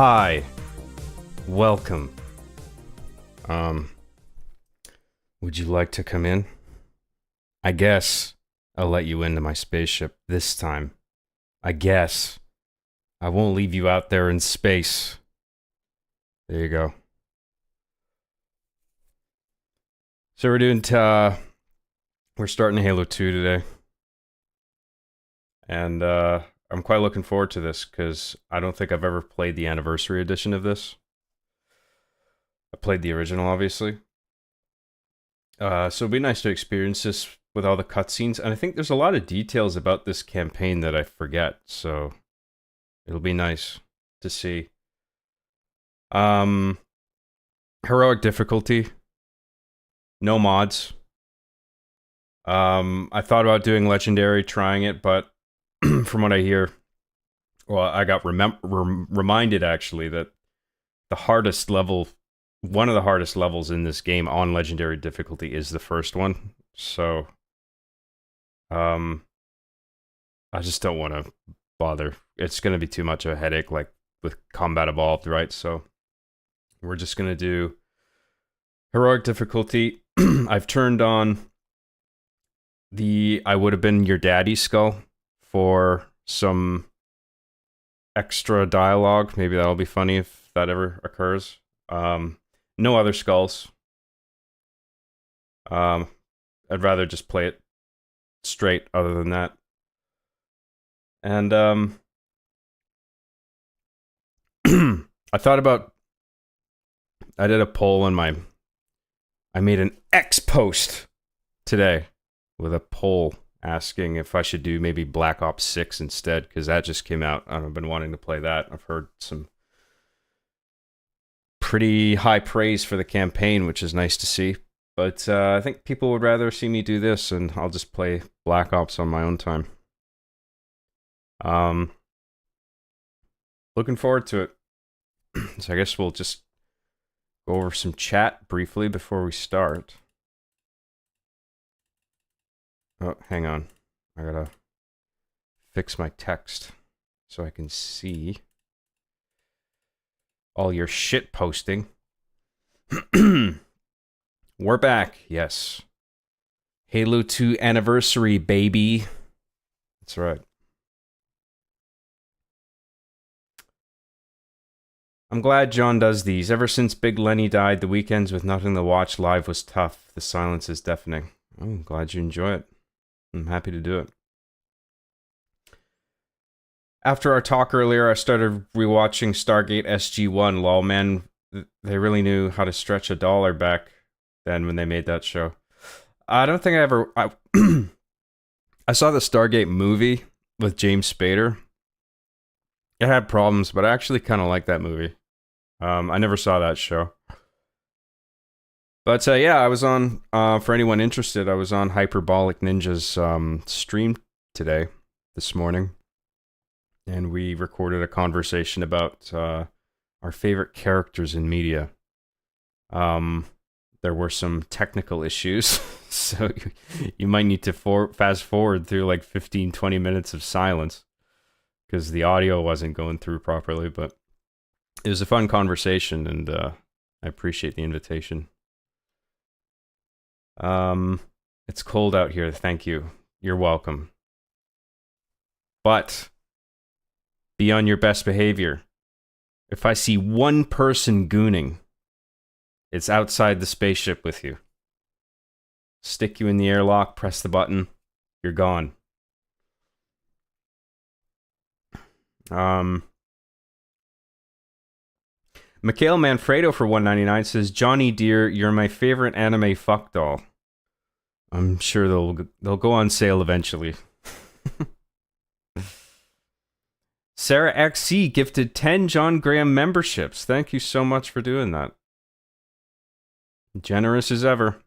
Hi. Welcome. Would you like to come in? I guess I'll let you into my spaceship this time. I guess. I won't leave you out there in space. There you go. So we're starting Halo 2 today. And, I'm quite looking forward to this, because I don't think I've ever played the anniversary edition of this. I played the original, obviously. So it'd be nice to experience this with all the cutscenes, and I think there's a lot of details about this campaign that I forget, so it'll be nice to see. Heroic difficulty. No mods. I thought about doing Legendary, trying it, but from what I hear, well, I got reminded actually that the hardest level, one of the hardest levels in this game on Legendary difficulty is the first one. So, I just don't want to bother. It's going to be too much of a headache, like with Combat Evolved, right? So, we're just going to do Heroic difficulty. I've turned on the I would have been your daddy skull for some extra dialogue. Maybe that'll be funny if that ever occurs. No other skulls. I'd rather just play it straight other than that. And I thought about, I did a poll on I made an X post today with a poll asking if I should do maybe Black Ops 6 instead, because that just came out and I've been wanting to play that. I've heard some pretty high praise for the campaign, which is nice to see. But I think people would rather see me do this, and I'll just play Black Ops on my own time. Looking forward to it. So I guess we'll just go over some chat briefly before we start. Oh, hang on. I gotta fix my text so I can see all your shit posting. We're back, yes. Halo 2 anniversary, baby. That's right. I'm glad John does these. Ever since Big Lenny died, the weekends with nothing to watch live was tough. The silence is deafening. I'm glad you enjoy it. I'm happy to do it. After our talk earlier, I started rewatching Stargate SG-1. Lol, man, they really knew how to stretch $1 back then when they made that show. I don't think I ever... I saw the Stargate movie with James Spader. It had problems, but I actually kind of like that movie. I never saw that show. But yeah, I was on, for anyone interested, I was on Hyperbolic Ninja's stream this morning. And we recorded a conversation about our favorite characters in media. There were some technical issues, so you might need to fast forward through like 15, 20 minutes of silence, because the audio wasn't going through properly, but it was a fun conversation, and I appreciate the invitation. It's cold out here. Thank you. You're welcome. But be on your best behavior. If I see one person gooning, it's outside the spaceship with you. Stick you in the airlock, press the button, you're gone. Mikhail Manfredo for $1.99 says, Johnny dear, you're my favorite anime fuck doll. I'm sure they'll go on sale eventually. Sarah XC gifted 10 John Graham memberships. Thank you so much for doing that. Generous as ever.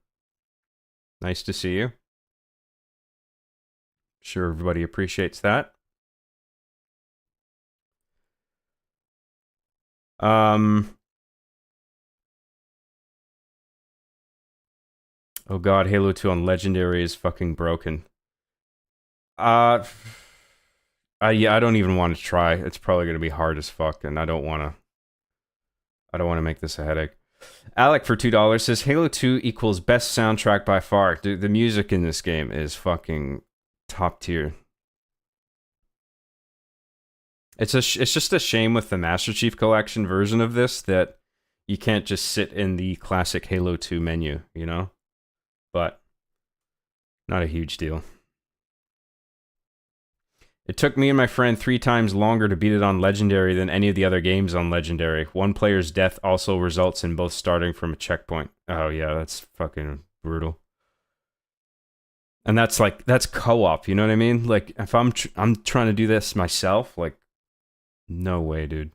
Nice to see you. Sure everybody appreciates that. Oh god, Halo 2 on Legendary is fucking broken. Yeah, I don't even want to try. It's probably going to be hard as fuck, and I don't want to I don't want to make this a headache. Alec for $2 says Halo 2 equals best soundtrack by far. Dude, the music in this game is fucking top tier. It's just a shame with the Master Chief Collection version of this that you can't just sit in the classic Halo 2 menu, you know? But not a huge deal. It took me and my friend 3 times longer to beat it on Legendary than any of the other games on Legendary. One player's death also results in both starting from a checkpoint. Oh yeah, that's fucking brutal. And that's co-op, you know what I mean? Like if I'm trying to do this myself, like no way, dude.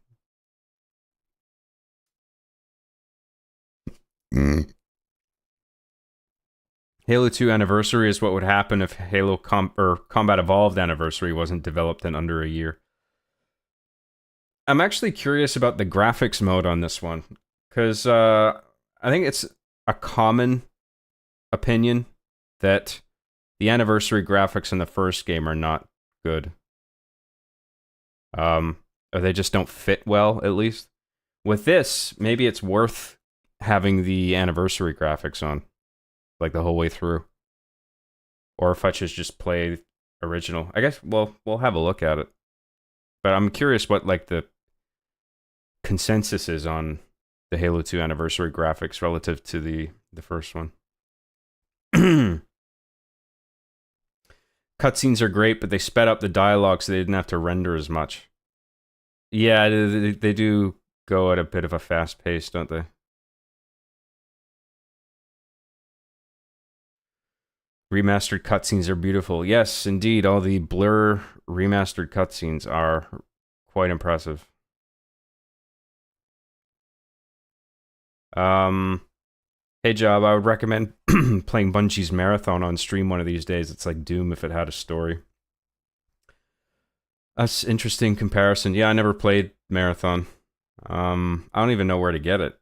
Halo 2 Anniversary is what would happen if Halo Combat Evolved Anniversary wasn't developed in under a year. I'm actually curious about the graphics mode on this one, because I think it's a common opinion that the Anniversary graphics in the first game are not good. Or they just don't fit well, at least. With this, maybe it's worth having the Anniversary graphics on, like the whole way through. Or if I just play original. I guess we'll have a look at it. But I'm curious what like the consensus is on the Halo 2 Anniversary graphics relative to the first one. Cutscenes are great, but they sped up the dialogue so they didn't have to render as much. Yeah, they do go at a bit of a fast pace, don't they? Remastered cutscenes are beautiful. Yes, indeed. All the Blur remastered cutscenes are quite impressive. Hey, Job, I would recommend playing Bungie's Marathon on stream one of these days. It's like Doom if it had a story. That's interesting comparison. Yeah, I never played Marathon. I don't even know where to get it.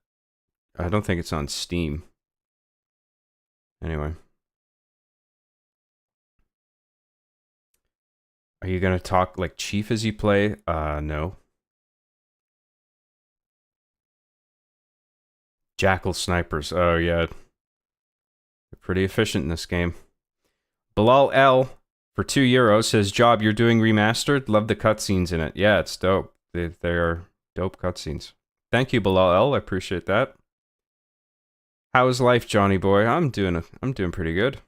I don't think it's on Steam. Anyway. Are you gonna talk like Chief as you play? No. Jackal snipers. Oh yeah. They're pretty efficient in this game. Bilal L for €2 says, Job, you're doing remastered? Love the cutscenes in it. Yeah, it's dope. They're dope cutscenes. Thank you, Bilal L. I appreciate that. How's life, Johnny boy? I'm doing pretty good.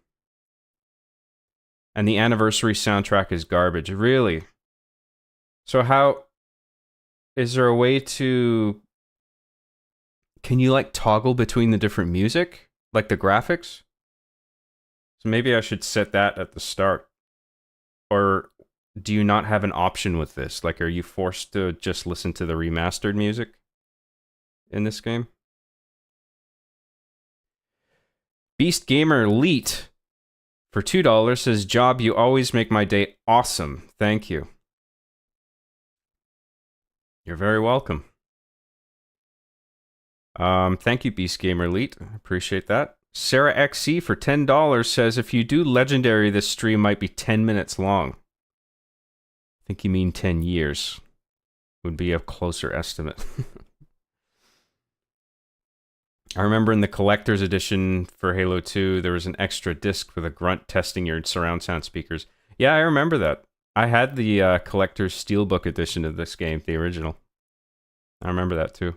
And the Anniversary soundtrack is garbage. Really? So how... Is there a way to... Can you, like, toggle between the different music? Like the graphics? So maybe I should set that at the start. Or do you not have an option with this? Like, are you forced to just listen to the remastered music in this game? Beast Gamer Elite for $2 says, Job, you always make my day awesome. Thank you. You're very welcome. Thank you, Beast Gamer Elite. Appreciate that. Sarah XC for $10 says, if you do Legendary, this stream might be 10 minutes long. I think you mean 10 years. Would be a closer estimate. I remember in the collector's edition for Halo 2, there was an extra disc with a grunt testing your surround sound speakers. Yeah, I remember that. I had the collector's steelbook edition of this game, the original. I remember that too.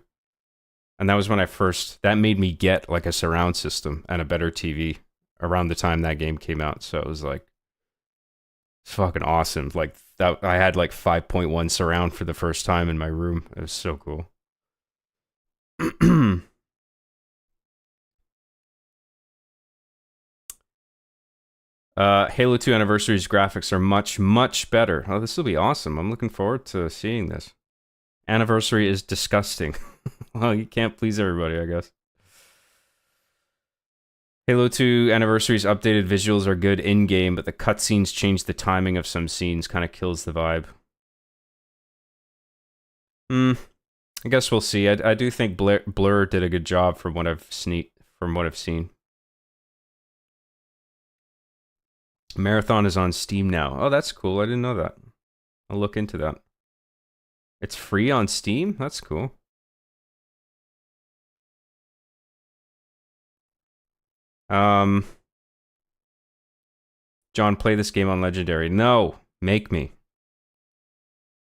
And that was when that made me get like a surround system and a better TV around the time that game came out. So it was like, it's fucking awesome. Like that, I had like 5.1 surround for the first time in my room. It was so cool. Halo 2 Anniversary's graphics are much, much better. Oh, this will be awesome. I'm looking forward to seeing this. Anniversary is disgusting. Well, you can't please everybody, I guess. Halo 2 Anniversary's updated visuals are good in-game, but the cutscenes change the timing of some scenes, kind of kills the vibe. I guess we'll see. I do think Blur did a good job from what I've seen. Marathon is on Steam now. Oh, that's cool. I didn't know that. I'll look into that. It's free on Steam? That's cool. Um, John, play this game on Legendary. No, make me.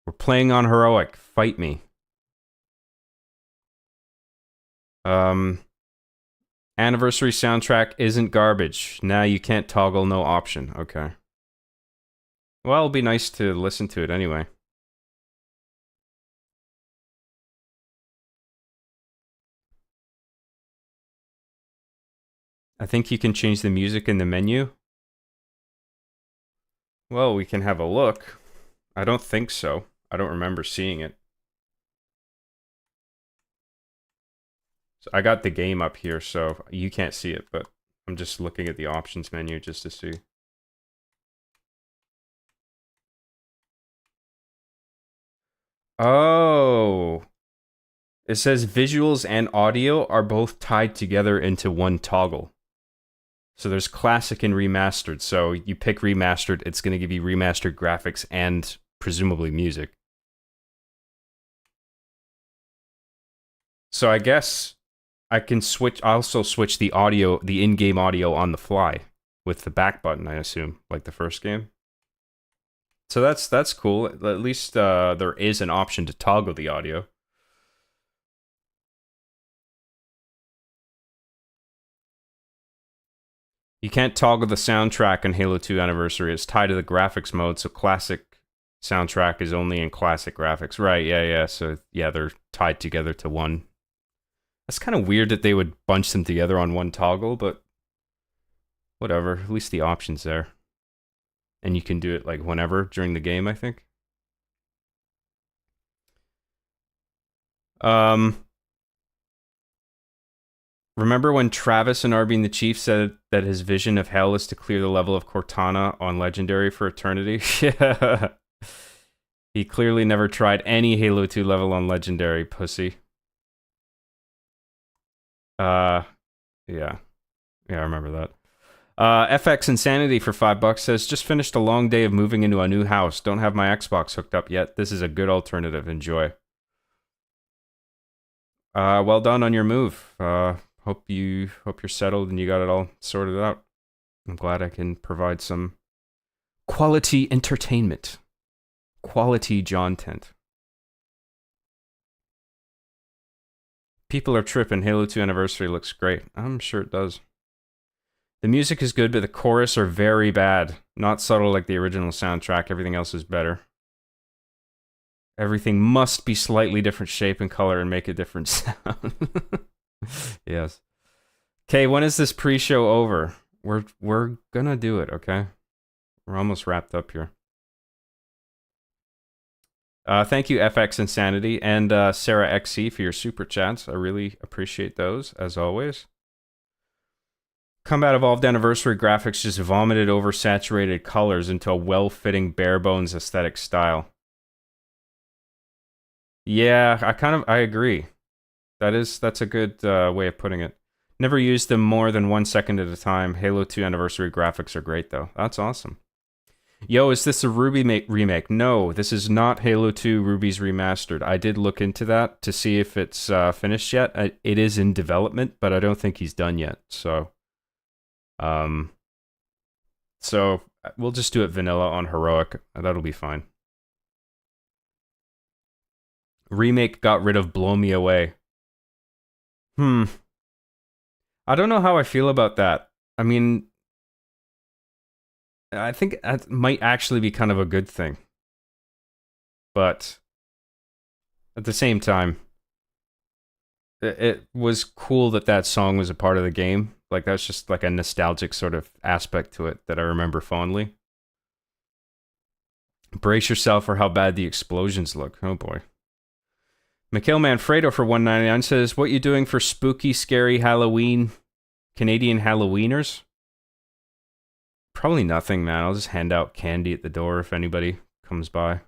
We're playing on Heroic. Fight me. Anniversary soundtrack isn't garbage. Now you can't toggle no option. Okay. Well, it'll be nice to listen to it anyway. I think you can change the music in the menu. Well, we can have a look. I don't think so. I don't remember seeing it. So I got the game up here, so you can't see it, but I'm just looking at the options menu just to see. Oh. It says visuals and audio are both tied together into one toggle. So there's classic and remastered. So you pick remastered, it's going to give you remastered graphics and presumably music. So I guess I can also switch the audio, the in-game audio on the fly with the back button, I assume, like the first game. So that's cool. At least there is an option to toggle the audio. You can't toggle the soundtrack in Halo 2 Anniversary. It's tied to the graphics mode, so classic soundtrack is only in classic graphics. Right, yeah. So, yeah, they're tied together to one. That's kind of weird that they would bunch them together on one toggle, but whatever. At least the option's there. And you can do it, like, whenever during the game, I think. Remember when Travis and Arbine the Chief said that his vision of hell is to clear the level of Cortana on Legendary for eternity? Yeah. He clearly never tried any Halo 2 level on Legendary, pussy. Yeah. Yeah, I remember that. FX Insanity for $5 says, just finished a long day of moving into a new house. Don't have my Xbox hooked up yet. This is a good alternative. Enjoy. Well done on your move. Hope you're settled and you got it all sorted out. I'm glad I can provide some quality entertainment. Quality John Tent. People are tripping. Halo 2 Anniversary looks great. I'm sure it does. The music is good, but the chorus are very bad. Not subtle like the original soundtrack. Everything else is better. Everything must be slightly different shape and color and make a different sound. Yes. Okay, when is this pre-show over? We're gonna do it, okay? We're almost wrapped up here. Thank you, FX Insanity, and Sarah XC for your super chats. I really appreciate those, as always. Combat Evolved Anniversary graphics just vomited oversaturated colors into a well-fitting bare-bones aesthetic style. Yeah, I agree. That's a good way of putting it. Never used them more than 1 second at a time. Halo 2 Anniversary graphics are great, though. That's awesome. Yo, is this a Ruby remake? No, this is not Halo 2 Ruby's Remastered. I did look into that to see if it's finished yet. It is in development, but I don't think he's done yet. So we'll just do it vanilla on Heroic. That'll be fine. Remake got rid of Blow Me Away. I don't know how I feel about that. I mean, I think that might actually be kind of a good thing. But at the same time, it was cool that song was a part of the game. Like, that's just like a nostalgic sort of aspect to it that I remember fondly. Brace yourself for how bad the explosions look. Oh boy. Mikhail Manfredo for $1.99 says, what you doing for spooky, scary Halloween, Canadian Halloweeners? Probably nothing, man. I'll just hand out candy at the door if anybody comes by.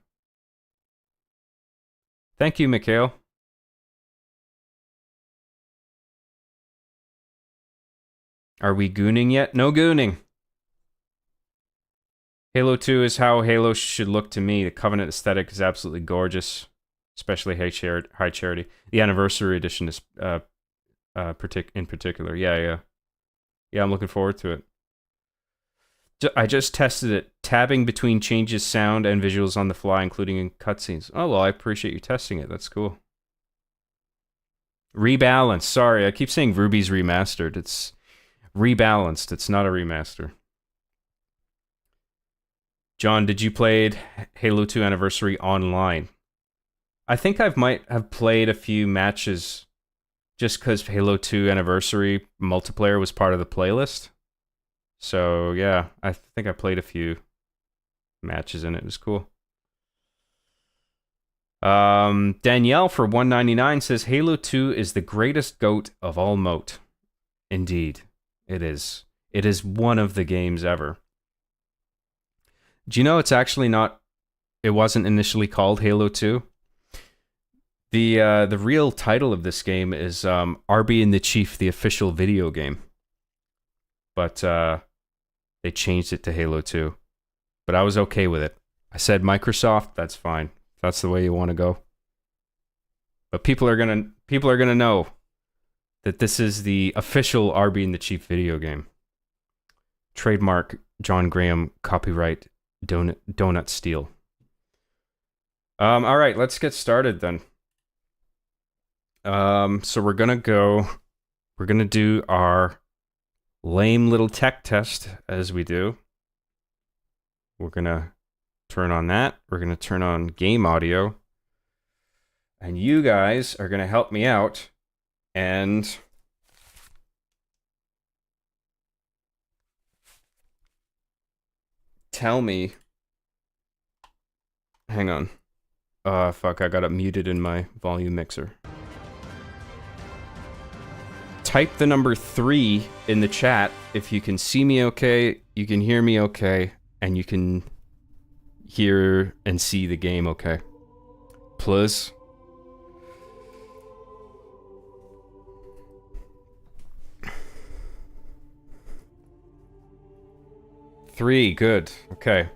Thank you, Mikhail. Are we gooning yet? No gooning. Halo 2 is how Halo should look to me. The Covenant aesthetic is absolutely gorgeous. Especially High Charity. The Anniversary Edition is in particular. Yeah. Yeah, I'm looking forward to it. I just tested it, tabbing between changes sound and visuals on the fly, including in cutscenes. Oh, well, I appreciate you testing it. That's cool. Rebalance. Sorry, I keep saying Ruby's Remastered. It's rebalanced. It's not a remaster. John, did you play Halo 2 Anniversary online? I think I might have played a few matches just because Halo 2 Anniversary multiplayer was part of the playlist. So, yeah, I think I played a few matches and it was cool. Danielle for $1.99 says Halo 2 is the greatest GOAT of all moat. Indeed, it is. It is one of the games ever. Do you know it's actually not... It wasn't initially called Halo 2? The real title of this game is Arby and the Chief, the official video game. But they changed it to Halo 2. But I was okay with it. I said Microsoft, that's fine. If that's the way you want to go. But people are gonna know that this is the official Arby and the Chief video game. Trademark John Graham, copyright Donut Steel. All right, let's get started then. So we're gonna do our lame little tech test as we do. We're gonna turn on that. We're gonna turn on game audio. And you guys are gonna help me out and tell me. Hang on. Fuck, I got it muted in my volume mixer. Type the number 3 in the chat if you can see me okay, you can hear me okay, and you can hear and see the game okay. Please. Three, good. Okay.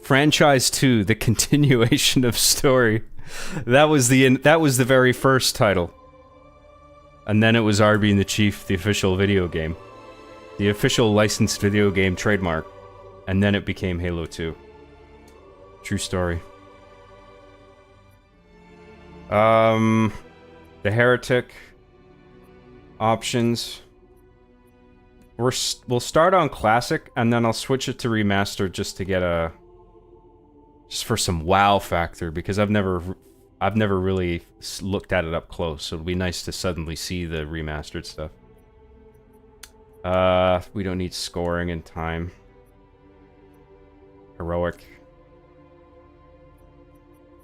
Franchise 2, the continuation of story. That was the very first title. And then it was Arby and the Chief, the official video game. The official licensed video game trademark. And then it became Halo 2. True story. The Heretic options. We'll start on classic, and then I'll switch it to remaster just to get just for some wow factor, because I've never really looked at it up close, so it'll be nice to suddenly see the remastered stuff. We don't need scoring in time. Heroic.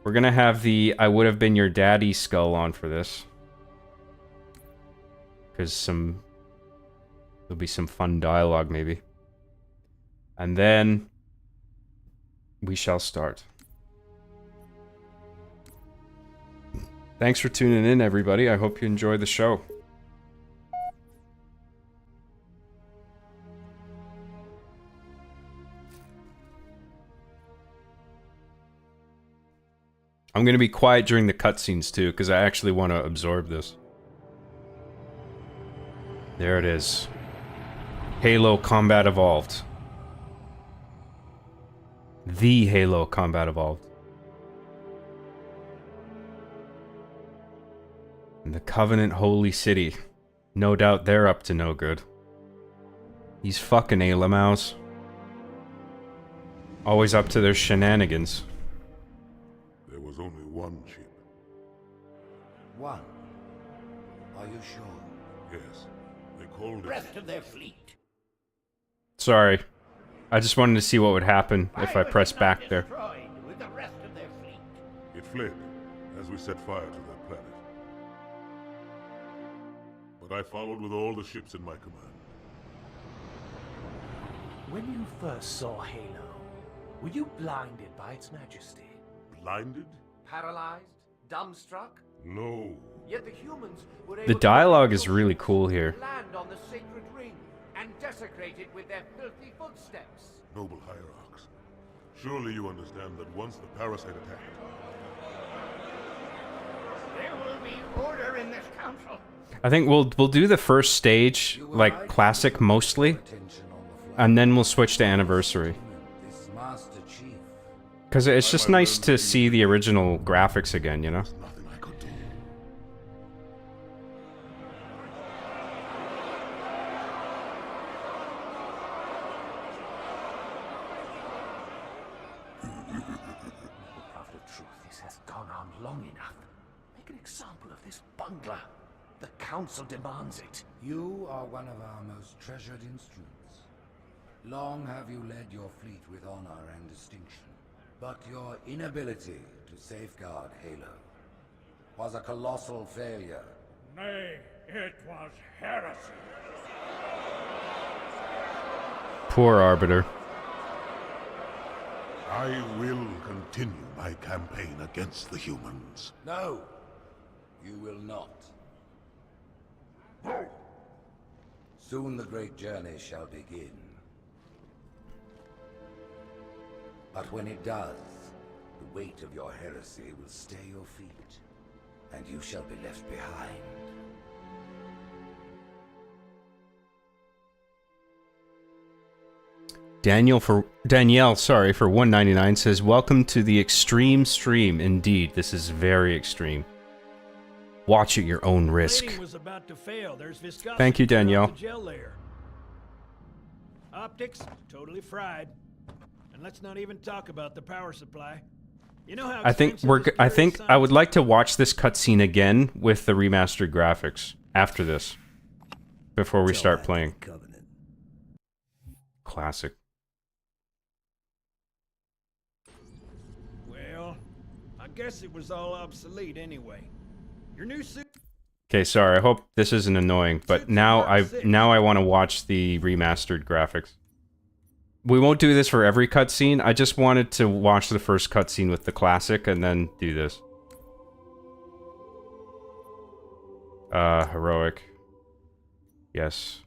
We're gonna have the I Would Have Been Your Daddy skull on for this. Because there'll be some fun dialogue, maybe. And then we shall start. Thanks for tuning in, everybody. I hope you enjoy the show. I'm going to be quiet during the cutscenes, too, because I actually want to absorb this. There it is. Halo Combat Evolved. The Halo Combat Evolved. And the Covenant Holy City. No doubt they're up to no good. These fucking Alamaus. Always up to their shenanigans. There was only one ship. One? Are you sure? Yes. They called The it... rest of their fleet. Sorry. I just wanted to see what would happen if I press back there. With the rest of their fleet. It fled as we set fire to their planet. But I followed with all the ships in my command. When you first saw Halo, were you blinded by its majesty? Blinded? Paralyzed? Dumbstruck? No. Yet the humans were The able to dialogue is really cool here. land on the sacred ring and desecrate it with their filthy footsteps. Noble hierarchs. Surely you understand that once the parasite attacked, There will be order in in this council. I think we'll do the first stage, like classic mostly, Attention on the fly. and then we'll switch to anniversary. This Master Chief. Because it's just nice to see the original graphics again, you know? There's nothing I could do. Prophet of truth, this has gone on long enough. Make an example of this bungler. The council demands it. You are one of our most treasured instruments. Long have you led your fleet with honor and distinction. But your inability to safeguard Halo was a colossal failure. Nay, it was heresy. Poor Arbiter. I will continue my campaign against the humans. No, you will not. Soon the great journey shall begin. But when it does, the weight of your heresy will stay your feet, and you shall be left behind. Danielle, sorry, for 199 says, "Welcome to the extreme stream. Indeed, this is very extreme. Watch at your own risk." Plating was about to fail. There's viscosity Thank you, throughout Danielle. the gel layer. Optics totally fried. And let's not even talk about the power supply. You know how I think expensive this I think curious I would science- like to watch this cutscene again with the remastered graphics after this, before we start playing. Classic. Well, I guess it was all obsolete anyway. Your new suit. Okay, sorry. I hope this isn't annoying, but now I want to watch the remastered graphics. We won't do this for every cutscene. I just wanted to watch the first cutscene with the classic and then do this. Heroic. Yes.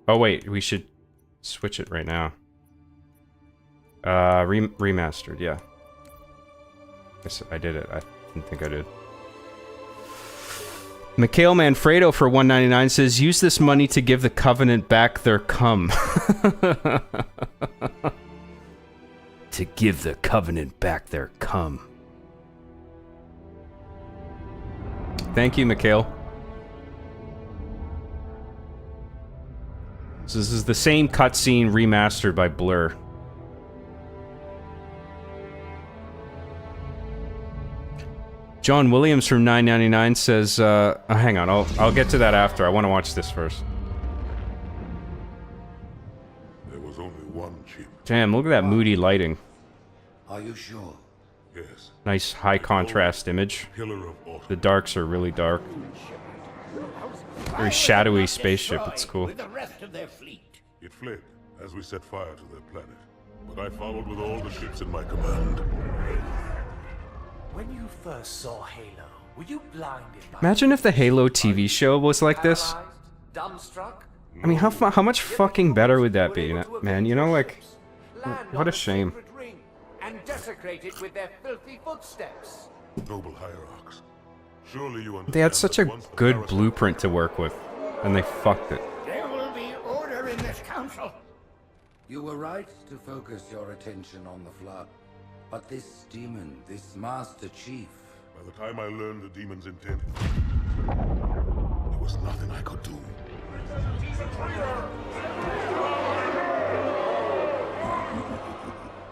Oh wait, we should switch it right now. Remastered, yeah. I did it. I didn't think I did. Mikhail Manfredo for 199 says, "Use this money to give the Covenant back their cum." To give the Covenant back their cum. Thank you, Mikhail. So this is the same cutscene remastered by Blur. John Williams from 999 says, hang on, I'll get to that after. I want to watch this first. There was only one chip. Damn, look at that moody lighting. Are you sure? Yes. Nice high contrast image. Pillar of autumn. The darks are really dark. Very shadowy spaceship, it's cool. With the rest of their fleet. It fled as we set fire to their planet. But I followed with all the ships in my command. When you first saw Halo, were you blinded by Imagine if the Halo TV show was like this. paralyzed, dumbstruck? I mean, how much fucking better would that be, man? You know, like, Land what on a the shame. sacred ring and desecrate it with their filthy footsteps. Noble Hierarchs. Surely you understand They had such that a once the good Parasite- blueprint to work with, and they fucked it. There will be order in this council. You were right to focus your attention on the Flood. But this demon, this Master Chief, By the time I learned the demon's intent, there was nothing I could do.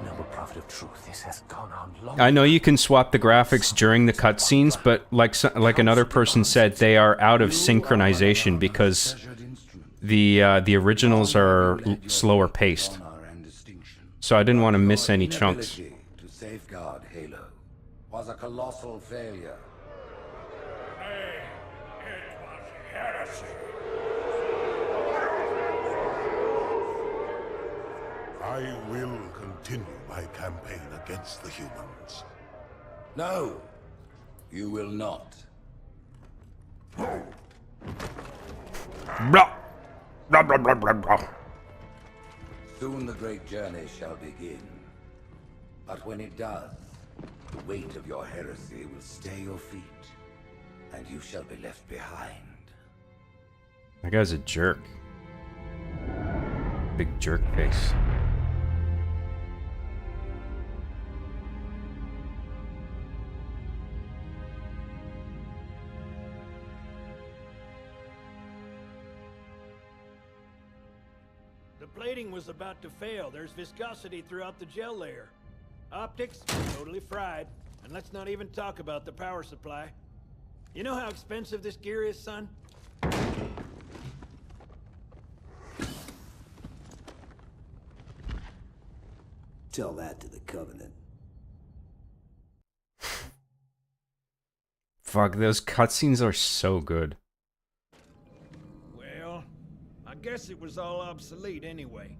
Noble prophet of truth, this has gone on long. I know you can swap the graphics during the cutscenes, but like another person said, they are out of synchronization because treasured instrument, the originals are slower paced. honor and distinction. So I didn't want to miss Your any chunks. inability to safeguard Halo was a colossal failure. Nay, it was heresy. I will continue my campaign against the humans. No, you will not. Blah. Blah, blah, blah, blah, blah. Soon the great journey shall begin. But when it does, the weight of your heresy will stay your feet, and you shall be left behind. That guy's a jerk. Big jerk face. The plating was about to fail. There's viscosity throughout the gel layer. Optics, totally fried. And let's not even talk about the power supply. You know how expensive this gear is, son? Tell that to the Covenant. Fuck, those cutscenes are so good. Well, I guess it was all obsolete anyway.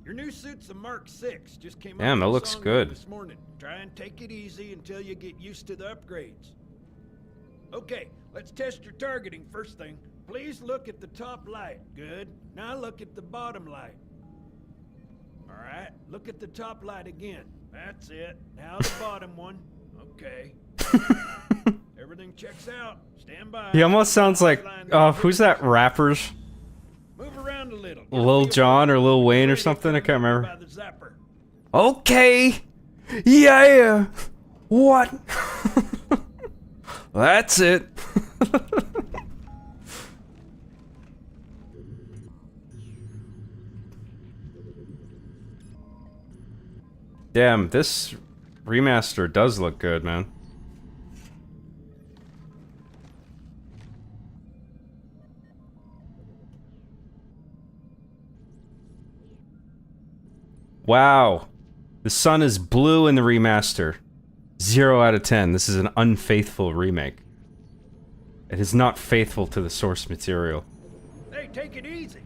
Your new suit's a Mark 6. Just came out. Damn, that from looks Songbird good. this morning. Try and take it easy until you get used to the upgrades. Okay, let's test your targeting first thing. Please look at the top light. Good. Now look at the bottom light. Alright, look at the top light again. That's it. Now the bottom one. Okay. Everything checks out. Stand by. He almost sounds like, who's that rapper? Move around a little. Lil Jon or Lil Wayne or something? I can't remember. By the zapper. Okay. Yeah. What? That's it. Damn, this remaster does look good, man. Wow. The sun is blue in the remaster. 0 out of 10. This is an unfaithful remake. It is not faithful to the source material. Hey, take it easy.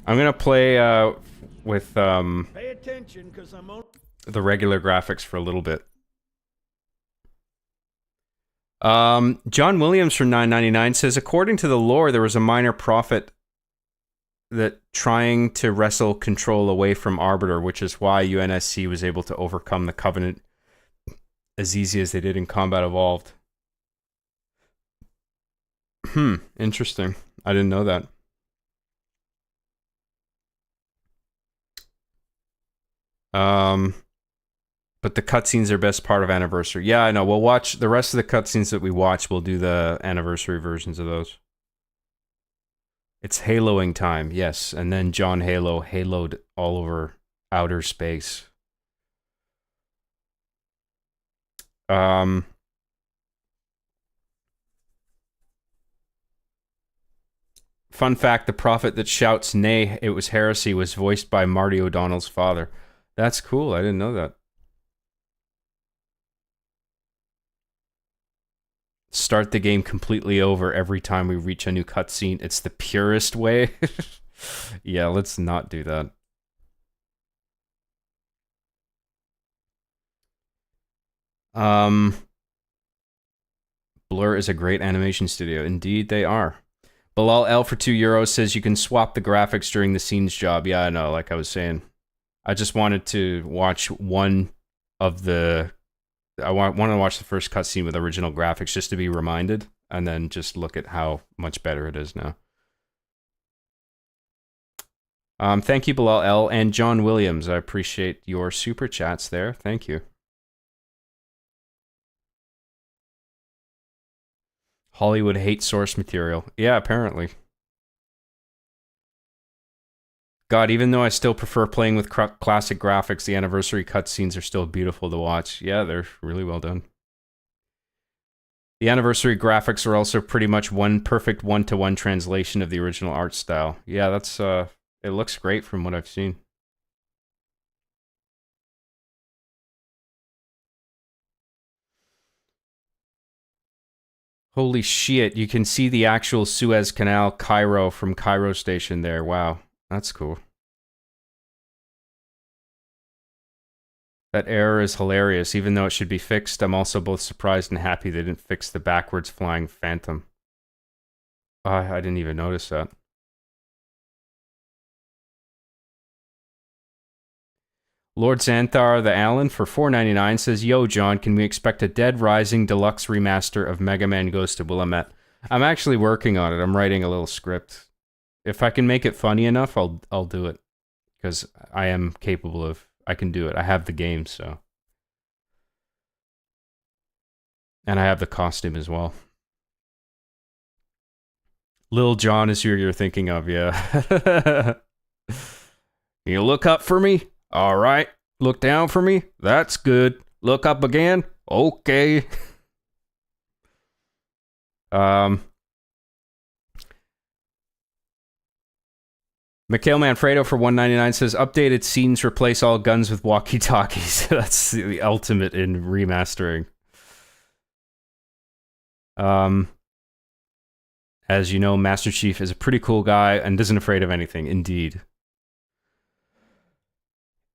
I'm gonna play with Pay attention, because I'm on. the regular graphics for a little bit. John Williams from 999 says, according to the lore, there was a minor prophet that trying to wrestle control away from Arbiter, which is why UNSC was able to overcome the Covenant as easy as they did in Combat Evolved. Interesting. I didn't know that. But the cutscenes are best part of Anniversary. Yeah, I know. We'll watch the rest of the cutscenes that we watch. We'll do the Anniversary versions of those. It's Haloing time, yes. And then John Halo haloed all over outer space. Fun fact, the prophet that shouts, nay, it was heresy, was voiced by Marty O'Donnell's father. That's cool. I didn't know that. Start the game completely over every time we reach a new cutscene. It's the purest way. Yeah, let's not do that. Blur is a great animation studio. Indeed, they are. Bilal L for €2 says you can swap the graphics during the scenes job. Yeah, I know, like I was saying. I just wanted to watch one of the... I want to watch the first cutscene with original graphics just to be reminded, and then just look at how much better it is now. Thank you, Bilal L. and John Williams. I appreciate your super chats there. Thank you. Hollywood hates source material. Yeah, apparently. God, even though I still prefer playing with classic graphics, the Anniversary cutscenes are still beautiful to watch. Yeah, they're really well done. The Anniversary graphics are also pretty much one perfect one-to-one translation of the original art style. Yeah, that's it looks great from what I've seen. Holy shit, you can see the actual Suez Canal, Cairo, from Cairo Station there. Wow, that's cool. That error is hilarious. Even though it should be fixed, I'm also both surprised and happy they didn't fix the backwards flying Phantom. I didn't even notice that. Lord Xanthar the Allen for $4.99 says, "Yo, John, can we expect a Dead Rising deluxe remaster of Mega Man Goes to Willamette?" I'm actually working on it. I'm writing a little script. If I can make it funny enough, I'll do it, because I am capable of. I can do it. I have the game, so, and I have the costume as well. Lil Jon is who you're thinking of, yeah. You look up for me? All right. Look down for me? That's good. Look up again? Okay. Mikhail Manfredo for $1.99 says, "Updated scenes replace all guns with walkie-talkies." That's the ultimate in remastering. As you know, Master Chief is a pretty cool guy and isn't afraid of anything. Indeed.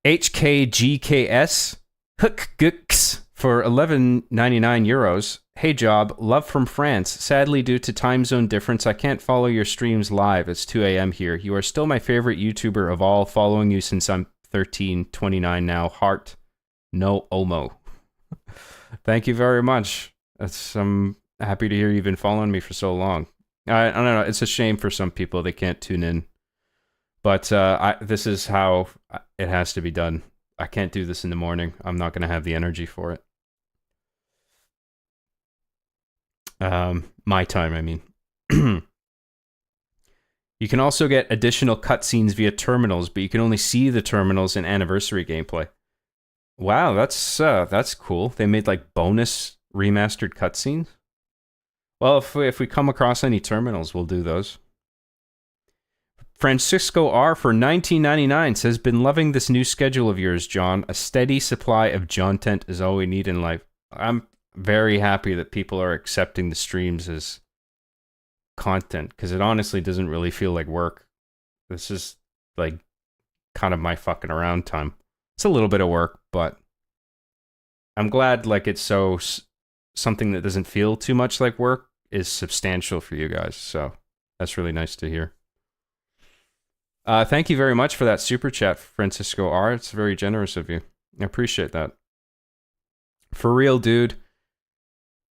HKGKS Hookgooks for 11.99 euros. "Hey Job, love from France. Sadly, due to time zone difference, I can't follow your streams live. It's 2 a.m. here. You are still my favorite YouTuber of all, following you since I'm 13, 29 now. Heart, no Omo." Thank you very much. I'm happy to hear you've been following me for so long. I don't know. It's a shame for some people they can't tune in, but this is how it has to be done. I can't do this in the morning. I'm not going to have the energy for it. My time, I mean. You can also get additional cutscenes via terminals, but you can only see the terminals in Anniversary gameplay. Wow, that's cool. They made like bonus remastered cutscenes. Well, if we come across any terminals, we'll do those. Francisco R for $19.99 says, "Been loving this new schedule of yours, John. A steady supply of content is all we need in life." I'm very happy that people are accepting the streams as content, because it honestly doesn't really feel like work. This is like kind of my fucking around time. It's a little bit of work, but I'm glad like it's something that doesn't feel too much like work is substantial for you guys. So that's really nice to hear. Thank you very much for that super chat, Francisco R. It's very generous of you. I appreciate that. For real, dude.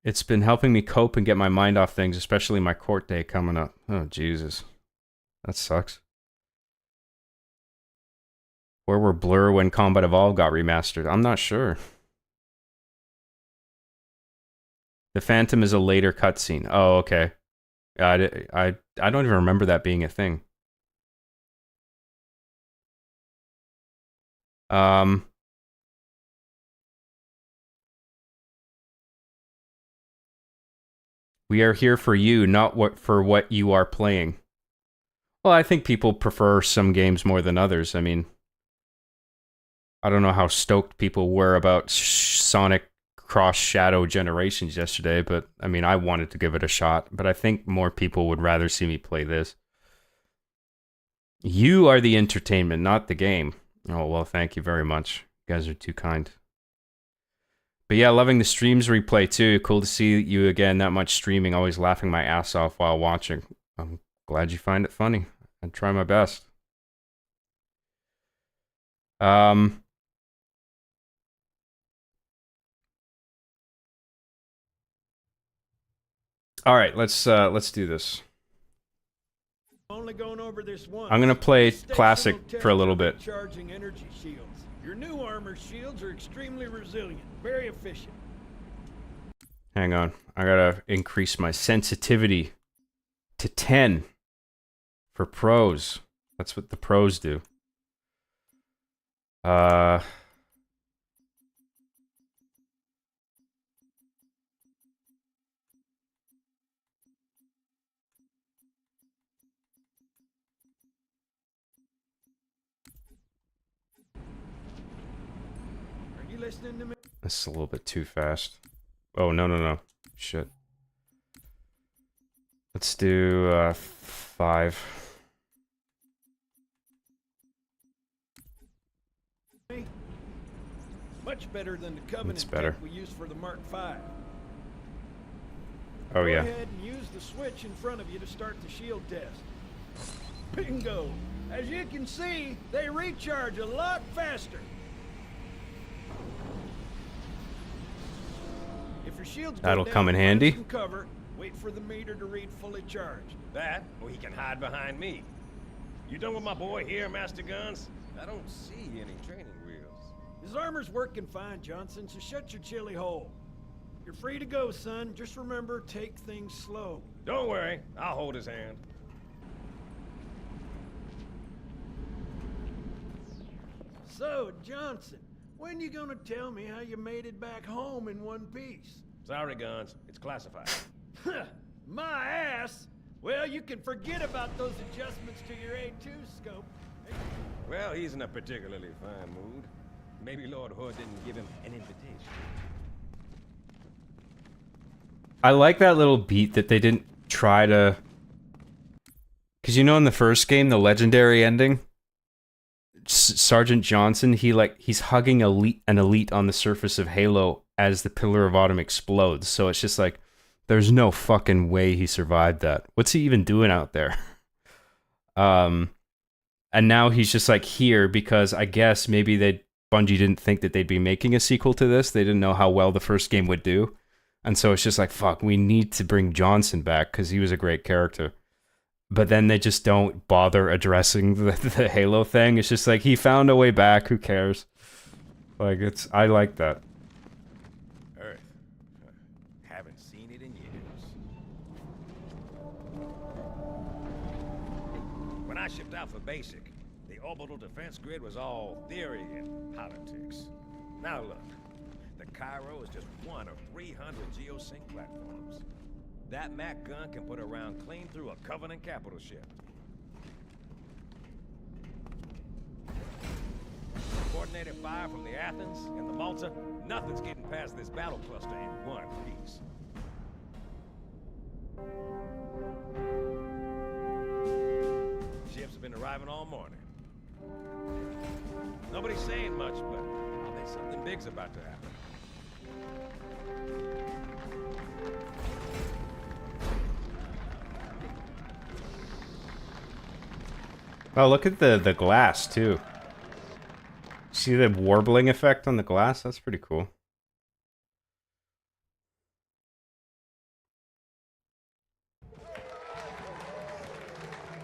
It's been helping me cope and get my mind off things, especially my court day coming up. Oh, Jesus. That sucks. Where were Blur when Combat Evolved got remastered? I'm not sure. The Phantom is a later cutscene. Oh, okay. I don't even remember that being a thing. We are here for you, not for what you are playing. Well, I think people prefer some games more than others. I mean, I don't know how stoked people were about Sonic Cross Shadow Generations yesterday, but I mean, I wanted to give it a shot, but I think more people would rather see me play this. You are the entertainment, not the game. Oh, well, thank you very much. You guys are too kind. But yeah, loving the streams replay too. Cool to see you again, that much streaming. Always laughing my ass off while watching. I'm glad you find it funny. I try my best. All right, let's do this. Only going over this once. I'm gonna play Station classic will for a little bit. test your recharging energy shields. Your new armor shields are extremely resilient, very efficient. Hang on, I gotta increase my sensitivity to 10 for pros. That's what the pros do. Listening to me? This is a little bit too fast. Oh, no. Shit. Let's do 5. Much better than the Covenant better. tech we used for the Mark V. Oh, yeah. Go ahead and use the switch in front of you to start the shield test. Bingo! As you can see, they recharge a lot faster. your shields go That'll down, come in find handy. some cover. Wait for the meter to read fully charged. That, or he can hide behind me. You done with my boy here, Master Guns? I don't see any training wheels. His armor's working fine, Johnson, so shut your chilly hole. You're free to go, son. Just remember, take things slow. Don't worry, I'll hold his hand. So, Johnson, when you gonna tell me how you made it back home in one piece? Sorry, Guns, it's classified. My ass! Well, you can forget about those adjustments to your A2 scope. Well, he's in a particularly fine mood. Maybe Lord Hood didn't give him an invitation. I like that little beat that they didn't try to... Because you know in the first game, the legendary ending, Sergeant Johnson, he's hugging an elite on the surface of Halo as the Pillar of Autumn explodes. So it's just like, there's no fucking way he survived that. What's he even doing out there? And now he's just like here because I guess maybe Bungie didn't think that they'd be making a sequel to this. They didn't know how well the first game would do. And so it's just like, fuck, we need to bring Johnson back because he was a great character. But then they just don't bother addressing the Halo thing. It's just like, he found a way back, who cares? Like, I like that. Earth. Haven't seen it in years. When I shipped out for basic, the orbital defense grid was all theory and politics. Now look, the Cairo is just one of 300 geosync platforms. That Mac gun can put a round clean through a Covenant capital ship. Coordinated fire from the Athens and the Malta, nothing's getting past this battle cluster in one piece. Ships have been arriving all morning. Nobody's saying much, but I think something big's about to happen. Oh, look at the glass, too. See the warbling effect on the glass? That's pretty cool.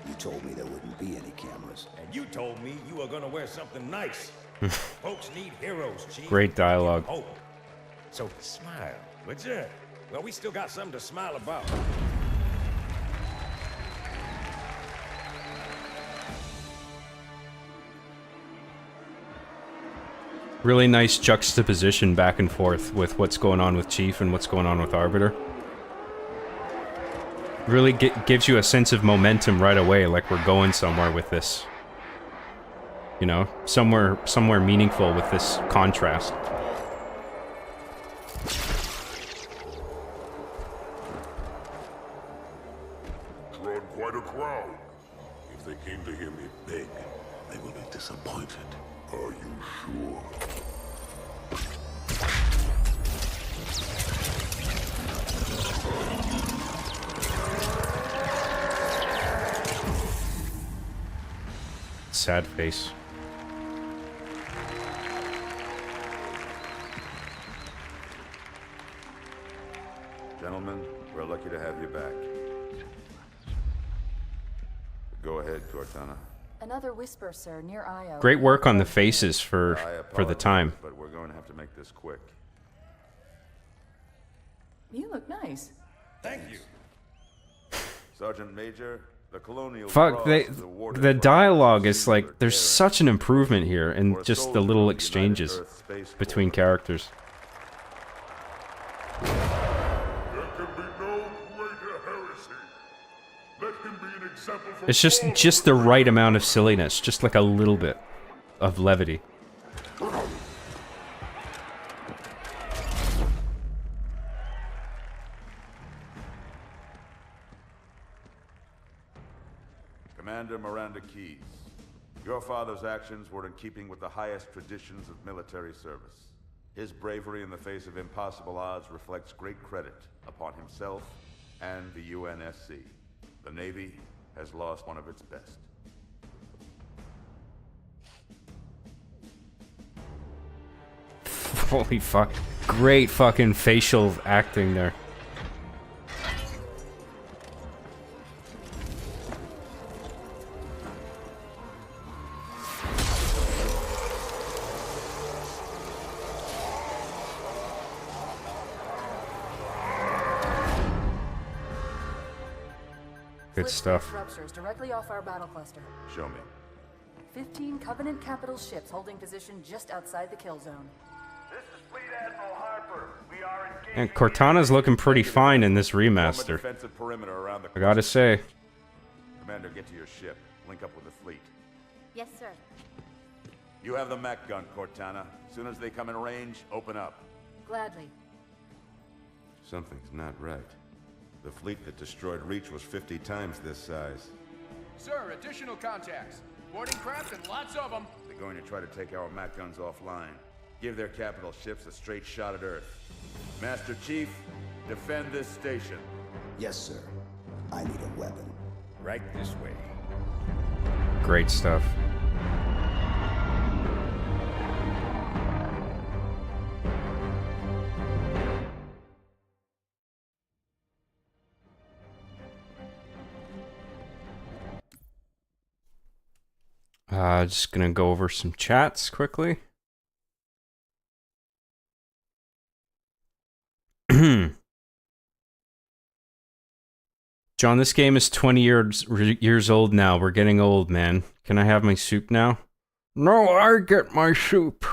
You told me there wouldn't be any cameras. And you told me you were gonna wear something nice. Folks need heroes, Chief. Great dialogue. Hope. So smile, would you? Well, we still got something to smile about. Really nice juxtaposition back and forth with what's going on with Chief and what's going on with Arbiter. Really gives you a sense of momentum right away, like we're going somewhere with this. You know, somewhere meaningful with this contrast. Drawn quite a crowd. If they came to hear me beg, they will be disappointed. Are you sure? Sad face. Gentlemen, we're lucky to have you back. Go ahead, Cortana. Another whisper, sir, near Io. Great work on the faces for the time. But we're going to have to make this quick. You look nice. Thank you. Sergeant Major, the Colonial Fuck, Cross is awarded the for dialogue is singular like, there's care such an improvement here in for a just the soldier little of the United exchanges Earth Space between Corps. characters. There can be no greater heresy. Let him be an example for It's all just the right amount of silliness, just like a little bit of levity. Commander Miranda Keyes, your father's actions were in keeping with the highest traditions of military service. His bravery in the face of impossible odds reflects great credit upon himself and the UNSC. The Navy has lost one of its best. Holy fuck. Great fucking facial acting there. Good stuff. Ruptures directly off our battle cluster. Show me. 15 Covenant capital ships holding position just outside the kill zone. This is Fleet Admiral Harper. We are engaged. And Cortana's looking pretty fine in this remaster. Defensive perimeter around the I gotta say. Commander, get to your ship. Link up with the fleet. Yes, sir. You have the mech gun, Cortana. As soon as they come in range, open up. Gladly. Something's not right. The fleet that destroyed Reach was 50 times this size. Sir, additional contacts. Boarding craft and lots of them. They're going to try to take our mech guns offline. Give their capital ships a straight shot at Earth. Master Chief, defend this station. Yes, sir. I need a weapon. Right this way. Great stuff. Just gonna go over some chats quickly. John, this game is 20 years old now. We're getting old, man. Can I have my soup now? No, I get my soup.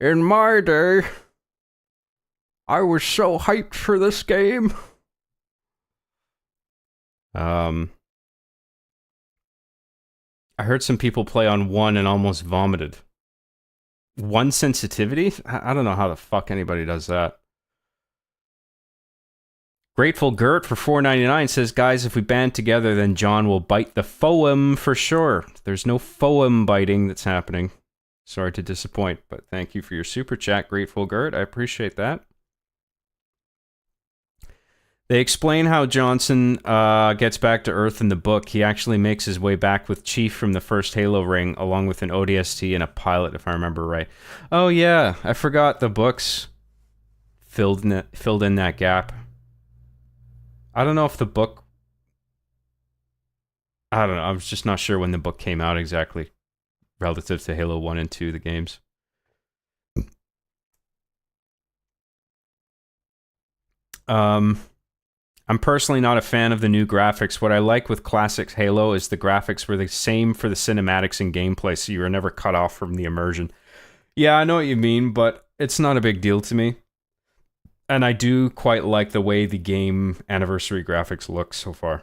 In my day, I was so hyped for this game. I heard some people play on 1 and almost vomited. 1 sensitivity? I don't know how the fuck anybody does that. Grateful Gert for $4.99 says, guys, if we band together, then John will bite the foam for sure. There's no foam biting that's happening. Sorry to disappoint, but thank you for your super chat, Grateful Gert. I appreciate that. They explain how Johnson gets back to Earth in the book. He actually makes his way back with Chief from the first Halo ring, along with an ODST and a pilot, if I remember right. Oh yeah, I forgot the books filled in that gap. I don't know if the book... I don't know, I was just not sure when the book came out exactly, relative to Halo 1 and 2, the games. I'm personally not a fan of the new graphics. What I like with classic Halo is the graphics were the same for the cinematics and gameplay, so you were never cut off from the immersion. Yeah, I know what you mean, but it's not a big deal to me. And I do quite like the way the game anniversary graphics look so far.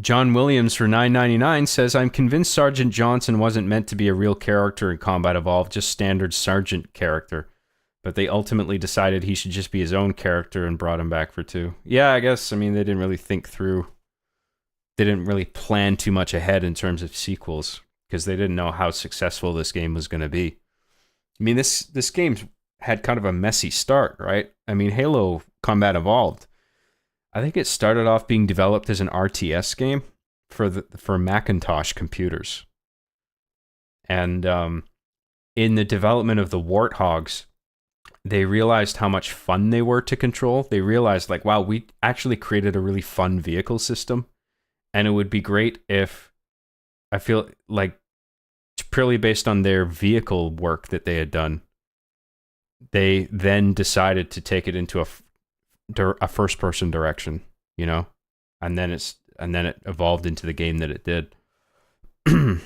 John Williams for $9.99 says, I'm convinced Sergeant Johnson wasn't meant to be a real character in Combat Evolved, just standard Sergeant character. But they ultimately decided he should just be his own character and brought him back for 2. Yeah, I guess, I mean, they didn't really think through. They didn't really plan too much ahead in terms of sequels, because they didn't know how successful this game was going to be. I mean, this game had kind of a messy start, right? I mean, Halo Combat Evolved, I think it started off being developed as an RTS game for Macintosh computers. And in the development of the Warthogs, they realized how much fun they were to control. They realized, like, wow, we actually created a really fun vehicle system. And it would be great if, I feel like, purely based on their vehicle work that they had done, they then decided to take it into a first-person direction, you know? And then it evolved into the game that it did. I'm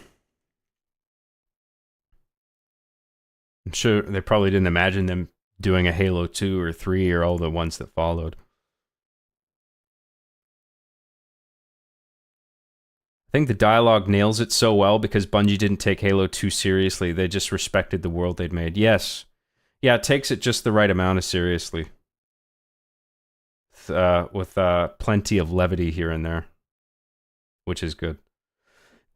sure they probably didn't imagine them doing a Halo 2 or 3 or all the ones that followed. I think the dialogue nails it so well because Bungie didn't take Halo 2 seriously. They just respected the world they'd made. Yes. Yeah, it takes it just the right amount of seriously. With plenty of levity here and there, which is good.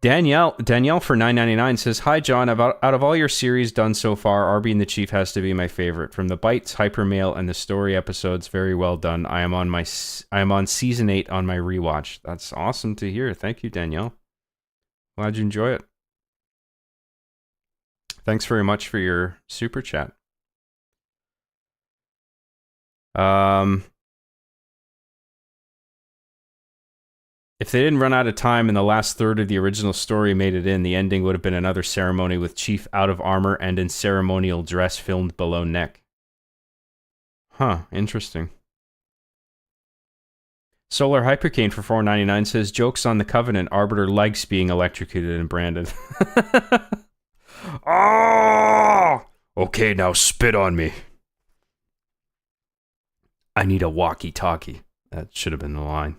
Danielle for $9.99 says, Hi John, out of all your series done so far, RB and the Chief has to be my favorite. From the Bites, Hypermail, and the story episodes, very well done. I am on season 8 on my rewatch. That's awesome to hear. Thank you, Danielle. Glad you enjoy it. Thanks very much for your super chat. If they didn't run out of time and the last third of the original story made it in, the ending would have been another ceremony with Chief out of armor and in ceremonial dress filmed below neck. Huh, interesting. Solar Hypercane for $4.99 says, jokes on the Covenant, Arbiter likes being electrocuted and branded. Oh! Okay, now spit on me. I need a walkie-talkie. That should have been the line.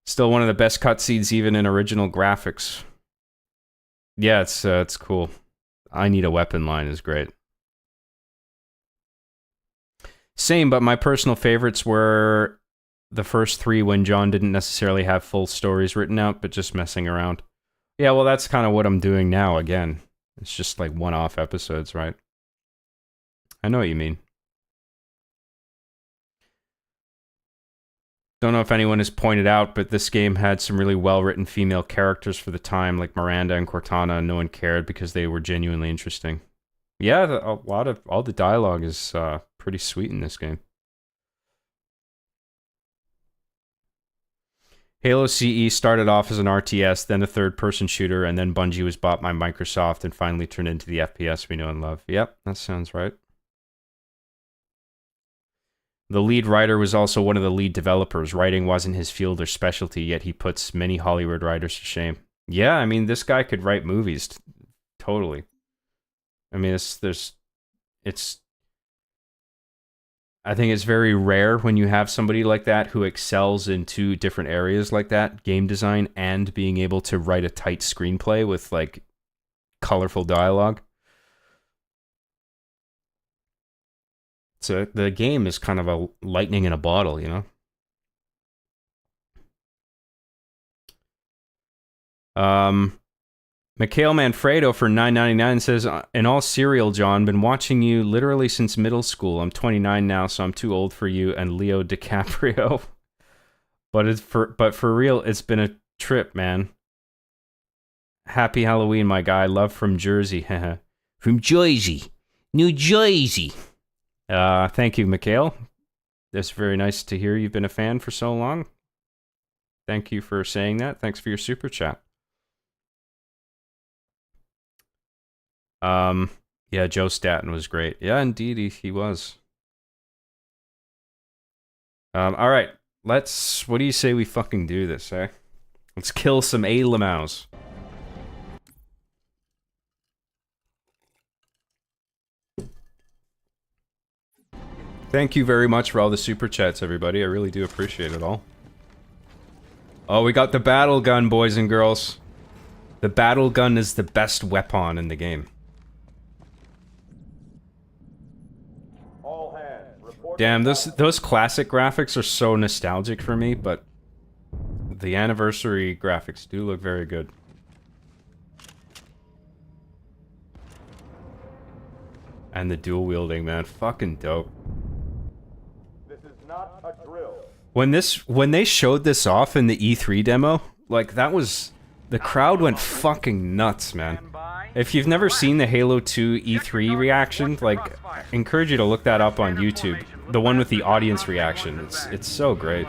Still one of the best cutscenes even in original graphics. Yeah, it's cool. I need a weapon line is great. Same, but my personal favorites were the first three when John didn't necessarily have full stories written out, but just messing around. Yeah, well, that's kind of what I'm doing now again. It's just like one-off episodes, right? I know what you mean. Don't know if anyone has pointed out, but this game had some really well-written female characters for the time, like Miranda and Cortana, and no one cared because they were genuinely interesting. Yeah, all the dialogue is pretty sweet in this game. Halo CE started off as an RTS, then a third-person shooter, and then Bungie was bought by Microsoft and finally turned into the FPS we know and love. Yep, that sounds right. The lead writer was also one of the lead developers. Writing wasn't his field or specialty, yet he puts many Hollywood writers to shame. Yeah, I mean, this guy could write movies. Totally. I mean, I think it's very rare when you have somebody like that who excels in two different areas like that, game design and being able to write a tight screenplay with, like, colorful dialogue. So the game is kind of a lightning in a bottle, you know? Mikhail Manfredo for $9.99 says, in all serial, John, been watching you literally since middle school. I'm 29 now, so I'm too old for you and Leo DiCaprio. But for real, it's been a trip, man. Happy Halloween, my guy. Love from Jersey. From Jersey. New Jersey. Thank you, Mikhail. That's very nice to hear you've been a fan for so long. Thank you for saying that. Thanks for your super chat. Yeah, Joe Staten was great. Yeah, indeed, he was. All right, what do you say we fucking do this, eh? Let's kill some A-Lamaus. Thank you very much for all the super chats, everybody. I really do appreciate it all. Oh, we got the battle gun, boys and girls. The battle gun is the best weapon in the game. Damn, those classic graphics are so nostalgic for me, but the anniversary graphics do look very good. And the dual wielding, man, fucking dope. This is not a drill. When they showed this off in the E3 demo, like the crowd went fucking nuts, man. If you've never seen the Halo 2 E3 reaction, like, I encourage you to look that up on YouTube. The one with the audience reaction. It's so great.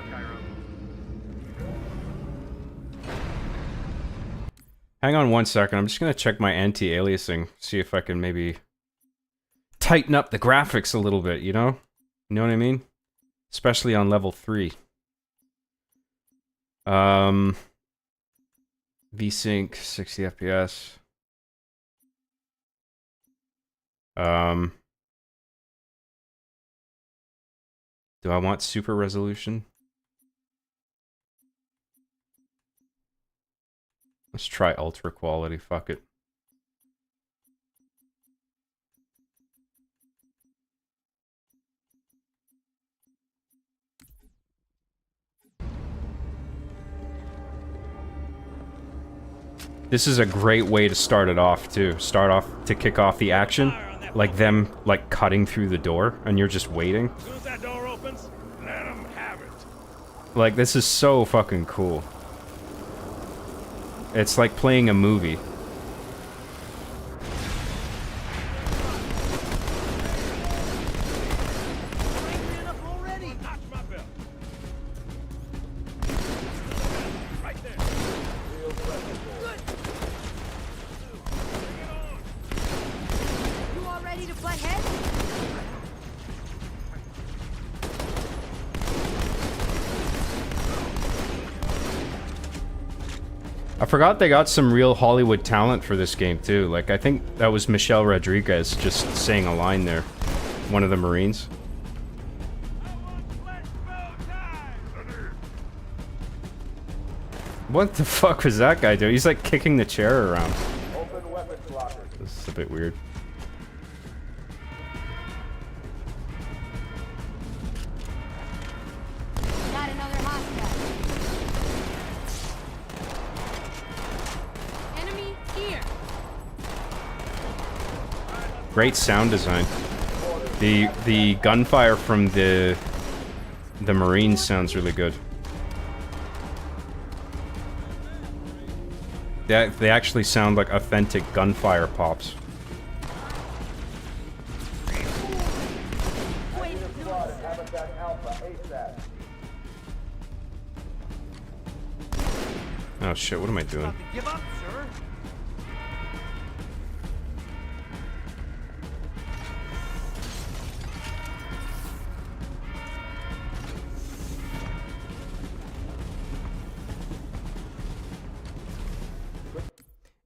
Hang on one second. I'm just gonna check my anti-aliasing, see if I can maybe tighten up the graphics a little bit, you know? You know what I mean? Especially on level 3. VSync, 60 FPS. Do I want super resolution? Let's try ultra quality, fuck it. This is a great way to start it off, too. To kick off the action. Like them, like, cutting through the door, and you're just waiting. As soon as that door opens, let them have it. Like, this is so fucking cool. It's like playing a movie. I forgot they got some real Hollywood talent for this game too. Like, I think that was Michelle Rodriguez just saying a line there. One of the Marines. What the fuck was that guy doing? He's like kicking the chair around. This is a bit weird. Got another hostile. Enemy here. Great sound design. The gunfire from the Marines sounds really good. They actually sound like authentic gunfire pops. Oh shit, what am I doing? Give up, sir.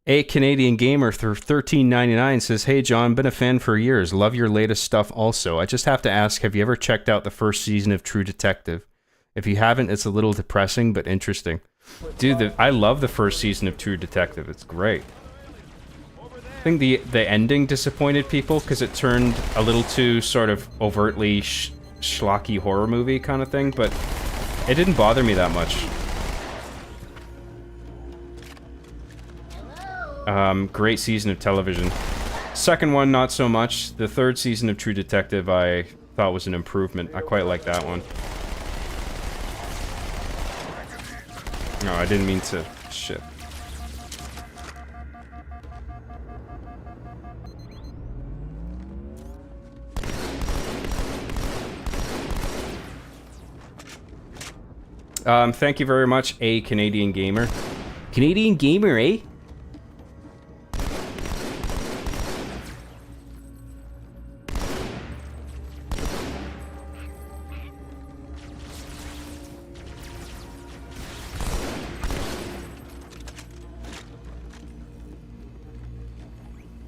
A Canadian Gamer for $13.99 says, "Hey John, been a fan for years. Love your latest stuff also. I just have to ask, have you ever checked out the first season of True Detective? If you haven't, it's a little depressing, but interesting." Dude, I love the first season of True Detective. It's great. I think the ending disappointed people because it turned a little too sort of overtly schlocky horror movie kind of thing, but it didn't bother me that much. Great season of television. Second one, not so much. The third season of True Detective I thought was an improvement. I quite like that one. No, I didn't mean to... Shit. Thank you very much, A Canadian Gamer. Canadian Gamer, eh?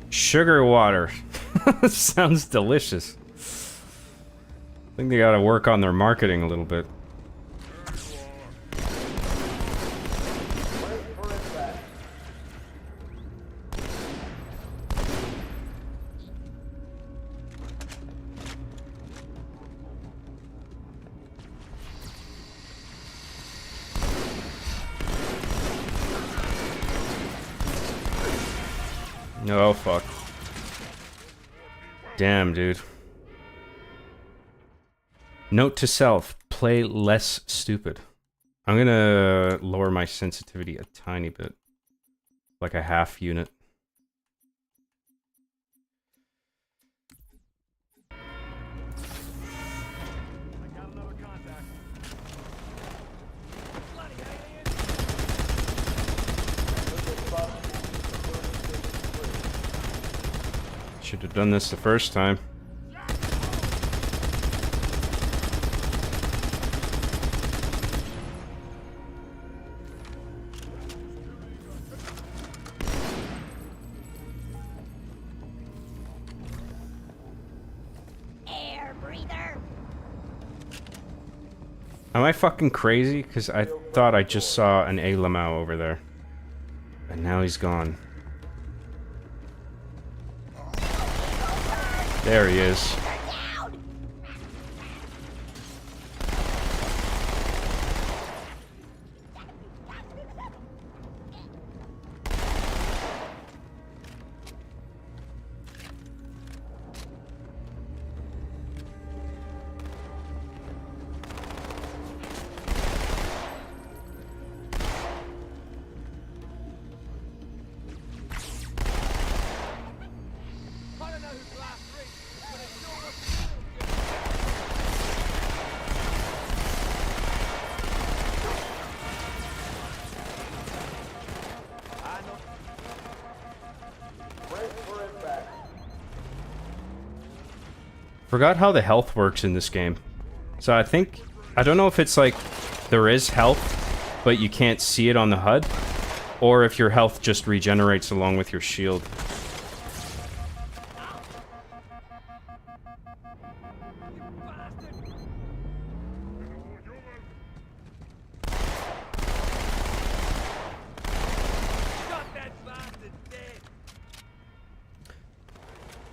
Sugar water. Sounds delicious. I think they gotta work on their marketing a little bit. Oh, fuck. Damn, dude. Note to self, play less stupid. I'm gonna lower my sensitivity a tiny bit. Like a half unit. Should have done this the first time. Air breather. Am I fucking crazy? Because I thought I just saw an A Lamau over there. And now he's gone. There he is. Forgot how the health works in this game. So I don't know if it's like there is health, but you can't see it on the HUD. or if your health just regenerates along with your shield.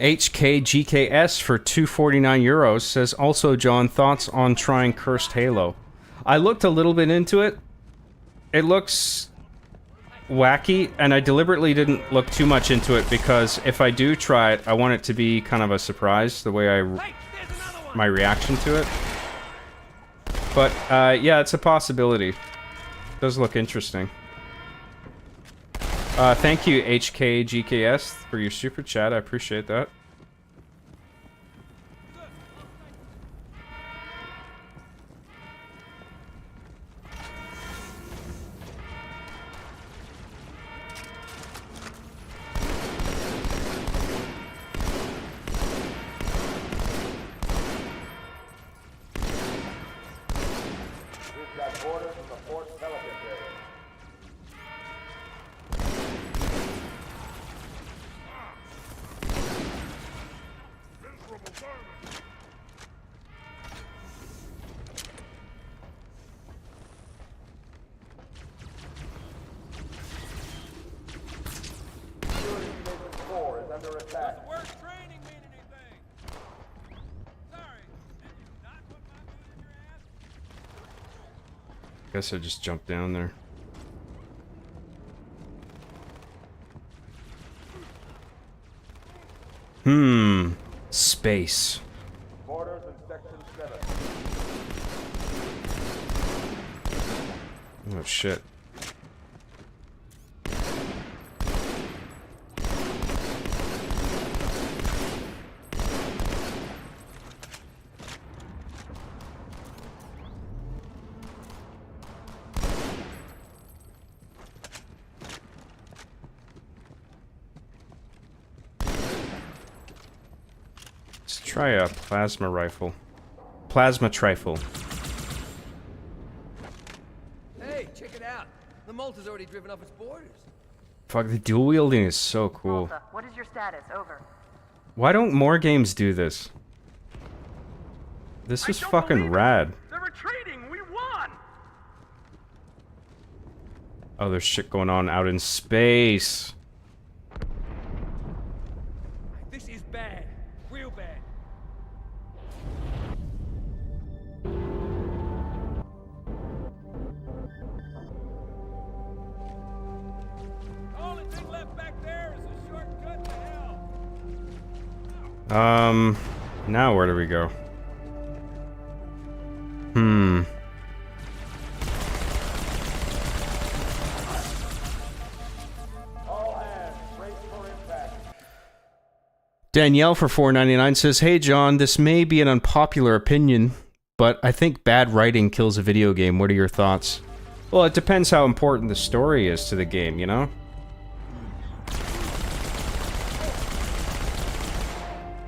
HKGKS for 249 euros says, also, John, thoughts on trying Cursed Halo? I looked a little bit into it. It looks wacky, and I deliberately didn't look too much into it because if I do try it, I want it to be kind of a surprise, the way my reaction to it. But, yeah, it's a possibility. It does look interesting. Thank you, HKGKS, for your super chat. I appreciate that. Guess I just jumped down there. Space. Orders in Section 7. Oh shit. Try a plasma rifle. Plasma trifle. Hey, check it out. The Malta's already driven off its borders. Fuck, the dual wielding is so cool. Malta, what is your status? Over. Why don't more games do this? This is fucking rad. They're retreating. We won. Oh, there's shit going on out in space. This is bad. Real bad. Only thing left back there is a shortcut to hell. Now where do we go? Danielle for $4.99 says, "Hey John, this may be an unpopular opinion, but I think bad writing kills a video game. What are your thoughts?" Well, it depends how important the story is to the game, you know?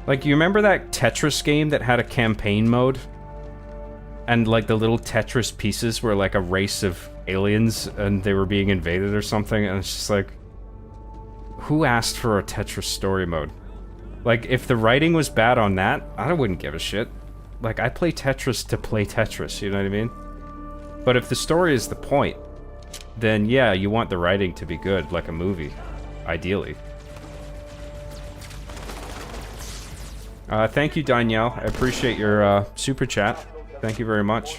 Like, you remember that Tetris game that had a campaign mode? And, like, the little Tetris pieces were like a race of aliens and they were being invaded or something? And it's just like, who asked for a Tetris story mode? Like, if the writing was bad on that, I wouldn't give a shit. Like, I play Tetris to play Tetris, you know what I mean? But if the story is the point, then yeah, you want the writing to be good, like a movie, ideally. Thank you, Danielle. I appreciate your super chat. Thank you very much.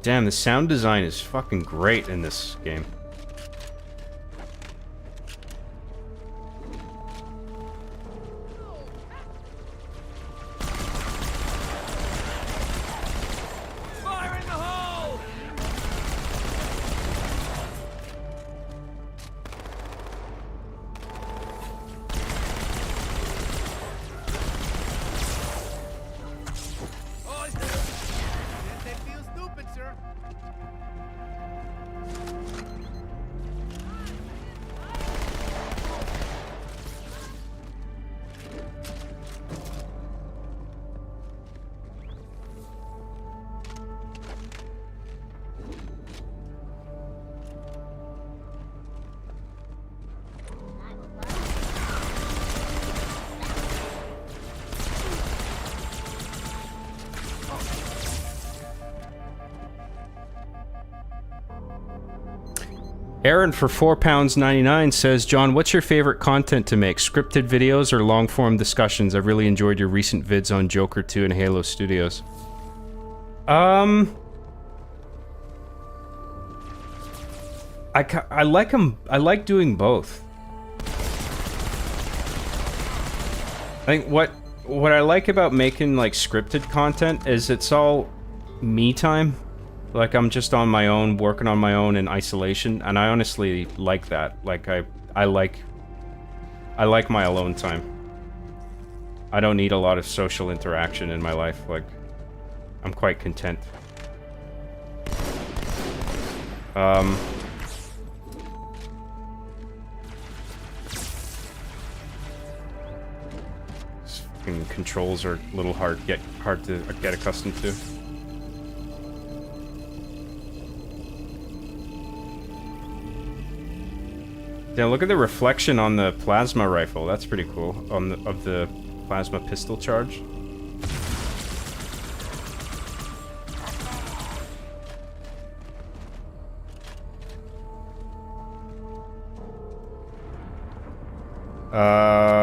Damn, the sound design is fucking great in this game. Fire in the hole! Oh, they feel stupid, sir. Aaron for £4.99 says, John, what's your favorite content to make? Scripted videos or long-form discussions? I've really enjoyed your recent vids on Joker 2 and Halo Studios. I like them. I like doing both. I think what I like about making like scripted content is it's all me time. Like I'm just on my own, working on my own in isolation, and I honestly like that. Like I like my alone time. I don't need a lot of social interaction in my life. Like I'm quite content. Fucking controls are a little hard to get accustomed to. Yeah, look at the reflection on the plasma rifle. That's pretty cool. Of the plasma pistol charge.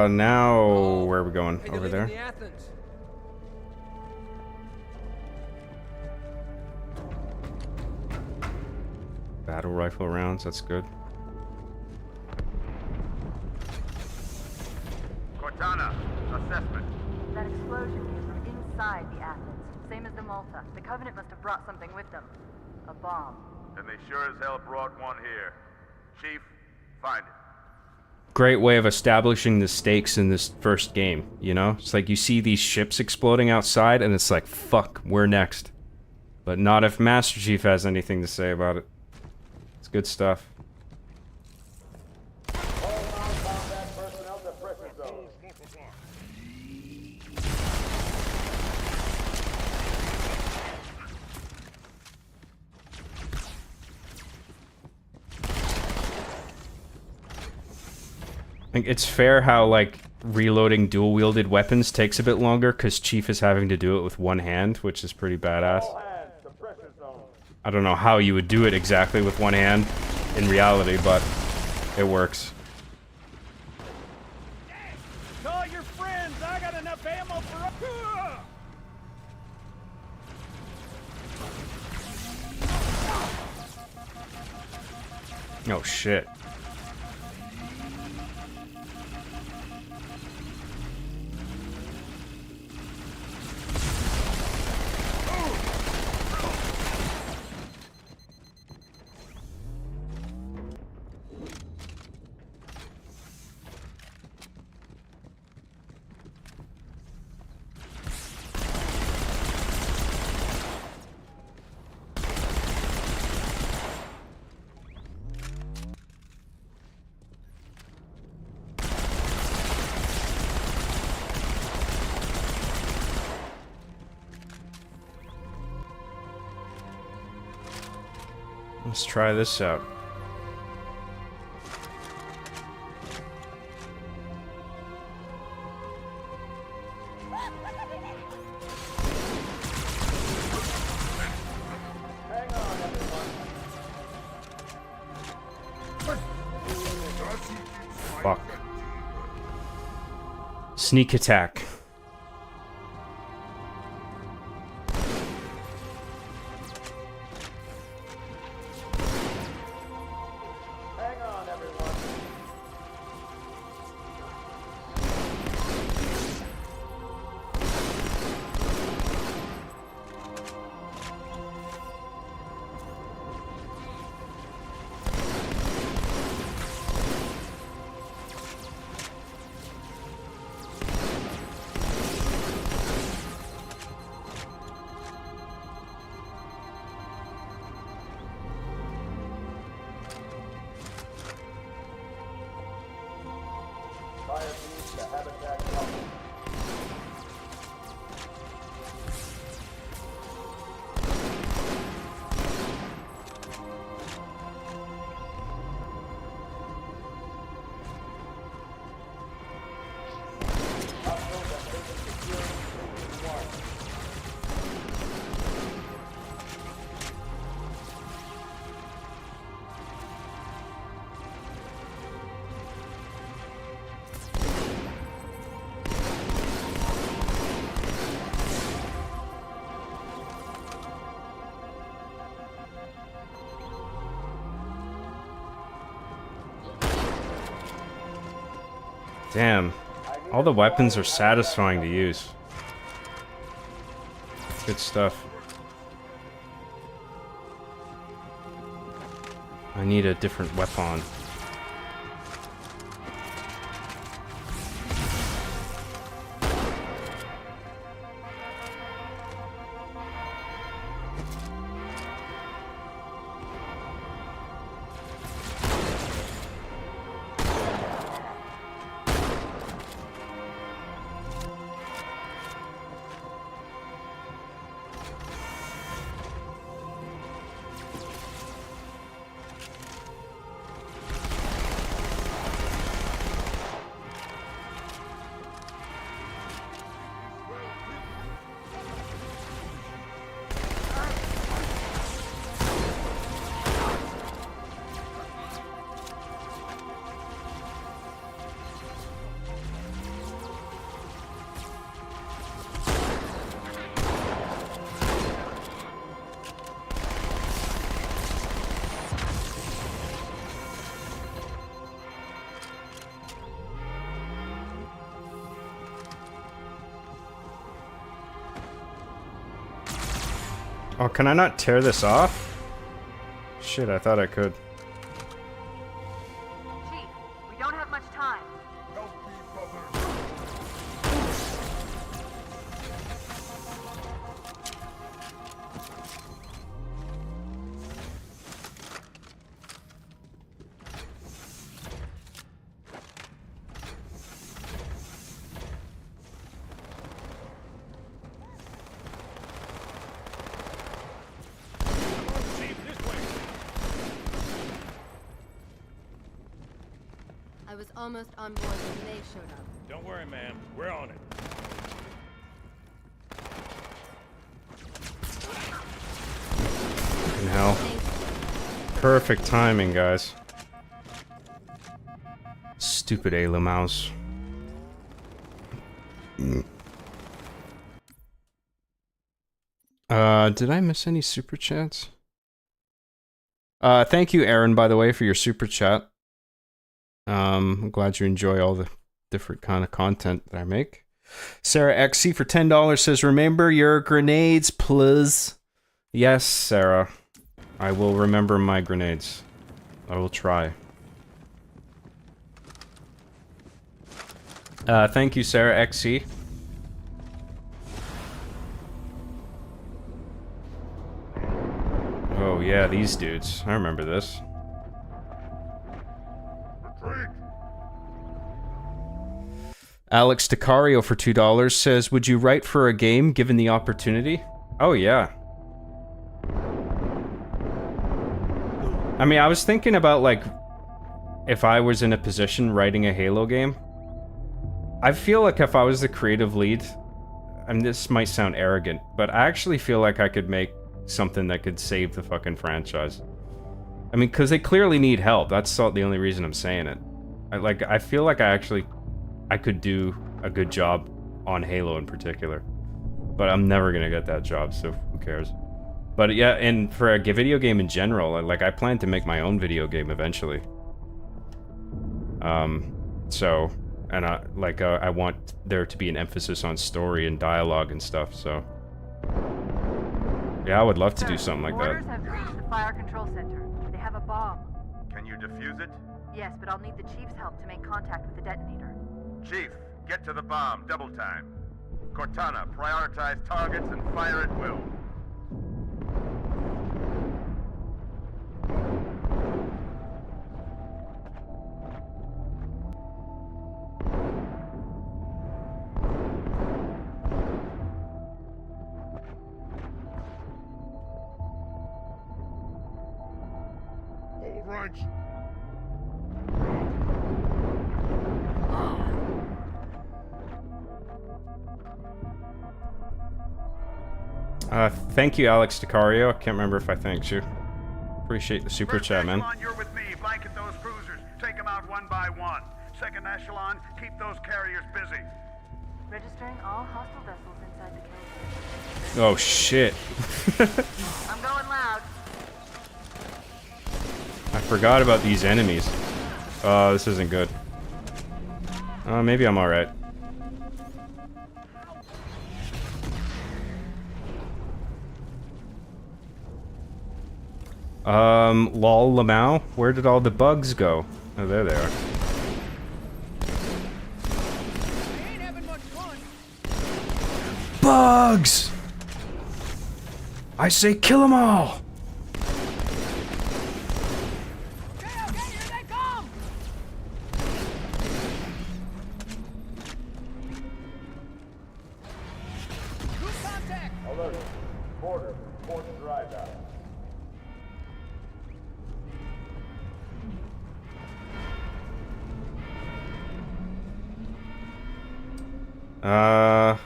Now where are we going? Over there? Battle rifle rounds, that's good. Cortana, assessment. That explosion came from inside the Athens, same as the Malta. The Covenant must have brought something with them. A bomb. And they sure as hell brought one here. Chief, find it. Great way of establishing the stakes in this first game, you know? It's like you see these ships exploding outside and it's like, fuck, we're next. But not if Master Chief has anything to say about it. It's good stuff. I think it's fair how, like, reloading dual-wielded weapons takes a bit longer, because Chief is having to do it with one hand, which is pretty badass. I don't know how you would do it exactly with one hand in reality, but it works. Call your friends! I got enough ammo for Oh, shit. Let's try this out. Fuck. Sneak attack. Damn. All the weapons are satisfying to use. Good stuff. I need a different weapon. Oh, can I not tear this off? Shit, I thought I could. Chief, we don't have much time. I was almost on board when they showed up. Don't worry, ma'am. We're on it. Fucking hell. Perfect timing, guys. Stupid Ayla mouse. Did I miss any super chats? Thank you, Aaron, by the way, for your super chat. I'm glad you enjoy all the different kind of content that I make. Sarah XC for $10 says, remember your grenades, please. Yes, Sarah. I will remember my grenades. I will try. Thank you, Sarah XC. Oh yeah, these dudes. I remember this. Alex DiCario for $2 says, would you write for a game given the opportunity? Oh yeah. I mean, I was thinking about, like, if I was in a position writing a Halo game. I feel like if I was the creative lead, and this might sound arrogant, but I actually feel like I could make something that could save the fucking franchise. I mean, because they clearly need help. That's the only reason I'm saying it. I feel like I could do a good job on Halo in particular. But I'm never gonna get that job, so who cares? But yeah, and for a video game in general, like, I plan to make my own video game eventually. So, and I want there to be an emphasis on story and dialogue and stuff, so. Yeah, I would love to do something like that. Orders have reached the fire control center. They have a bomb. Can you defuse it? Yes, but I'll need the Chief's help to make contact with the detonator. Chief, get to the bomb, double time. Cortana, prioritize targets and fire at will. Thank you, Alex DiCario. I can't remember if I thanked you. Appreciate the super chat, man. Echelon, you're with me. Blanket those cruisers. Take them out one by one. Second echelon, keep those carriers busy. Registering all hostile vessels inside the kill zone. Oh, shit. I'm going loud. I forgot about these enemies. Oh, this isn't good. Maybe I'm alright. Lol Lamau? Where did all the bugs go? Oh, there they are. Bugs! I say kill them all!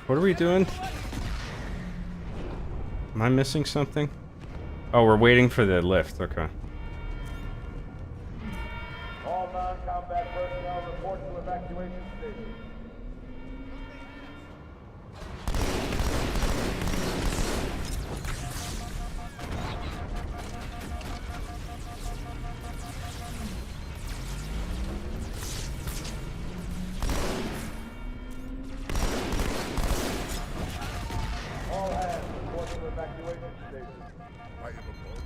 What are we doing? Am I missing something? Oh, we're waiting for the lift, okay. All non-combat personnel report to evacuation station. All hands report to evacuation station. I am above you.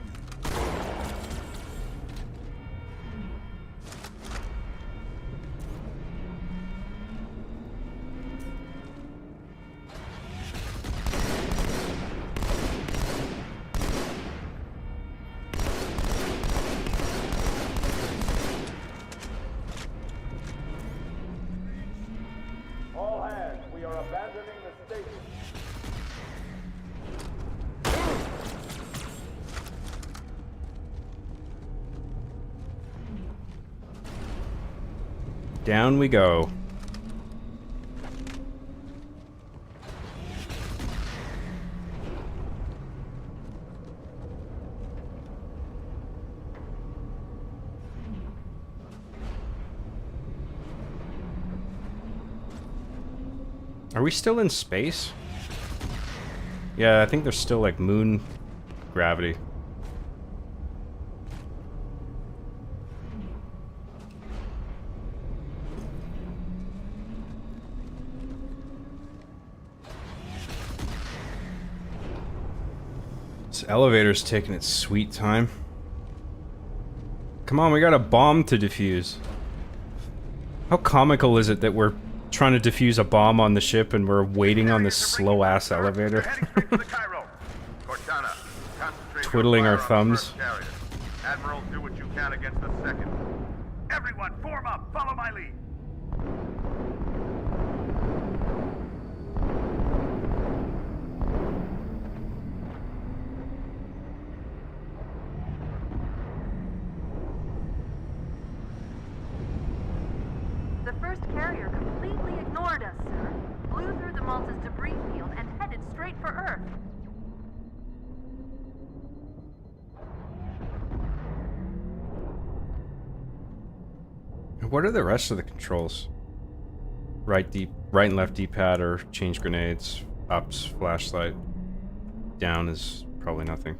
All hands, we are abandoning the station. Down we go. Are we still in space? Yeah, I think there's still like moon gravity. This elevator's taking its sweet time. Come on, we got a bomb to defuse. How comical is it that we're trying to defuse a bomb on the ship and we're waiting on this slow-ass elevator? Twiddling our thumbs. Admiral, do what you can against the second. Everyone, form up! Follow my lead! The first carrier completely ignored us, sir. Blew through the Malta's debris field and headed straight for Earth. What are the rest of the controls? Right and left D-pad or change grenades. Up's flashlight. Down is probably nothing.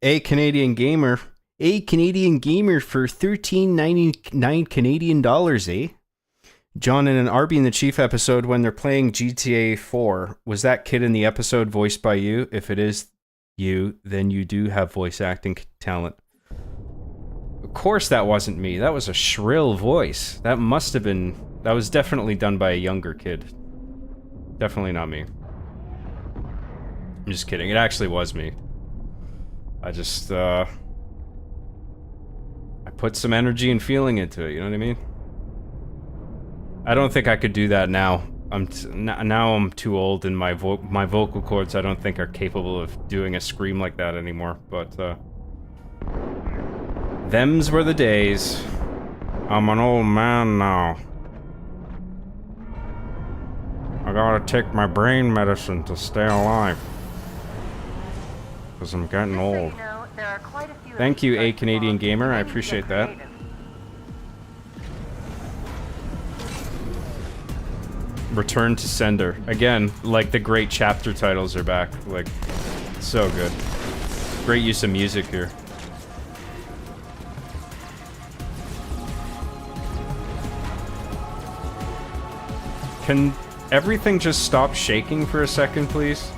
A Canadian gamer for $13.99 Canadian dollars, eh? John, in an Arby and the Chief episode when they're playing GTA 4, was that kid in the episode voiced by you? If it is you, then you do have voice acting talent. Of course that wasn't me. That was a shrill voice. That must have been... That was definitely done by a younger kid. Definitely not me. I'm just kidding. It actually was me. I just, I put some energy and feeling into it, you know what I mean? I don't think I could do that now. Now I'm too old and my vocal cords I don't think are capable of doing a scream like that anymore, but, thems were the days. I'm an old man now. I gotta take my brain medicine to stay alive. Because I'm getting old. You know, There are quite a few. Thank you, A Canadian Gamer. I appreciate that. Return to Sender. Again, like the great chapter titles are back. Like, so good. Great use of music here. Can everything just stop shaking for a second, please?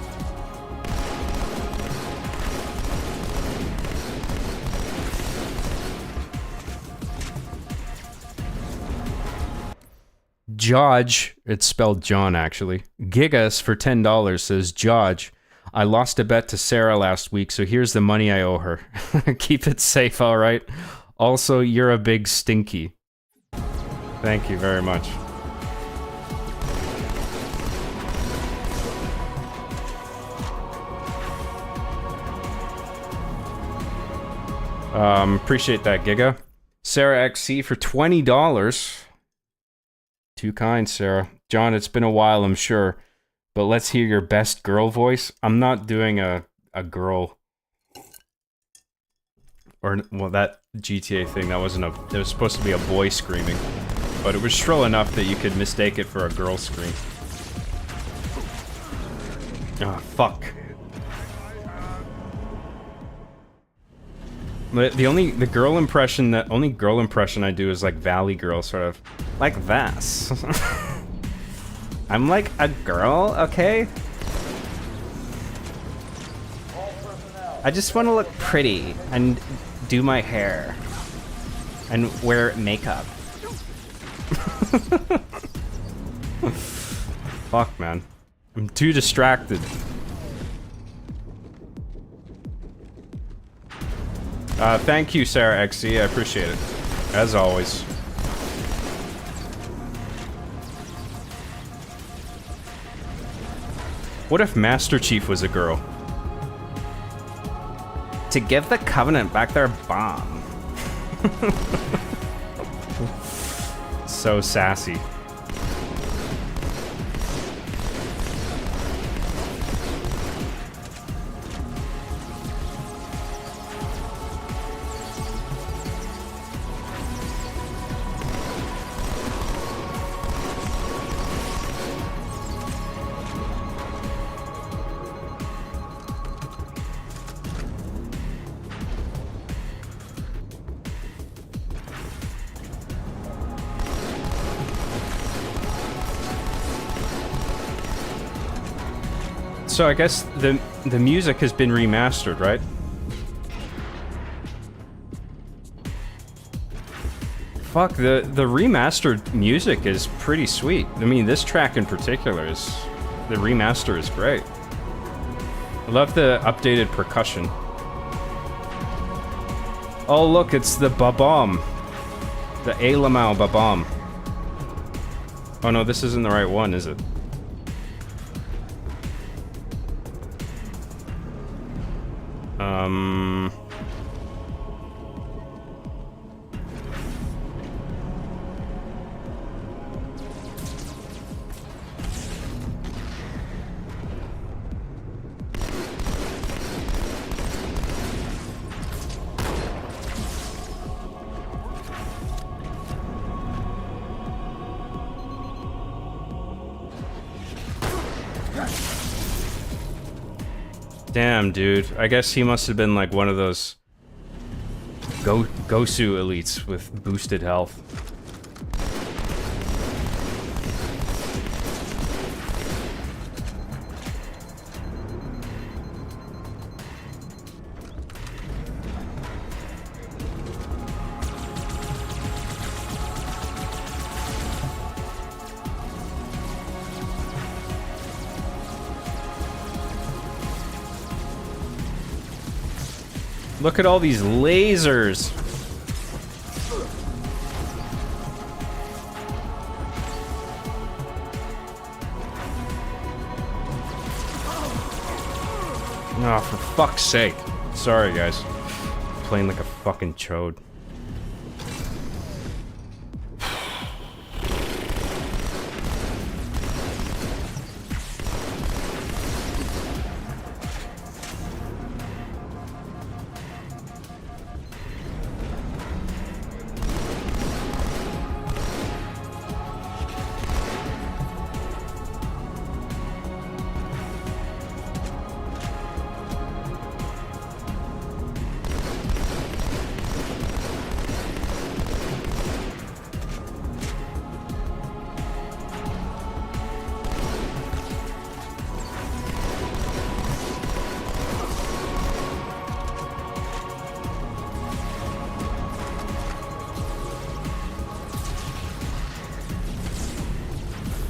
Jodge, it's spelled John actually. Gigas for $10 says, Jodge, I lost a bet to Sarah last week, so here's the money I owe her. Keep it safe, alright? Also, you're a big stinky. Thank you very much. Appreciate that, Giga. Sarah XC for $20. Too kind, Sarah. John, it's been a while, I'm sure, but let's hear your best girl voice. I'm not doing a girl, or well, that GTA thing, that wasn't a. It was supposed to be a boy screaming, but it was shrill enough that you could mistake it for a girl scream. Ah, fuck. The only girl impression I do is like Valley Girl, sort of like this. I'm like a girl, okay? I just want to look pretty and do my hair and wear makeup. Fuck, man. I'm too distracted. Thank you, Sarah XC. I appreciate it. As always. What if Master Chief was a girl? To give the Covenant back their bomb. So sassy. So I guess the music has been remastered, right? Fuck, the remastered music is pretty sweet. I mean, this track in particular is... The remaster is great. I love the updated percussion. Oh look, it's the Babam. The Alamau Babam. Oh no, this isn't the right one, is it? Damn, dude. I guess he must have been like one of those Gosu elites with boosted health. Look at all these lasers. Oh, for fuck's sake. Sorry, guys. Playing like a fucking chode.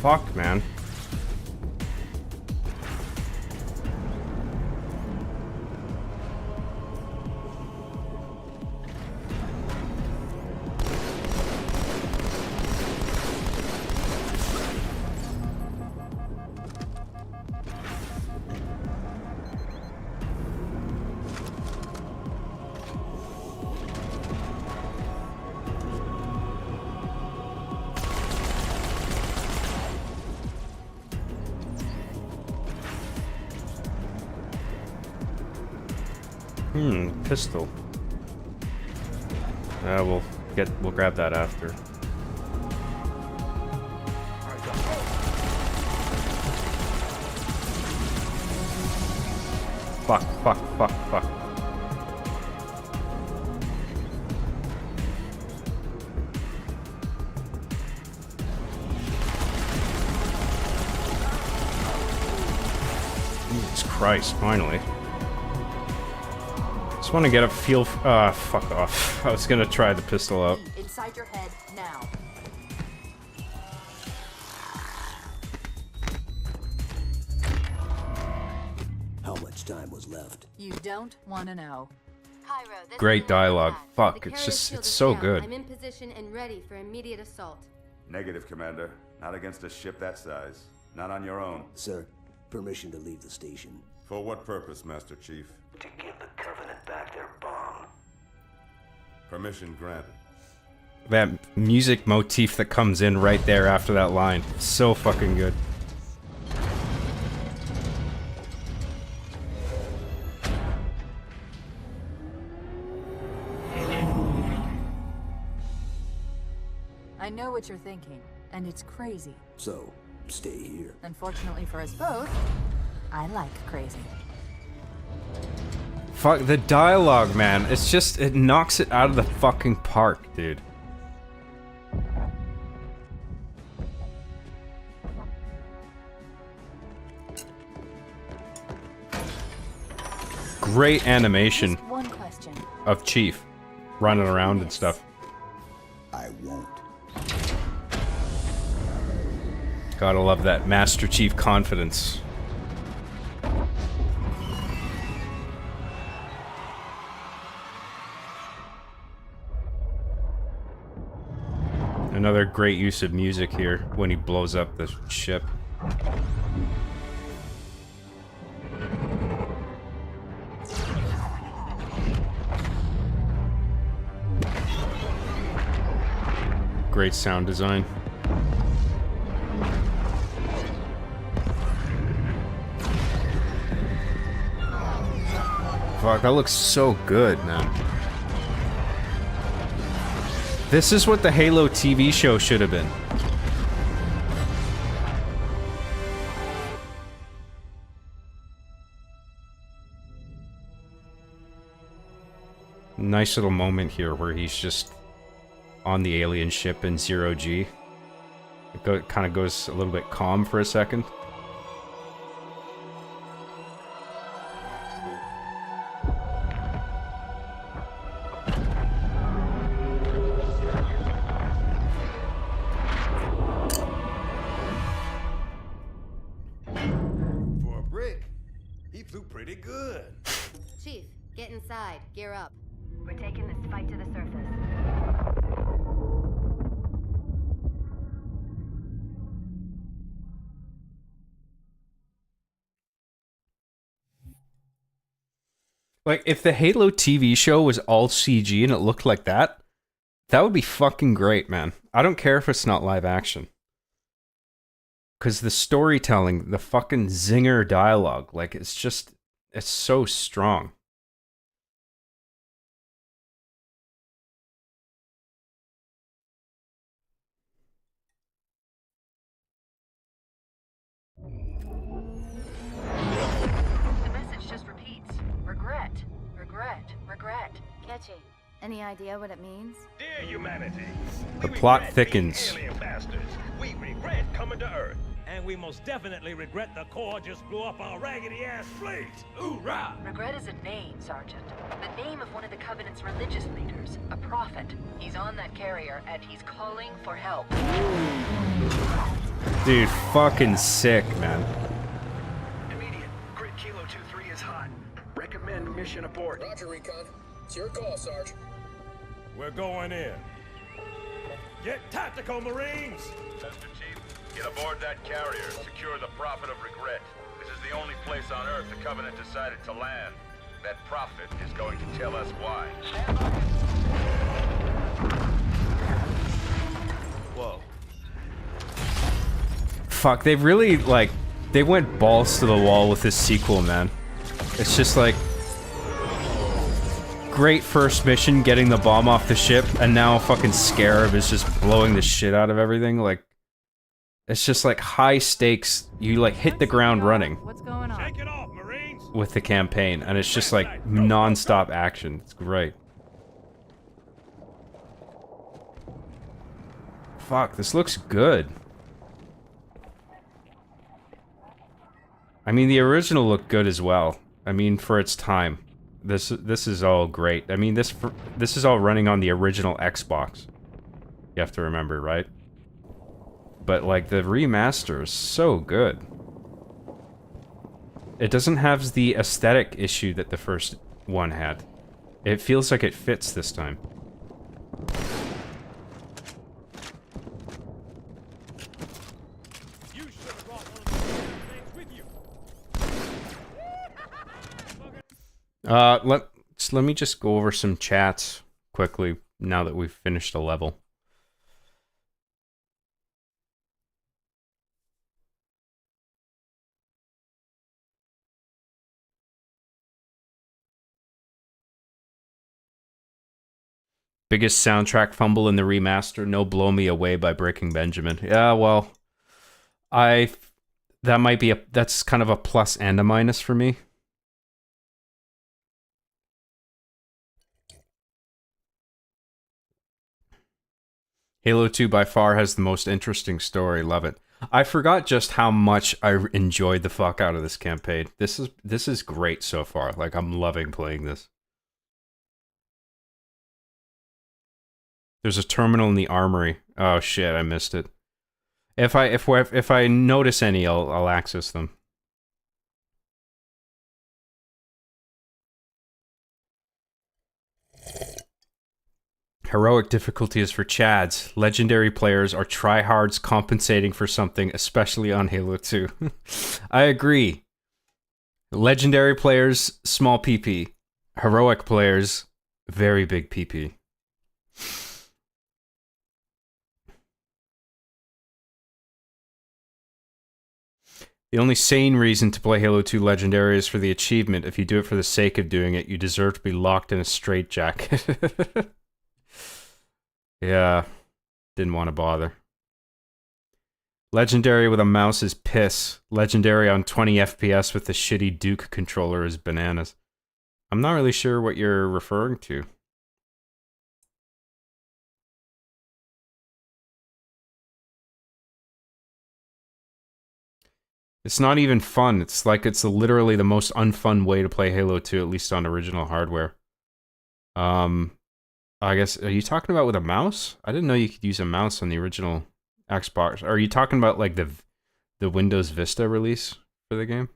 fuck, man? Pistol. We'll grab that after. Fuck. Jesus Christ, finally. Just want to get a feel. Fuck off. I was gonna try the pistol out. Inside your head now. How much time was left? You don't want to know. Cairo, this Great is dialogue. Commander. Fuck, The it's carrier just, shield it's is so down. good. I'm in position and ready for immediate assault. Negative, Commander. Not against a ship that size. Not on your own. Sir, permission to leave the station. For what purpose, Master Chief? To give the Covenant back their bomb. Permission granted. That music motif that comes in right there after that line. So fucking good. I know what you're thinking, and it's crazy. So, stay here. Unfortunately for us both, I like crazy. Fuck, the dialogue, man. It's just, it knocks it out of the fucking park, dude. Great animation Just one question. of Chief running around and stuff. I won't. Gotta love that Master Chief confidence. Another great use of music here when he blows up the ship. Great sound design. Fuck, that looks so good, man. This is what the Halo TV show should have been. Nice little moment here where he's just on the alien ship in Zero G. It kind of goes a little bit calm for a second. For a brick, he flew pretty good. Chief, get inside. Gear up. We're taking this fight to the surface. Like, if the Halo TV show was all CG and it looked like that, that would be fucking great, man. I don't care if it's not live action. Because the storytelling, the fucking zinger dialogue, like, it's just, it's so strong. The message just repeats. Regret. Regret. Regret. Catchy. Any idea what it means? Dear humanity, The we plot regret being thickens. alien bastards. We regret coming to Earth. And we most definitely regret the Corps just blew up our raggedy-ass fleet. Hoorah! Regret is a name, Sergeant. The name of one of the Covenant's religious leaders, a prophet. He's on that carrier, and he's calling for help. Dude, fucking sick, man. Immediate. Grid Kilo 2-3 is hot. Recommend mission abort. Roger, Recon. It's your call, Sarge. We're going in. Get tactical, Marines! Chester Chief, get aboard that carrier. Secure the Prophet of Regret. This is the only place on Earth the Covenant decided to land. That Prophet is going to tell us why. Whoa. Fuck, they really, like, they went balls to the wall with this sequel, man. It's just like... Great first mission, getting the bomb off the ship, and now fucking Scarab is just blowing the shit out of everything, like... It's just like high stakes, you like hit the ground running. What's going on? Shake it off, Marines! With the campaign, and it's just like non-stop action. It's great. Fuck, this looks good. I mean, the original looked good as well. I mean, for its time. This is all great. I mean, this is all running on the original Xbox. You have to remember, right? But like the remaster is so good. It doesn't have the aesthetic issue that the first one had. It feels like it fits this time. You should have brought one of those things with you. Let me just go over some chats quickly now that we've finished a level. Biggest soundtrack fumble in the remaster, No Blow Me Away by Breaking Benjamin. Yeah, well, that's kind of a plus and a minus for me. Halo 2 by far has the most interesting story, love it. I forgot just how much I enjoyed the fuck out of this campaign. This is great so far. Like, I'm loving playing this. There's a terminal in the armory. Oh shit, I missed it. If I notice any, I'll access them. Heroic difficulty is for Chads. Legendary players are tryhards compensating for something, especially on Halo 2. I agree. Legendary players, small PP. Heroic players, very big PP. The only sane reason to play Halo 2 Legendary is for the achievement. If you do it for the sake of doing it, you deserve to be locked in a straitjacket. Yeah, didn't want to bother. Legendary with a mouse is piss. Legendary on 20 FPS with the shitty Duke controller is bananas. I'm not really sure what you're referring to. It's not even fun. It's like it's literally the most unfun way to play Halo 2, at least on original hardware. I guess, are you talking about with a mouse? I didn't know you could use a mouse on the original Xbox. Are you talking about like the Windows Vista release for the game?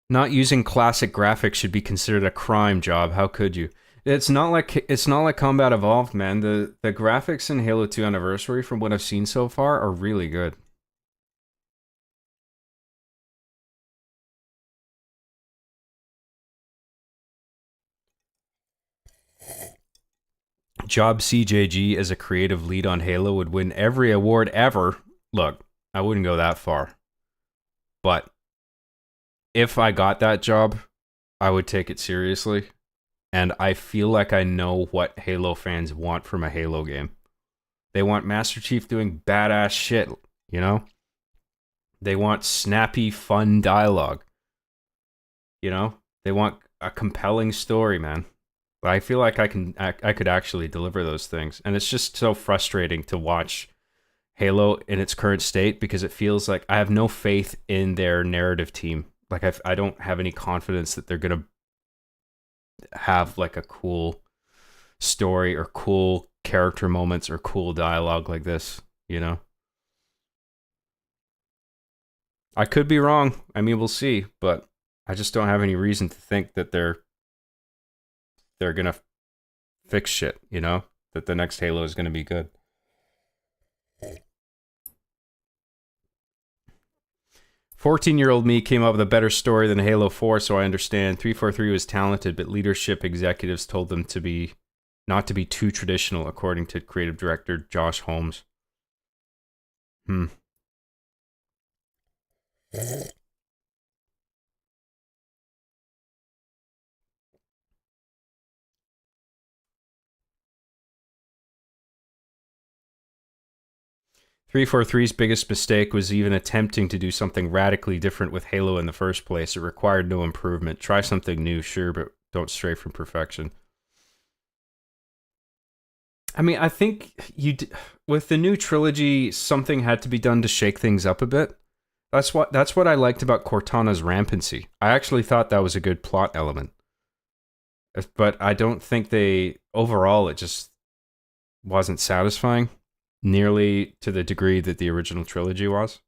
Not using classic graphics should be considered a crime, Job. How could you? It's not like Combat Evolved, man. The graphics in Halo 2 Anniversary, from what I've seen so far, are really good. Job CJG as a creative lead on Halo would win every award ever. Look, I wouldn't go that far. But if I got that job, I would take it seriously. And I feel like I know what Halo fans want from a Halo game. They want Master Chief doing badass shit, you know? They want snappy, fun dialogue. You know? They want a compelling story, man. I feel like I could actually deliver those things. And it's just so frustrating to watch Halo in its current state because it feels like I have no faith in their narrative team. Like I don't have any confidence that they're going to have like a cool story or cool character moments or cool dialogue like this, you know? I could be wrong. I mean, we'll see, but I just don't have any reason to think that they're gonna fix shit, you know? That the next Halo is gonna be good. 14-year-old me came up with a better story than Halo 4, so I understand. 343 was talented, but leadership executives told them not to be too traditional, according to creative director Josh Holmes. 343's biggest mistake was even attempting to do something radically different with Halo in the first place. It required no improvement. Try something new, sure, but don't stray from perfection. I mean, I think with the new trilogy, something had to be done to shake things up a bit. That's what I liked about Cortana's rampancy. I actually thought that was a good plot element. But I don't think overall, it just wasn't satisfying. Nearly to the degree that the original trilogy was.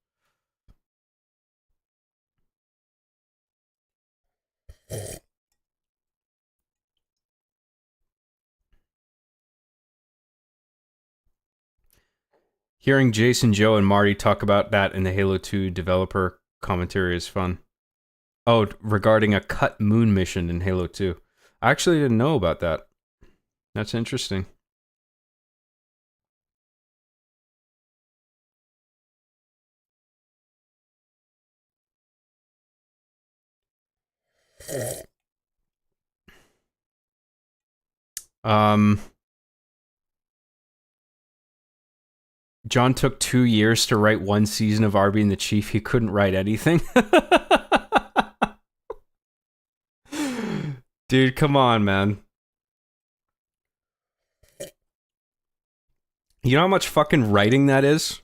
Hearing Jason, Joe, and Marty talk about that in the Halo 2 developer commentary is fun. Oh, regarding a cut moon mission in Halo 2. I actually didn't know about that. That's interesting. John took 2 years to write one season of Arby and the Chief. He couldn't write anything. Dude, come on, man. You know how much fucking writing that is?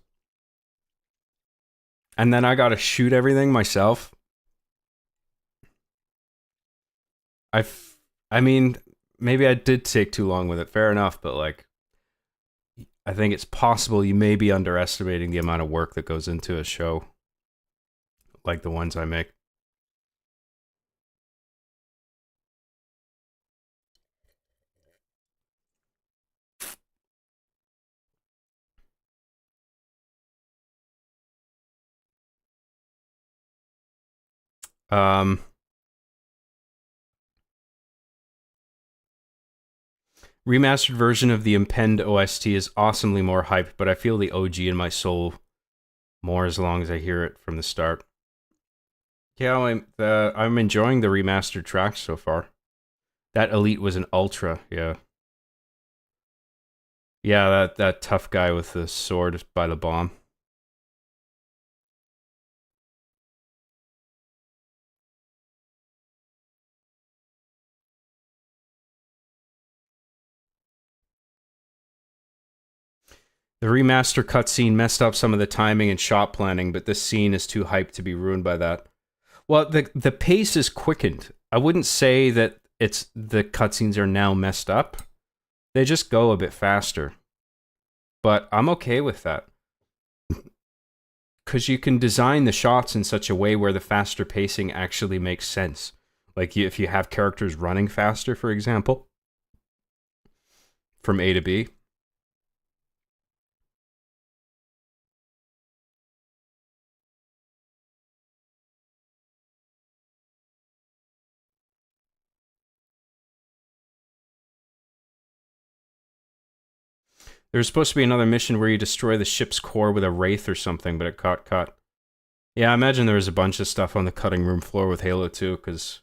And then I gotta shoot everything myself. I mean, maybe I did take too long with it. Fair enough, but like, I think it's possible you may be underestimating the amount of work that goes into a show like the ones I make. Remastered version of the Impend OST is awesomely more hyped, but I feel the OG in my soul more as long as I hear it from the start. Yeah, I'm enjoying the remastered tracks so far. That Elite was an Ultra, yeah. Yeah, that tough guy with the sword by the bomb. The remaster cutscene messed up some of the timing and shot planning, but this scene is too hyped to be ruined by that. Well, the pace is quickened. I wouldn't say that the cutscenes are now messed up. They just go a bit faster. But I'm okay with that. Because you can design the shots in such a way where the faster pacing actually makes sense. Like if you have characters running faster, for example, from A to B. There was supposed to be another mission where you destroy the ship's core with a wraith or something, but it got cut. Yeah, I imagine there was a bunch of stuff on the cutting room floor with Halo 2, because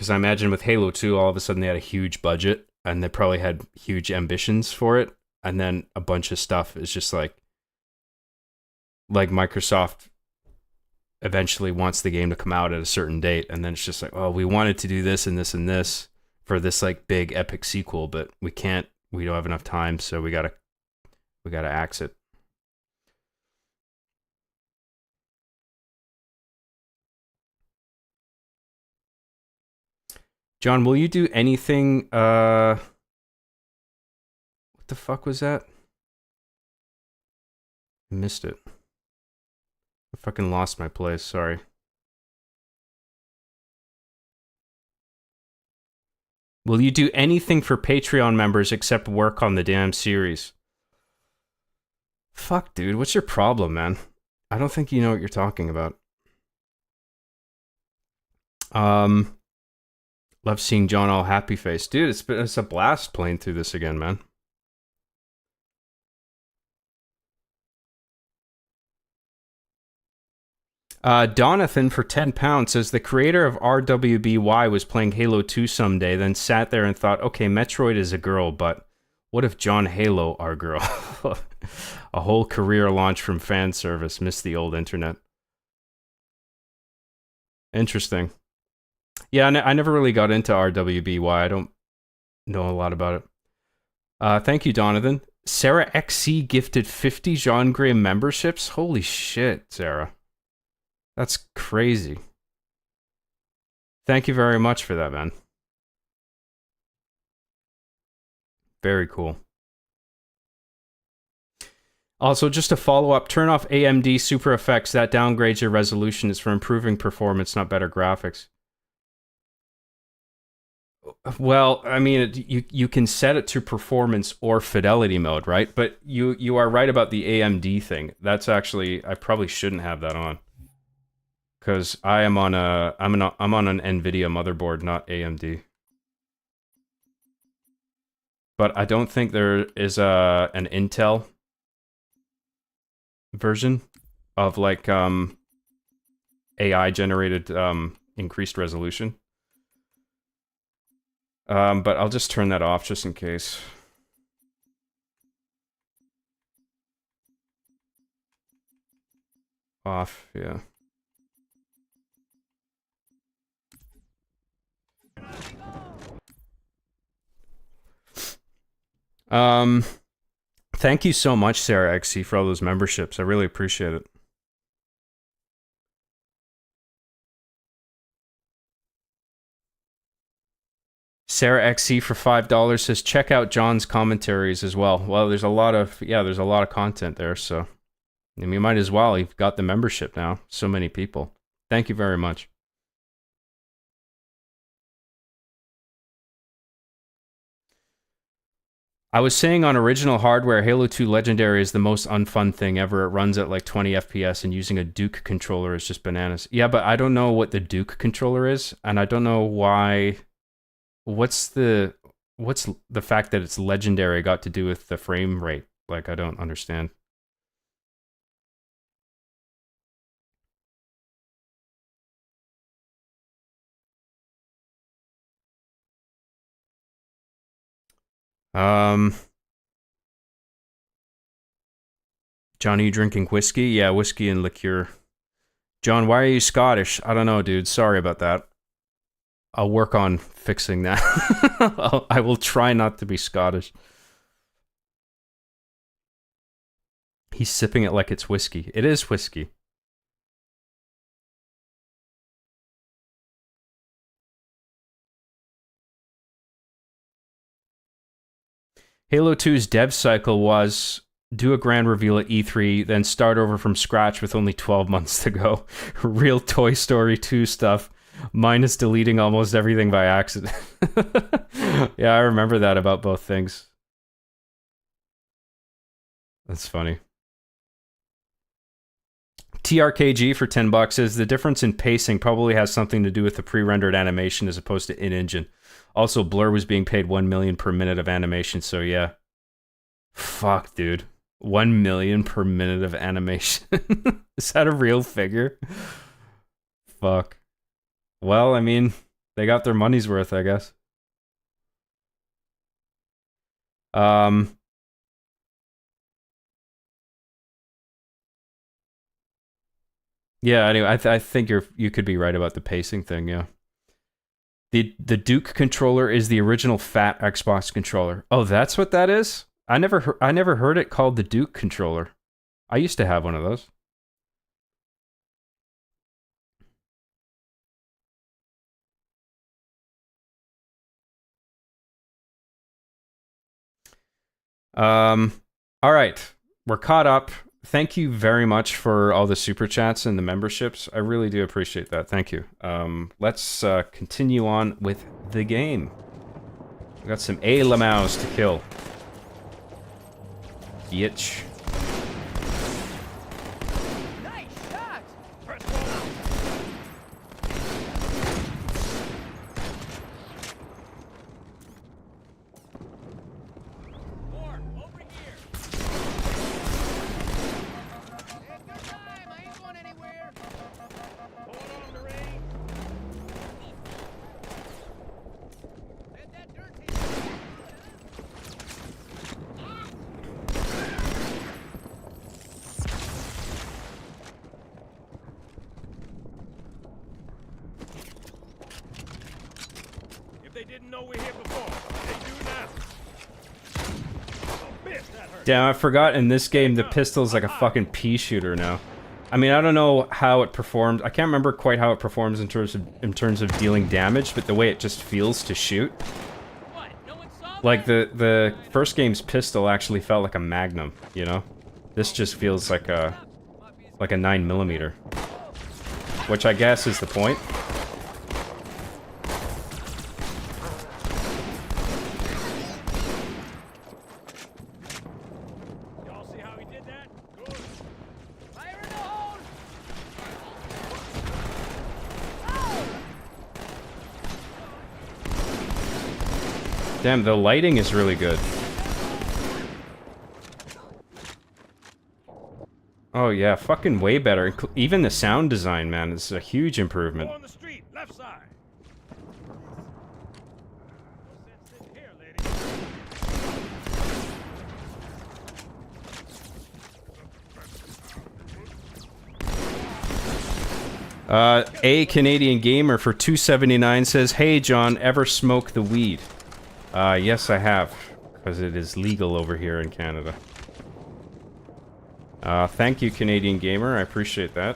I imagine with Halo 2, all of a sudden they had a huge budget, and they probably had huge ambitions for it, and then a bunch of stuff is just like Microsoft eventually wants the game to come out at a certain date, and then it's just like, oh, we wanted to do this and this and this for this like big epic sequel, but we can't. We don't have enough time, so we gotta axe it. John, will you do anything? What the fuck was that? I missed it. I fucking lost my place. Sorry. Will you do anything for Patreon members except work on the damn series? Fuck, dude. What's your problem, man? I don't think you know what you're talking about. Love seeing John all happy face. Dude, it's a blast playing through this again, man. Donathan for £10 says the creator of RWBY was playing Halo 2 someday, then sat there and thought, okay, Metroid is a girl, but what if John Halo are girl? A whole career launch from fan service. Missed the old internet. Interesting. Yeah, I never really got into RWBY. I don't know a lot about it. Thank you, Donathan. Sarah XC gifted 50 John Graham memberships. Holy shit, Sarah. That's crazy. Thank you very much for that, man. Very cool. Also, just a follow-up, turn off AMD Super Effects. That downgrades your resolution. It's for improving performance, not better graphics. Well, I mean, you can set it to performance or fidelity mode, right? But you are right about the AMD thing. That's actually, I probably shouldn't have that on. Because I'm on an NVIDIA motherboard, not AMD. But I don't think there is an Intel version of like AI generated increased resolution. But I'll just turn that off just in case. Off, yeah. Thank you so much, Sarah XC, for all those memberships. I really appreciate it. Sarah XC for $5 says, check out John's commentaries as well. Well, there's a lot of content there, so I mean, you might as well. You've got the membership now. So many people. Thank you very much. I was saying on original hardware, Halo 2 Legendary is the most unfun thing ever. It runs at like 20 FPS and using a Duke controller is just bananas. Yeah, but I don't know what the Duke controller is, and I don't know why. What's the fact that it's Legendary got to do with the frame rate? Like, I don't understand. John, are you drinking whiskey? Yeah, whiskey and liqueur. John, why are you Scottish? I don't know, dude. Sorry about that. I'll work on fixing that. I will try not to be Scottish. He's sipping it like it's whiskey. It is whiskey. Halo 2's dev cycle was do a grand reveal at E3, then start over from scratch with only 12 months to go. Real Toy Story 2 stuff, minus deleting almost everything by accident. Yeah, I remember that about both things. That's funny. TRKG for $10 says the difference in pacing probably has something to do with the pre-rendered animation as opposed to in-engine. Also, Blur was being paid $1 million per minute of animation, so yeah. Fuck, dude. $1 million per minute of animation. Is that a real figure? Fuck. Well, I mean, they got their money's worth, I guess. Yeah, anyway, I think you could be right about the pacing thing, yeah. The Duke controller is the original fat Xbox controller. Oh, that's what that is? I never heard it called the Duke controller. I used to have one of those. All right, we're caught up. Thank you very much for all the super chats and the memberships. I really do appreciate that. Thank you. Let's continue on with the game. We got some Lamaus to kill. Bitch. Damn, I forgot in this game the pistol's like a fucking pea shooter now. I mean, I don't know how it performed. I can't remember quite how it performs in terms of dealing damage, but the way it just feels to shoot. Like the first game's pistol actually felt like a Magnum, you know? This just feels like a 9mm, which I guess is the point. Damn, the lighting is really good. Oh yeah, fucking way better. Even the sound design, man, is a huge improvement. On the street, left side. A Canadian Gamer for $2.79 says, "Hey John, ever smoke the weed?" Yes, I have, because it is legal over here in Canada. Thank you, Canadian Gamer. I appreciate that.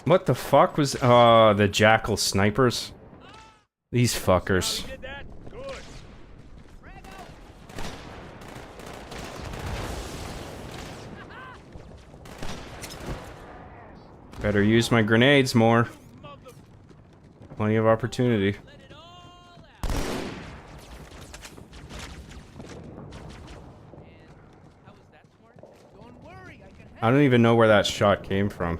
What the fuck was... the Jackal snipers? These fuckers. Better use my grenades more. Plenty of opportunity. I don't even know where that shot came from.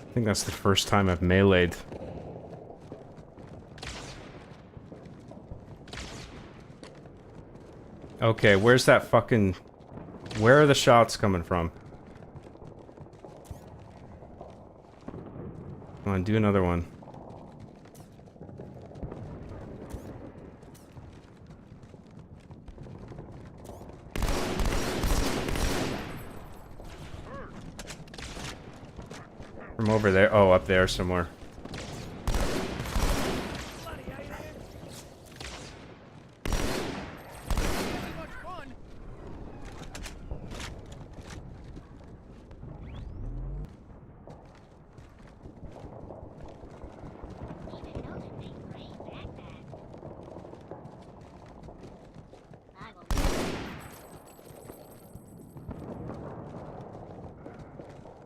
I think that's the first time I've meleeed. Okay, where's that fucking... Where are the shots coming from? Come on, do another one. From over there. Oh, up there somewhere.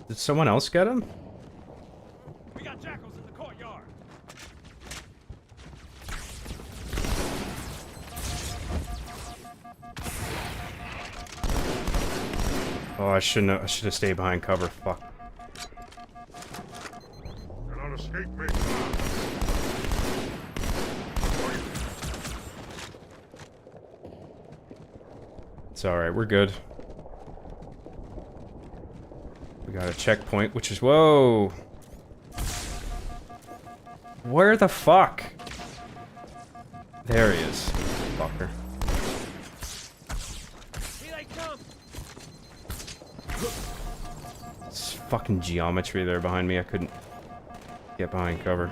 Did someone else get him? We got jackals in the courtyard. Oh, I shouldn't have. I should have stayed behind cover. Fuck. Cannot escape me. It's alright, we're good. We got a checkpoint, which is... Whoa! Where the fuck? There he is. Fucker. Here they come. It's fucking geometry there behind me. I couldn't get behind cover.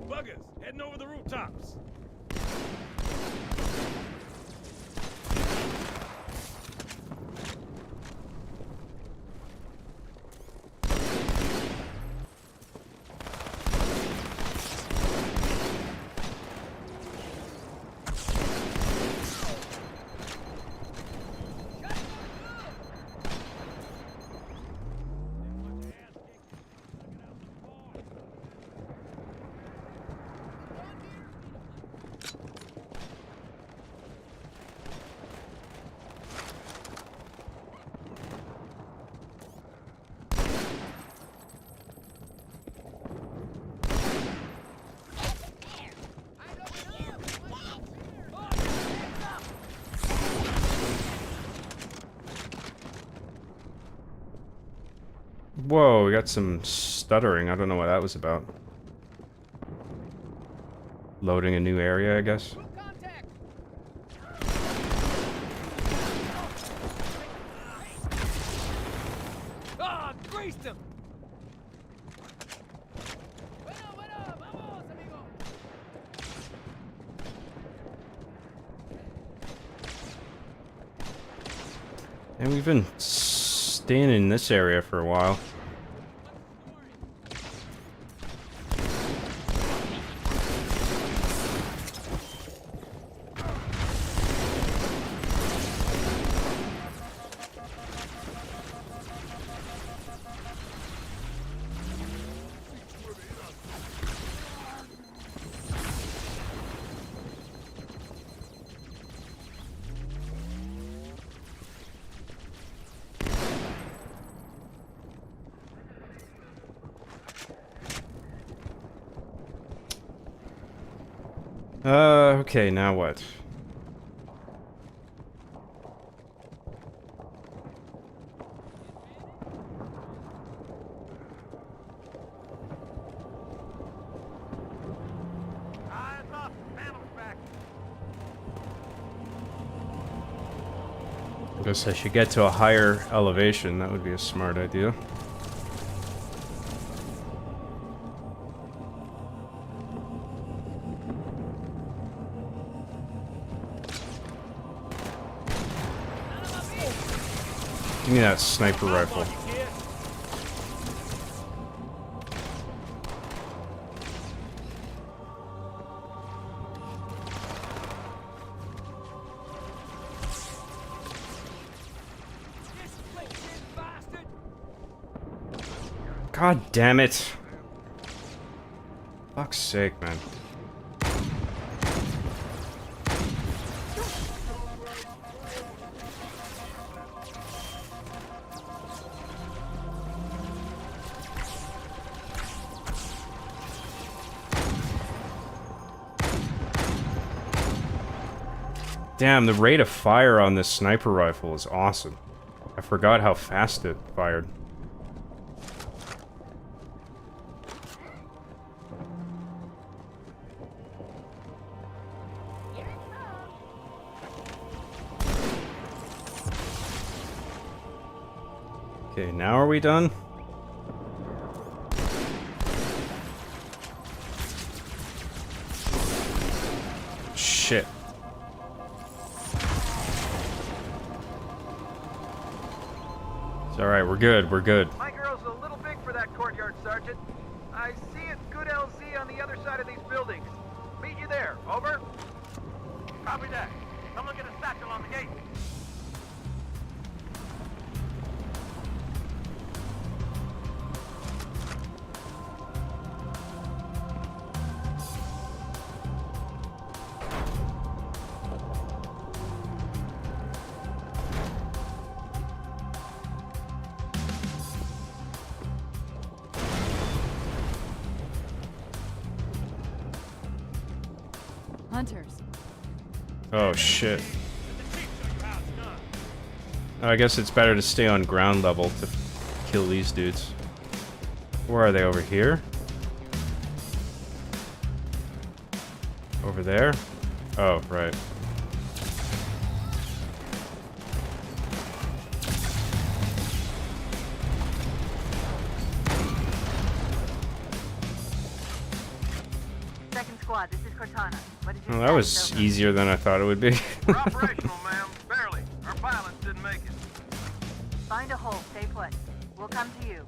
Buggers, heading over the rooftops. Whoa, we got some stuttering. I don't know what that was about. Loading a new area, I guess. Ah, greased him. And we've been staying in this area for a while. Okay, now what? I guess I should get to a higher elevation. That would be a smart idea. Give me that sniper rifle. God damn it. Fuck's sake, man. Damn, the rate of fire on this sniper rifle is awesome. I forgot how fast it fired. Okay, now are we done? Shit. It's alright, we're good, we're good. My girl's a little big for that courtyard, Sergeant. I see it's good LZ on the other side of these buildings. Meet you there, over. Copy that. Someone get a satchel on the gate. Hunters. Oh shit. I guess it's better to stay on ground level to kill these dudes. Where are they? Over here? Over there? Oh, right. Second squad, this is Cortana. What did you Well, that was easier than I thought it would be. We're operational, ma'am. Barely. Our pilots didn't make it. Find a hole, stay put. We'll come to you.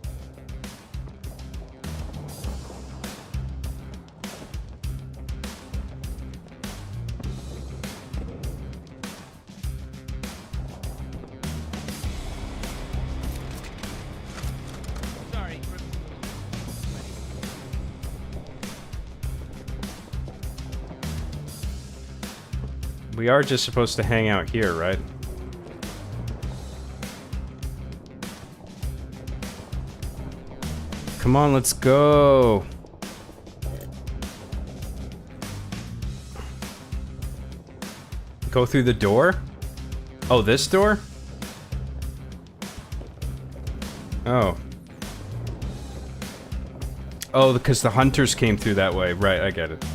Sorry. We are just supposed to hang out here, right? Come on, let's go. Go through the door? Oh, this door? Oh. Oh, because the hunters came through that way. Right, I get it.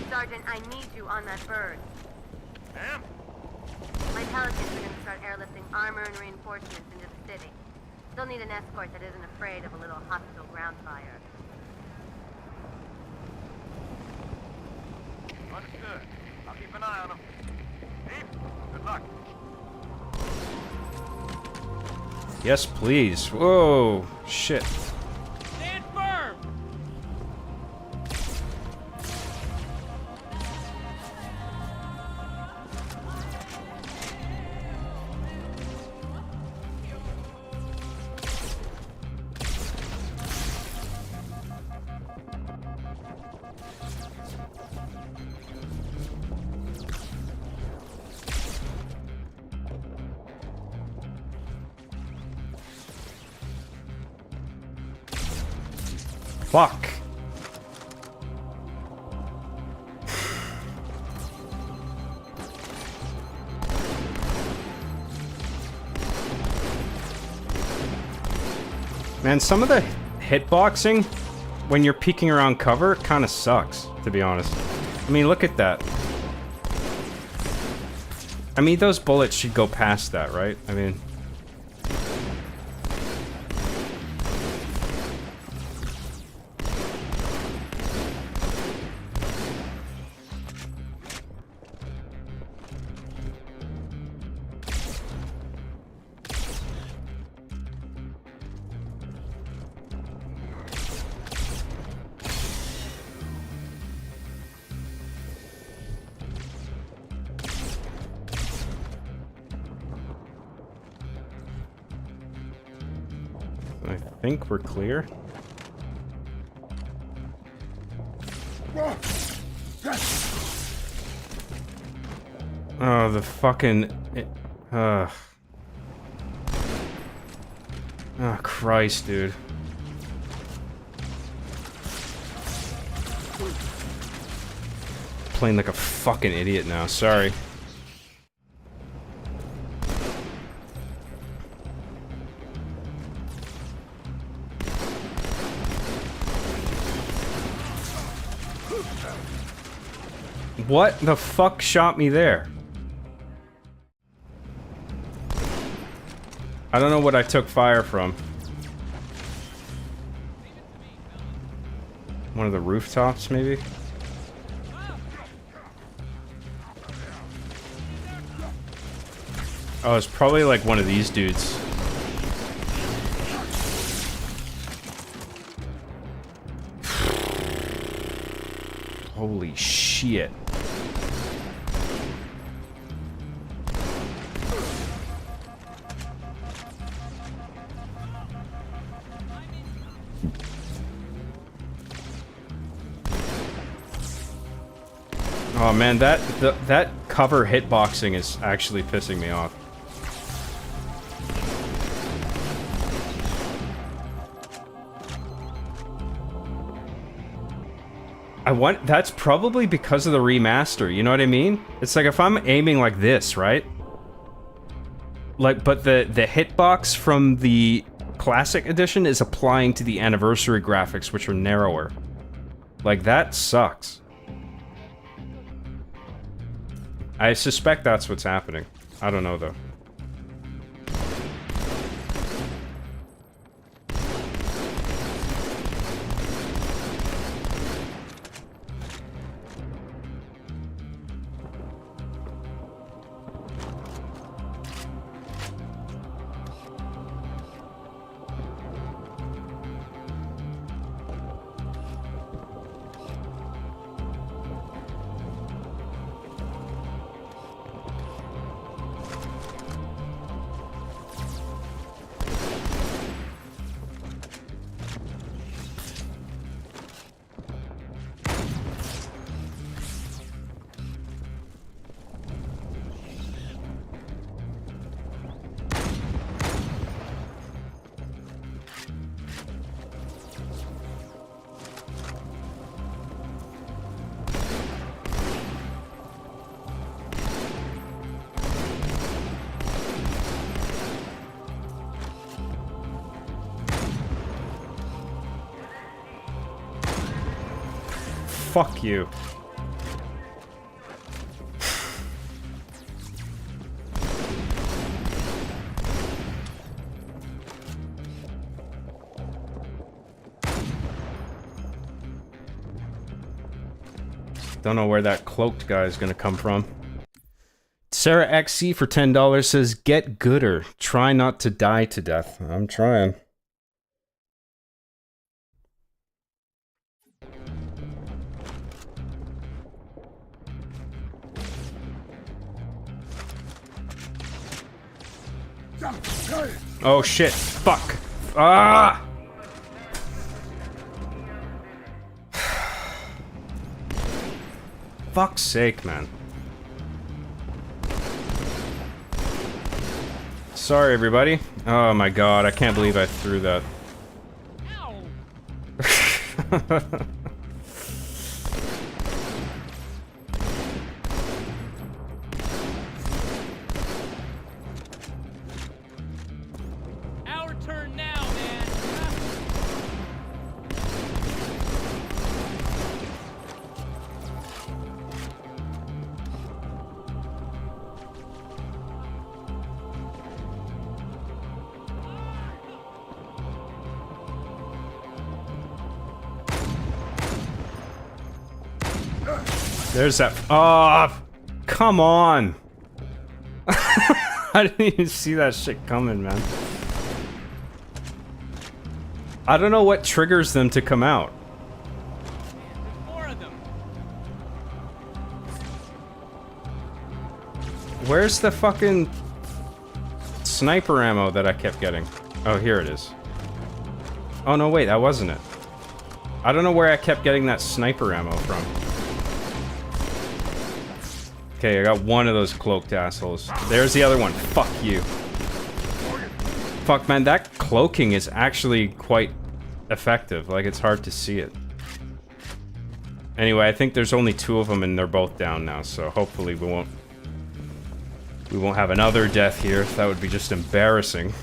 Sergeant, I need you on that bird. Ma'am? My Pelicans are going to start airlifting armor and reinforcements into the city. Still need an escort that isn't afraid of a little hostile ground fire. Understood. I'll keep an eye on them. Steve, good luck. Yes, please. Whoa, shit. Stand firm! Fuck. Man, some of the hitboxing when you're peeking around cover kind of sucks, to be honest. I mean, look at that. I mean, those bullets should go past that, right? I mean... I think we're clear. Oh, the fucking... Oh, Christ, dude. Playing like a fucking idiot now, sorry. What the fuck shot me there? I don't know what I took fire from. One of the rooftops, maybe? Oh, it's probably like one of these dudes. Holy shit. Oh man, that cover hitboxing is actually pissing me off. That's probably because of the remaster, you know what I mean? It's like if I'm aiming like this, right? Like, but the hitbox from the classic edition is applying to the anniversary graphics, which are narrower. Like, that sucks. I suspect that's what's happening. I don't know, though. Fuck you. Don't know where that cloaked guy is gonna come from. Sarah XC for $10 says, "Get gooder. Try not to die to death." I'm trying. Oh shit, fuck. Ah! Fuck's sake, man. Sorry, everybody. Oh my god, I can't believe I threw that. There's that. Oh, come on. I didn't even see that shit coming, man. I don't know what triggers them to come out. More of them. Where's the fucking sniper ammo that I kept getting? Oh, here it is. Oh, no, wait, that wasn't it. I don't know where I kept getting that sniper ammo from. Okay, I got one of those cloaked assholes. There's the other one. Fuck you. Fuck, man, that cloaking is actually quite effective. Like, it's hard to see it. Anyway, I think there's only 2 of them and they're both down now, so hopefully we won't have another death here. That would be just embarrassing.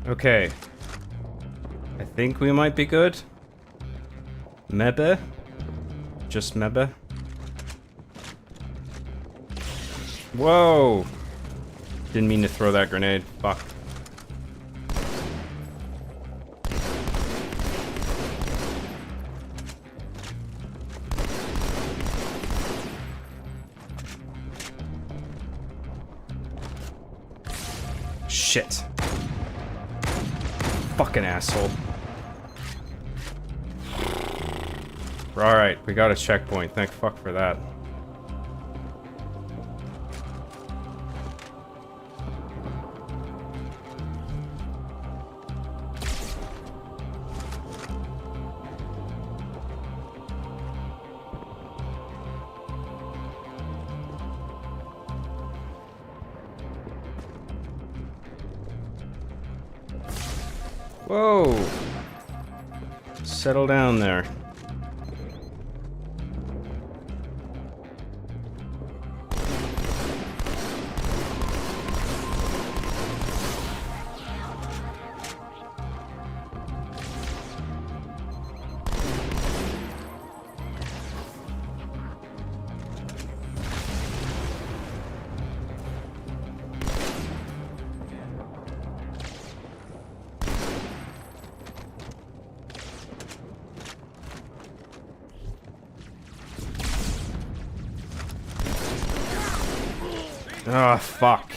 Okay. I think we might be good. Maybe. Just maybe. Whoa! Didn't mean to throw that grenade. Fuck. Shit. Fucking asshole. Alright, we got a checkpoint. Thank fuck for that. Whoa! Settle down there. Oh, fuck.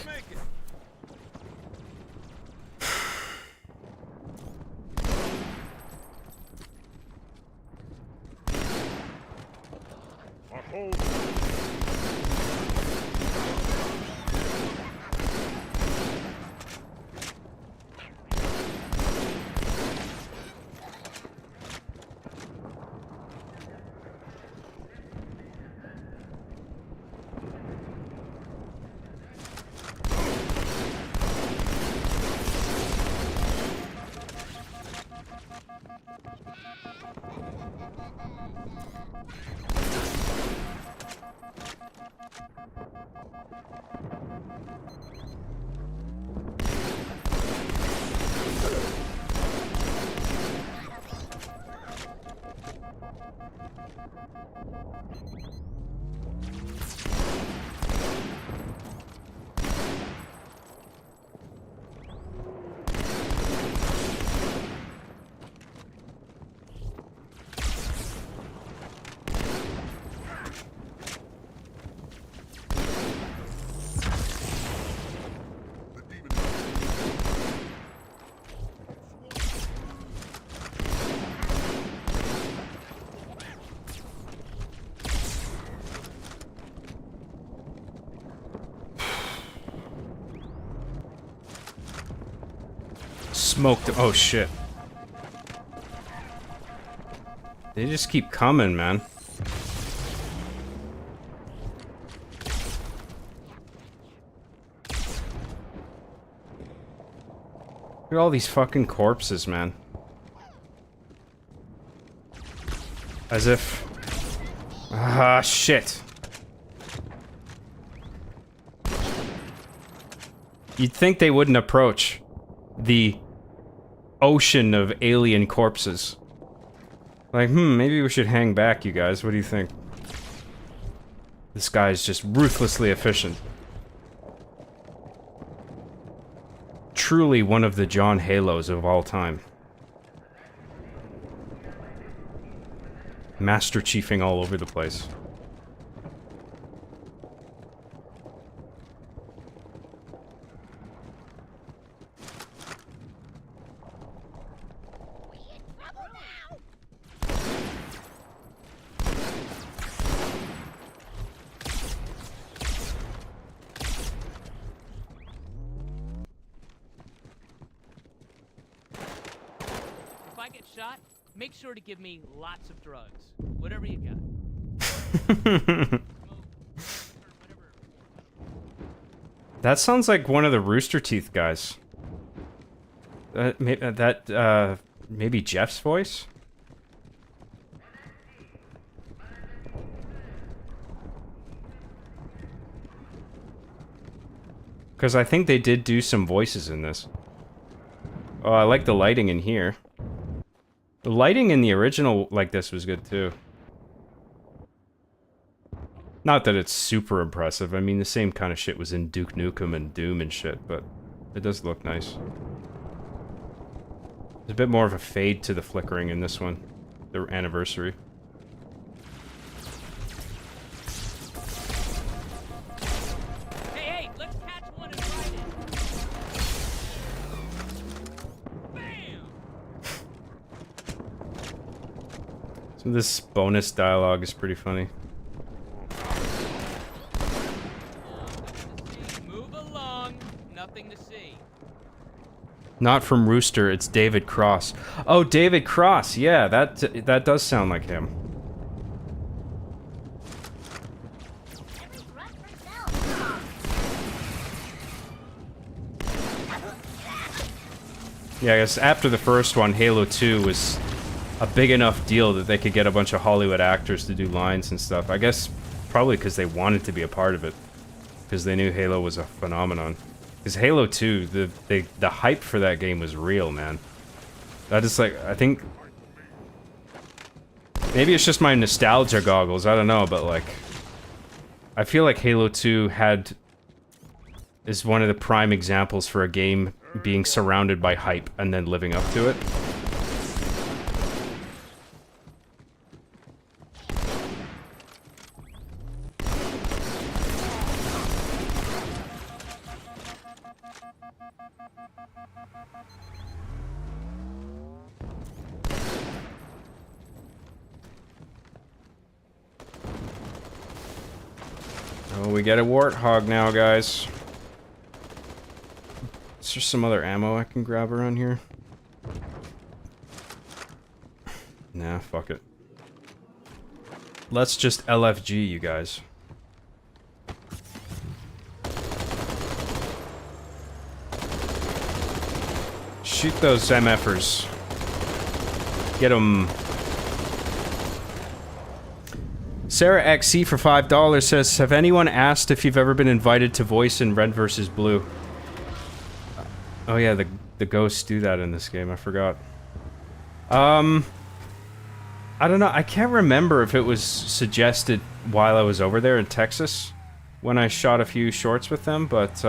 Smoked. Oh shit. They just keep coming, man. Look at all these fucking corpses, man. As if... Ah, shit. You'd think they wouldn't approach the ocean of alien corpses. Like, maybe we should hang back, you guys. What do you think? This guy is just ruthlessly efficient. Truly one of the John Halos of all time. Master Chiefing all over the place. Make sure to give me lots of drugs. Whatever you got. That sounds like one of the Rooster Teeth guys. Maybe Jeff's voice? Because I think they did do some voices in this. Oh, I like the lighting in here. The lighting in the original like this was good too. Not that it's super impressive. I mean, the same kind of shit was in Duke Nukem and Doom and shit, but it does look nice. There's a bit more of a fade to the flickering in this one. The anniversary. Hey, let's catch one and ride it. Bam! So this bonus dialogue is pretty funny. Move along. Nothing to see. Not from Rooster, it's David Cross. Oh, David Cross. Yeah, that does sound like him. Yeah, I guess after the first one, Halo 2 was a big enough deal that they could get a bunch of Hollywood actors to do lines and stuff. I guess probably because they wanted to be a part of it. Because they knew Halo was a phenomenon. Because Halo 2, the hype for that game was real, man. That is like, I think... Maybe it's just my nostalgia goggles, I don't know, but like... I feel like Halo 2 is one of the prime examples for a game being surrounded by hype and then living up to it. Oh, we get a warthog now, guys. Is there some other ammo I can grab around here? Nah, fuck it. Let's just LFG, you guys. Shoot those MFers. Get them. Sarah XC for $5 says, have anyone asked if you've ever been invited to voice in Red vs. Blue? Oh yeah, the ghosts do that in this game, I forgot. I don't know, I can't remember if it was suggested while I was over there in Texas when I shot a few shorts with them, but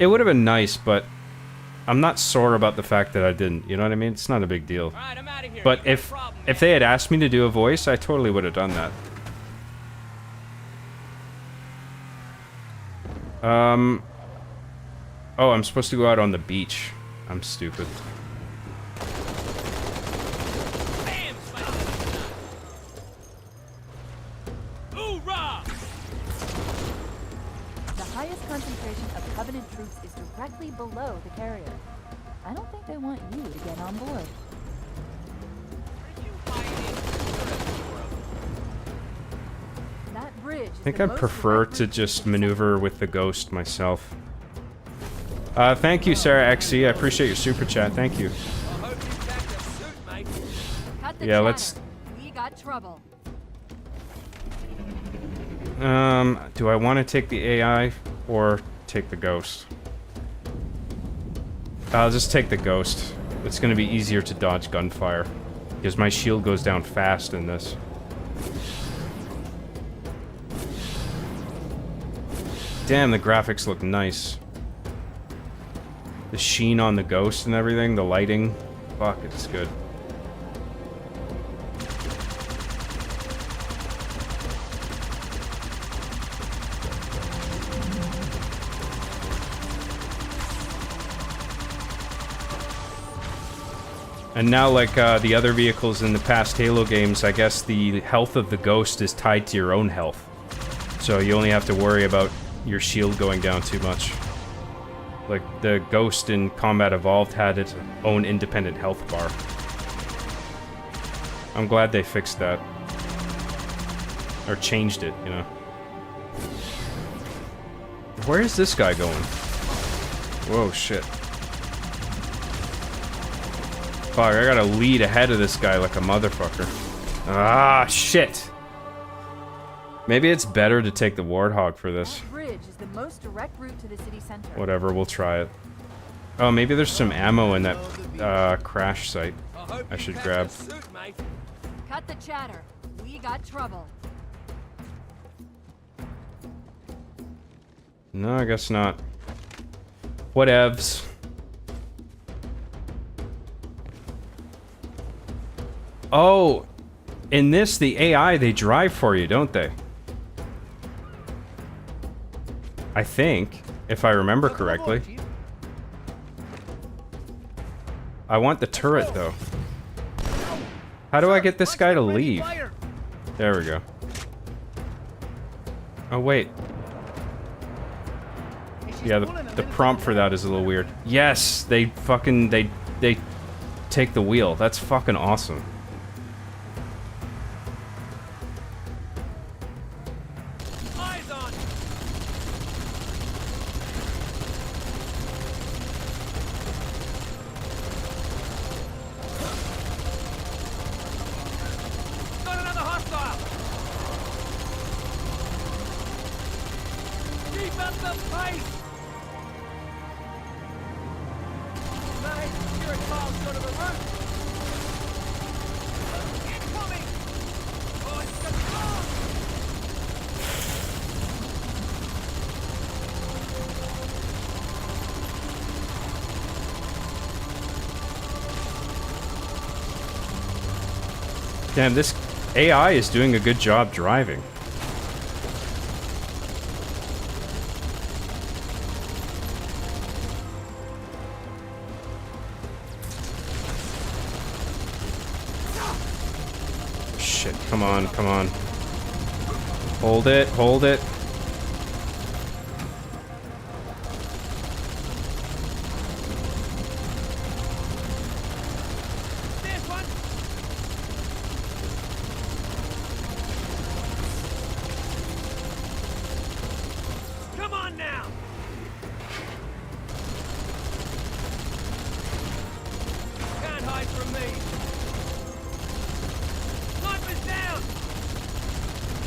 it would have been nice, but I'm not sore about the fact that I didn't, you know what I mean? It's not a big deal. All right, I'm out of here. But if they had asked me to do a voice, I totally would have done that. Oh, I'm supposed to go out on the beach. I'm stupid. Bam! Hoorah! The highest concentration of Covenant troops is directly below the carrier. I don't think they want you to get on board. That bridge I think I'd prefer to just maneuver with the ghost myself. Thank you, Sarah XC. I appreciate your super chat. Thank you. Yeah, let's... We got trouble. Do I want to take the AI or take the ghost? I'll just take the ghost. It's going to be easier to dodge gunfire because my shield goes down fast in this. Damn, the graphics look nice. The sheen on the ghost and everything, the lighting. Fuck, it's good. And now, like the other vehicles in the past Halo games, I guess the health of the ghost is tied to your own health. So you only have to worry about your shield going down too much. Like, the ghost in Combat Evolved had its own independent health bar. I'm glad they fixed that. Or changed it, you know. Where is this guy going? Whoa, shit. Fuck, I gotta lead ahead of this guy like a motherfucker. Ah, shit! Maybe it's better to take the Warthog for this. That bridge is the most direct route to the city center. Whatever, we'll try it. Oh, maybe there's some ammo in that crash site I should grab. Cut the chatter. We got trouble. No, I guess not. Whatevs. Oh, in this, the AI, they drive for you, don't they? I think, if I remember correctly. I want the turret, though. How do I get this guy to leave? There we go. Oh, wait. Yeah, the prompt for that is a little weird. Yes, they fucking, they take the wheel. That's fucking awesome. Damn, this AI is doing a good job driving. Shit, come on, come on. Hold it, hold it.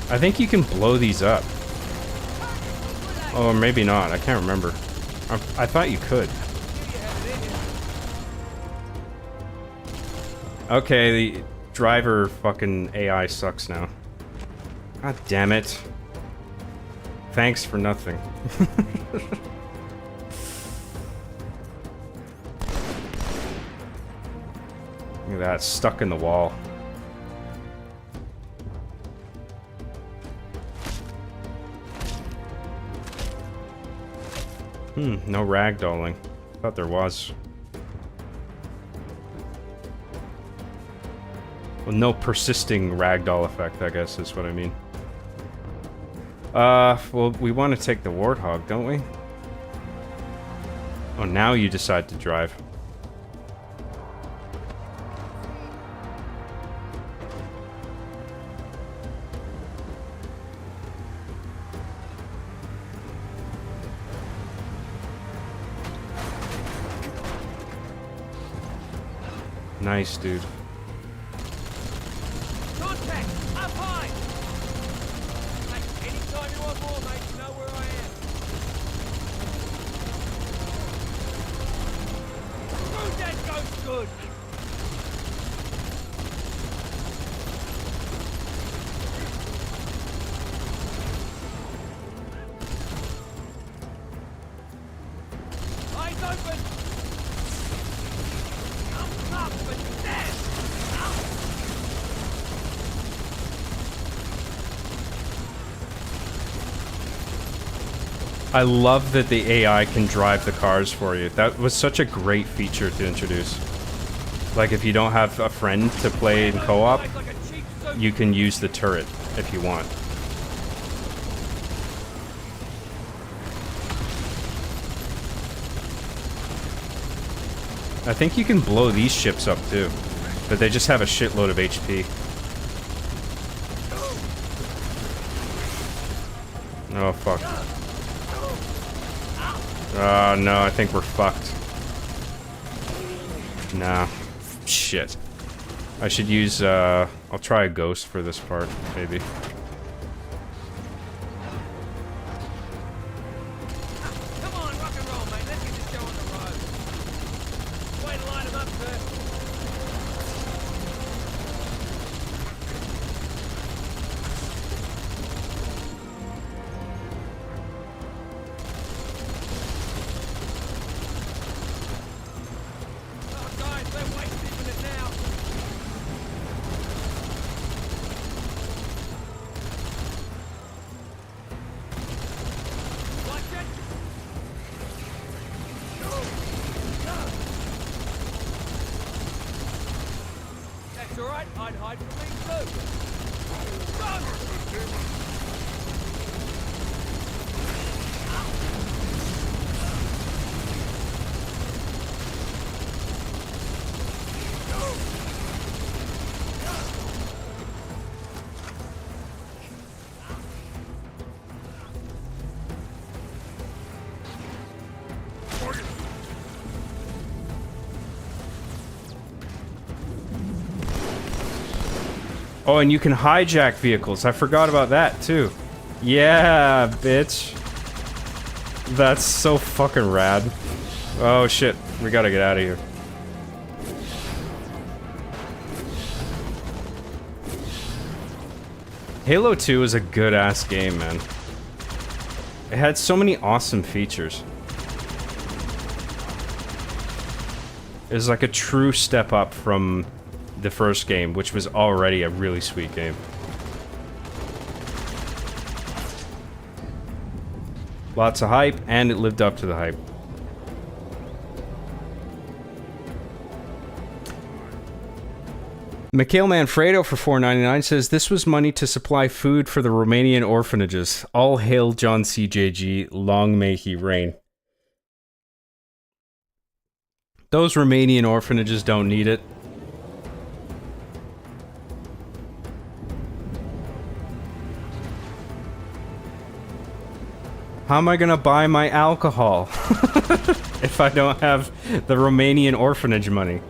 I think you can blow these up. Oh, or maybe not. I can't remember. I thought you could. Okay, the driver fucking AI sucks now. God damn it. Thanks for nothing. Look at that, stuck in the wall. No ragdolling. Thought there was. Well, no persisting ragdoll effect, I guess, is what I mean. Well, we want to take the Warthog, don't we? Oh, now you decide to drive. Nice, dude. Contact! Up high! Hey, anytime you want more, mate, you know where I am. Ooh, that goes good! Eyes open! I love that the AI can drive the cars for you. That was such a great feature to introduce. Like, if you don't have a friend to play in co-op, you can use the turret if you want. I think you can blow these ships up too, but they just have a shitload of HP. Oh, fuck. Oh, no, I think we're fucked. Nah. Shit. I should use, I'll try a ghost for this part, maybe. Come on, rock and roll, mate. Let's get this show on the road. up, sir. Oh, guys, they're white keeping it now. Watch it. That's all right. I'd hide from these too. Run! Oh, and you can hijack vehicles. I forgot about that, too. Yeah, bitch. That's so fucking rad. Oh, shit. We gotta get out of here. Halo 2 is a good-ass game, man. It had so many awesome features. It was like a true step up from the first game, which was already a really sweet game. Lots of hype, and it lived up to the hype. Mikhail Manfredo for $4.99 says, this was money to supply food for the Romanian orphanages. All hail John CJG, long may he reign. Those Romanian orphanages don't need it. How am I gonna buy my alcohol if I don't have the Romanian orphanage money?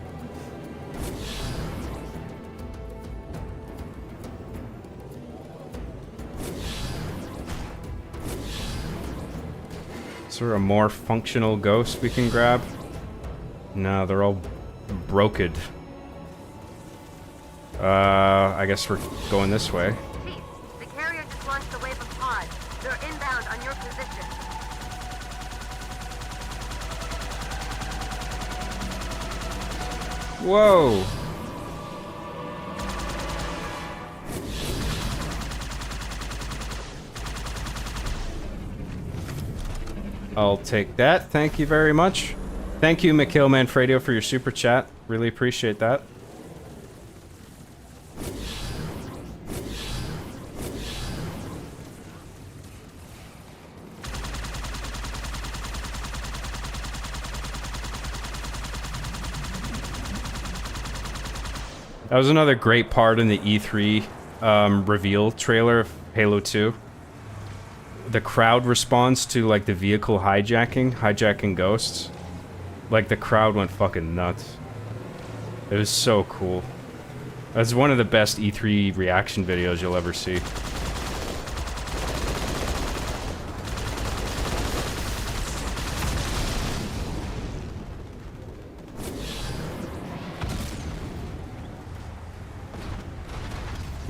Is there a more functional ghost we can grab? No, they're all broken. I guess we're going this way. Chief, the carrier just launched a wave of pods. They're inbound on your position. Whoa! I'll take that. Thank you very much. Thank you, Mikhail Manfredo, for your super chat. Really appreciate that. That was another great part in the E3 reveal trailer of Halo 2. The crowd response to, like, the vehicle hijacking ghosts. Like, the crowd went fucking nuts. It was so cool. That's one of the best E3 reaction videos you'll ever see.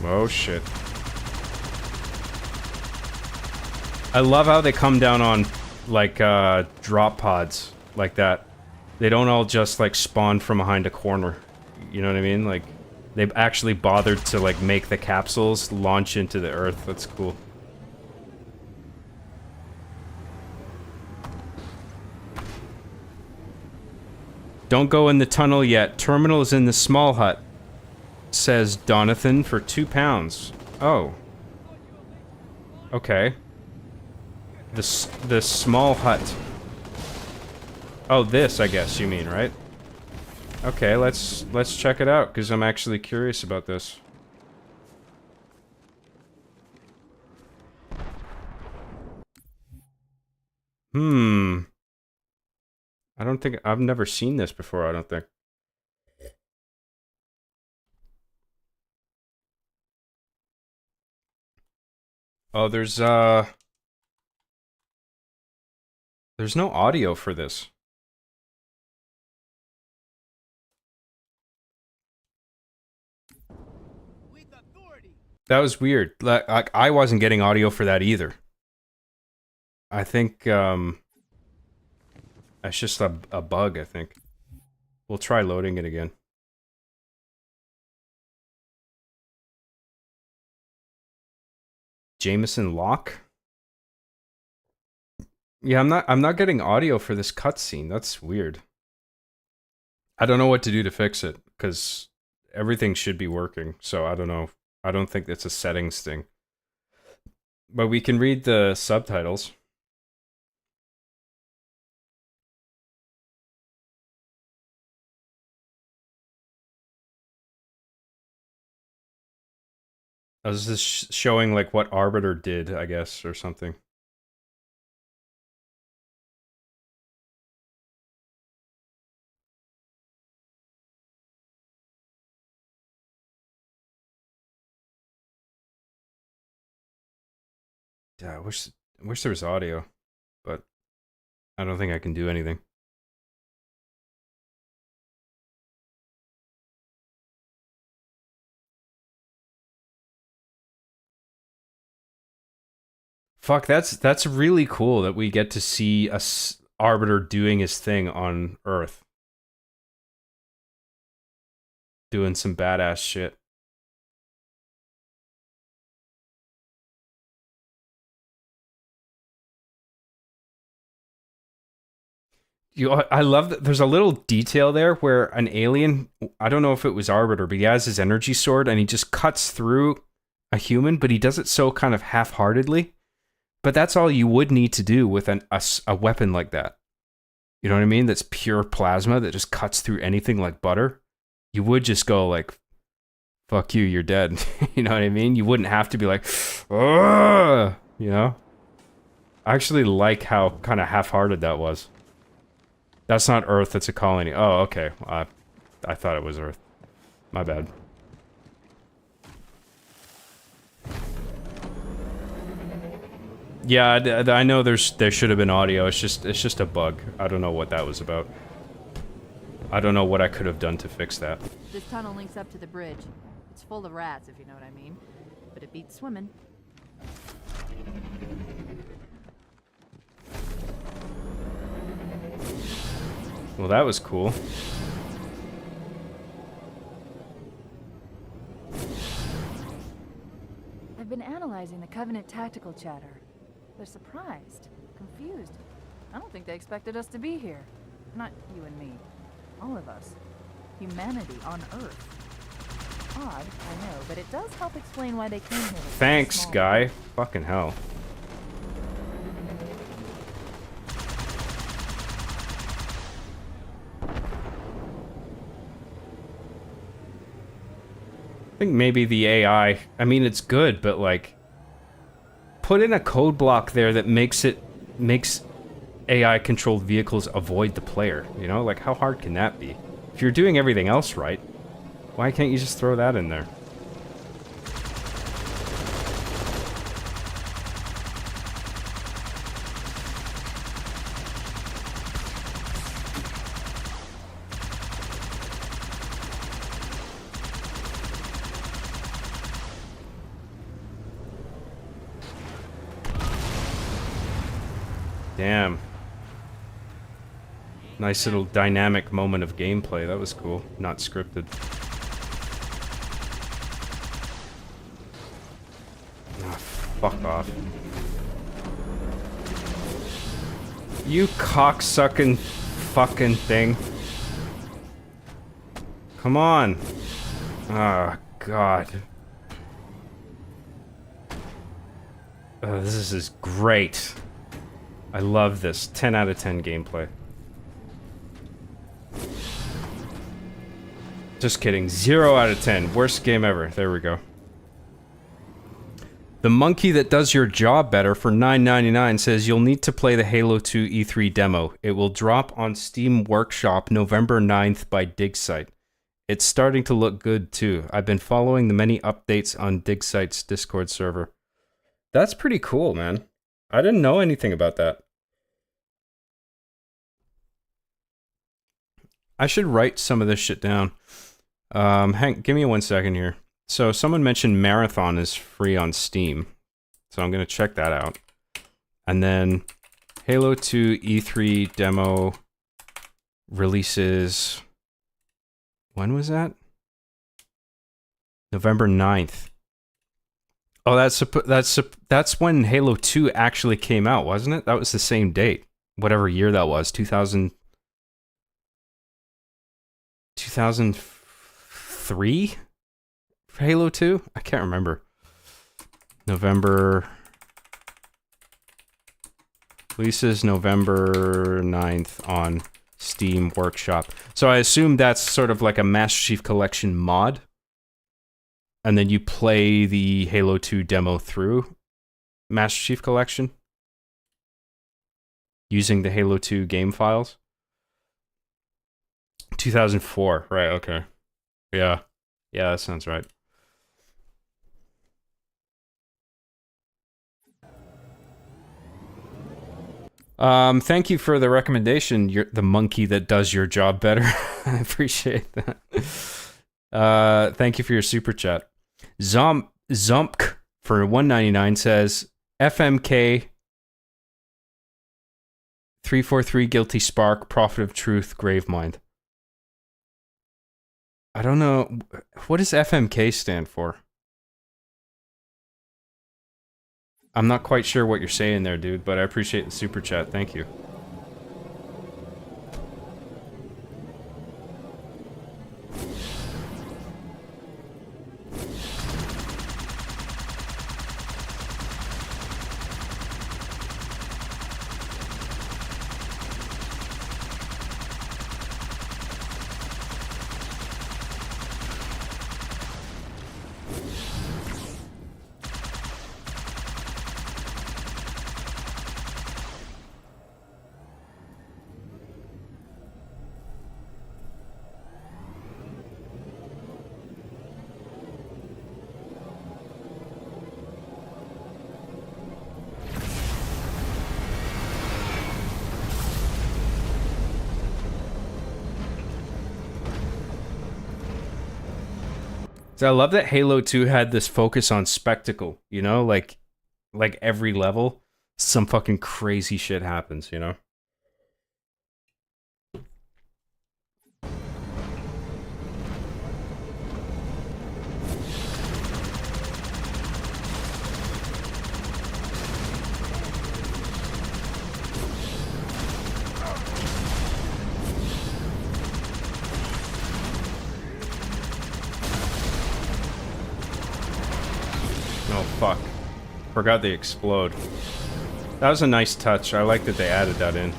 Oh shit. I love how they come down on, like, drop pods like that. They don't all just, like, spawn from behind a corner. You know what I mean? Like, they've actually bothered to, like, make the capsules launch into the earth. That's cool. Don't go in the tunnel yet. Terminal is in the small hut, says Donathan for £2. Oh. Okay. The small hut. Oh, this, I guess you mean, right? Okay, let's check it out, because I'm actually curious about this. I don't think... I've never seen this before, I don't think. Oh, there's no audio for this. That was weird. Like I wasn't getting audio for that either. I think that's just a bug, I think. We'll try loading it again. Jameson Locke? Yeah, I'm not getting audio for this cutscene. That's weird. I don't know what to do to fix it, because everything should be working, so I don't know. I don't think it's a settings thing. But we can read the subtitles. I was just showing like what Arbiter did, I guess, or something. Yeah, I wish there was audio, but I don't think I can do anything. Fuck, that's really cool that we get to see Arbiter doing his thing on Earth. Doing some badass shit. I love that there's a little detail there where an alien, I don't know if it was Arbiter, but he has his energy sword and he just cuts through a human, but he does it so kind of half-heartedly. But that's all you would need to do with a weapon like that. You know what I mean? That's pure plasma that just cuts through anything like butter. You would just go like, fuck you, you're dead. You know what I mean? You wouldn't have to be like, ugh, you know? I actually like how kind of half-hearted that was. That's not Earth, it's a colony. Oh, okay. I thought it was Earth. My bad. Yeah, I know there should have been audio. It's just a bug. I don't know what that was about. I don't know what I could have done to fix that. This tunnel links up to the bridge. It's full of rats, if you know what I mean. But it beats swimming. Well, that was cool. I've been analyzing the Covenant tactical chatter. They're surprised, confused. I don't think they expected us to be here. Not you and me. All of us. Humanity on Earth. Odd, I know, but it does help explain why they came here. Thanks, guy. Fucking hell. I think maybe the AI, I mean, it's good, but like, put in a code block there that makes AI controlled vehicles avoid the player, you know? Like, how hard can that be? If you're doing everything else right, why can't you just throw that in there? Damn. Nice little dynamic moment of gameplay. That was cool. Not scripted. Oh, fuck off. You cocksucking fucking thing. Come on. Oh, God. Oh, this is great. I love this. 10 out of 10 gameplay. Just kidding. 0 out of 10. Worst game ever. There we go. The monkey that does your job better for $9.99 says you'll need to play the Halo 2 E3 demo. It will drop on Steam Workshop November 9th by DigSite. It's starting to look good too. I've been following the many updates on DigSite's Discord server. That's pretty cool, man. I didn't know anything about that. I should write some of this shit down. Hank, give me 1 second here. So someone mentioned Marathon is free on Steam. So I'm going to check that out. And then Halo 2 E3 demo releases... When was that? November 9th. Oh, that's when Halo 2 actually came out, wasn't it? That was the same date. Whatever year that was. 2003? For Halo 2? I can't remember. November... Releases November 9th on Steam Workshop. So I assume that's sort of like a Master Chief Collection mod. And then you play the Halo 2 demo through Master Chief Collection using the Halo 2 game files. 2004, right, okay. Yeah, that sounds right. Thank you for the recommendation. You're the monkey that does your job better. I appreciate that. Thank you for your super chat. Zumpk for $1.99 says FMK 343 Guilty Spark Prophet of Truth Gravemind. I don't know, what does FMK stand for? I'm not quite sure what you're saying there, dude, but I appreciate the super chat. Thank you. I love that Halo 2 had this focus on spectacle, you know, like every level, some fucking crazy shit happens, you know? Fuck. Forgot they explode. That was a nice touch. I like that they added that in.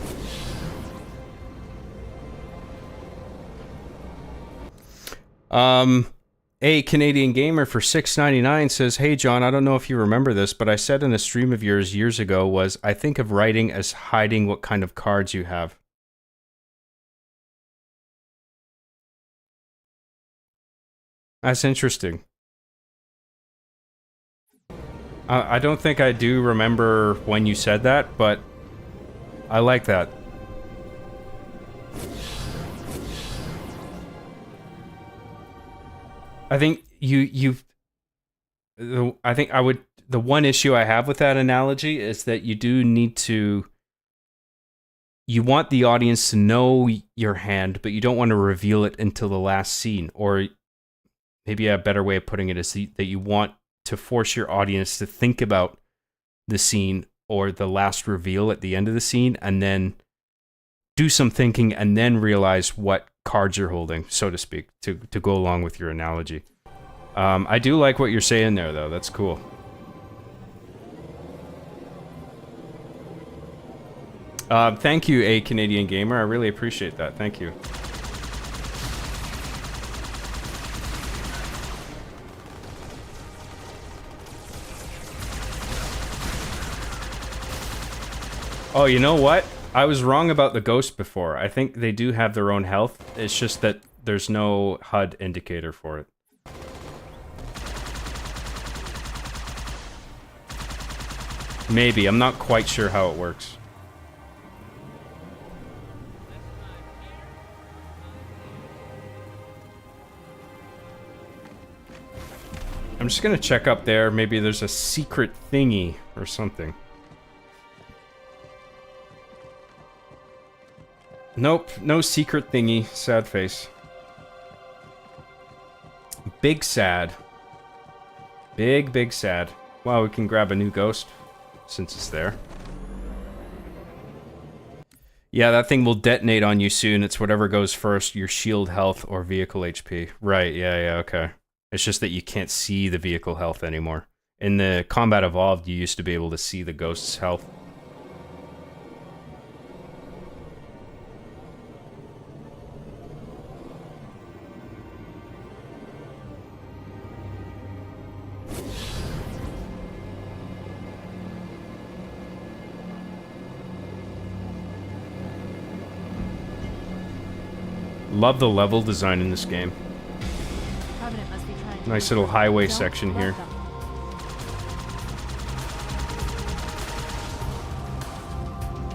A Canadian Gamer for $6.99 says, "Hey John, I don't know if you remember this, but I said in a stream of yours years ago was, I think of writing as hiding what kind of cards you have." That's interesting. I don't think I do remember when you said that, but I like that. I think the one issue I have with that analogy is that you do need to, you want the audience to know your hand, but you don't want to reveal it until the last scene. Or maybe a better way of putting it is that you want to force your audience to think about the scene or the last reveal at the end of the scene, and then do some thinking and then realize what cards you're holding, so to speak, to go along with your analogy. I do like what you're saying there, though. That's cool. Thank you, A Canadian Gamer. I really appreciate that. Thank you. Oh, you know what? I was wrong about the ghost before. I think they do have their own health. It's just that there's no HUD indicator for it. Maybe. I'm not quite sure how it works. I'm just gonna check up there. Maybe there's a secret thingy or something. Nope, no secret thingy. Sad face. Big sad. Big sad. Wow, we can grab a new ghost since it's there. Yeah, that thing will detonate on you soon. It's whatever goes first, your shield health or vehicle HP. Right, yeah, okay. It's just that you can't see the vehicle health anymore. In the Combat Evolved, you used to be able to see the ghost's health. Love the level design in this game. Covenant must be trying to Nice little highway section here.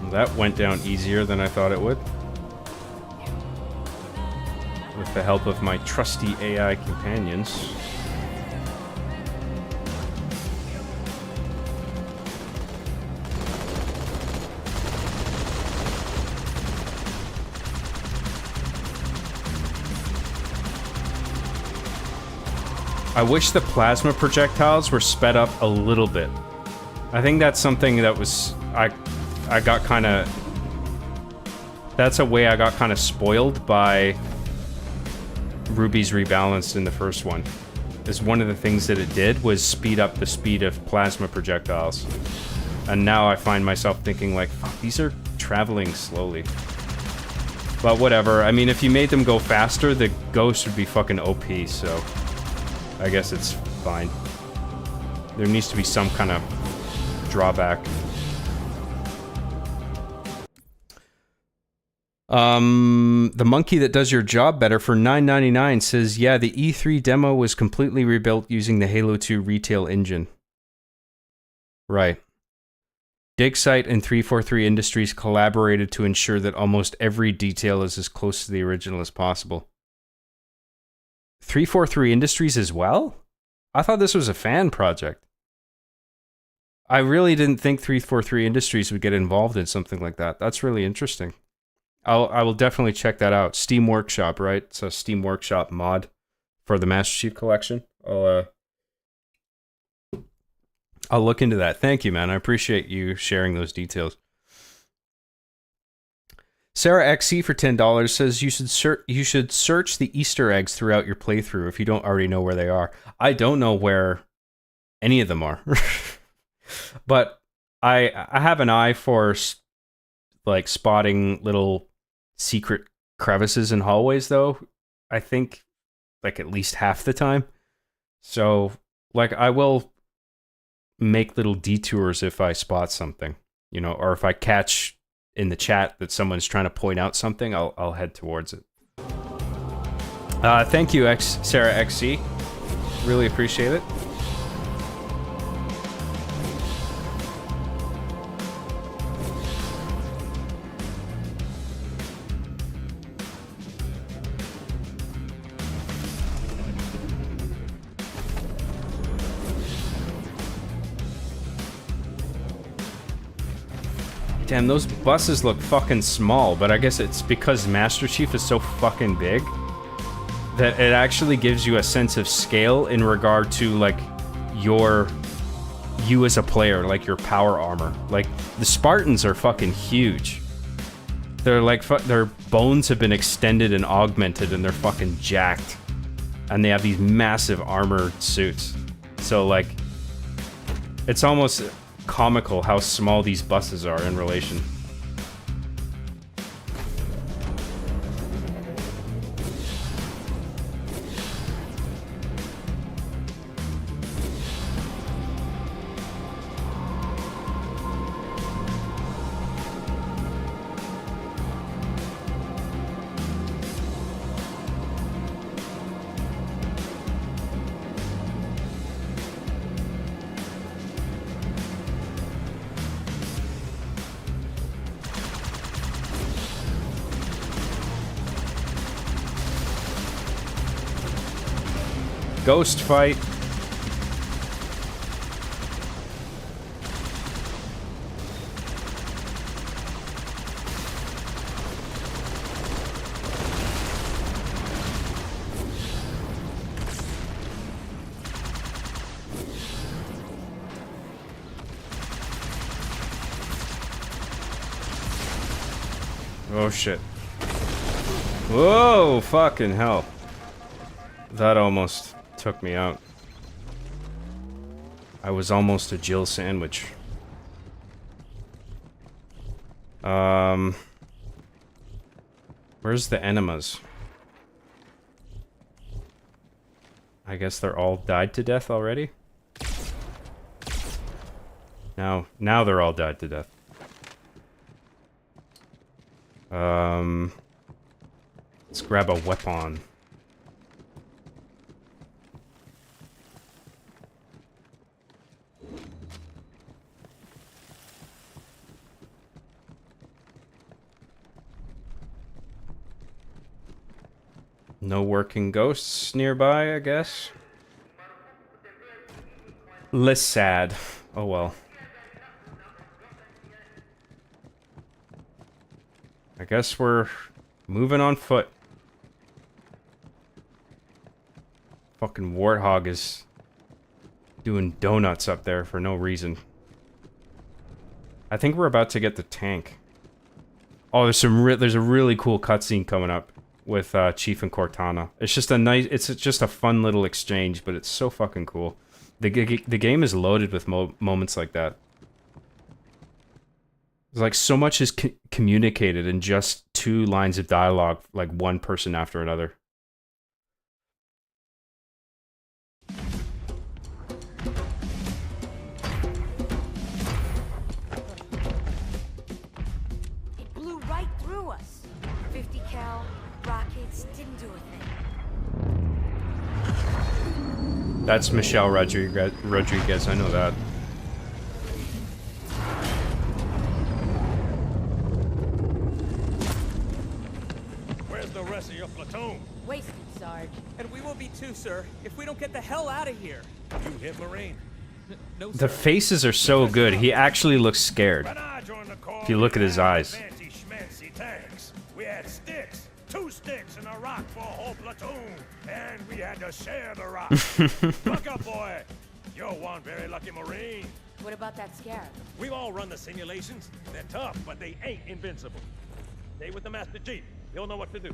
That went down easier than I thought it would. With the help of my trusty AI companions. I wish the plasma projectiles were sped up a little bit. I think that's something that was... I got kind of... That's a way I got kind of spoiled by Ruby's Rebalanced in the first one. Is one of the things that it did was speed up the speed of plasma projectiles. And now I find myself thinking like, fuck, these are traveling slowly. But whatever, I mean, if you made them go faster, the ghost would be fucking OP, so... I guess it's fine. There needs to be some kind of drawback. The monkey that does your job better for $9.99 says, yeah, the E3 demo was completely rebuilt using the Halo 2 retail engine. Right. DigSite and 343 Industries collaborated to ensure that almost every detail is as close to the original as possible. 343 Industries as well? I thought this was a fan project. I really didn't think 343 Industries would get involved in something like that. That's really interesting. I will definitely check that out. Steam Workshop, right? It's a Steam Workshop mod for the Master Chief Collection. I'll look into that. Thank you, man. I appreciate you sharing those details. Sarah XC for $10 says you should search the Easter eggs throughout your playthrough if you don't already know where they are. I don't know where any of them are. But I have an eye for like spotting little secret crevices in hallways though. I think like at least half the time. So like I will make little detours if I spot something, you know, or if I catch in the chat that someone's trying to point out something, I'll head towards it. Thank you, Sarah XC. Really appreciate it. Damn, those buses look fucking small, but I guess it's because Master Chief is so fucking big that it actually gives you a sense of scale in regard to, like, you as a player, like your power armor. Like, the Spartans are fucking huge. They're like, their bones have been extended and augmented and they're fucking jacked. And they have these massive armored suits. So, like, it's almost comical how small these buses are in relation. Ghost fight. Oh shit. Whoa, fucking hell. That almost took me out. I was almost a Jill sandwich. Where's the enemas? I guess they're all died to death already? Now they're all died to death. Let's grab a weapon. No working ghosts nearby, I guess. Less sad. Oh well. I guess we're moving on foot. Fucking Warthog is doing donuts up there for no reason. I think we're about to get the tank. Oh, there's a really cool cutscene coming up with Chief and Cortana. It's just it's just a fun little exchange, but it's so fucking cool. The game is loaded with moments like that. It's like so much is communicated in just 2 lines of dialogue, like one person after another. It blew right through us. 50 cal rockets didn't do a thing. That's Michelle Rodriguez, I know that. Where's the rest of your platoon? Wasted, Sarge. And we will be too, sir, if we don't get the hell out of here. You hit Marine. No, The faces are so good. He actually looks scared. If you look at his eyes. Fancy tanks. We had sticks. 2 sticks and a rock for a whole platoon. And we had to share the rock. Look up, boy. You're one very lucky Marine. What about that Scarab? We've all run the simulations. They're tough, but they ain't invincible. Stay with the Master Chief. He'll know what to do.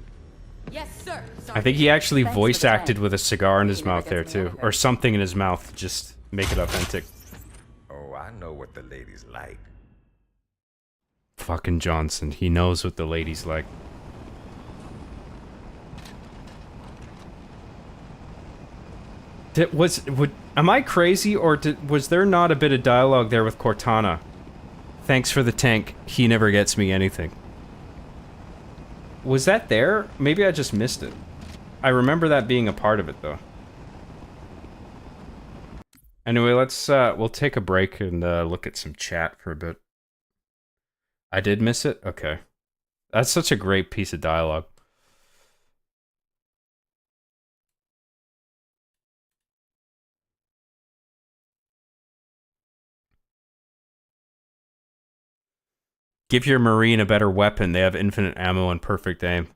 Yes, sir. I think he actually voice acted with a cigar in his mouth there too. Or something in his mouth. Just make it authentic. Oh, I know what the ladies like. Fucking Johnson. He knows what the ladies like. Am I crazy, or was there not a bit of dialogue there with Cortana? Thanks for the tank. He never gets me anything. Was that there? Maybe I just missed it. I remember that being a part of it, though. Anyway, we'll take a break and look at some chat for a bit. I did miss it? Okay. That's such a great piece of dialogue. Give your Marine a better weapon. They have infinite ammo and perfect aim.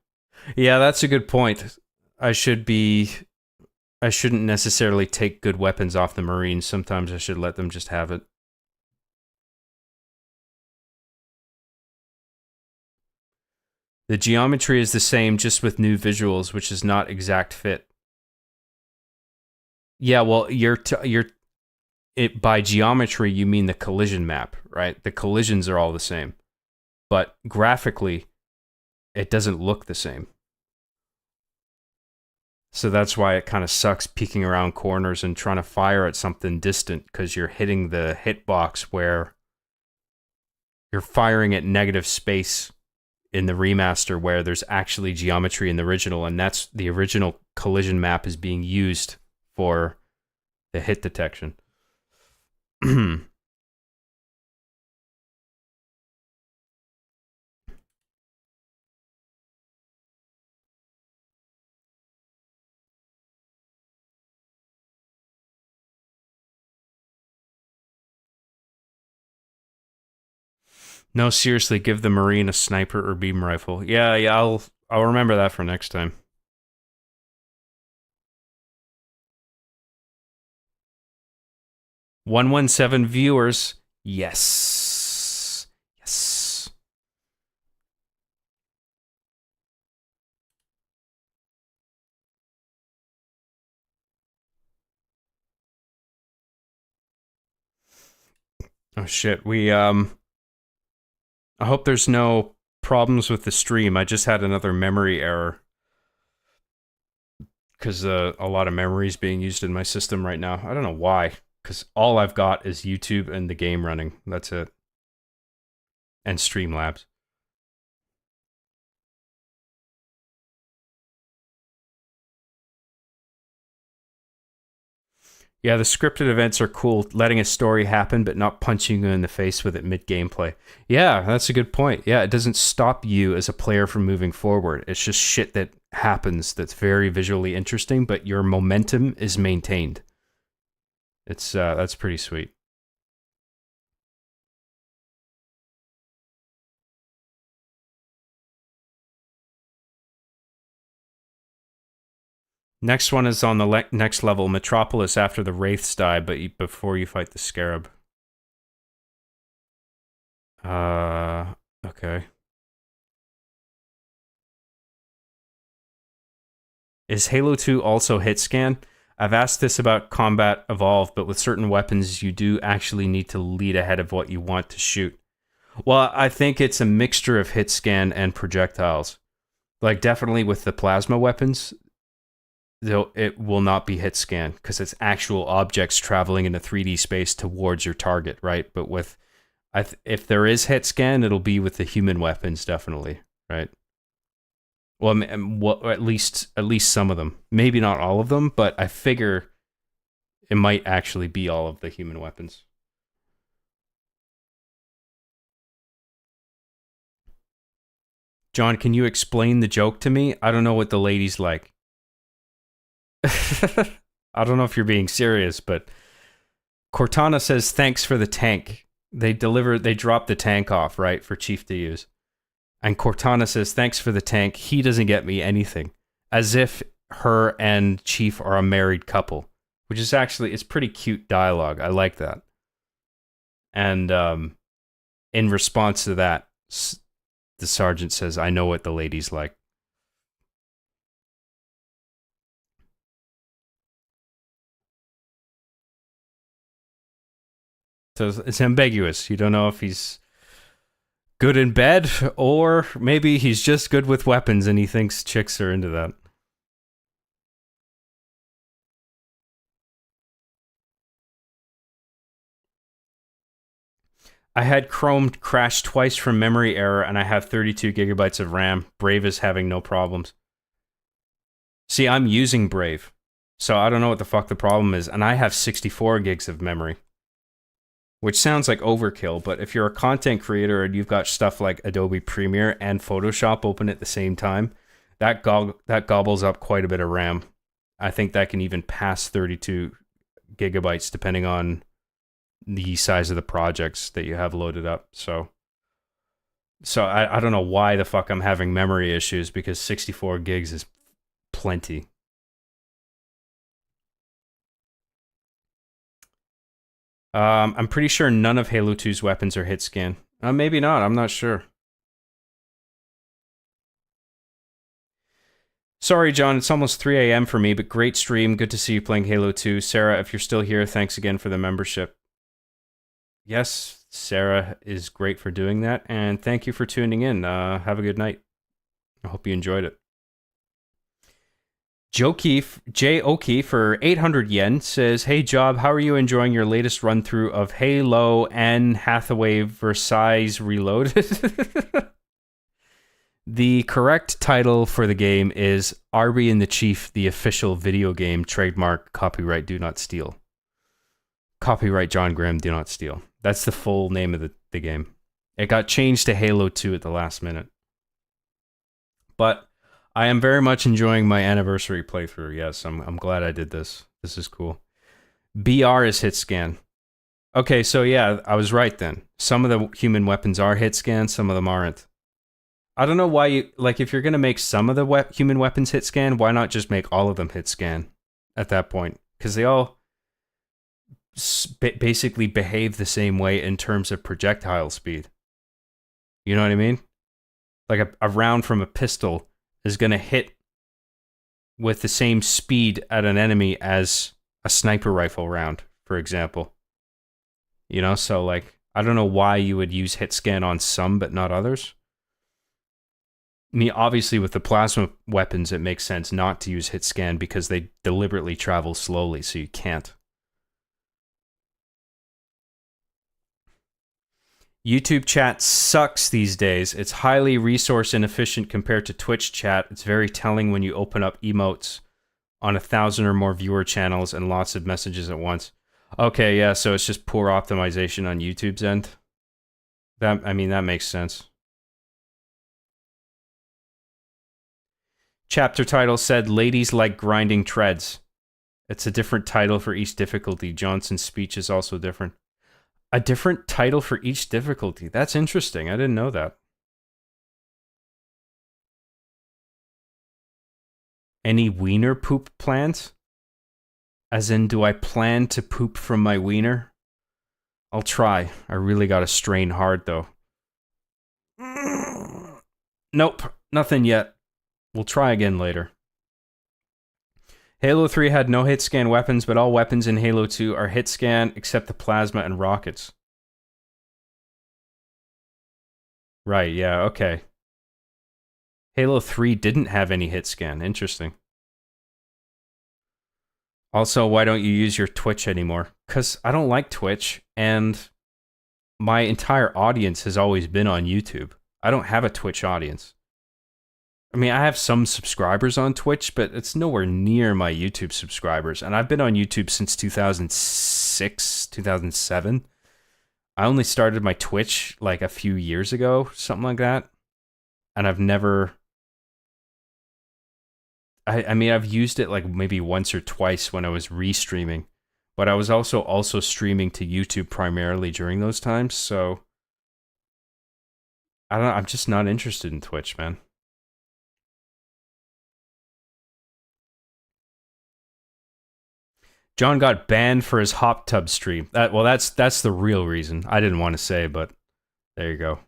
Yeah, that's a good point. I shouldn't necessarily take good weapons off the Marines. Sometimes I should let them just have it. The geometry is the same, just with new visuals, which is not exact fit. Yeah, well, by geometry, you mean the collision map, right? The collisions are all the same. But graphically, it doesn't look the same. So that's why it kind of sucks peeking around corners and trying to fire at something distant, because you're hitting the hitbox where you're firing at negative space in the remaster, where there's actually geometry in the original, and that's the original collision map is being used for the hit detection. No, seriously, give the Marine a sniper or beam rifle. Yeah, I'll remember that for next time. $117 viewers. Yes. Yes. Oh shit, I hope there's no problems with the stream. I just had another memory error. Because a lot of memory is being used in my system right now. I don't know why. Because all I've got is YouTube and the game running. That's it. And Streamlabs. Yeah, the scripted events are cool, letting a story happen, but not punching you in the face with it mid-gameplay. Yeah, that's a good point. Yeah, it doesn't stop you as a player from moving forward. It's just shit that happens that's very visually interesting, but your momentum is maintained. It's that's pretty sweet. Next one is on the next level, Metropolis after the Wraiths die, but before you fight the Scarab. Okay. Is Halo 2 also hit scan? I've asked this about Combat Evolved, but with certain weapons, you do actually need to lead ahead of what you want to shoot. Well, I think it's a mixture of hit scan and projectiles. Like, definitely with the plasma weapons, though it will not be hit scan because it's actual objects traveling in a 3D space towards your target, right? But with, if there is hit scan, it'll be with the human weapons, definitely, right? Well, at least some of them. Maybe not all of them, but I figure it might actually be all of the human weapons. John, can you explain the joke to me? I don't know what the lady's like. I don't know if you're being serious, but Cortana says thanks for the tank. They drop the tank off, right, for Chief to use. And Cortana says thanks for the tank. He doesn't get me anything. As if her and Chief are a married couple, which is actually, it's pretty cute dialogue. I like that. And in response to that, the sergeant says, I know what the lady's like. So it's ambiguous. You don't know if he's good in bed, or maybe he's just good with weapons and he thinks chicks are into that. I had Chrome crash twice from memory error, and I have 32 gigabytes of RAM. Brave is having no problems. See, I'm using Brave, so I don't know what the fuck the problem is, and I have 64 gigs of memory. Which sounds like overkill, but if you're a content creator and you've got stuff like Adobe Premiere and Photoshop open at the same time, that gobbles up quite a bit of RAM. I think that can even pass 32 gigabytes depending on the size of the projects that you have loaded up. So I don't know why the fuck I'm having memory issues, because 64 gigs is plenty. I'm pretty sure none of Halo 2's weapons are hit scan. Maybe not, I'm not sure. Sorry, John, it's almost 3 a.m. for me, but great stream. Good to see you playing Halo 2. Sarah, if you're still here, thanks again for the membership. Yes, Sarah is great for doing that, and thank you for tuning in. Have a good night. I hope you enjoyed it. J. O'Keefe for 800 yen says, hey Job, how are you enjoying your latest run through of Halo and Hathaway Versailles Reloaded? The correct title for the game is Arby and the Chief, the official video game, trademark, copyright, do not steal. Copyright John Graham, do not steal. That's the full name of the game. It got changed to Halo 2 at the last minute. But I am very much enjoying my anniversary playthrough. Yes, I'm glad I did this. This is cool. BR is hit scan. Okay, so yeah, I was right then. Some of the human weapons are hit scan, some of them aren't. I don't know why you, like, if you're going to make some of the human weapons hit scan, why not just make all of them hit scan at that point? Because they all basically behave the same way in terms of projectile speed. You know what I mean? Like a round from a pistol is going to hit with the same speed at an enemy as a sniper rifle round, for example. You know, so like I don't know why you would use hit scan on some but not others. I mean, obviously with the plasma weapons, it makes sense not to use hit scan because they deliberately travel slowly, so you can't. YouTube chat sucks these days. It's highly resource inefficient compared to Twitch chat. It's very telling when you open up emotes on 1,000 or more viewer channels and lots of messages at once. Okay, yeah, so it's just poor optimization on YouTube's end. That, I mean, that makes sense. Chapter title said, Ladies Like Grinding Treads. It's a different title for each difficulty. Johnson's speech is also different. A different title for each difficulty. That's interesting. I didn't know that. Any wiener poop plans? As in, do I plan to poop from my wiener? I'll try. I really gotta strain hard, though. Nope. Nothing yet. We'll try again later. Halo 3 had no hit scan weapons, but all weapons in Halo 2 are hit scan except the plasma and rockets. Right, yeah, okay. Halo 3 didn't have any hit scan. Interesting. Also, why don't you use your Twitch anymore? Because I don't like Twitch, and my entire audience has always been on YouTube. I don't have a Twitch audience. I mean, I have some subscribers on Twitch, but it's nowhere near my YouTube subscribers. And I've been on YouTube since 2006, 2007. I only started my Twitch like a few years ago, something like that. And I've never... I mean, I've used it like maybe once or twice when I was restreaming. But I was also streaming to YouTube primarily during those times, so... I don't know, I'm just not interested in Twitch, man. John got banned for his hot tub stream. Well, that's the real reason. I didn't want to say, but there you go.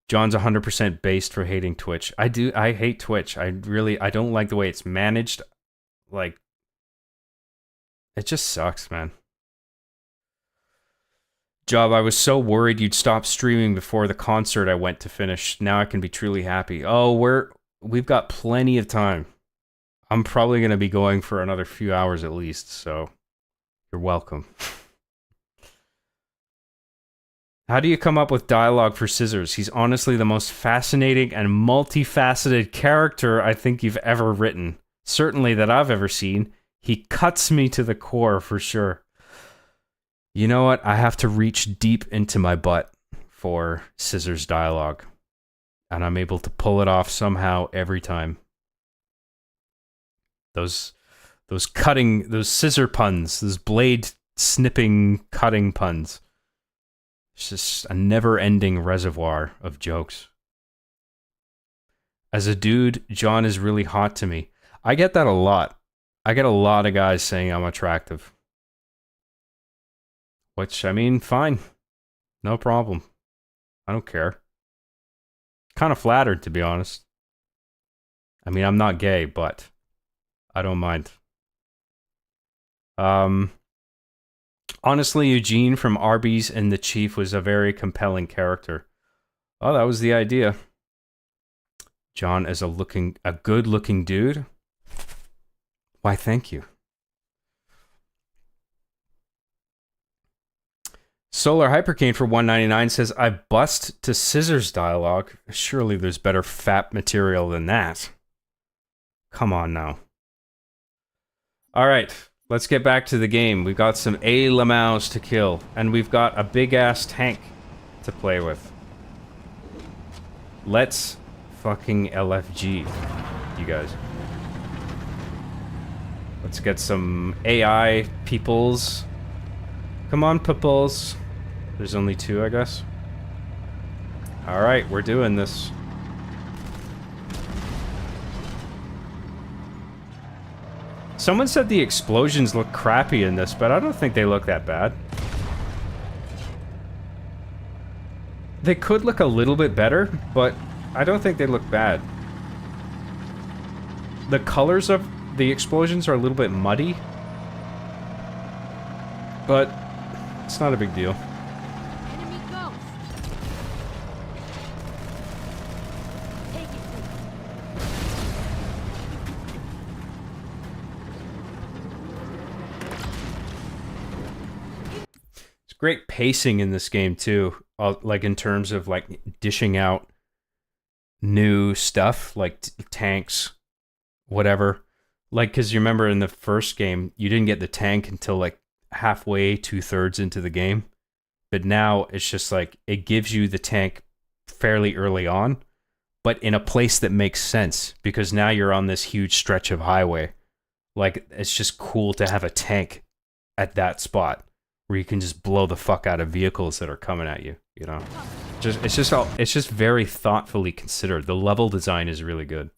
John's 100% based for hating Twitch. I hate Twitch. I don't like the way it's managed. Like, it just sucks, man. Job, I was so worried you'd stop streaming before the concert I went to finish. Now I can be truly happy. Oh, we've got plenty of time. I'm probably going to be going for another few hours at least, so you're welcome. How do you come up with dialogue for Scissors? He's honestly the most fascinating and multifaceted character I think you've ever written. Certainly that I've ever seen. He cuts me to the core for sure. You know what? I have to reach deep into my butt for Scissors dialogue. And I'm able to pull it off somehow every time. Those scissor puns, those blade snipping, cutting puns. It's just a never-ending reservoir of jokes. As a dude, John is really hot to me. I get that a lot. I get a lot of guys saying I'm attractive. Which, I mean, fine. No problem. I don't care. Kind of flattered, to be honest. I mean, I'm not gay, but... I don't mind. Honestly, Eugene from Arby's and the Chief was a very compelling character. Oh, that was the idea. John is a good-looking dude. Why, thank you. Solar Hypercane for $1.99 says, I bust to Scissors dialogue. Surely there's better fat material than that. Come on now. Alright, let's get back to the game. We've got some A-Lamaus to kill, and we've got a big-ass tank to play with. Let's fucking LFG, you guys. Let's get some AI peoples. Come on, peoples. There's only two, I guess. Alright, we're doing this. Someone said the explosions look crappy in this, but I don't think they look that bad. They could look a little bit better, but I don't think they look bad. The colors of the explosions are a little bit muddy, but It's not a big deal. Enemy ghost. Take it. It's great pacing in this game too, like in terms of like dishing out new stuff like tanks, whatever. Like, because you remember in the first game, you didn't get the tank until like halfway, 2/3 into the game. But now it's just like, it gives you the tank fairly early on, but in a place that makes sense, because now you're on this huge stretch of highway. Like, it's just cool to have a tank at that spot where you can just blow the fuck out of vehicles that are coming at you, you know? It's just very thoughtfully considered. The level design is really good.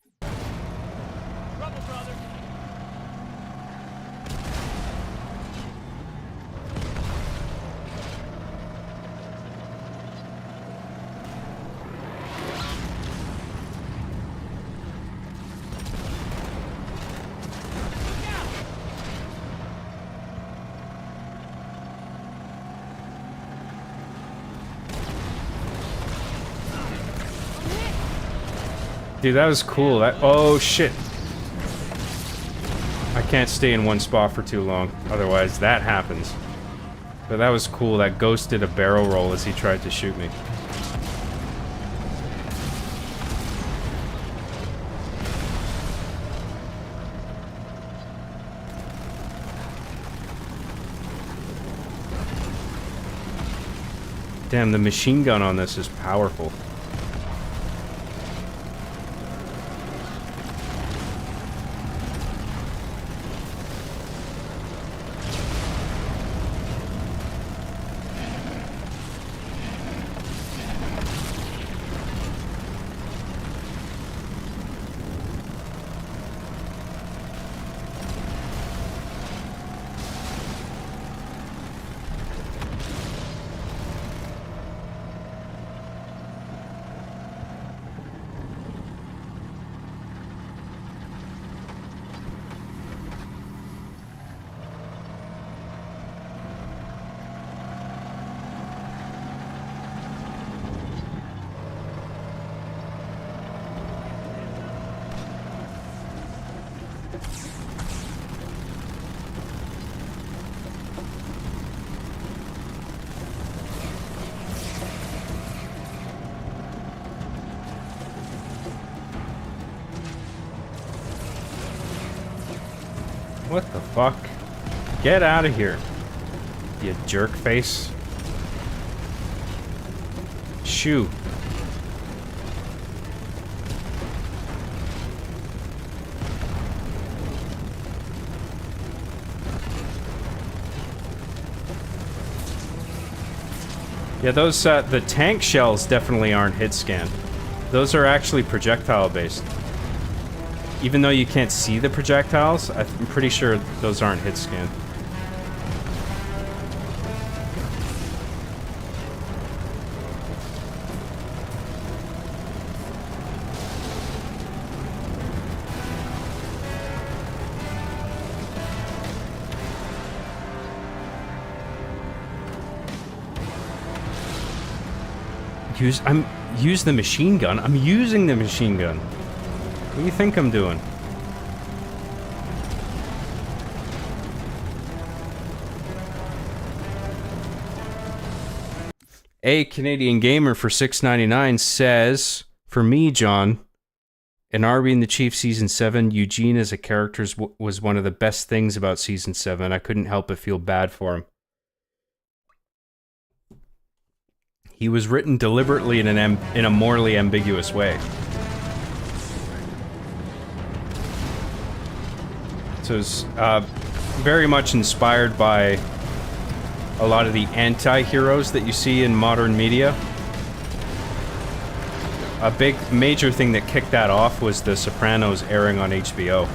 Dude, that was cool. Oh shit. I can't stay in one spot for too long, otherwise that happens. But that was cool. That ghost did a barrel roll as he tried to shoot me. Damn, the machine gun on this is powerful. What the fuck? Get out of here, you jerk face. Shoo. Yeah, those, the tank shells definitely aren't hit scanned. Those are actually projectile based. Even though you can't see the projectiles, I'm pretty sure those aren't hit scanned. Use the machine gun. I'm using the machine gun. What do you think I'm doing? A Canadian Gamer for $6.99 says, for me, John, in Arby and the Chief Season 7, Eugene as a character was one of the best things about Season 7. I couldn't help but feel bad for him. He was written deliberately in a morally ambiguous way. So it's very much inspired by a lot of the anti-heroes that you see in modern media. A big major thing that kicked that off was The Sopranos airing on HBO.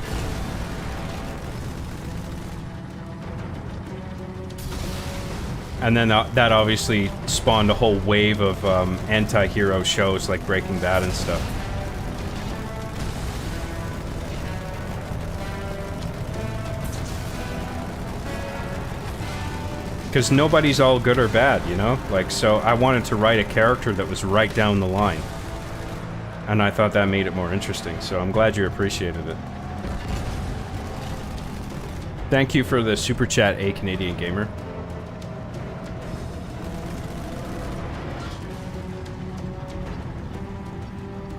And then that obviously spawned a whole wave of anti-hero shows like Breaking Bad and stuff. because nobody's all good or bad, you know? Like, so I wanted to write a character that was right down the line. And I thought that made it more interesting, so I'm glad you appreciated it. Thank you for the super chat, A Canadian Gamer.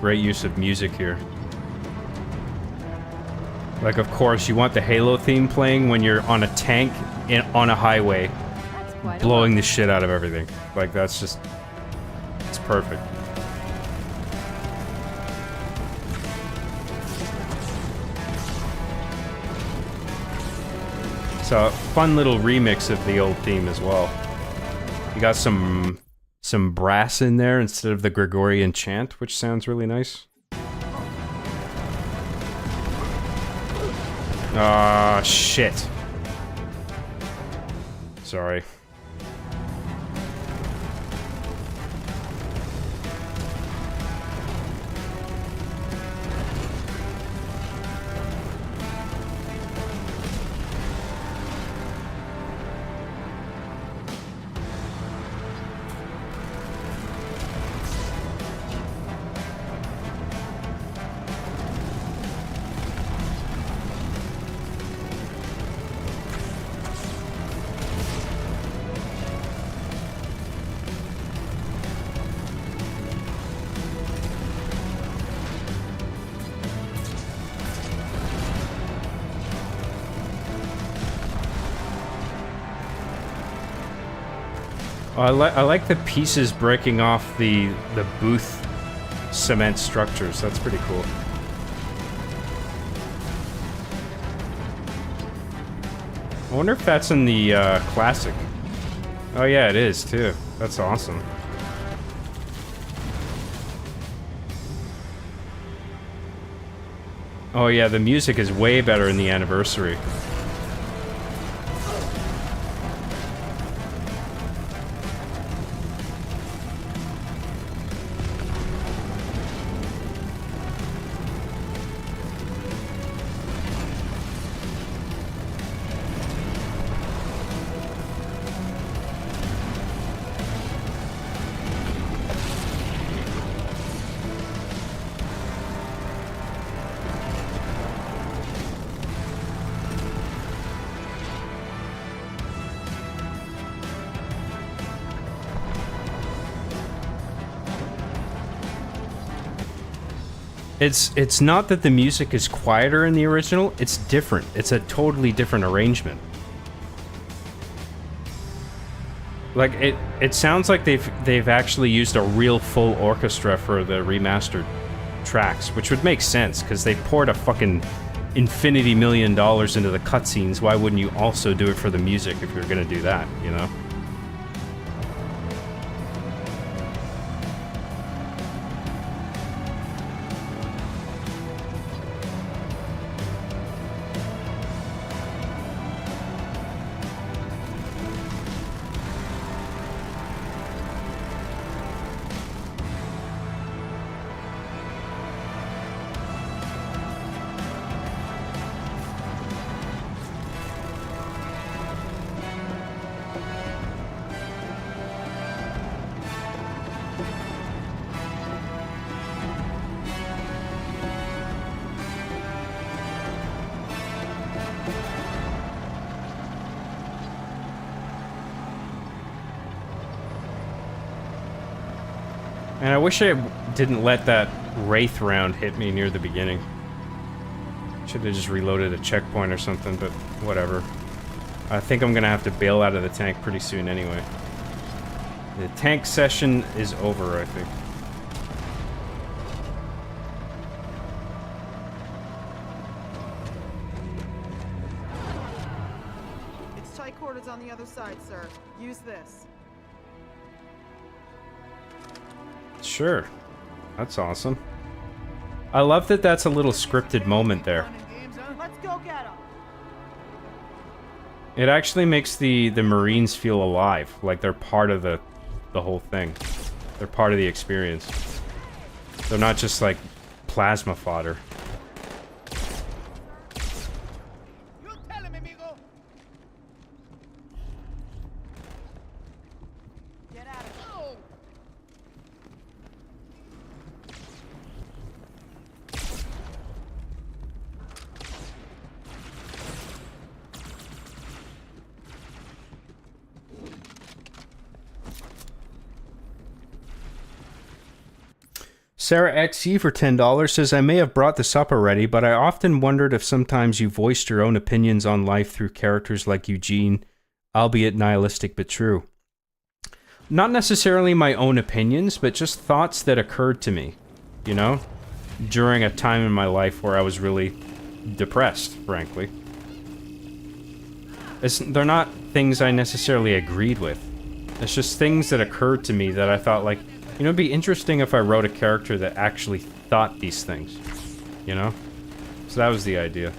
Great use of music here. Like, of course, you want the Halo theme playing when you're on a tank on a highway, blowing the shit out of everything. Like, that's just... it's perfect. It's a fun little remix of the old theme as well. You got some brass in there instead of the Gregorian chant, which sounds really nice. Ah, shit. Sorry. I like the pieces breaking off the booth cement structures. That's pretty cool. I wonder if that's in the classic. Oh yeah, it is too. That's awesome. Oh yeah, the music is way better in the anniversary. It's not that the music is quieter in the original, it's different. It's a totally different arrangement. Like it sounds like they've actually used a real full orchestra for the remastered tracks, which would make sense because they poured a fucking infinity $1 million into the cutscenes. Why wouldn't you also do it for the music if you're gonna do that, you know? And I wish I didn't let that Wraith round hit me near the beginning. Should have just reloaded a checkpoint or something, but whatever. I think I'm gonna have to bail out of the tank pretty soon anyway. The tank session is over, I think. It's tight quarters on the other side, sir. Use this. Sure. That's awesome. I love that that's a little scripted moment there. Let's go get him. It actually makes the Marines feel alive, like they're part of the whole thing. They're part of the experience. They're not just like plasma fodder. Sarah XE for $10 says, I may have brought this up already, but I often wondered if sometimes you voiced your own opinions on life through characters like Eugene, albeit nihilistic but true. Not necessarily my own opinions, but just thoughts that occurred to me, you know, during a time in my life where I was really depressed, frankly. They're not things I necessarily agreed with. It's just things that occurred to me that I thought, like, you know, it'd be interesting if I wrote a character that actually thought these things, you know? So that was the idea.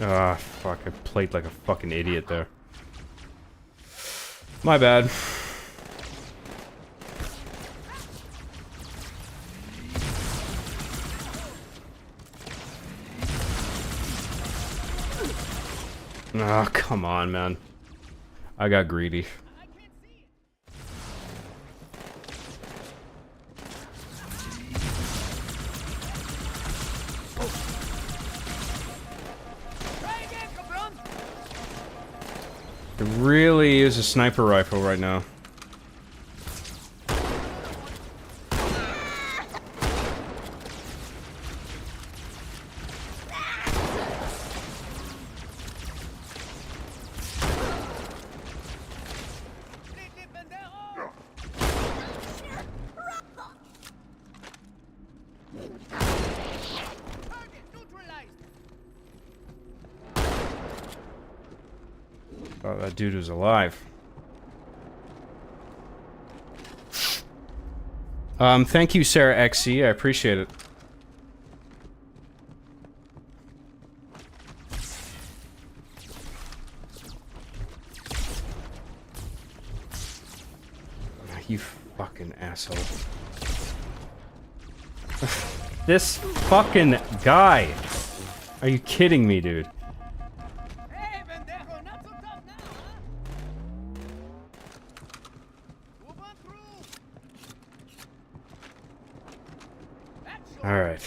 Ah, fuck, I played like a fucking idiot there. My bad. Oh, come on, man. I got greedy. I really use a sniper rifle right now. Oh, that dude was alive. Thank you, Sarah XE. I appreciate it. You fucking asshole. This fucking guy. Are you kidding me, dude? All right.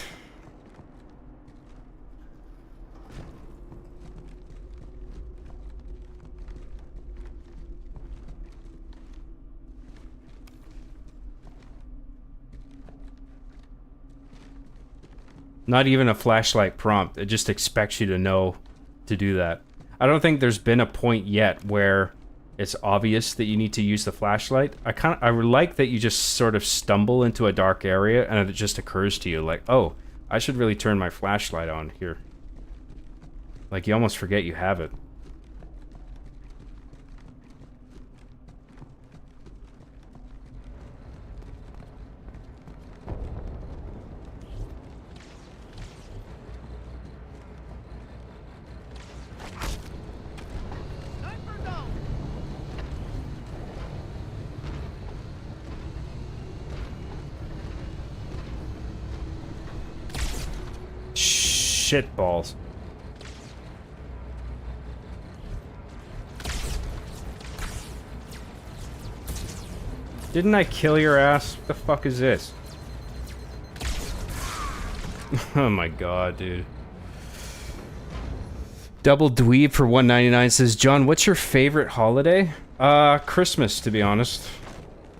Not even a flashlight prompt. It just expects you to know to do that. I don't think there's been a point yet where it's obvious that you need to use the flashlight. I like that you just sort of stumble into a dark area and it just occurs to you like, oh, I should really turn my flashlight on here. Like, you almost forget you have it. Shit balls. Didn't I kill your ass? What the fuck is this? Oh my god, dude. Double Dweeb for $1.99 says, John, what's your favorite holiday? Christmas, to be honest.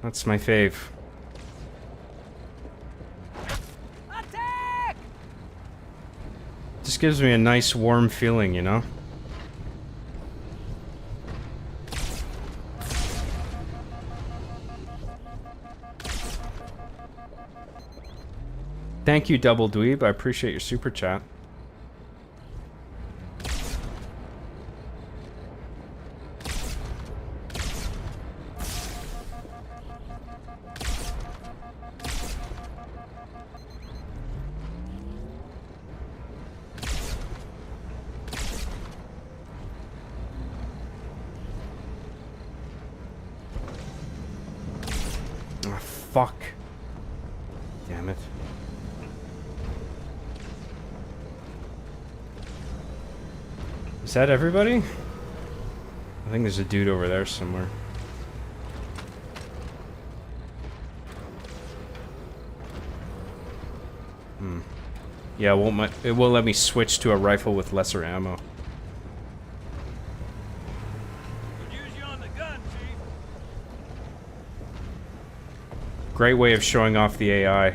That's my fave. Just gives me a nice warm feeling, you know? Thank you, Double Dweeb. I appreciate your super chat. Fuck. Damn it. Is that everybody? I think there's a dude over there somewhere. Yeah, it won't let me switch to a rifle with lesser ammo. Great way of showing off the AI,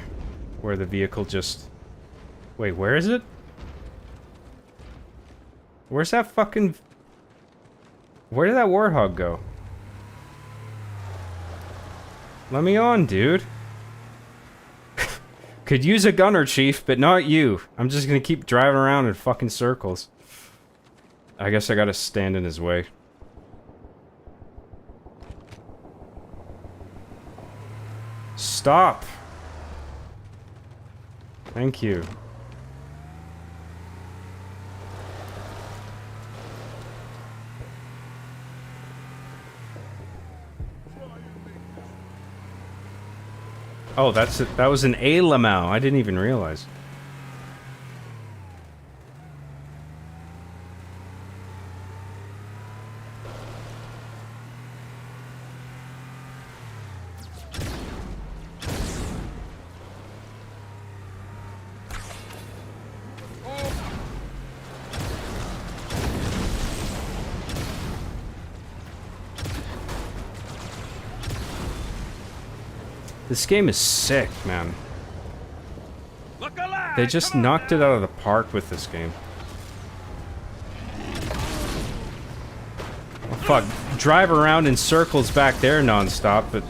where the vehicle just... Wait, where is it? Where's that fucking... Where did that Warthog go? Let me on, dude. Could use a gunner, Chief, but not you. I'm just gonna keep driving around in fucking circles. I guess I gotta stand in his way. Stop! Thank you. Oh, that was an A Lamau. I didn't even realize. This game is sick, man. They just knocked it out of the park with this game. Oh, fuck. Drive around in circles back there non-stop, but...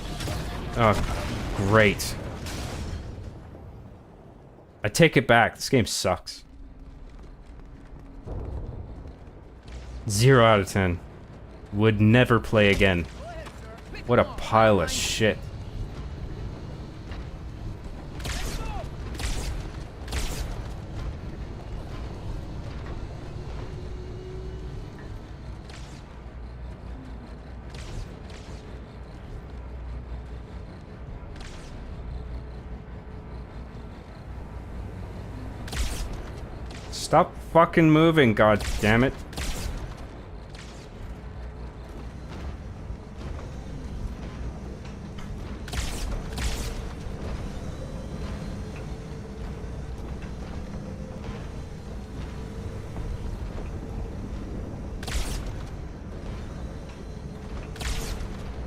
Oh, great. I take it back. This game sucks. 0 out of 10. Would never play again. What a pile of shit. Stop fucking moving, god damn it.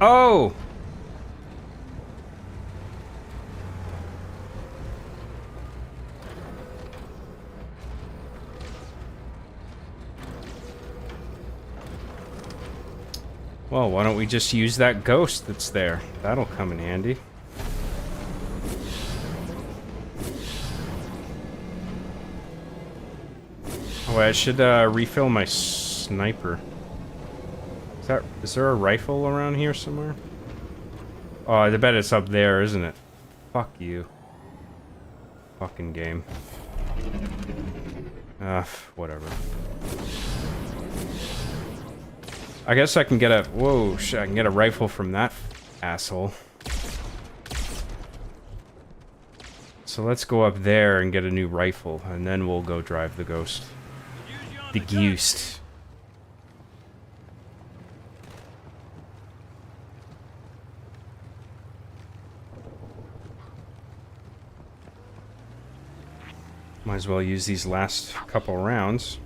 Oh! Well, why don't we just use that ghost that's there? That'll come in handy. Oh, I should refill my sniper. Is there a rifle around here somewhere? Oh, I bet it's up there, isn't it? Fuck you. Fucking game. Whatever. I guess I can get a... Whoa, shit, I can get a rifle from that asshole. So let's go up there and get a new rifle, and then we'll go drive the ghost. The Ghost. Might as well use these last couple rounds.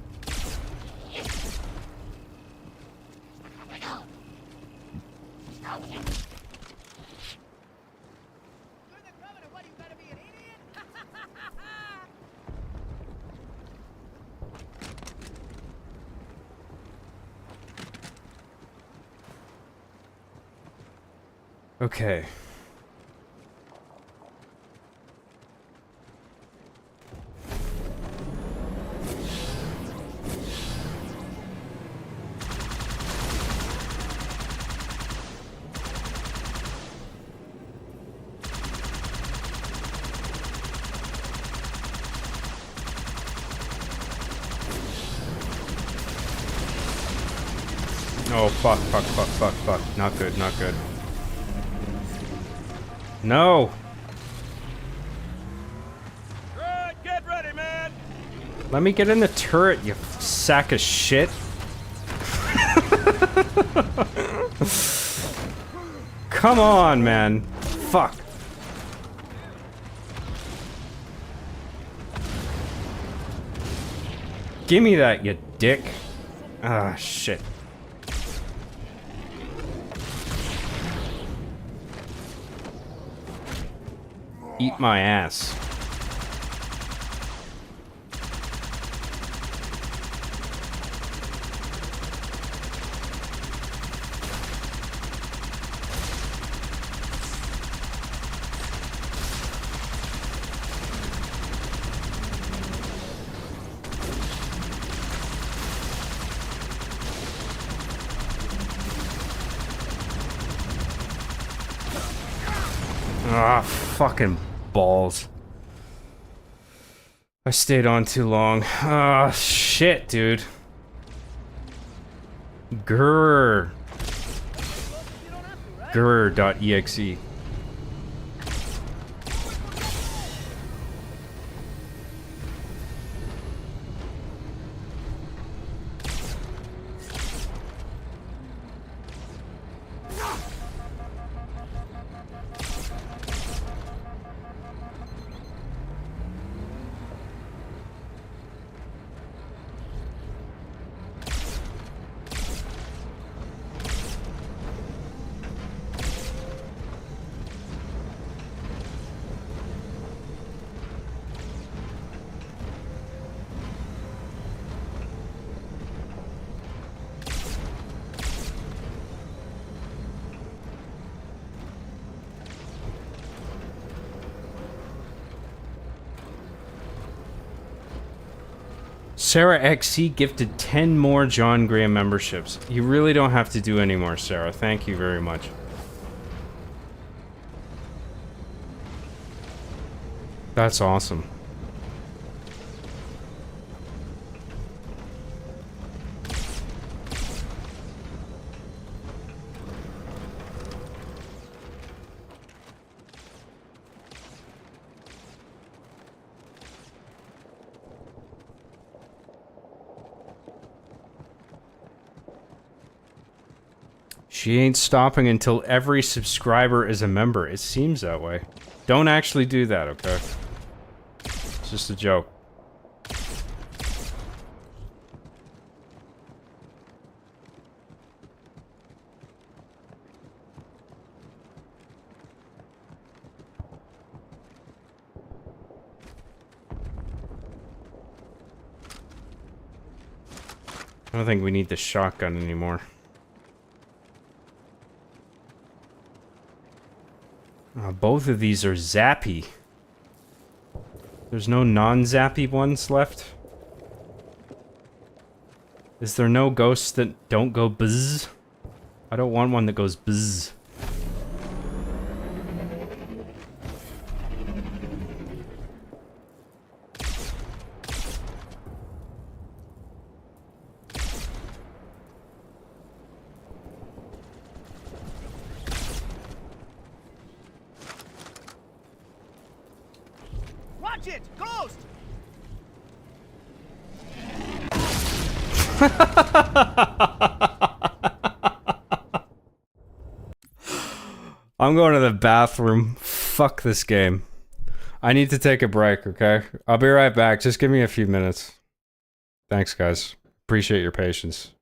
Okay. Oh, fuck, fuck, fuck, fuck, fuck. Not good, not good. No! Get ready, man! Let me get in the turret, you sack of shit. Come on, man. Fuck. Give me that, you dick. Ah, shit. Eat my ass. Ah, fucking balls. I stayed on too long. Ah, shit, dude. Grrr. Grrr.exe. Sarah XC gifted 10 more John Graham memberships. You really don't have to do any more, Sarah. Thank you very much. That's awesome. She ain't stopping until every subscriber is a member. It seems that way. Don't actually do that, okay? It's just a joke. I don't think we need the shotgun anymore. Both of these are zappy. There's no non-zappy ones left? Is there no ghosts that don't go buzz? I don't want one that goes buzz. Watch it! Ghost! I'm going to the bathroom. Fuck this game. I need to take a break, okay? I'll be right back. Just give me a few minutes. Thanks, guys. Appreciate your patience.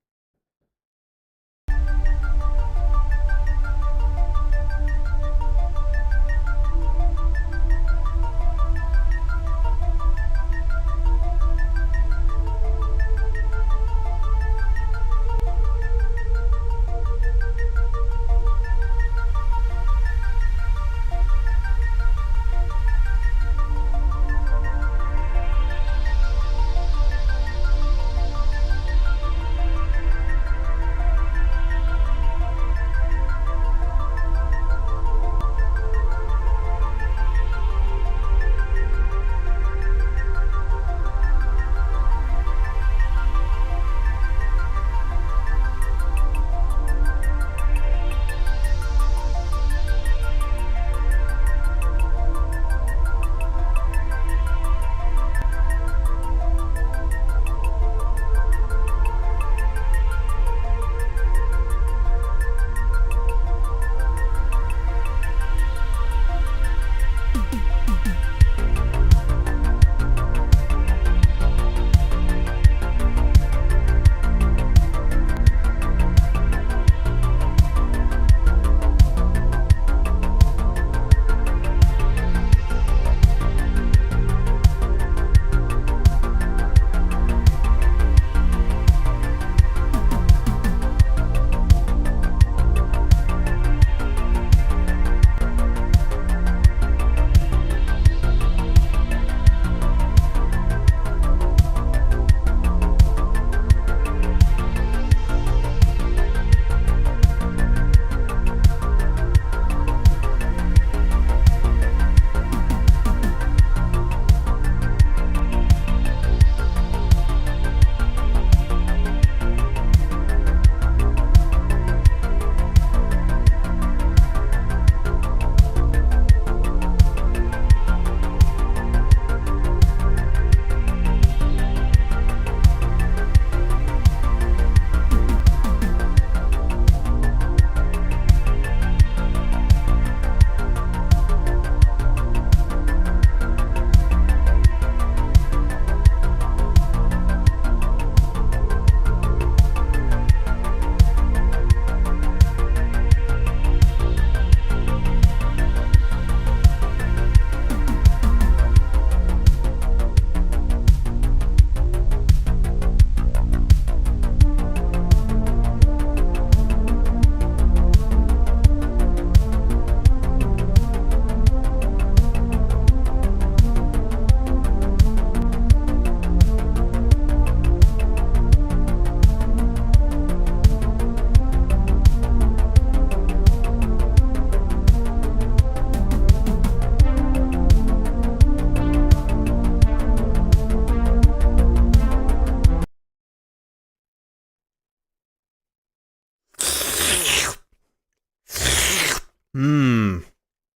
Mmm.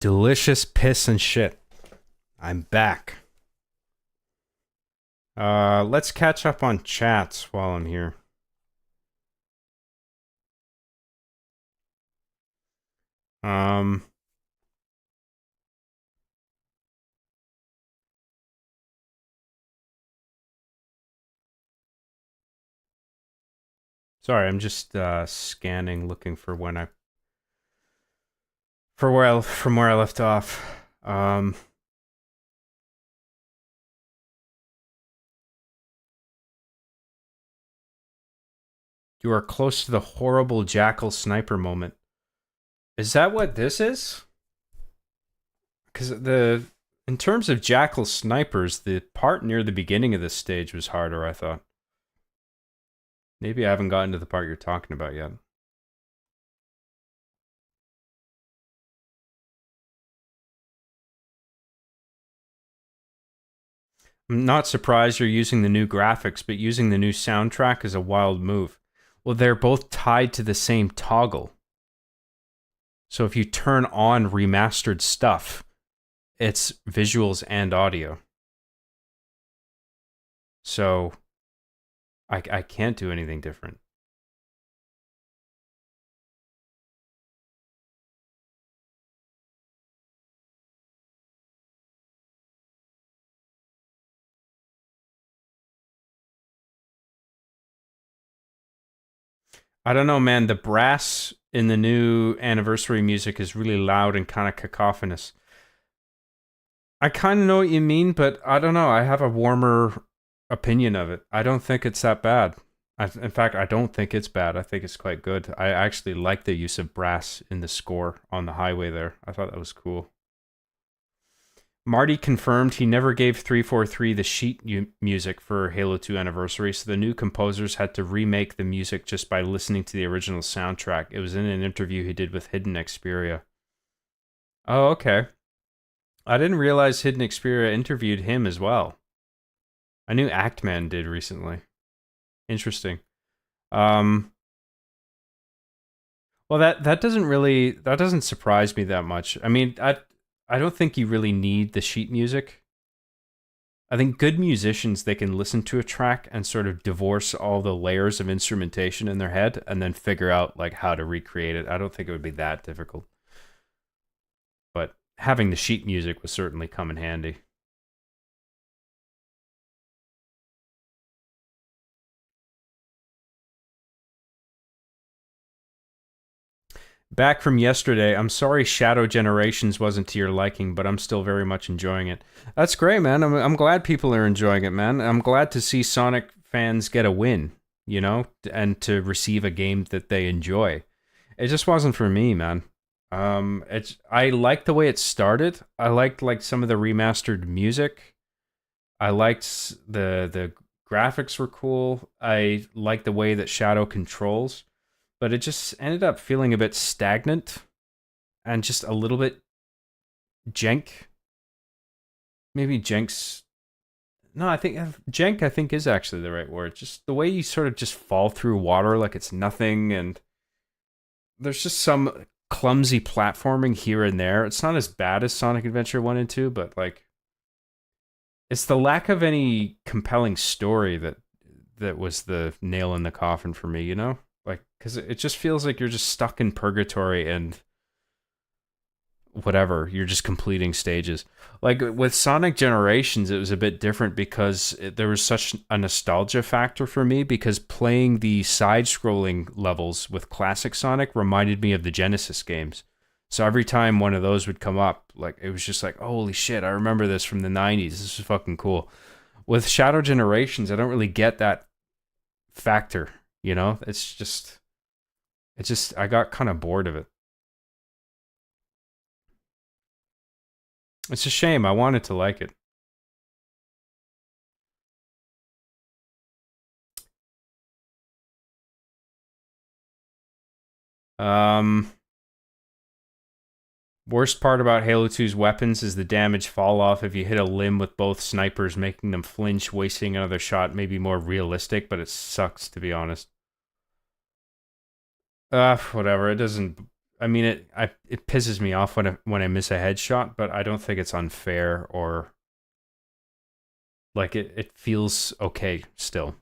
Delicious piss and shit. I'm back. Let's catch up on chats while I'm here. Sorry, I'm just scanning, looking for from where I left off. You are close to the horrible jackal sniper moment. Is that what this is? Because in terms of jackal snipers, the part near the beginning of this stage was harder, I thought. Maybe I haven't gotten to the part you're talking about yet. I'm not surprised you're using the new graphics, but using the new soundtrack is a wild move. Well, they're both tied to the same toggle. So if you turn on remastered stuff, it's visuals and audio. So I can't do anything different. I don't know, man. The brass in the new anniversary music is really loud and kind of cacophonous. I kind of know what you mean, but I don't know. I have a warmer opinion of it. I don't think it's that bad. In fact, I don't think it's bad. I think it's quite good. I actually like the use of brass in the score on the highway there. I thought that was cool. Marty confirmed he never gave 343 the sheet music for Halo 2 Anniversary, so the new composers had to remake the music just by listening to the original soundtrack. It was in an interview he did with Hidden Xperia. Oh, okay. I didn't realize Hidden Xperia interviewed him as well. I knew Actman did recently. Interesting. Well, that doesn't surprise me that much. I mean, I don't think you really need the sheet music. I think good musicians, they can listen to a track and sort of divorce all the layers of instrumentation in their head and then figure out like how to recreate it. I don't think it would be that difficult. But having the sheet music would certainly come in handy. Back from yesterday, I'm sorry Shadow Generations wasn't to your liking, but I'm still very much enjoying it. That's great, man. I'm glad people are enjoying it, man. I'm glad to see Sonic fans get a win, you know, and to receive a game that they enjoy. It just wasn't for me, man. I liked the way it started. I liked like some of the remastered music. I liked the graphics were cool. I liked the way that Shadow controls. But it just ended up feeling a bit stagnant and just a little bit jank. Maybe jank's... No, I think jank is actually the right word. Just the way you sort of just fall through water like it's nothing, and there's just some clumsy platforming here and there. It's not as bad as Sonic Adventure 1 and 2, but like it's the lack of any compelling story that was the nail in the coffin for me, you know? Like, because it just feels like you're just stuck in purgatory and whatever, you're just completing stages. Like with Sonic Generations, it was a bit different because there was such a nostalgia factor for me, because playing the side-scrolling levels with classic Sonic reminded me of the Genesis games. So every time one of those would come up, like it was just like, holy shit, I remember this from the 90s. This is fucking cool. With Shadow Generations, I don't really get that factor. You know, it's just, I got kind of bored of it. It's a shame. I wanted to like it. Worst part about Halo 2's weapons is the damage fall off if you hit a limb with both snipers, making them flinch, wasting another shot may be more realistic, but it sucks, to be honest. Whatever, it doesn't... I mean, it pisses me off when I miss a headshot, but I don't think it's unfair or like it feels okay still.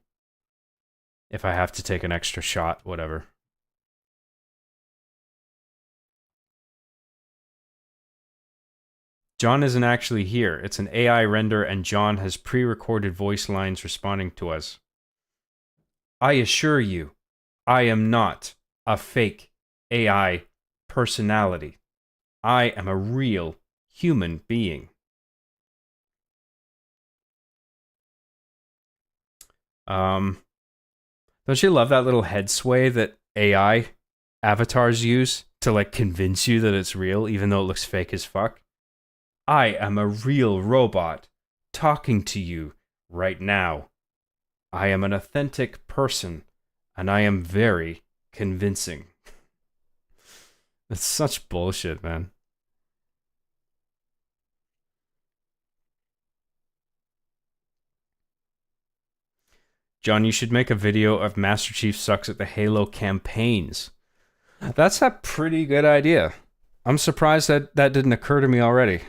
If I have to take an extra shot, whatever. John isn't actually here. It's an AI render, and John has pre-recorded voice lines responding to us. I assure you, I am not a fake AI personality. I am a real human being. Don't you love that little head sway that AI avatars use to like convince you that it's real, even though it looks fake as fuck? I am a real robot talking to you right now. I am an authentic person, and I am very convincing. That's such bullshit, man. John, you should make a video of Master Chief sucks at the Halo campaigns. That's a pretty good idea. I'm surprised that didn't occur to me already.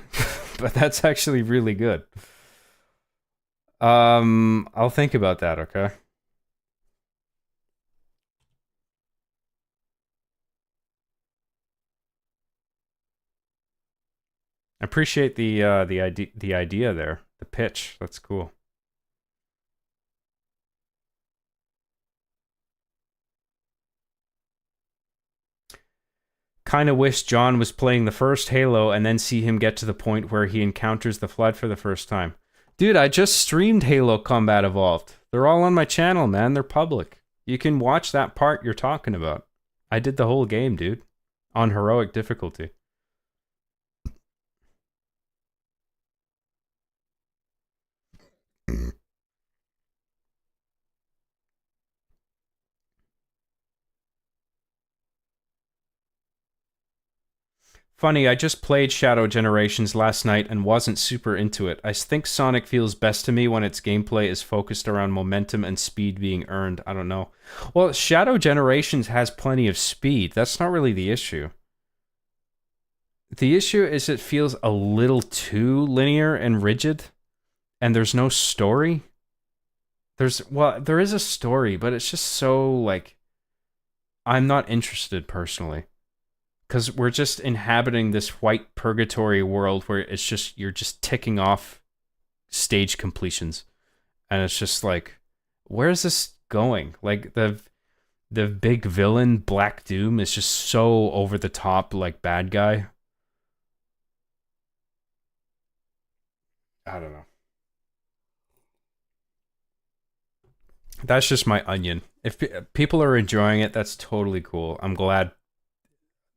But that's actually really good. I'll think about that, okay? I appreciate the idea there, the pitch. That's cool. Kinda wish John was playing the first Halo and then see him get to the point where he encounters the Flood for the first time. Dude, I just streamed Halo Combat Evolved. They're all on my channel, man. They're public. You can watch that part you're talking about. I did the whole game, dude. On heroic difficulty. Funny, I just played Shadow Generations last night and wasn't super into it. I think Sonic feels best to me when its gameplay is focused around momentum and speed being earned. I don't know. Well, Shadow Generations has plenty of speed. That's not really the issue. The issue is it feels a little too linear and rigid, and there's no story. There is a story, but it's just so, like, I'm not interested personally. Because we're just inhabiting this white purgatory world where it's just, you're just ticking off stage completions. And it's just like, where's this going? Like, the big villain, Black Doom, is just so over the top, like, bad guy. I don't know. That's just my onion. If people are enjoying it, that's totally cool. I'm glad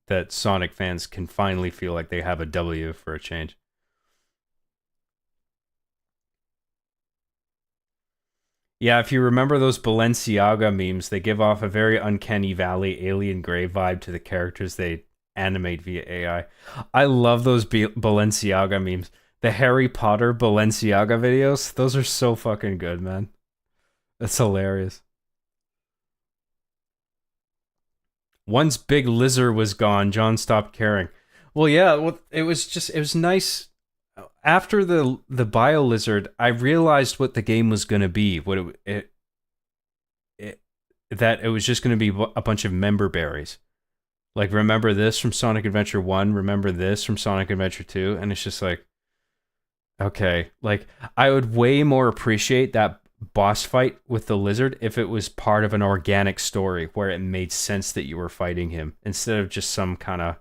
that Sonic fans can finally feel like they have a W for a change. Yeah, if you remember those Balenciaga memes, they give off a very Uncanny Valley alien gray vibe to the characters they animate via AI. I love those Balenciaga memes. The Harry Potter Balenciaga videos, those are so fucking good, man. That's hilarious. Once Big Lizard was gone, John stopped caring. Well, yeah, it was nice. After the Bio Lizard, I realized what the game was going to be. That it was just going to be a bunch of member berries. Like, remember this from Sonic Adventure 1, remember this from Sonic Adventure 2, and it's just like, okay. Like, I would way more appreciate that boss fight with the lizard if it was part of an organic story where it made sense that you were fighting him instead of just some kind of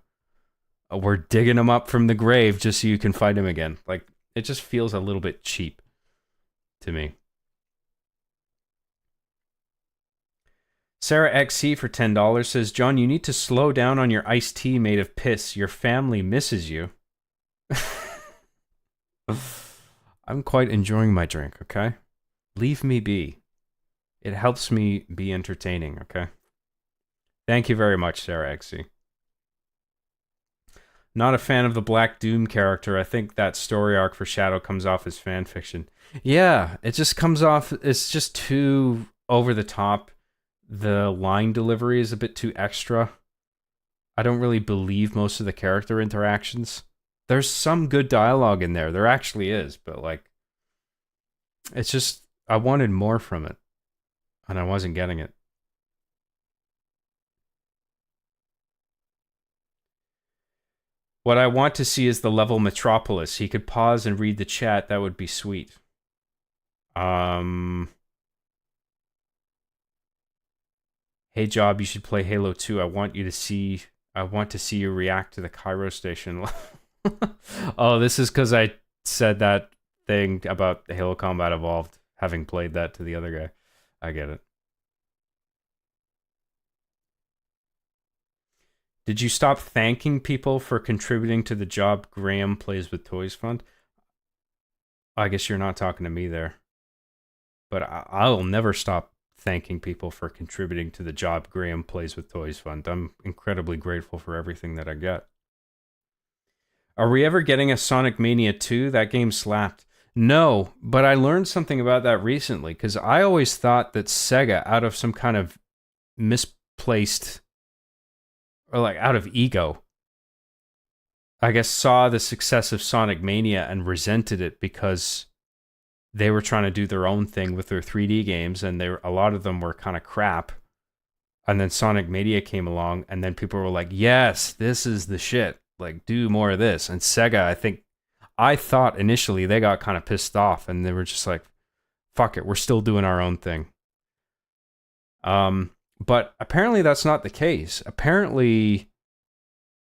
we're digging him up from the grave just so you can fight him again. Like, it just feels a little bit cheap to me. Sarah XC for $10 says, John, you need to slow down on your iced tea made of piss. Your family misses you. I'm quite enjoying my drink, okay? Leave me be. It helps me be entertaining, okay? Thank you very much, Sarah XC. Not a fan of the Black Doom character. I think that story arc for Shadow comes off as fan fiction. Yeah, it just comes off, it's just too over the top. The line delivery is a bit too extra. I don't really believe most of the character interactions. There's some good dialogue in there. There actually is, but like, it's just, I wanted more from it, and I wasn't getting it. What I want to see is the level Metropolis. He could pause and read the chat. That would be sweet. Hey Job, you should play Halo 2. I want to see you react to the Cairo station. Oh, this is because I said that thing about Halo Combat Evolved, having played that to the other guy. I get it. Did you stop thanking people for contributing to the Job Graham Plays with Toys Fund? I guess you're not talking to me there. But I'll never stop thanking people for contributing to the Job Graham Plays with Toys Fund. I'm incredibly grateful for everything that I get. Are we ever getting a Sonic Mania 2? That game slapped. No, but I learned something about that recently, because I always thought that Sega, out of some kind of misplaced, or like out of ego, I guess saw the success of Sonic Mania and resented it because they were trying to do their own thing with their 3D games, and a lot of them were kind of crap. And then Sonic Mania came along, and then people were like, yes, this is the shit. Like, do more of this. And Sega, I thought initially they got kind of pissed off, and they were just like, fuck it, we're still doing our own thing. But apparently that's not the case. Apparently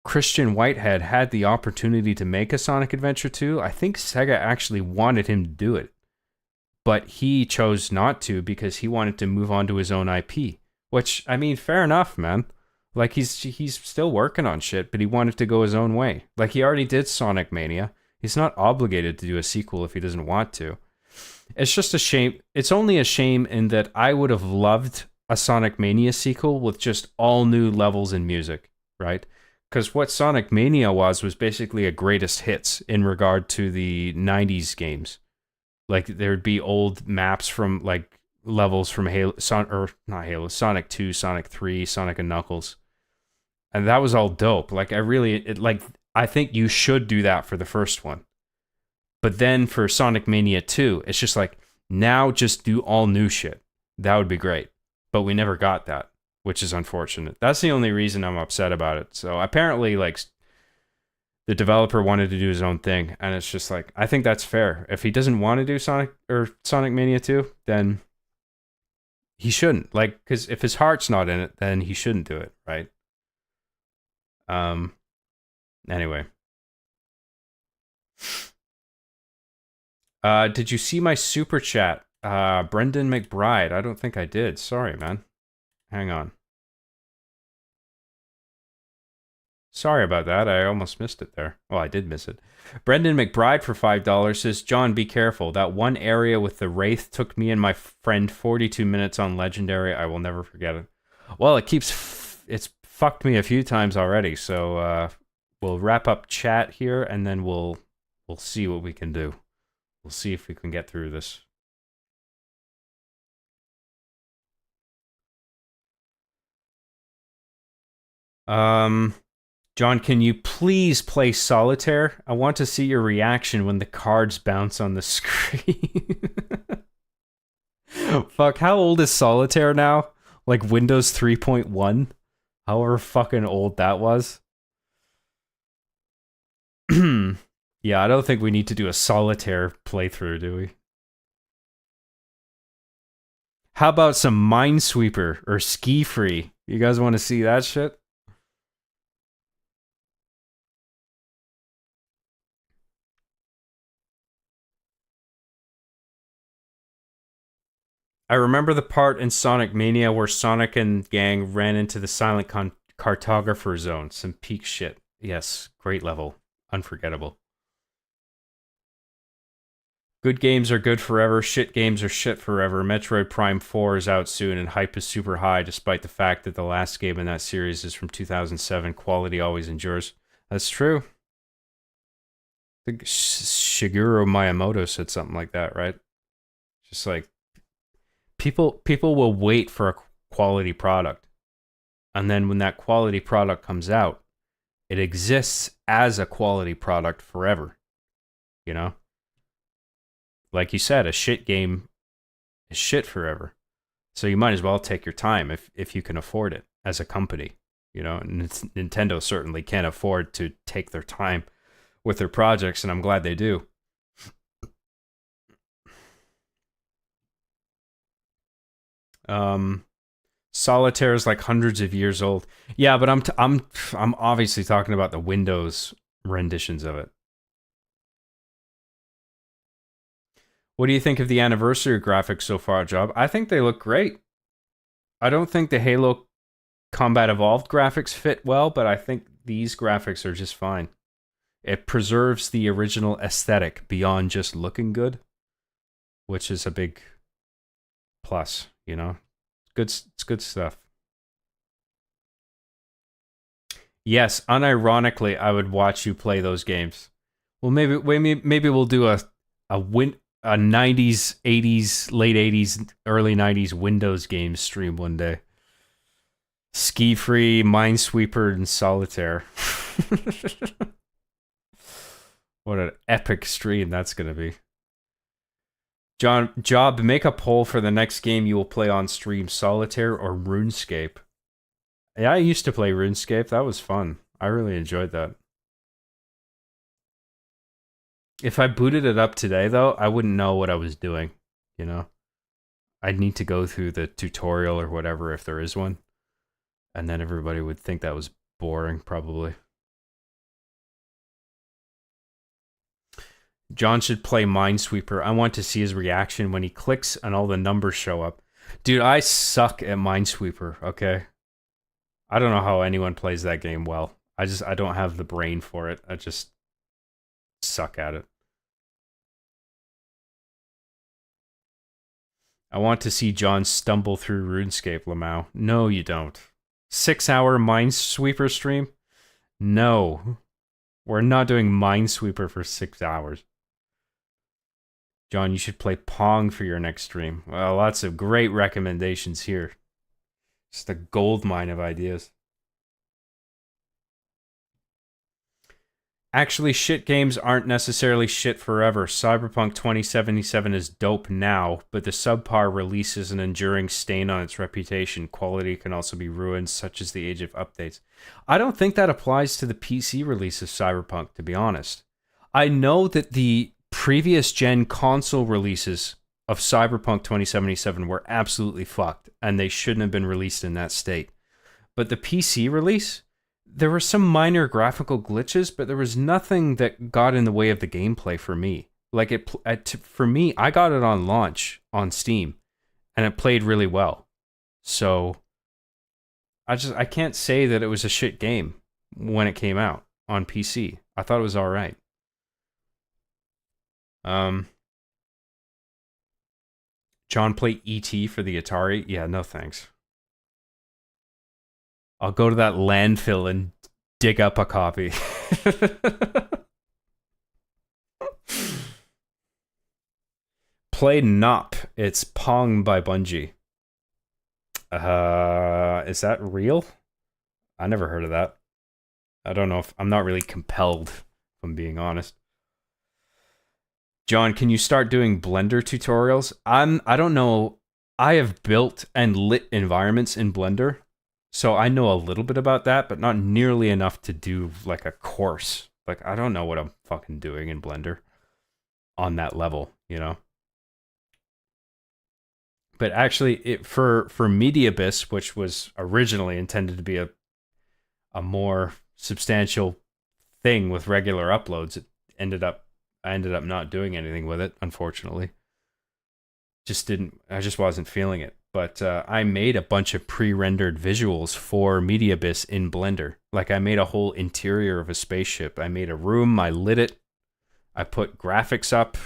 Christian Whitehead had the opportunity to make a Sonic Adventure 2. I think Sega actually wanted him to do it, but he chose not to because he wanted to move on to his own IP, which, I mean, fair enough, man. Like, he's still working on shit, but he wanted to go his own way. Like, he already did Sonic Mania. He's not obligated to do a sequel if he doesn't want to. It's just a shame. It's only a shame in that I would have loved a Sonic Mania sequel with just all new levels and music, right? Because what Sonic Mania was basically a greatest hits in regard to the 90s games. Like, there'd be old maps from, like, levels from Sonic 2, Sonic 3, Sonic and Knuckles. And that was all dope. Like, I think you should do that for the first one. But then for Sonic Mania 2, it's just like, now just do all new shit. That would be great. But we never got that, which is unfortunate. That's the only reason I'm upset about it. So apparently, like, the developer wanted to do his own thing, and it's just like, I think that's fair. If he doesn't want to do Sonic Mania 2, then he shouldn't. Like, because if his heart's not in it, then he shouldn't do it, right? Anyway. Did you see my super chat? Brendan McBride. I don't think I did. Sorry, man. Hang on. Sorry about that. I almost missed it there. Well, I did miss it. Brendan McBride for $5 says, John, be careful. That one area with the Wraith took me and my friend 42 minutes on Legendary. I will never forget it. Well, it's fucked me a few times already. So we'll wrap up chat here, and then we'll see what we can do. We'll see if we can get through this. John, can you please play Solitaire? I want to see your reaction when the cards bounce on the screen. Fuck, how old is Solitaire now? Like Windows 3.1? However fucking old that was. Yeah, I don't think we need to do a Solitaire playthrough, do we? How about some Minesweeper or Ski Free? You guys want to see that shit? I remember the part in Sonic Mania where Sonic and gang ran into the silent cartographer zone. Some peak shit. Yes, great level. Unforgettable. Good games are good forever. Shit games are shit forever. Metroid Prime 4 is out soon and hype is super high despite the fact that the last game in that series is from 2007. Quality always endures. That's true. I think Shigeru Miyamoto said something like that, right? Just like, people will wait for a quality product. And then when that quality product comes out, it exists as a quality product forever. You know? Like you said, a shit game is shit forever. So you might as well take your time if you can afford it as a company. You know, and Nintendo certainly can't afford to take their time with their projects, and I'm glad they do. Solitaire is like hundreds of years old. Yeah, but I'm obviously talking about the Windows renditions of it. What do you think of the anniversary graphics so far, Job? I think they look great. I don't think the Halo Combat Evolved graphics fit well, but I think these graphics are just fine. It preserves the original aesthetic beyond just looking good, which is a big plus, you know? It's good stuff. Yes, unironically, I would watch you play those games. Well, maybe we'll do a 90s, 80s, late 80s, early 90s Windows games stream one day. Ski Free, Minesweeper, and Solitaire. What an epic stream that's going to be. Job, make a poll for the next game you will play on stream, Solitaire or RuneScape. Yeah, I used to play RuneScape. That was fun. I really enjoyed that. If I booted it up today, though, I wouldn't know what I was doing, you know? I'd need to go through the tutorial or whatever if there is one. And then everybody would think that was boring, probably. John should play Minesweeper. I want to see his reaction when he clicks and all the numbers show up. Dude, I suck at Minesweeper, okay? I don't know how anyone plays that game well. I don't have the brain for it. I just suck at it. I want to see John stumble through RuneScape, Lamau. No, you don't. 6-hour Minesweeper stream? No. We're not doing Minesweeper for 6 hours. John, you should play Pong for your next stream. Well, lots of great recommendations here. Just a goldmine of ideas. Actually, shit games aren't necessarily shit forever. Cyberpunk 2077 is dope now, but the subpar release is an enduring stain on its reputation. Quality can also be ruined, such as the age of updates. I don't think that applies to the PC release of Cyberpunk, to be honest. I know that the previous gen console releases of Cyberpunk 2077 were absolutely fucked, and they shouldn't have been released in that state. But the PC release, there were some minor graphical glitches, but there was nothing that got in the way of the gameplay for me. Like for me, I got it on launch on Steam, and it played really well. So I can't say that it was a shit game when it came out on PC. I thought it was all right. John, play E.T. for the Atari? Yeah, no thanks. I'll go to that landfill and dig up a copy. Play Nop. It's Pong by Bungie. Is that real? I never heard of that. I don't know if I'm not really compelled, if I'm being honest. John, can you start doing Blender tutorials? I don't know. I have built and lit environments in Blender, so I know a little bit about that, but not nearly enough to do like a course. Like, I don't know what I'm fucking doing in Blender on that level, you know? But actually, for MediaBis, which was originally intended to be a more substantial thing with regular uploads, I ended up not doing anything with it, unfortunately. I just wasn't feeling it. But I made a bunch of pre-rendered visuals for MediaBis in Blender. Like, I made a whole interior of a spaceship. I made a room, I lit it, I put graphics up,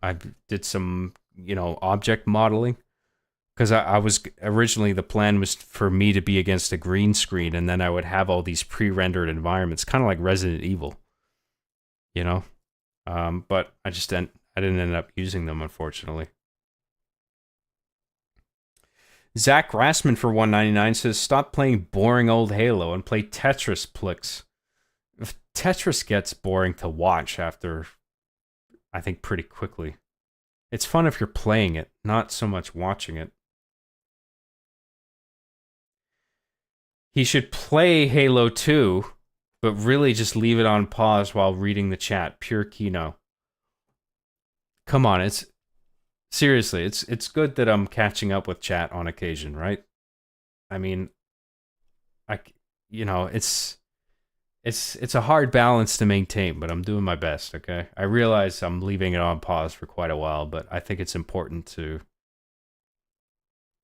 I did some, object modeling. Because I was originally, the plan was for me to be against a green screen, and then I would have all these pre-rendered environments, kind of like Resident Evil, But I didn't end up using them, unfortunately. Zach Rassman for $1.99 says, "Stop playing boring old Halo and play Tetris, Plix." Tetris gets boring to watch after, I think, pretty quickly. It's fun if you're playing it, not so much watching it. He should play Halo 2, but really just leave it on pause while reading the chat. Pure Kino. Come on, seriously, it's good that I'm catching up with chat on occasion, right? I mean, it's a hard balance to maintain, but I'm doing my best, okay? I realize I'm leaving it on pause for quite a while, but I think it's important to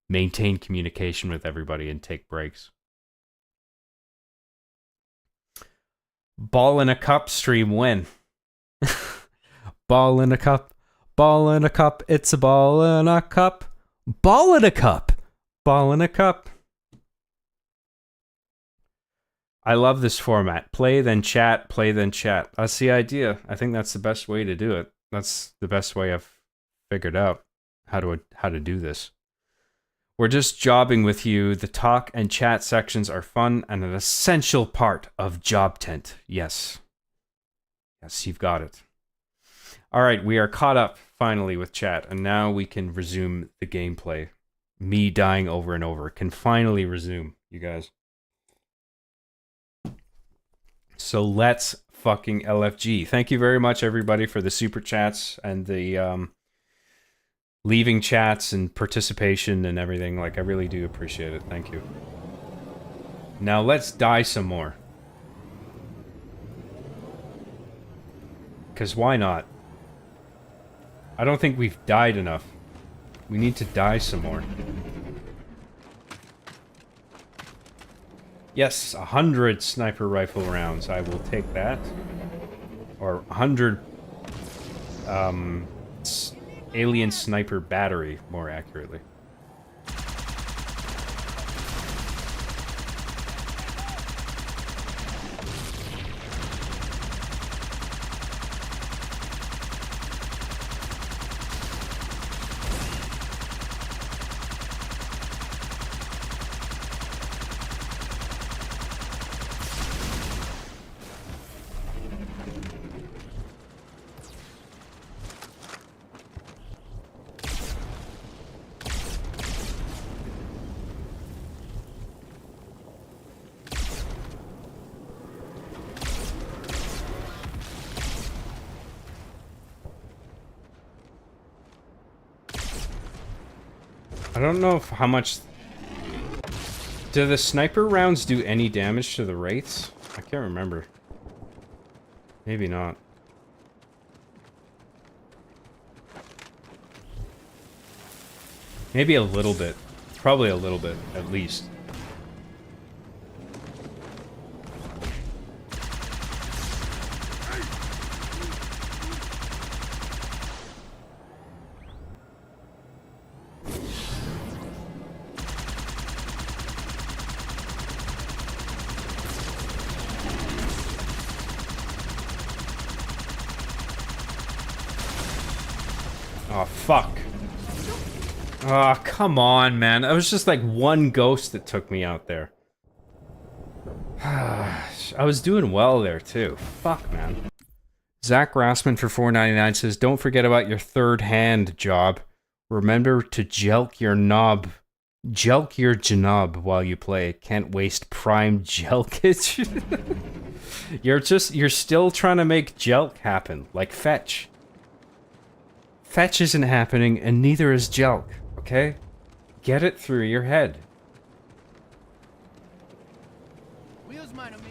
maintain communication with everybody and take breaks. Ball in a cup stream when? Ball in a cup. Ball in a cup. It's a ball in a cup. Ball in a cup. Ball in a cup. I love this format. Play, then chat. Play, then chat. That's the idea. I think that's the best way to do it. That's the best way I've figured out how to do this. We're just jobbing with you. The talk and chat sections are fun and an essential part of Job Tent. Yes. Yes, you've got it. All right, we are caught up finally with chat, and now we can resume the gameplay. Me dying over and over can finally resume, you guys. So let's fucking LFG. Thank you very much, everybody, for the super chats and the leaving chats and participation and everything. Like, I really do appreciate it. Thank you. Now let's die some more. Because why not? I don't think we've died enough. We need to die some more. Yes, 100 sniper rifle rounds. I will take that. Or 100 alien sniper battery, more accurately. I don't know how much... Do the sniper rounds do any damage to the wraiths? I can't remember. Maybe not. Maybe a little bit. Probably a little bit, at least. Oh, fuck. Oh, come on, man. It was just like one ghost that took me out there. I was doing well there, too. Fuck, man. Zach Rassman for $4.99 says, don't forget about your third hand job. Remember to jelk your knob. Jelk your janob while you play. Can't waste prime jelkage. You're still trying to make jelk happen. Like fetch. Fetch isn't happening, and neither is jelk, okay? Get it through your head. Wheels mine, amigo.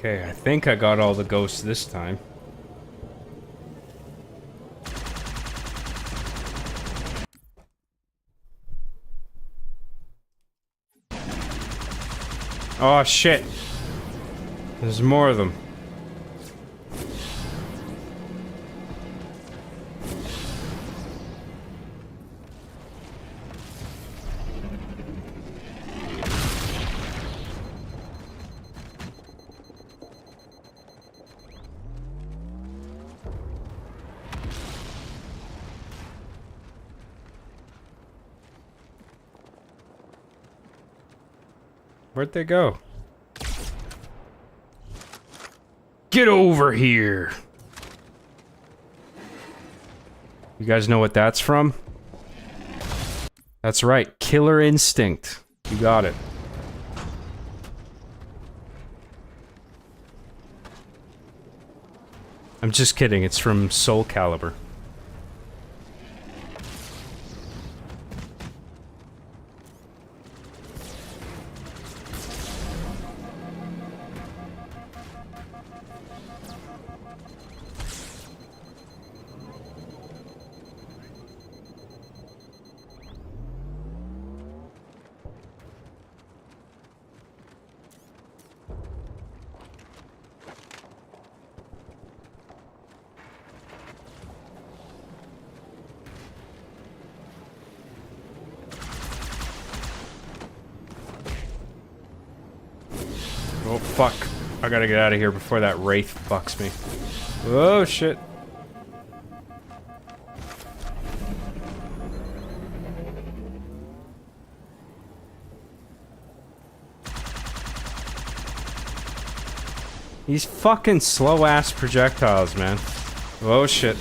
Okay, I think I got all the ghosts this time. Oh shit! There's more of them. Where'd they go? Get over here! You guys know what that's from? That's right, Killer Instinct. You got it. I'm just kidding, it's from Soul Calibur. Oh, fuck. I gotta get out of here before that wraith fucks me. Oh, shit. These fucking slow-ass projectiles, man. Oh, shit.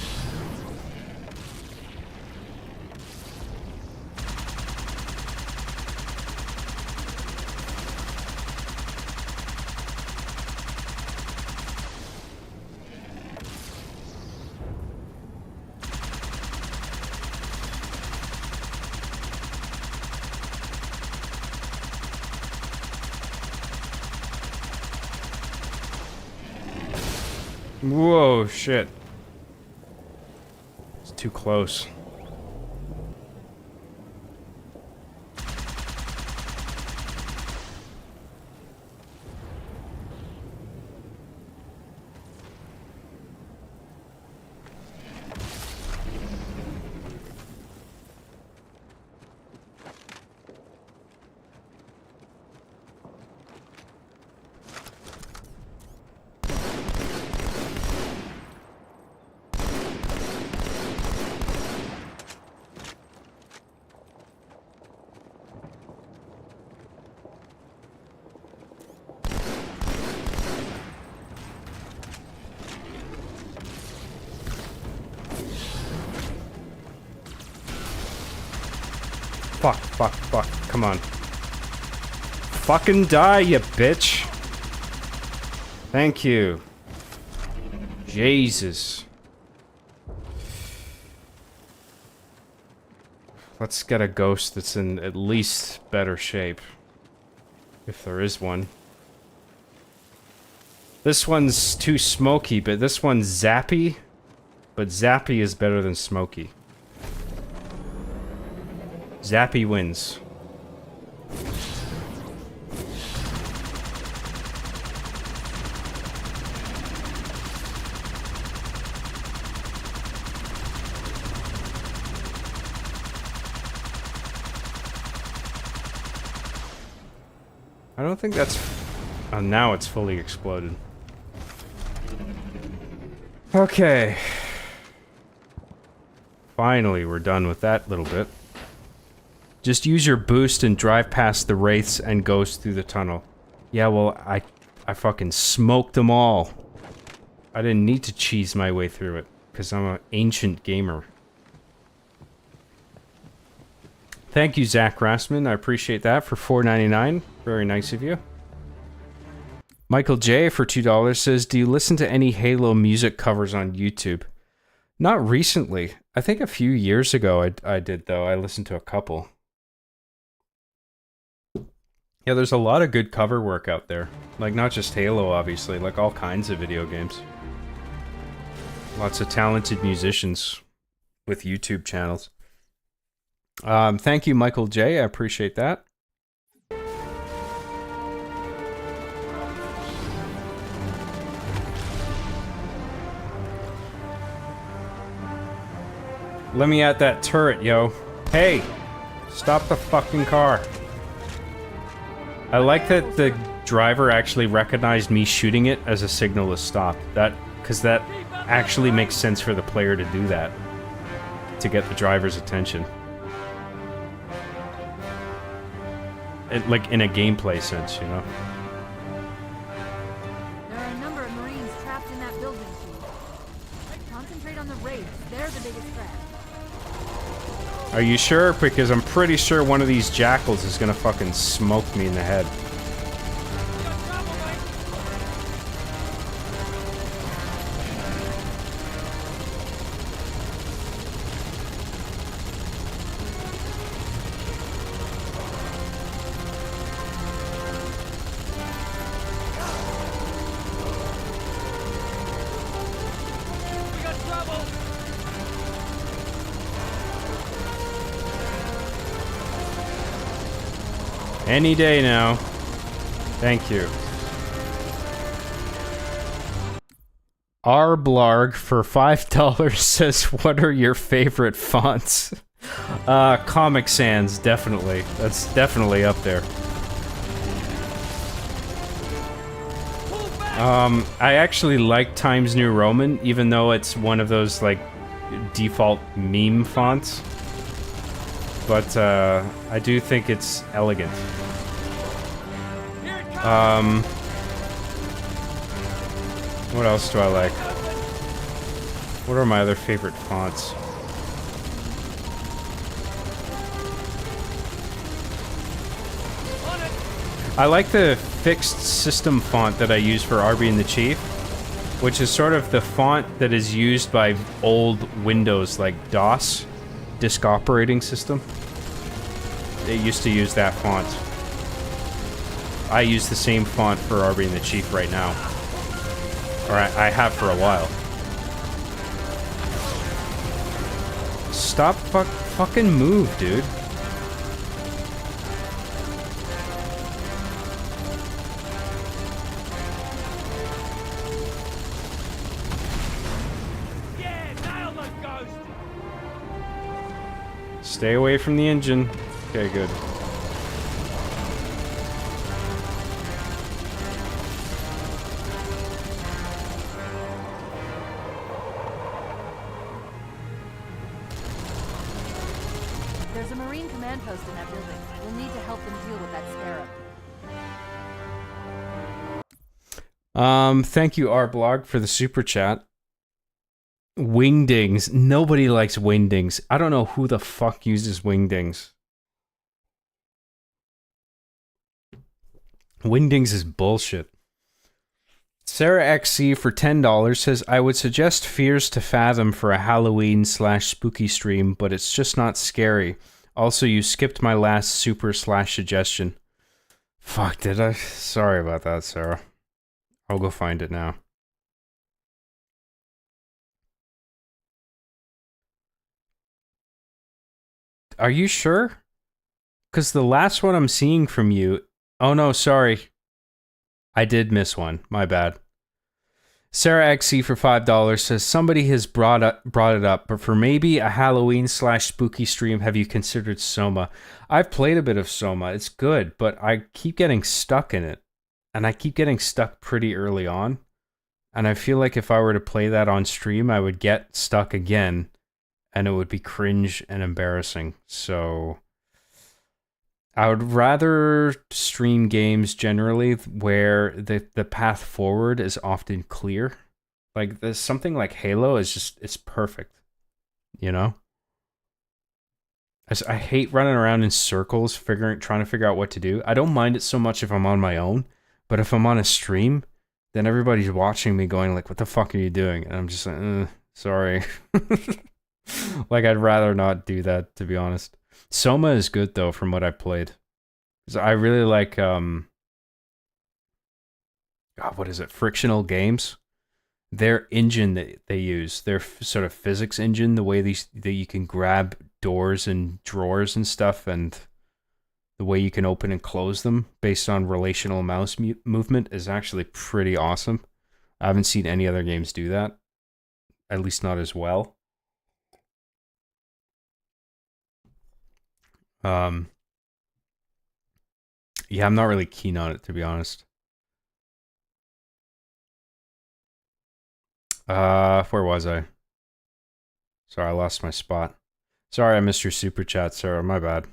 Whoa, shit. It's too close. Fuck, fuck, fuck. Come on. Fucking die, you bitch. Thank you. Jesus. Let's get a ghost that's in at least better shape. If there is one. This one's too smoky, but this one's zappy. But zappy is better than smoky. Zappy wins. I don't think that's... Oh, now it's fully exploded. Okay. Finally, we're done with that little bit. Just use your boost and drive past the wraiths and ghosts through the tunnel. Yeah, well, I fucking smoked them all. I didn't need to cheese my way through it, because I'm an ancient gamer. Thank you, Zach Rassman. I appreciate that for $4.99. Very nice of you. Michael J. for $2 says, do you listen to any Halo music covers on YouTube? Not recently. I think a few years ago I did, though. I listened to a couple. Yeah, there's a lot of good cover work out there. Like, not just Halo, obviously, like all kinds of video games. Lots of talented musicians with YouTube channels. Thank you, Michael J. I appreciate that. Let me at that turret, yo. Hey! Stop the fucking car. I like that the driver actually recognized me shooting it as a signal to stop. Because that actually makes sense for the player to do that. To get the driver's attention. Like, in a gameplay sense, you know? There are a number of Marines trapped in that building, Chief. Concentrate on the raids. They're the biggest threat. Are you sure? Because I'm pretty sure one of these jackals is gonna fucking smoke me in the head. Any day now. Thank you. Blarg for $5 says, what are your favorite fonts? Comic Sans, definitely. That's definitely up there. I actually like Times New Roman, even though it's one of those, like, default meme fonts. But, I do think it's elegant. What else do I like? What are my other favorite fonts? I like the fixed system font that I use for RB and the Chief, which is sort of the font that is used by old Windows, like DOS, Disk Operating System. They used to use that font. I use the same font for RB and the Chief right now. Or I have for a while. Stop fucking move, dude. Stay away from the engine. Okay, good. There's a Marine command post in that building. We'll need to help them deal with that scarab. Thank you, Blog, for the super chat. Wingdings. Nobody likes wingdings. I don't know who the fuck uses wingdings. Wingdings is bullshit. Sarah XC for $10 says, I would suggest Fears to Fathom for a Halloween/spooky stream, but it's just not scary. Also, you skipped my last super/suggestion. Fuck, did I? Sorry about that, Sarah. I'll go find it now. Are you sure? Because the last one I'm seeing from you... Oh no, sorry. I did miss one. My bad. Sarah XC for $5 says, somebody has brought it up, but for maybe a Halloween/spooky stream, have you considered Soma? I've played a bit of Soma. It's good, but I keep getting stuck in it. And I keep getting stuck pretty early on. And I feel like if I were to play that on stream, I would get stuck again. And it would be cringe and embarrassing. So I would rather stream games generally where the path forward is often clear. Like there's something like Halo is just, it's perfect. You know? I hate running around in circles trying to figure out what to do. I don't mind it so much if I'm on my own, but if I'm on a stream, then everybody's watching me going like, what the fuck are you doing? And I'm just like, sorry. Like, I'd rather not do that, to be honest. Soma is good, though, from what I've played. 'Cause I really like what is it? Frictional Games. Their engine that they use, their sort of physics engine, the way that you can grab doors and drawers and stuff, and the way you can open and close them based on relational mouse movement is actually pretty awesome. I haven't seen any other games do that, at least not as well. Yeah, I'm not really keen on it, to be honest. Where was I? Sorry, I lost my spot. Sorry, I missed your super chat, Sarah. My bad.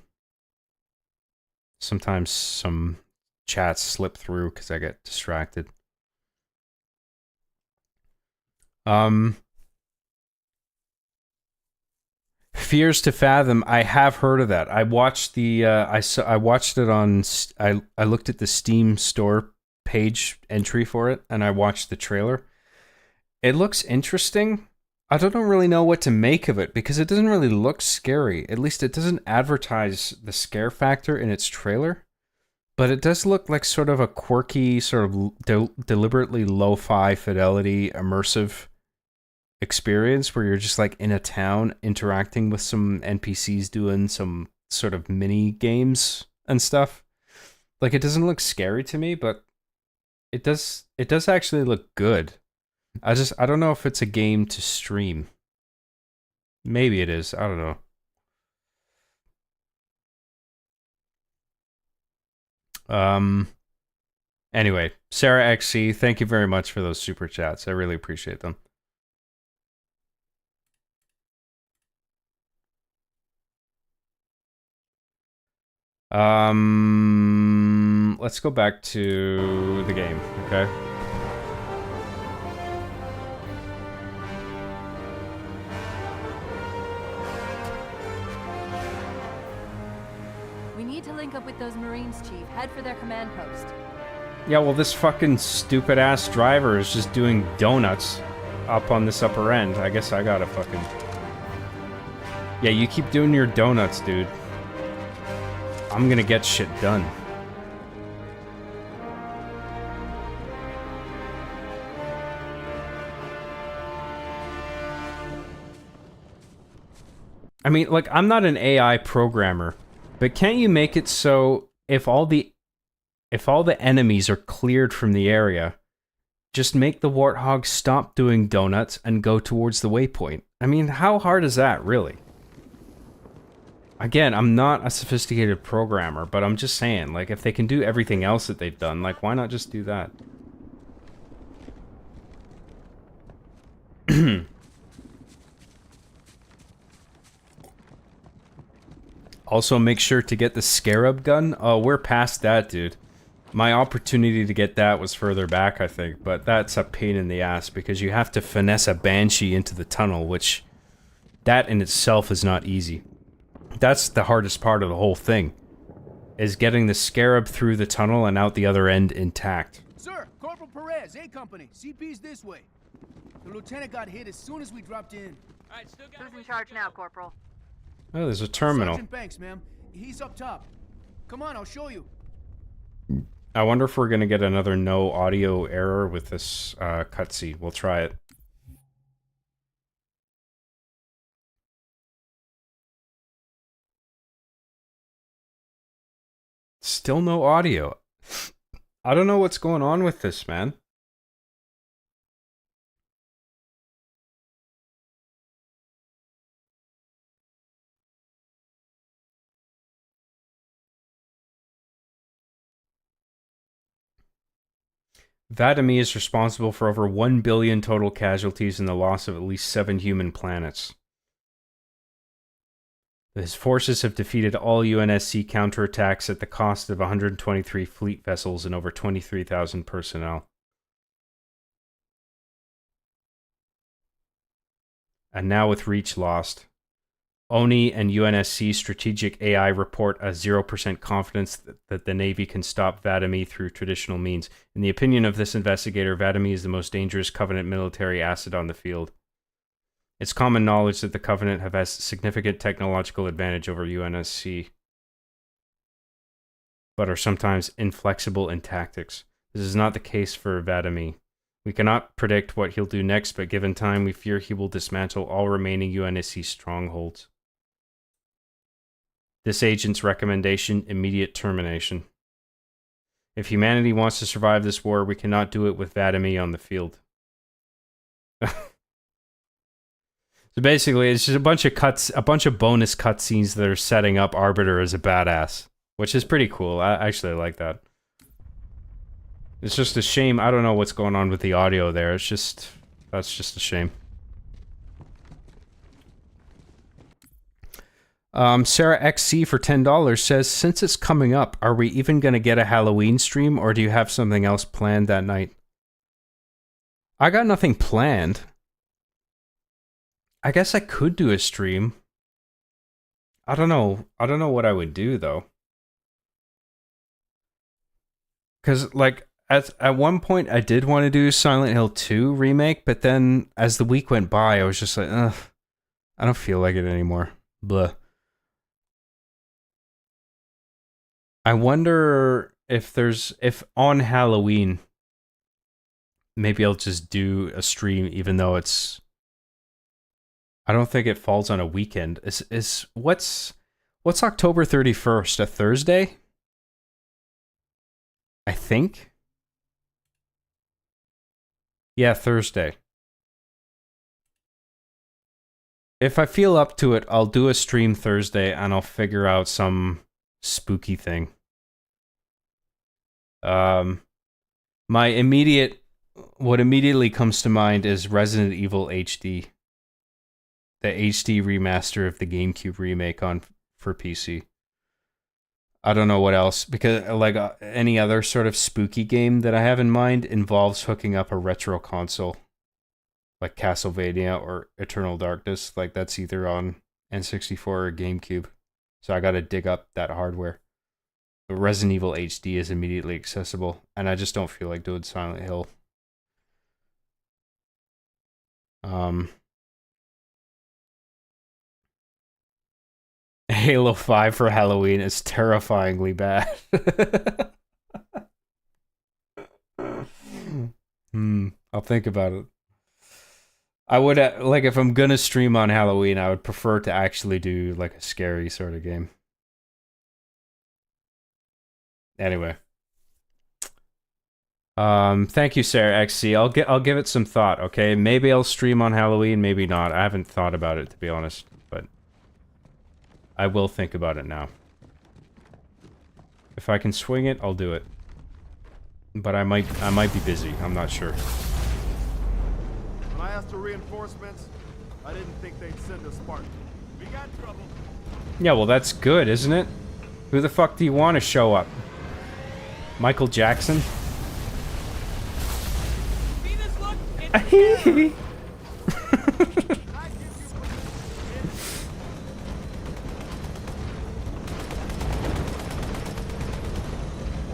Sometimes some chats slip through because I get distracted. Fears to Fathom. I have heard of that. I watched the. I watched it on. I looked at the Steam store page entry for it, and I watched the trailer. It looks interesting. I don't really know what to make of it because it doesn't really look scary. At least it doesn't advertise the scare factor in its trailer. But it does look like sort of a quirky, sort of deliberately lo-fi fidelity, immersive experience where you're just like in a town interacting with some NPCs doing some sort of mini games and stuff. Like, it doesn't look scary to me, but it does actually look good. I don't know if it's a game to stream. Maybe it is. I don't know. Anyway, Sarah XC, thank you very much for those super chats. I really appreciate them. Let's go back to the game, okay? We need to link up with those Marines, Chief. Head for their command post. Yeah, well, this fucking stupid-ass driver is just doing donuts up on this upper end. I guess I gotta fucking... Yeah, you keep doing your donuts, dude. I'm gonna get shit done. I mean, like, I'm not an AI programmer, but can't you make it so if all the enemies are cleared from the area, just make the warthog stop doing donuts and go towards the waypoint? I mean, how hard is that, really? Again, I'm not a sophisticated programmer, but I'm just saying, like, if they can do everything else that they've done, like, why not just do that? Also, make sure to get the Scarab gun. Oh, we're past that, dude. My opportunity to get that was further back, I think, but that's a pain in the ass because you have to finesse a Banshee into the tunnel, which that in itself is not easy. That's the hardest part of the whole thing, is getting the Scarab through the tunnel and out the other end intact. Sir, Corporal Perez, A Company. CP's this way. The lieutenant got hit as soon as we dropped in. All right, who's in charge now, Corporal? Oh, there's a terminal. Sergeant Banks, ma'am. He's up top. Come on, I'll show you. I wonder if we're gonna get another no audio error with this cutscene. We'll try it. Still no audio. I don't know what's going on with this, man. Vadami is responsible for over 1 billion total casualties and the loss of at least 7 human planets. His forces have defeated all UNSC counterattacks at the cost of 123 fleet vessels and over 23,000 personnel. And now with Reach lost, ONI and UNSC Strategic AI report a 0% confidence that the Navy can stop Vadami through traditional means. In the opinion of this investigator, Vadami is the most dangerous Covenant military asset on the field. It's common knowledge that the Covenant have a significant technological advantage over UNSC. but are sometimes inflexible in tactics. This is not the case for Vadami. We cannot predict what he'll do next, but given time, we fear he will dismantle all remaining UNSC strongholds. This agent's recommendation, immediate termination. If humanity wants to survive this war, we cannot do it with Vadami on the field. So basically, it's just a bunch of bonus cutscenes that are setting up Arbiter as a badass, which is pretty cool. I actually like that. It's just a shame. I don't know what's going on with the audio there. It's just, that's just a shame. Sarah XC for $10 says, since it's coming up, are we even going to get a Halloween stream, or do you have something else planned that night? I got nothing planned. I guess I could do a stream. I don't know what I would do, though. Because, like, at one point, I did want to do Silent Hill 2 remake, but then, as the week went by, I was just like, ugh, I don't feel like it anymore. Blah. I wonder if on Halloween, maybe I'll just do a stream, even though I don't think it falls on a weekend. What's October 31st? A Thursday? I think. Yeah, Thursday. If I feel up to it, I'll do a stream Thursday and I'll figure out some spooky thing. What immediately comes to mind is Resident Evil HD. The HD remaster of the GameCube remake for PC. I don't know what else, because like any other sort of spooky game that I have in mind involves hooking up a retro console, like Castlevania or Eternal Darkness. Like that's either on N64 or GameCube, so I got to dig up that hardware. But Resident Evil HD is immediately accessible, and I just don't feel like doing Silent Hill. Halo 5 for Halloween is terrifyingly bad. I'll think about it. I would, like, if I'm gonna stream on Halloween, I would prefer to actually do, like, a scary sort of game. Anyway. Thank you, Sarah XC. I'll give it some thought, okay? Maybe I'll stream on Halloween, maybe not. I haven't thought about it, to be honest, but I will think about it now. If I can swing it, I'll do it. But I might be busy. I'm not sure. When I asked for reinforcements, I didn't think they'd send a Spartan. We got trouble. Yeah, well, that's good, isn't it? Who the fuck do you want to show up? Michael Jackson? See this look? It's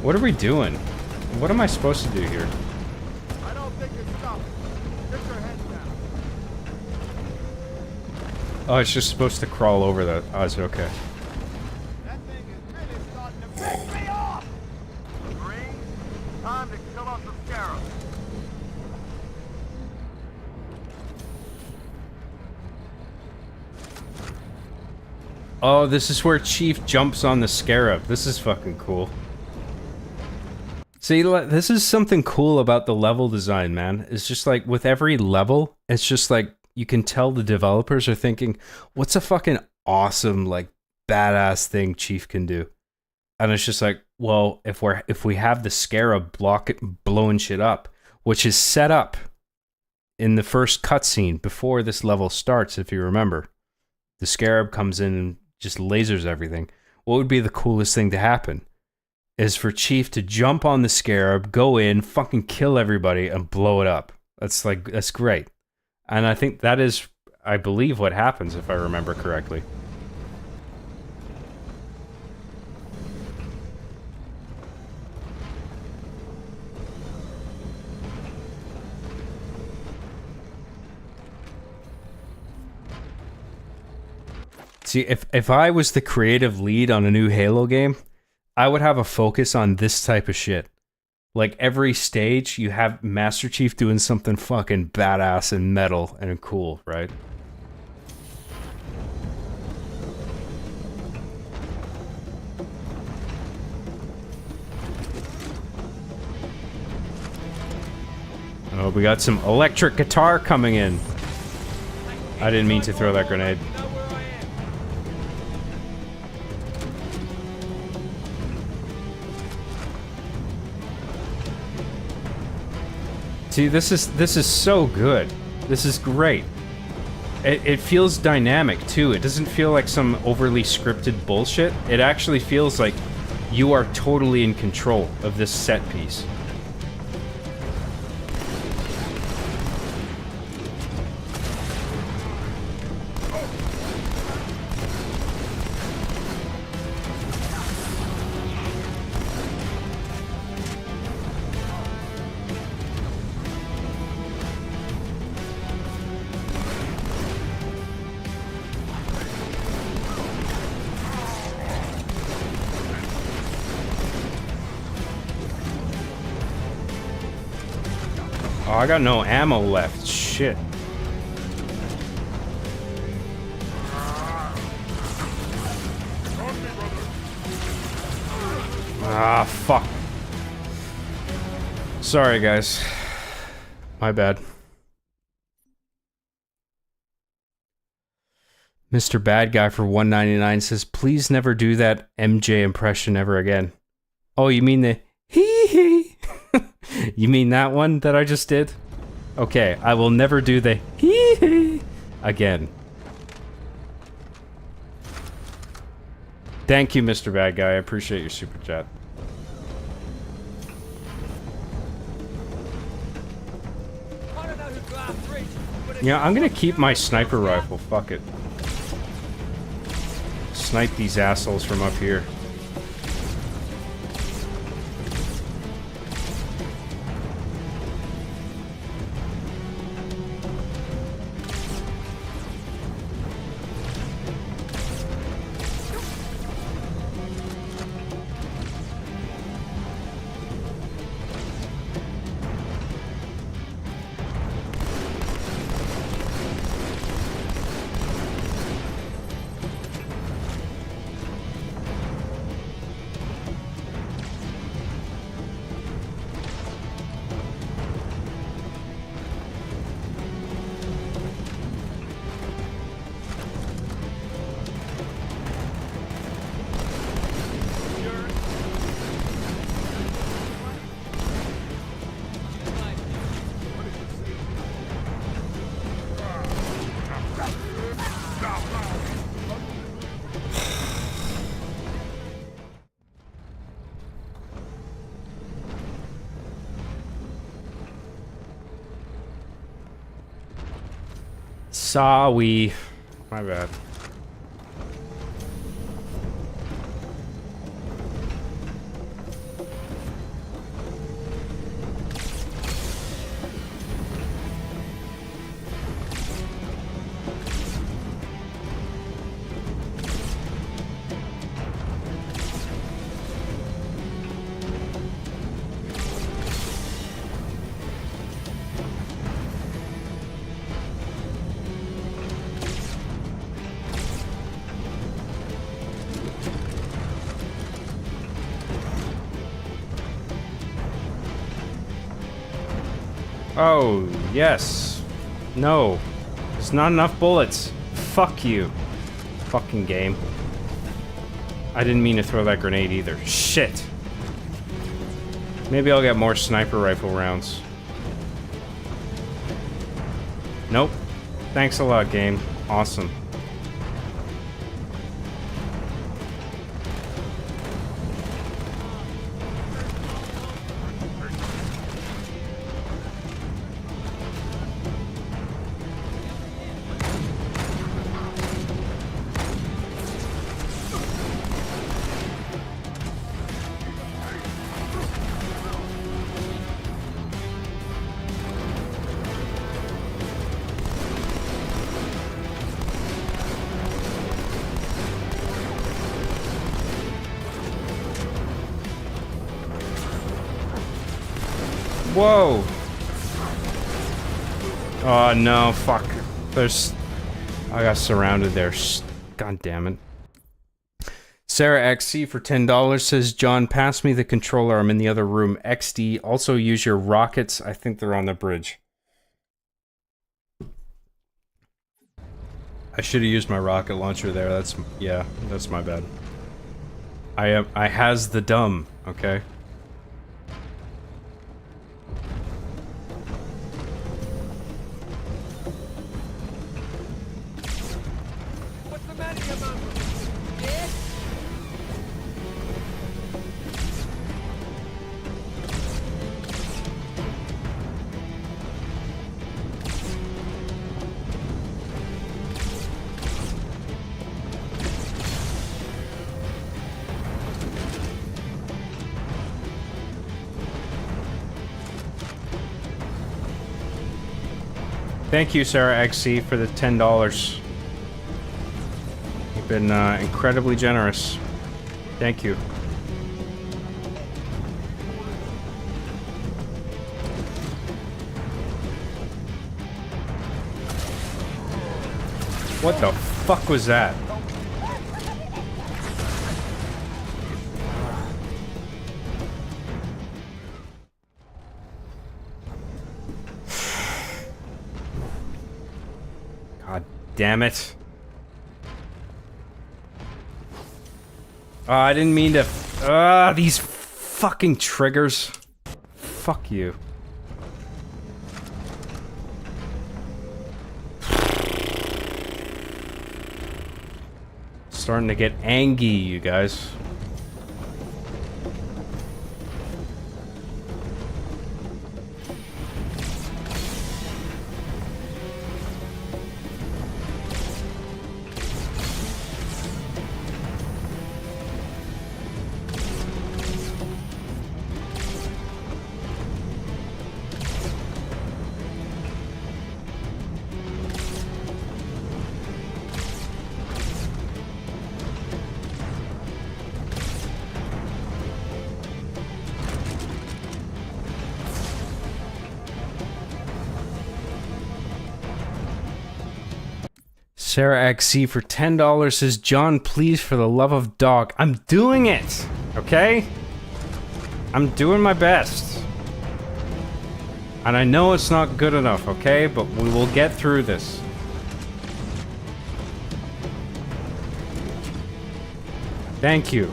What are we doing? What am I supposed to do here? I don't think it's stopped. Get your head down. Oh, it's just supposed to crawl over that. Oh, is it okay? That thing is really starting to piss me off. Marine, time to kill off the scarab. Oh, this is where Chief jumps on the scarab. This is fucking cool. See, this is something cool about the level design, man. It's just like, with every level, it's just like, you can tell the developers are thinking, what's a fucking awesome, like, badass thing Chief can do? And it's just like, well, if we have the scarab blowing shit up, which is set up in the first cutscene before this level starts, if you remember. The scarab comes in and just lasers everything. What would be the coolest thing to happen? Is for Chief to jump on the scarab, go in, fucking kill everybody, and blow it up. That's great. And I think that is, I believe, what happens, if I remember correctly. See, if I was the creative lead on a new Halo game, I would have a focus on this type of shit. Like every stage, you have Master Chief doing something fucking badass and metal and cool, right? Oh, we got some electric guitar coming in. I didn't mean to throw that grenade. See, this is so good. This is great. It feels dynamic too. It doesn't feel like some overly scripted bullshit. It actually feels like you are totally in control of this set piece. Oh, I got no ammo left. Shit. Ah, fuck. Sorry, guys. My bad. Mr. Bad Guy for $1.99 says, please never do that MJ impression ever again. Oh, you mean the hee-hee? You mean that one that I just did? Okay, I will never do the hee-hee again. Thank you, Mr. Bad Guy. I appreciate your super chat. Yeah, I'm gonna keep my sniper rifle. Fuck it. Snipe these assholes from up here. Sorry. My bad. Oh, yes. No. There's not enough bullets. Fuck you. Fucking game. I didn't mean to throw that grenade either. Shit. Maybe I'll get more sniper rifle rounds. Nope. Thanks a lot, game. Awesome. Whoa! Oh no, fuck. I got surrounded there. God damn it. Sarah XC for $10 says, John, pass me the controller. I'm in the other room. XD, also use your rockets. I think they're on the bridge. I should have used my rocket launcher there. That's my bad. I has the dumb, okay? What's the matter, you mama? Dead? Thank you, Sarah XC, for the $10. You've been incredibly generous. Thank you. What the fuck was that? God damn it. Oh, I didn't mean to... these fucking triggers. Fuck you. Starting to get angry, you guys. Sarah XC for $10 says, John, please, for the love of dog. I'm doing it, okay? I'm doing my best. And I know it's not good enough, okay? But we will get through this. Thank you.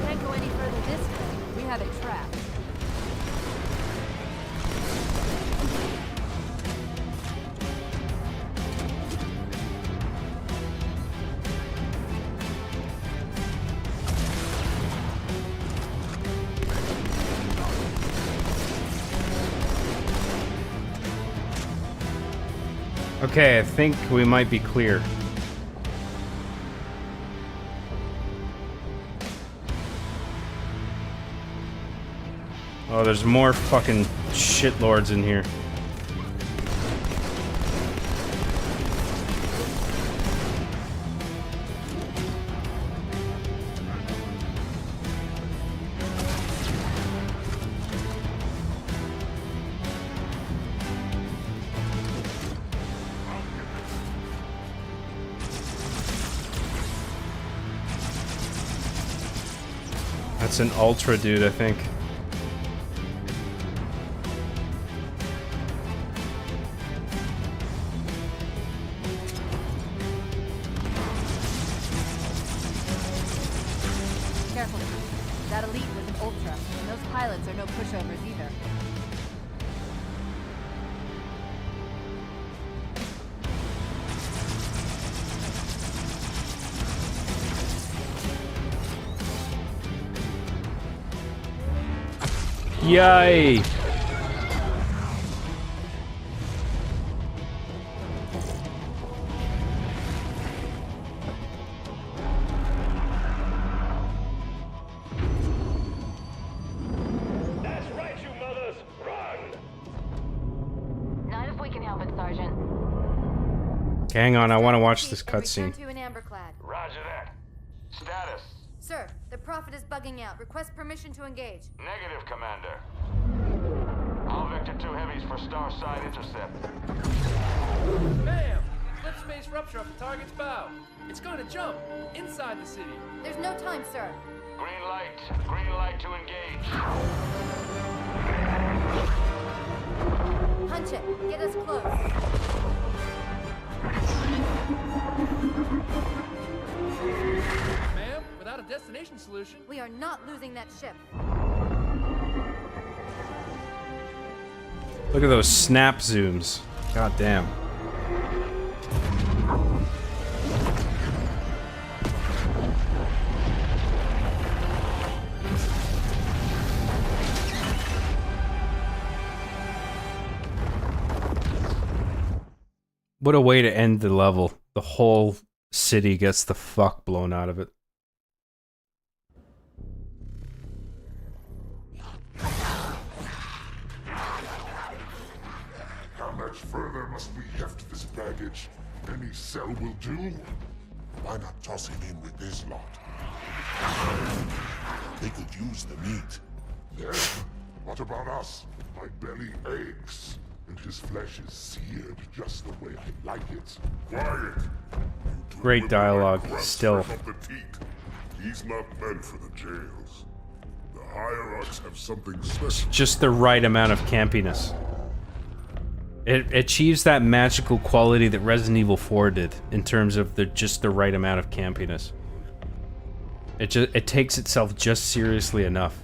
Can't go any further this way. We have it trapped. Okay, I think we might be clear. Oh, there's more fucking shitlords in here. That's an Ultra dude, I think. Careful. That elite was an Ultra, and those pilots are no pushovers either. Yay! That's right, you mothers! Run! Not if we can help it, Sergeant. Hang on, I want to watch this cutscene. To an Amberclad. Roger that. Status. Sir, the Prophet is bugging out. Request permission to engage. Negative, Commander. All Vector 2 heavies for Starside intercept. Bam! Flip space rupture up the target's bow. It's going to jump inside the city. There's no time, sir. Green light. Green light to engage. Punch it. Get us close. Ma'am, without a destination solution. We are not losing that ship. Look at those snap zooms. God damn. What a way to end the level. The whole city gets the fuck blown out of it. How much further must we heft this baggage? Any cell will do? Why not toss him in with this lot? They could use the meat. Then, what about us? My belly aches, and his flesh is seared just the way I like it. Quiet! Great dialogue, still. Up the teat. He's not meant for the jails. The higher-ups have something special. Just the right amount of campiness. It achieves that magical quality that Resident Evil 4 did in terms of just the right amount of campiness. It takes itself just seriously enough.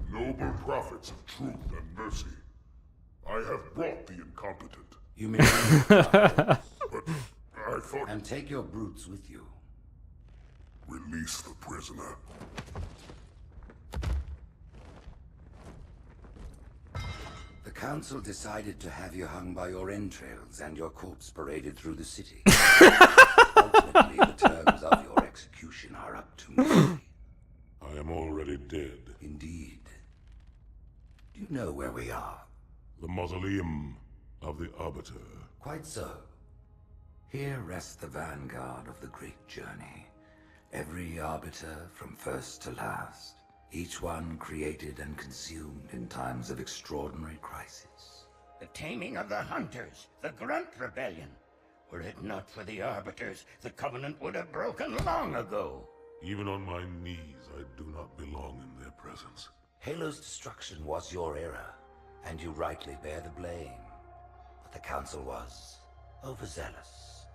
Noble prophets of truth and mercy, I have brought the incompetent. You may but I thought... And take your brutes with you. Release the prisoner. The council decided to have you hung by your entrails and your corpse paraded through the city. Ultimately, the terms of your execution are up to me. I am already dead. Indeed. Do you know where we are? The mausoleum of the Arbiter. Quite so. Here rests the vanguard of the great journey. Every Arbiter from first to last. Each one created and consumed in times of extraordinary crisis. The taming of the Hunters, the Grunt Rebellion. Were it not for the Arbiters, the Covenant would have broken long ago. Even on my knees, I do not belong in their presence. Halo's destruction was your error, and you rightly bear the blame. But the Council was overzealous.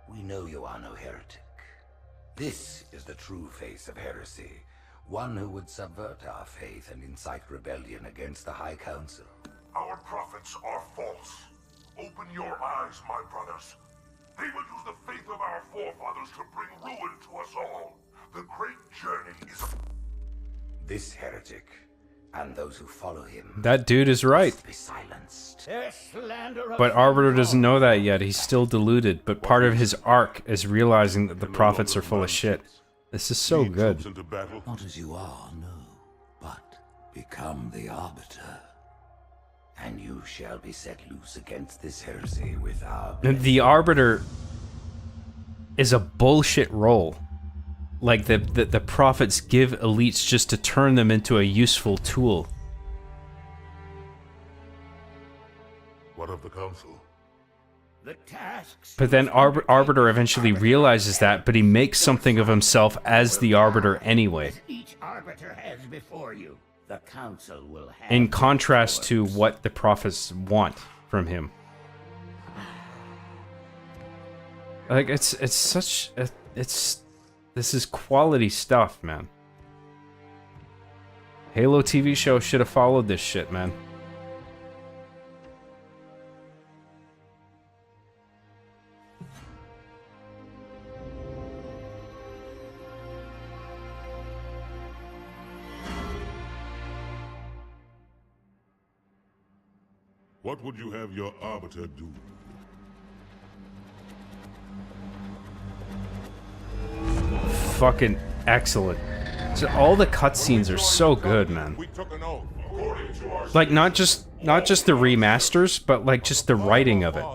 We know you are no heretic. This is the true face of heresy, one who would subvert our faith and incite rebellion against the High Council. Our prophets are false. Open your eyes, my brothers. They will use the faith of our forefathers to bring ruin to us all. The great journey is a... This heretic, and those who follow him... That dude is right. ...be silenced. But Arbiter doesn't know that yet. He's still deluded, but part of his arc is realizing that the prophets are full of shit. This is so good. Not as you are, no. But become the Arbiter. And you shall be set loose against this heresy with our... The Arbiter is a bullshit role. Like, the prophets give elites just to turn them into a useful tool. What of the council? The tasks. But then Arbiter eventually realizes that, but he makes something of himself as the Arbiter anyway. Each arbiter has before you. The council will have. In contrast to what the prophets want from him. Like, it's such a, this is quality stuff, man. Halo TV show should have followed this shit, man. What would you have your Arbiter do? Fucking excellent. So all the cutscenes are so good, man. We took an oath, according to our Like, not just the remasters, but like just the writing of it.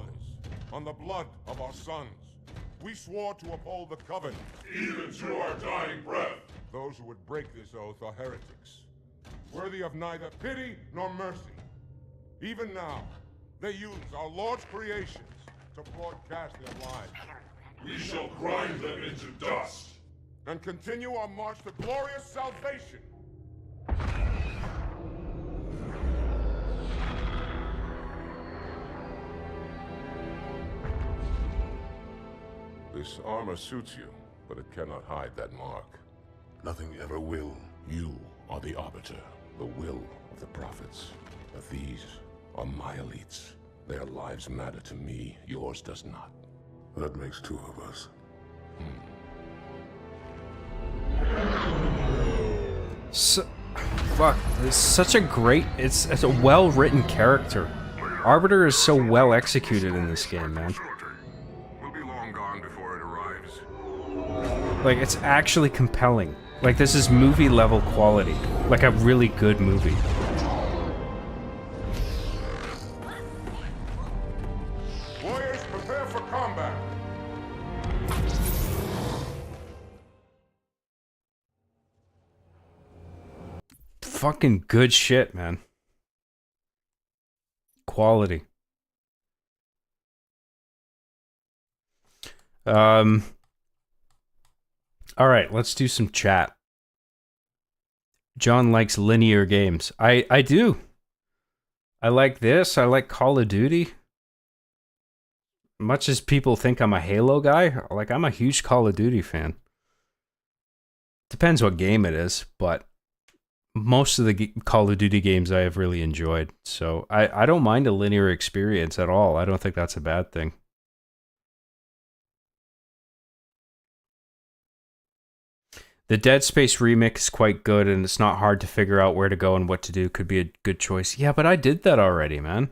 on the blood of our sons. We swore to uphold the covenant, even to our dying breath. Those who would break this oath are heretics, worthy of neither pity nor mercy. Even now, they use our Lord's creations to broadcast their lies. We shall grind them into dust and continue our march to glorious salvation. This armor suits you, but it cannot hide that mark. Nothing ever will. You are the Arbiter, the will of the prophets. But these are my elites. Their lives matter to me, yours does not. That makes two of us. So, fuck, it's such a great, it's a well-written character. Arbiter is so well executed in this game, man. We'll be long gone before it arrives. Like, it's actually compelling. Like, this is movie-level quality. Like a really good movie. Warriors, prepare for combat. Fucking good shit, man. Quality. Alright, let's do some chat. John likes linear games. I do. I like this. I like Call of Duty. Much as people think I'm a Halo guy, like, I'm a huge Call of Duty fan. Depends what game it is, but most of the Call of Duty games I have really enjoyed. So I don't mind a linear experience at all. I don't think that's a bad thing. The Dead Space remake is quite good, and it's not hard to figure out where to go and what to do. Could be a good choice. Yeah, but I did that already, man.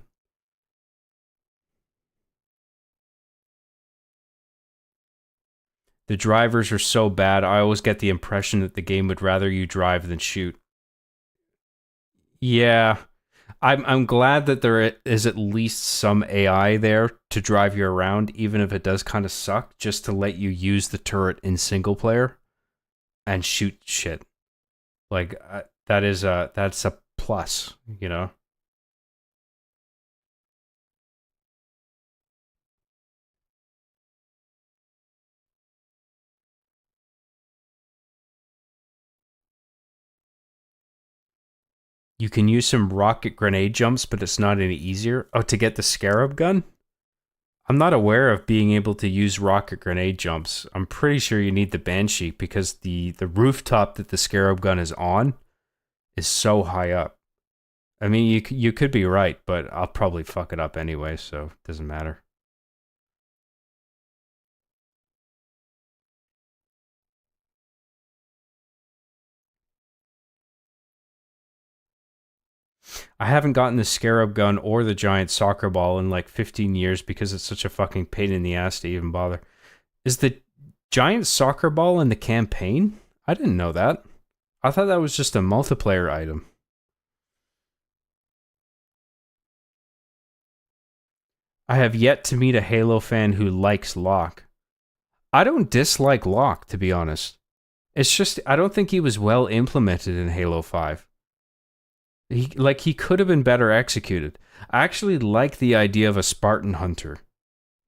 The drivers are so bad, I always get the impression that the game would rather you drive than shoot. Yeah, I'm glad that there is at least some AI there to drive you around, even if it does kind of suck, just to let you use the turret in single player and shoot shit. Like, that's a plus, you know? You can use some rocket grenade jumps, but it's not any easier. Oh, to get the Scarab gun? I'm not aware of being able to use rocket grenade jumps. I'm pretty sure you need the Banshee because the rooftop that the Scarab gun is on is so high up. I mean, you could be right, but I'll probably fuck it up anyway, so it doesn't matter. I haven't gotten the Scarab gun or the giant soccer ball in like 15 years because it's such a fucking pain in the ass to even bother. Is the giant soccer ball in the campaign? I didn't know that. I thought that was just a multiplayer item. I have yet to meet a Halo fan who likes Locke. I don't dislike Locke, to be honest. It's just, I don't think he was well implemented in Halo 5. He could have been better executed. I actually like the idea of a Spartan hunter.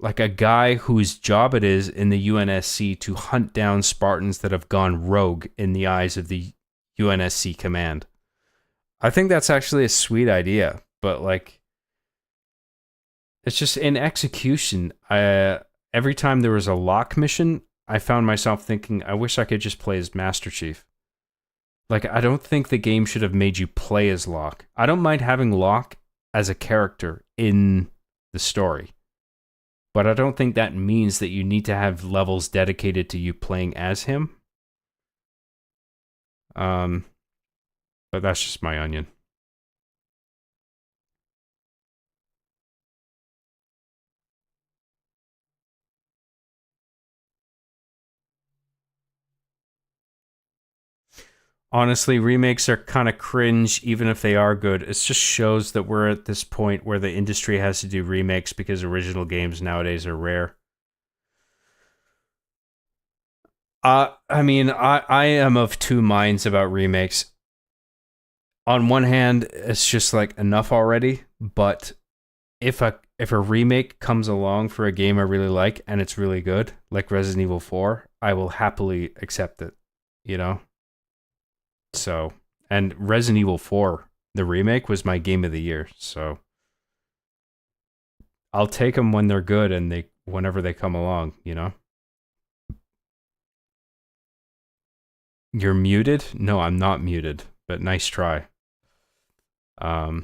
Like a guy whose job it is in the UNSC to hunt down Spartans that have gone rogue in the eyes of the UNSC command. I think that's actually a sweet idea, but like, it's just in execution. Every time there was a Locke mission, I found myself thinking, I wish I could just play as Master Chief. Like, I don't think the game should have made you play as Locke. I don't mind having Locke as a character in the story, but I don't think that means that you need to have levels dedicated to you playing as him. But that's just my onion. Honestly, remakes are kind of cringe, even if they are good. It just shows that we're at this point where the industry has to do remakes because original games nowadays are rare. I mean, I am of two minds about remakes. On one hand, it's just like enough already, but if a remake comes along for a game I really like and it's really good, like Resident Evil 4, I will happily accept it, you know? So, and Resident Evil 4, the remake, was my game of the year, so I'll take them when they're good and whenever they come along, you know? You're muted? No, I'm not muted, but nice try. My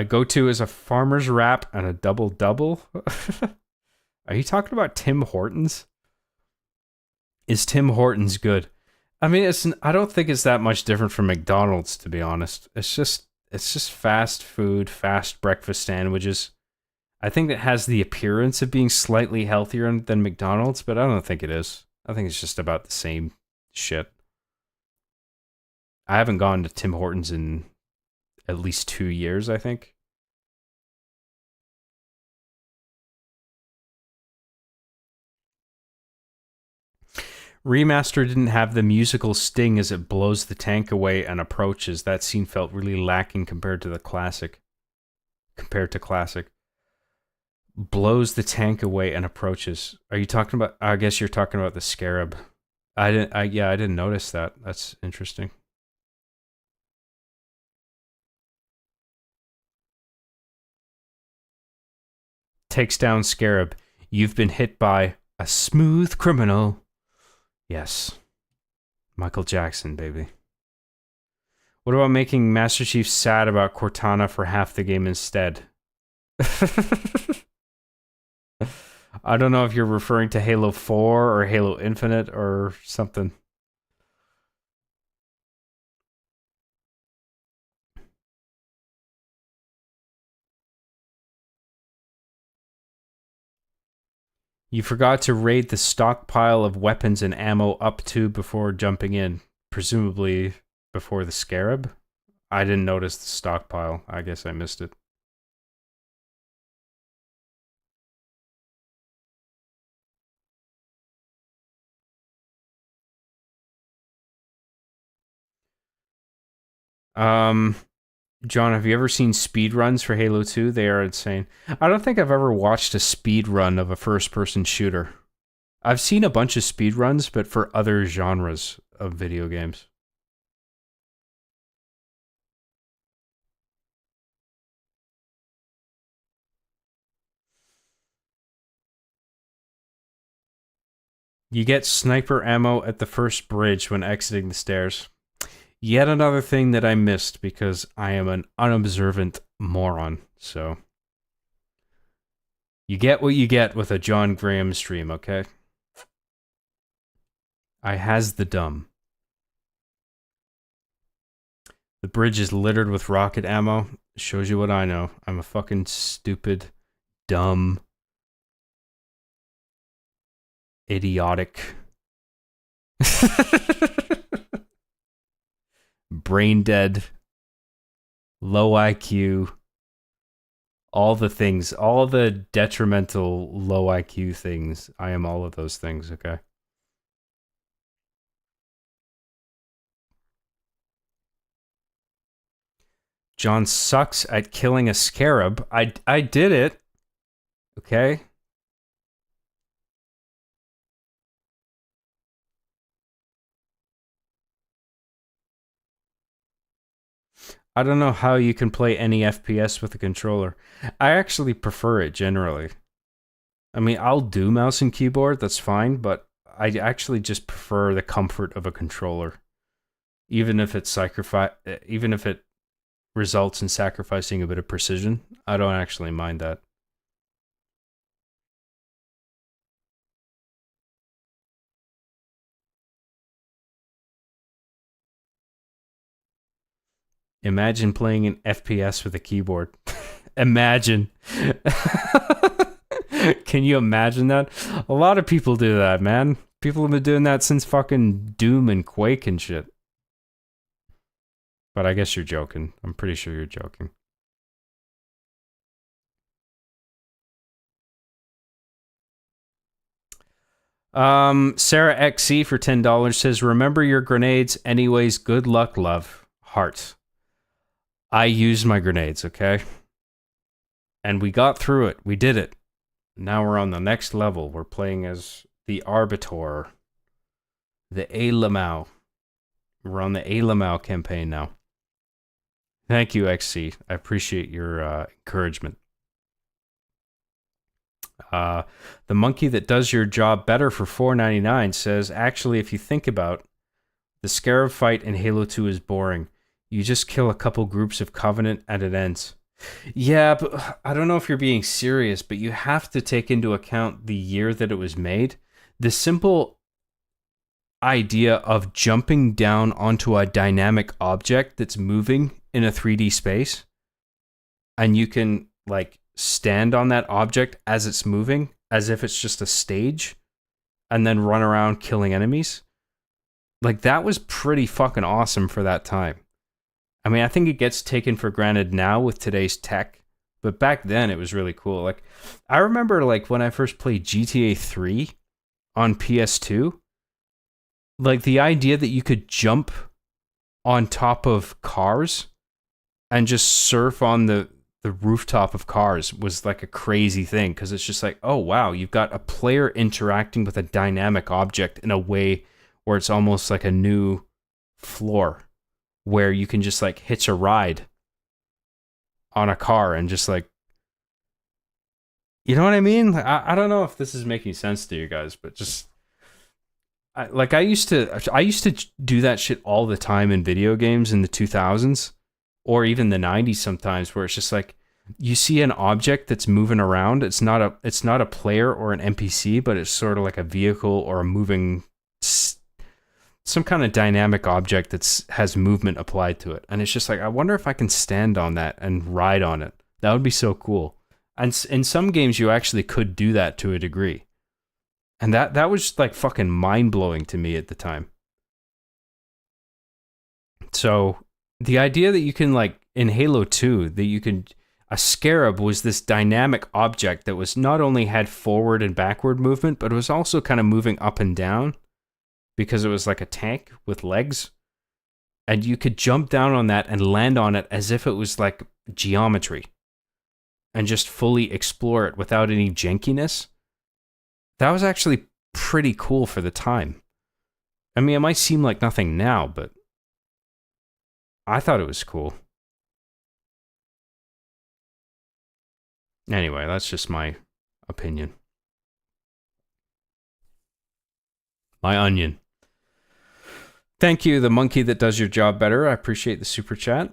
go-to is a farmer's wrap and a double-double. Are you talking about Tim Hortons? Is Tim Hortons good? I mean, I don't think it's that much different from McDonald's, to be honest. It's just fast food, fast breakfast sandwiches. I think it has the appearance of being slightly healthier than McDonald's, but I don't think it is. I think it's just about the same shit. I haven't gone to Tim Hortons in at least 2 years, I think. Remaster didn't have the musical sting as it blows the tank away and approaches. That scene felt really lacking compared to classic. Blows the tank away and approaches. Are you talking about? I guess you're talking about the Scarab. I didn't notice that. That's interesting. Takes down Scarab. You've been hit by a smooth criminal. Yes. Michael Jackson, baby. What about making Master Chief sad about Cortana for half the game instead? I don't know if you're referring to Halo 4 or Halo Infinite or something. You forgot to raid the stockpile of weapons and ammo up to before jumping in, presumably before the Scarab? I didn't notice the stockpile. I guess I missed it. John, have you ever seen speedruns for Halo 2? They are insane. I don't think I've ever watched a speedrun of a first-person shooter. I've seen a bunch of speedruns, but for other genres of video games. You get sniper ammo at the first bridge when exiting the stairs. Yet another thing that I missed because I am an unobservant moron, so... You get what you get with a John Graham stream, okay? I has the dumb. The bridge is littered with rocket ammo. Shows you what I know. I'm a fucking stupid, dumb, idiotic... brain dead, low IQ, All the things, all the detrimental low IQ things. I am all of those things, okay? John sucks at killing a scarab. I did it. Okay? I don't know how you can play any FPS with a controller. I actually prefer it generally. I mean, I'll do mouse and keyboard, that's fine, but I actually just prefer the comfort of a controller. Even if it results in sacrificing a bit of precision, I don't actually mind that. Imagine playing an FPS with a keyboard. Imagine. Can you imagine that? A lot of people do that, man. People have been doing that since fucking Doom and Quake and shit. But I guess you're joking. I'm pretty sure you're joking. Sarah XC for $10 says, remember your grenades. Anyways, good luck, love. Heart. I used my grenades, okay? And we got through it. We did it. Now we're on the next level. We're playing as the Arbiter. The Alamau. We're on the Alamau campaign now. Thank you, XC. I appreciate your encouragement. The monkey that does your job better for $4.99 says, actually, if you think about the Scarab fight in Halo 2 is boring. You just kill a couple groups of Covenant and it ends. Yeah, but I don't know if you're being serious, but you have to take into account the year that it was made. The simple idea of jumping down onto a dynamic object that's moving in a 3D space, and you can, like, stand on that object as it's moving, as if it's just a stage, and then run around killing enemies. Like, that was pretty fucking awesome for that time. I mean, I think it gets taken for granted now with today's tech, but back then it was really cool. Like, I remember, like, when I first played GTA 3 on PS2, like, the idea that you could jump on top of cars and just surf on the rooftop of cars was like a crazy thing, because it's just like, oh wow, you've got a player interacting with a dynamic object in a way where it's almost like a new floor, where you can just like hitch a ride on a car and just like, you know what I mean? I don't know if this is making sense to you guys, but just I used to do that shit all the time in video games in the 2000s or even the 90s sometimes, where it's just like you see an object that's moving around. It's not a player or an NPC, but it's sort of like a vehicle or a moving, some kind of dynamic object that has movement applied to it. And it's just like, I wonder if I can stand on that and ride on it. That would be so cool. And in some games, you actually could do that to a degree. And that was like fucking mind-blowing to me at the time. So the idea that you can, like, in Halo 2, that you can... A Scarab was this dynamic object that was not only had forward and backward movement, but it was also kind of moving up and down, because it was like a tank with legs. And you could jump down on that and land on it as if it was like geometry, and just fully explore it without any jankiness. That was actually pretty cool for the time. I mean, it might seem like nothing now, but I thought it was cool. Anyway, that's just my opinion. My onion. Thank you, the monkey that does your job better. I appreciate the super chat.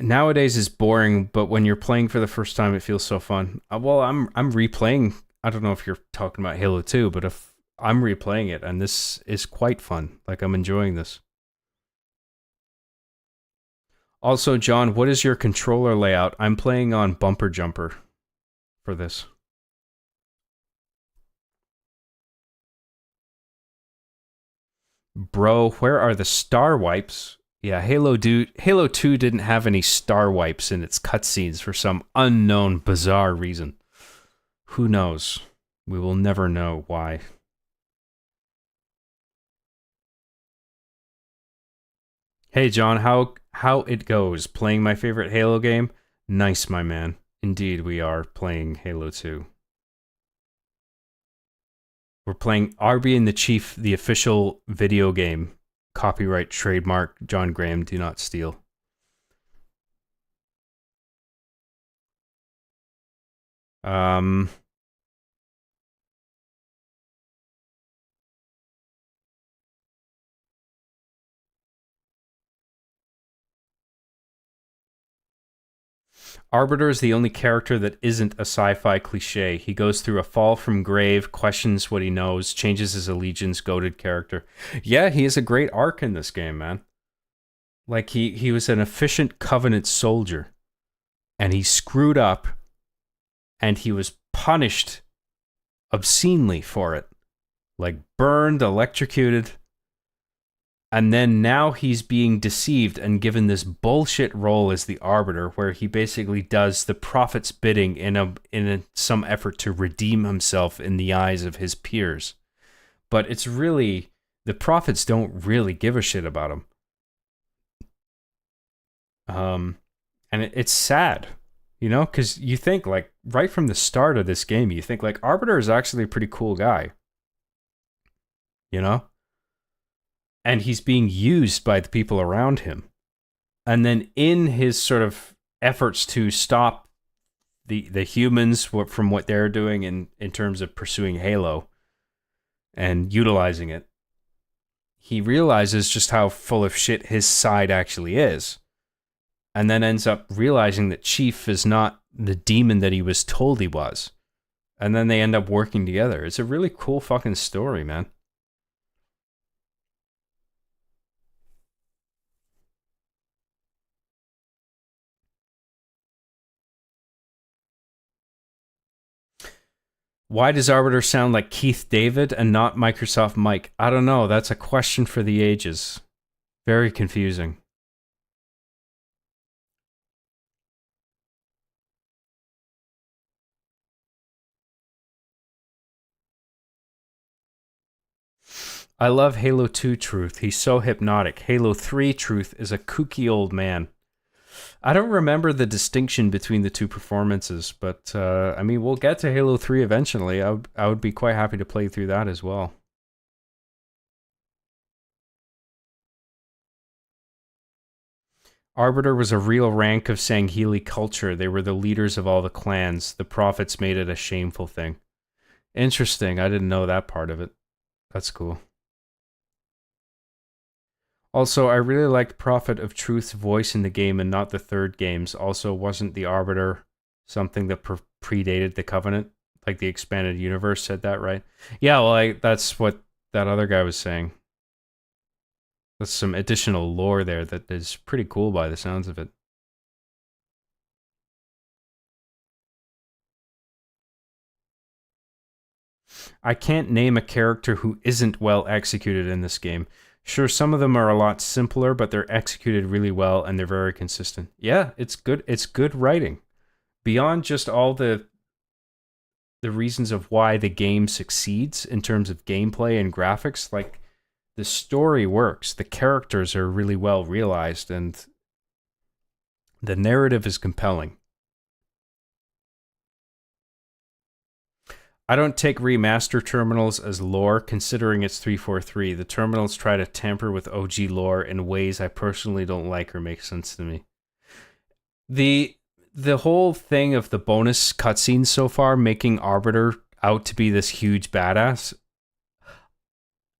Nowadays is boring, but when you're playing for the first time, it feels so fun. Well, I'm replaying. I don't know if you're talking about Halo 2, but if I'm replaying it, and this is quite fun. Like, I'm enjoying this. Also, John, what is your controller layout? I'm playing on Bumper Jumper for this. Bro, where are the star wipes? Yeah, Halo 2 didn't have any star wipes in its cutscenes for some unknown, bizarre reason. Who knows? We will never know why. Hey John, how it goes? Playing my favorite Halo game? Nice, my man. Indeed, we are playing Halo 2. We're playing Arby and the Chief, the official video game. Copyright, trademark, John Graham, do not steal. Arbiter is the only character that isn't a sci-fi cliche. He goes through a fall from grave, questions what he knows, changes his allegiance, goated character. Yeah, he has a great arc in this game, man. Like, he was an efficient Covenant soldier, and he screwed up, and he was punished obscenely for it. Like, burned, electrocuted. And then now he's being deceived and given this bullshit role as the Arbiter, where he basically does the Prophet's bidding in some effort to redeem himself in the eyes of his peers. But it's really, the Prophets don't really give a shit about him. And it's sad, you know, because you think, like, right from the start of this game, you think, like, Arbiter is actually a pretty cool guy. You know? And he's being used by the people around him. And then in his sort of efforts to stop the humans from what they're doing in terms of pursuing Halo and utilizing it, he realizes just how full of shit his side actually is. And then ends up realizing that Chief is not the demon that he was told he was. And then they end up working together. It's a really cool fucking story, man. Why does Arbiter sound like Keith David and not Microsoft Mike? I don't know. That's a question for the ages. Very confusing. I love Halo 2 Truth. He's so hypnotic. Halo 3 Truth is a kooky old man. I don't remember the distinction between the two performances, but I mean, we'll get to Halo 3 eventually. I would be quite happy to play through that as well. Arbiter was a real rank of Sangheili culture. They were the leaders of all the clans. The Prophets made it a shameful thing. Interesting. I didn't know that part of it. That's cool. Also, I really liked Prophet of Truth's voice in the game and not the third games. Also, wasn't the Arbiter something that predated the Covenant? Like the expanded universe said that, right? Yeah, well, that's what that other guy was saying. There's some additional lore there that is pretty cool by the sounds of it. I can't name a character who isn't well executed in this game. Sure, some of them are a lot simpler, but they're executed really well and they're very consistent. Yeah, it's good. It's good writing. Beyond just all the reasons of why the game succeeds in terms of gameplay and graphics, like the story works, the characters are really well realized, and the narrative is compelling. I don't take remaster terminals as lore, considering it's 343. The terminals try to tamper with OG lore in ways I personally don't like or make sense to me. The whole thing of the bonus cutscenes so far making Arbiter out to be this huge badass,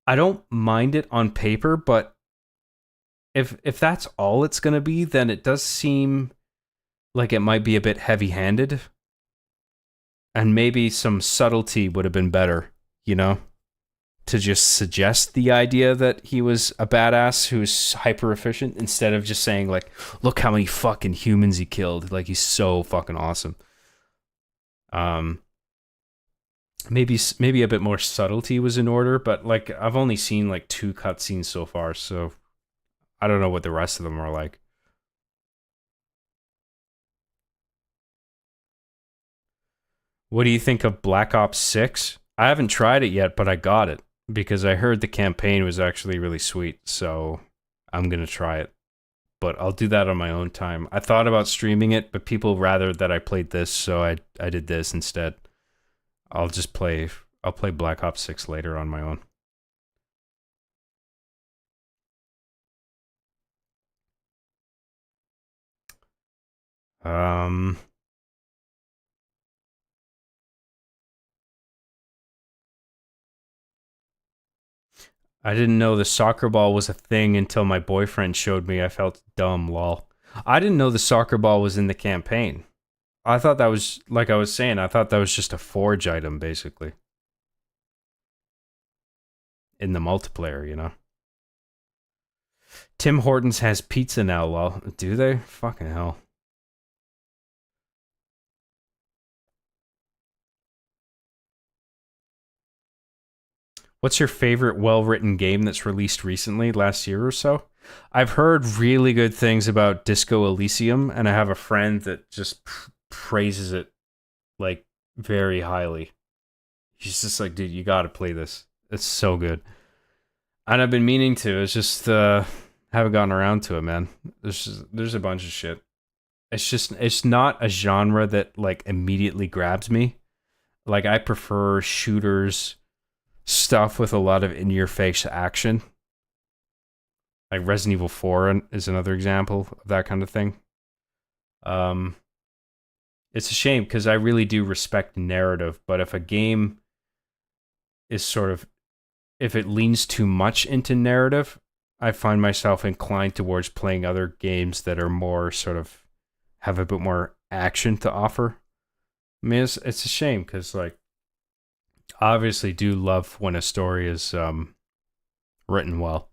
I don't mind it on paper, but if that's all it's going to be, then it does seem like it might be a bit heavy-handed. And maybe some subtlety would have been better, you know? To just suggest the idea that he was a badass who's hyper efficient instead of just saying, like, look how many fucking humans he killed. Like, he's so fucking awesome. Maybe a bit more subtlety was in order, but, like, I've only seen, like, 2 cutscenes so far, so I don't know what the rest of them are like. What do you think of Black Ops 6? I haven't tried it yet, but I got it because I heard the campaign was actually really sweet, so I'm going to try it. But I'll do that on my own time. I thought about streaming it, but people rather that I played this, so I did this instead. I'll play Black Ops 6 later on my own. I didn't know the soccer ball was a thing until my boyfriend showed me. I felt dumb, lol. I didn't know the soccer ball was in the campaign. I thought that was, like I was saying, I thought that was just a forge item, basically. In the multiplayer, you know? Tim Hortons has pizza now, lol. Do they? Fucking hell. What's your favorite well-written game that's released recently, last year or so? I've heard really good things about Disco Elysium, and I have a friend that just praises it, like, very highly. He's just like, dude, you gotta play this. It's so good. And I've been meaning to. It's just, haven't gotten around to it, man. There's a bunch of shit. It's not a genre that, like, immediately grabs me. Like, I prefer shooters, stuff with a lot of in-your-face action. Like Resident Evil 4 is another example of that kind of thing. It's a shame because I really do respect narrative, but if a game is sort of, if it leans too much into narrative, I find myself inclined towards playing other games that are more sort of, have a bit more action to offer. I mean, it's a shame because, like, I obviously do love when a story is written well.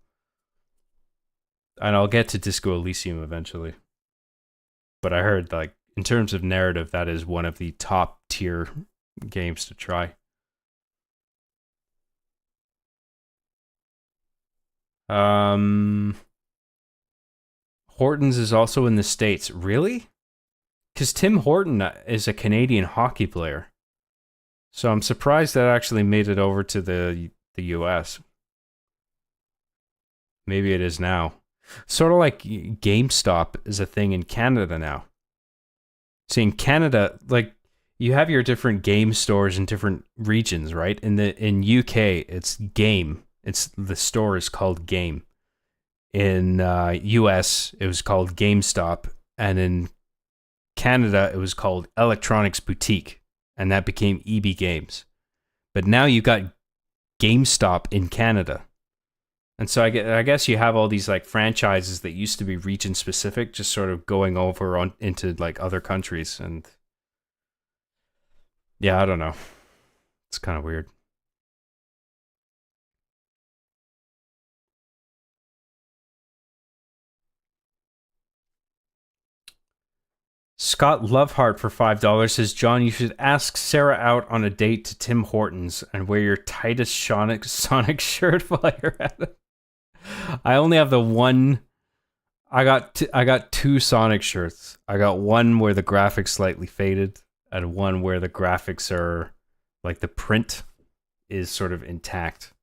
And I'll get to Disco Elysium eventually. But I heard, like, in terms of narrative, that is one of the top tier games to try. Hortons is also in the States. Really? Because Tim Horton is a Canadian hockey player. So I'm surprised that actually made it over to the US. Maybe it is now. Sort of like GameStop is a thing in Canada now. See, in Canada, like, you have your different game stores in different regions, right? In UK, it's Game. The store is called Game. In US, it was called GameStop, and in Canada, it was called Electronics Boutique, and that became EB Games. But now you got GameStop in Canada. And so I guess you have all these, like, franchises that used to be region specific, just sort of going over into, like, other countries. And yeah, I don't know. It's kind of weird. Scott Loveheart for $5 says, John, you should ask Sarah out on a date to Tim Hortons and wear your tightest Sonic shirt while you're at it. I only have the one. I got two Sonic shirts. I got one where the graphics slightly faded, and one where the graphics are, like, the print is sort of intact.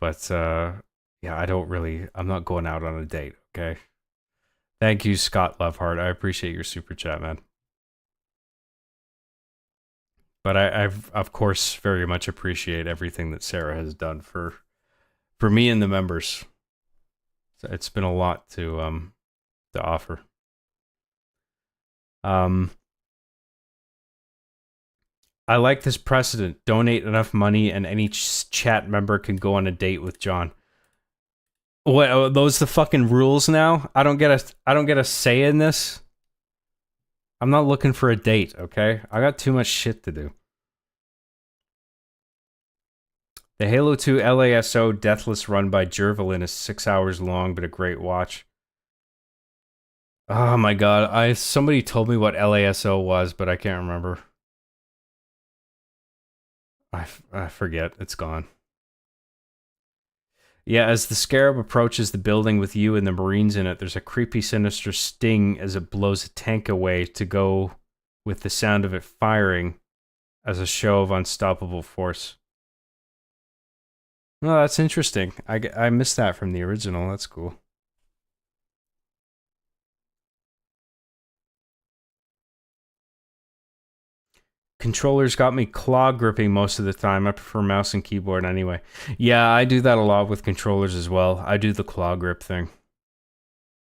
But yeah, I'm not going out on a date, okay? Thank you, Scott Loveheart. I appreciate your super chat, man. But I of course very much appreciate everything that Sarah has done for me and the members. So it's been a lot to offer. I like this precedent. Donate enough money and any chat member can go on a date with John. What, are those the fucking rules now? I don't get a say in this. I'm not looking for a date, okay? I got too much shit to do. The Halo 2 LASO Deathless run by Jervelin is 6 hours long, but a great watch. Oh my god, somebody told me what LASO was, but I can't remember. I forget. It's gone. Yeah, as the Scarab approaches the building with you and the Marines in it, there's a creepy, sinister sting as it blows a tank away to go with the sound of it firing as a show of unstoppable force. Well, that's interesting. I missed that from the original. That's cool. Controllers got me claw gripping most of the time. I prefer mouse and keyboard anyway. Yeah, I do that a lot with controllers as well. I do the claw grip thing.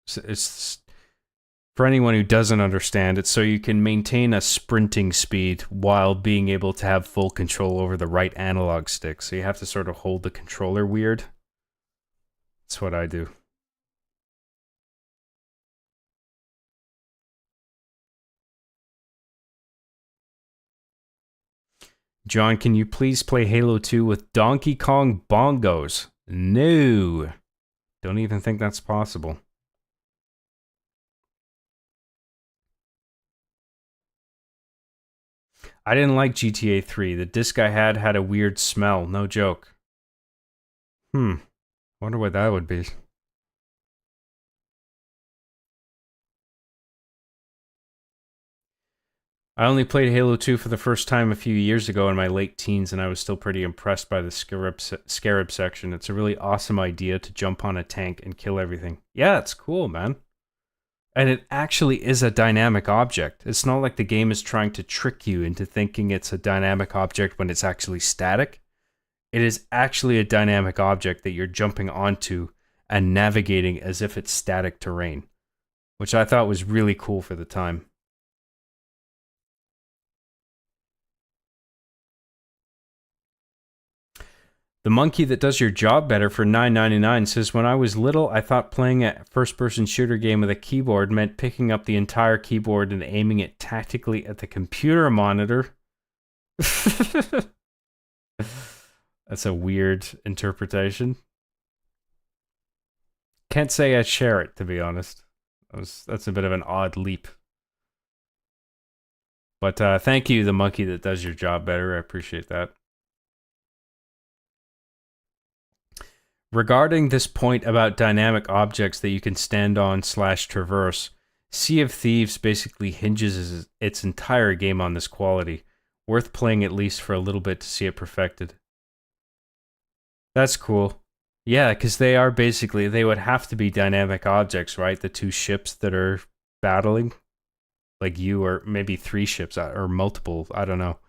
It's for anyone who doesn't understand, it's so you can maintain a sprinting speed while being able to have full control over the right analog stick. So you have to sort of hold the controller weird. That's what I do. John, can you please play Halo 2 with Donkey Kong bongos? No. Don't even think that's possible. I didn't like GTA 3. The disc I had a weird smell. No joke. Wonder what that would be. I only played Halo 2 for the first time a few years ago in my late teens, and I was still pretty impressed by the Scarab section. It's a really awesome idea to jump on a tank and kill everything. Yeah, it's cool, man. And it actually is a dynamic object. It's not like the game is trying to trick you into thinking it's a dynamic object when it's actually static. It is actually a dynamic object that you're jumping onto and navigating as if it's static terrain, which I thought was really cool for the time. The monkey that does your job better for $9.99 says, when I was little, I thought playing a first-person shooter game with a keyboard meant picking up the entire keyboard and aiming it tactically at the computer monitor. That's a weird interpretation. Can't say I share it, to be honest. That's a bit of an odd leap. But thank you, the monkey that does your job better. I appreciate that. Regarding this point about dynamic objects that you can stand on / traverse, Sea of Thieves basically hinges its entire game on this quality. Worth playing at least for a little bit to see it perfected. That's cool. Yeah, because they are basically, they would have to be dynamic objects, right? The two ships that are battling. Like you, or maybe 3 ships, or multiple, I don't know.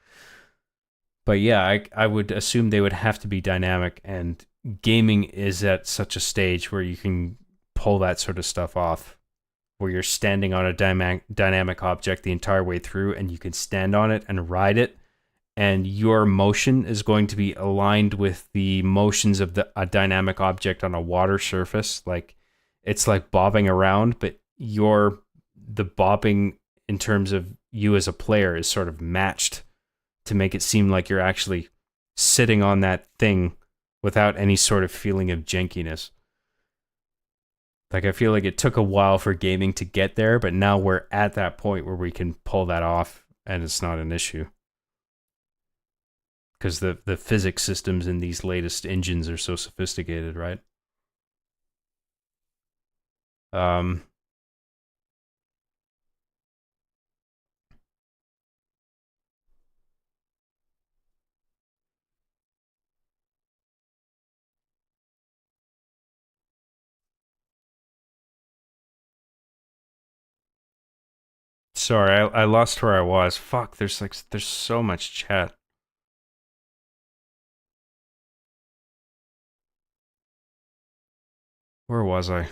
But yeah, I would assume they would have to be dynamic, and gaming is at such a stage where you can pull that sort of stuff off, where you're standing on a dynamic object the entire way through, and you can stand on it and ride it, and your motion is going to be aligned with the motions of a dynamic object on a water surface. Like, it's like bobbing around, but the bobbing in terms of you as a player is sort of matched to make it seem like you're actually sitting on that thing without any sort of feeling of jankiness. Like, I feel like it took a while for gaming to get there, but now we're at that point where we can pull that off and it's not an issue. Because the physics systems in these latest engines are so sophisticated, right? Sorry, I lost where I was. Fuck, there's so much chat. Where was I?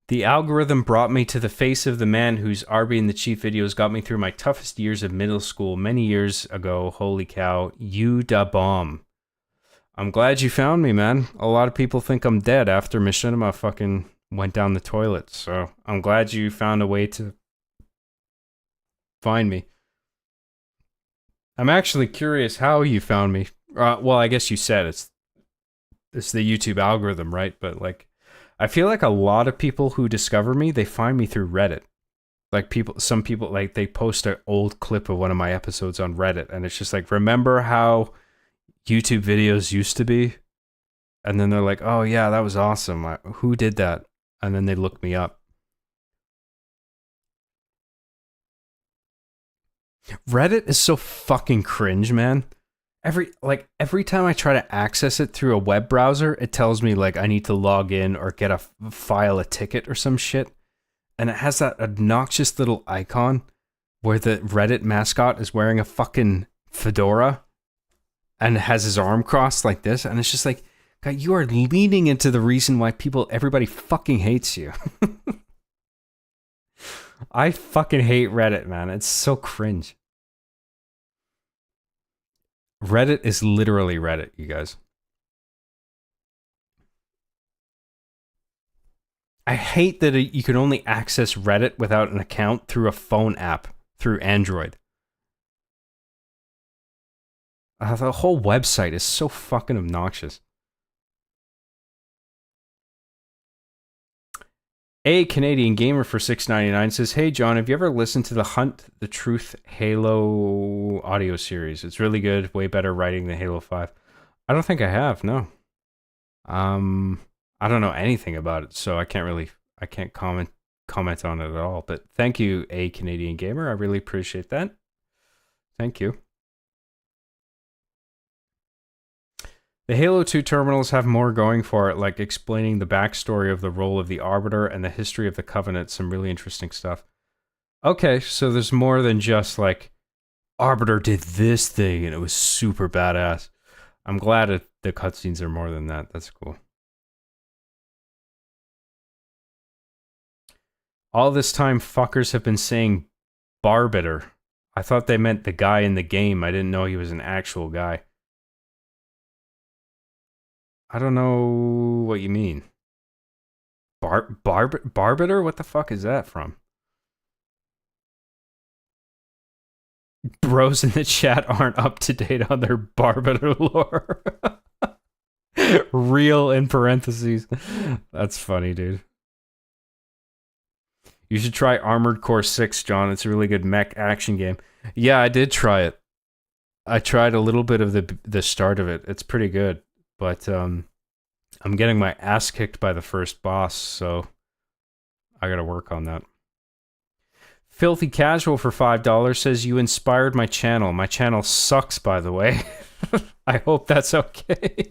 The algorithm brought me to the face of the man whose Arby and the Chief videos got me through my toughest years of middle school many years ago. Holy cow, you da bomb. I'm glad you found me, man. A lot of people think I'm dead after Machinima fucking went down the toilet, so I'm glad you found a way to find me. I'm actually curious how you found me. Well, I guess you said it's the YouTube algorithm, right? But like, I feel like a lot of people who discover me, they find me through Reddit. Like some people, like they post an old clip of one of my episodes on Reddit, and it's just like, remember how YouTube videos used to be? And then they're like, oh yeah, that was awesome. Who did that? And then they look me up. Reddit is so fucking cringe, man. Every time I try to access it through a web browser, it tells me like I need to log in or file a ticket or some shit. And it has that obnoxious little icon where the Reddit mascot is wearing a fucking fedora and has his arm crossed like this. And it's just like, God, you are leaning into the reason why everybody fucking hates you. I fucking hate Reddit, man. It's so cringe. Reddit is literally Reddit, you guys. I hate that you can only access Reddit without an account through a phone app, through Android. The whole website is so fucking obnoxious. A Canadian Gamer for $6.99 says, hey John, have you ever listened to the Hunt the Truth Halo audio series? It's really good, way better writing than Halo 5. I don't think I have, no. I don't know anything about it, so I can't comment on it at all. But thank you, A Canadian Gamer. I really appreciate that. Thank you. The Halo 2 terminals have more going for it, like explaining the backstory of the role of the Arbiter and the history of the Covenant. Some really interesting stuff. Okay, so there's more than just like, Arbiter did this thing and it was super badass. I'm glad the cutscenes are more than that. That's cool. All this time, fuckers have been saying Barbiter. I thought they meant the guy in the game. I didn't know he was an actual guy. I don't know what you mean. Barbiter? What the fuck is that from? Bros in the chat aren't up to date on their Barbiter lore. Real in parentheses. That's funny, dude. You should try Armored Core 6, John. It's a really good mech action game. Yeah, I did try it. I tried a little bit of the start of it. It's pretty good. But I'm getting my ass kicked by the first boss, so I gotta work on that. Filthy Casual for $5 says, you inspired my channel. My channel sucks, by the way. I hope that's okay.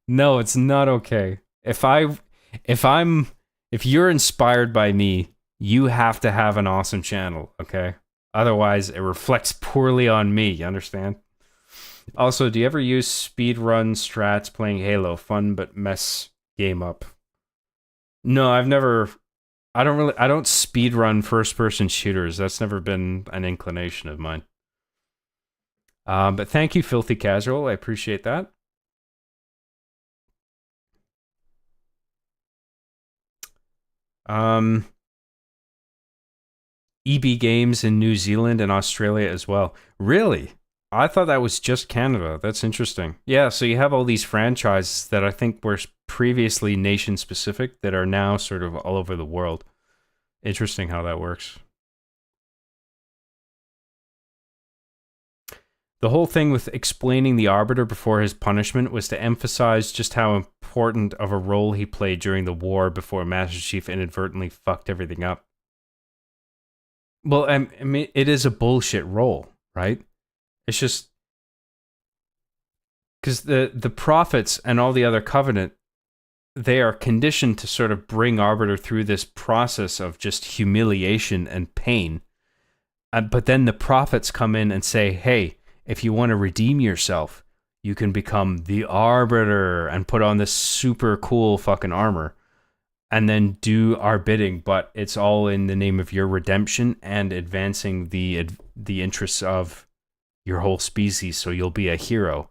No, it's not okay. If you're inspired by me, you have to have an awesome channel, okay? Otherwise, it reflects poorly on me, you understand? Also, do you ever use speedrun strats playing Halo? Fun but mess game up. No, I've never... I don't speedrun first-person shooters. That's never been an inclination of mine. But thank you, Filthy Casual. I appreciate that. EB Games in New Zealand and Australia as well. Really? I thought that was just Canada. That's interesting. Yeah, so you have all these franchises that I think were previously nation-specific that are now sort of all over the world. Interesting how that works. The whole thing with explaining the Arbiter before his punishment was to emphasize just how important of a role he played during the war before Master Chief inadvertently fucked everything up. Well, I mean, it is a bullshit role, right? It's just... because the Prophets and all the other Covenant, they are conditioned to sort of bring Arbiter through this process of just humiliation and pain. But then the Prophets come in and say, hey, if you want to redeem yourself, you can become the Arbiter and put on this super cool fucking armor and then do our bidding, but it's all in the name of your redemption and advancing the interests of your whole species, so you'll be a hero.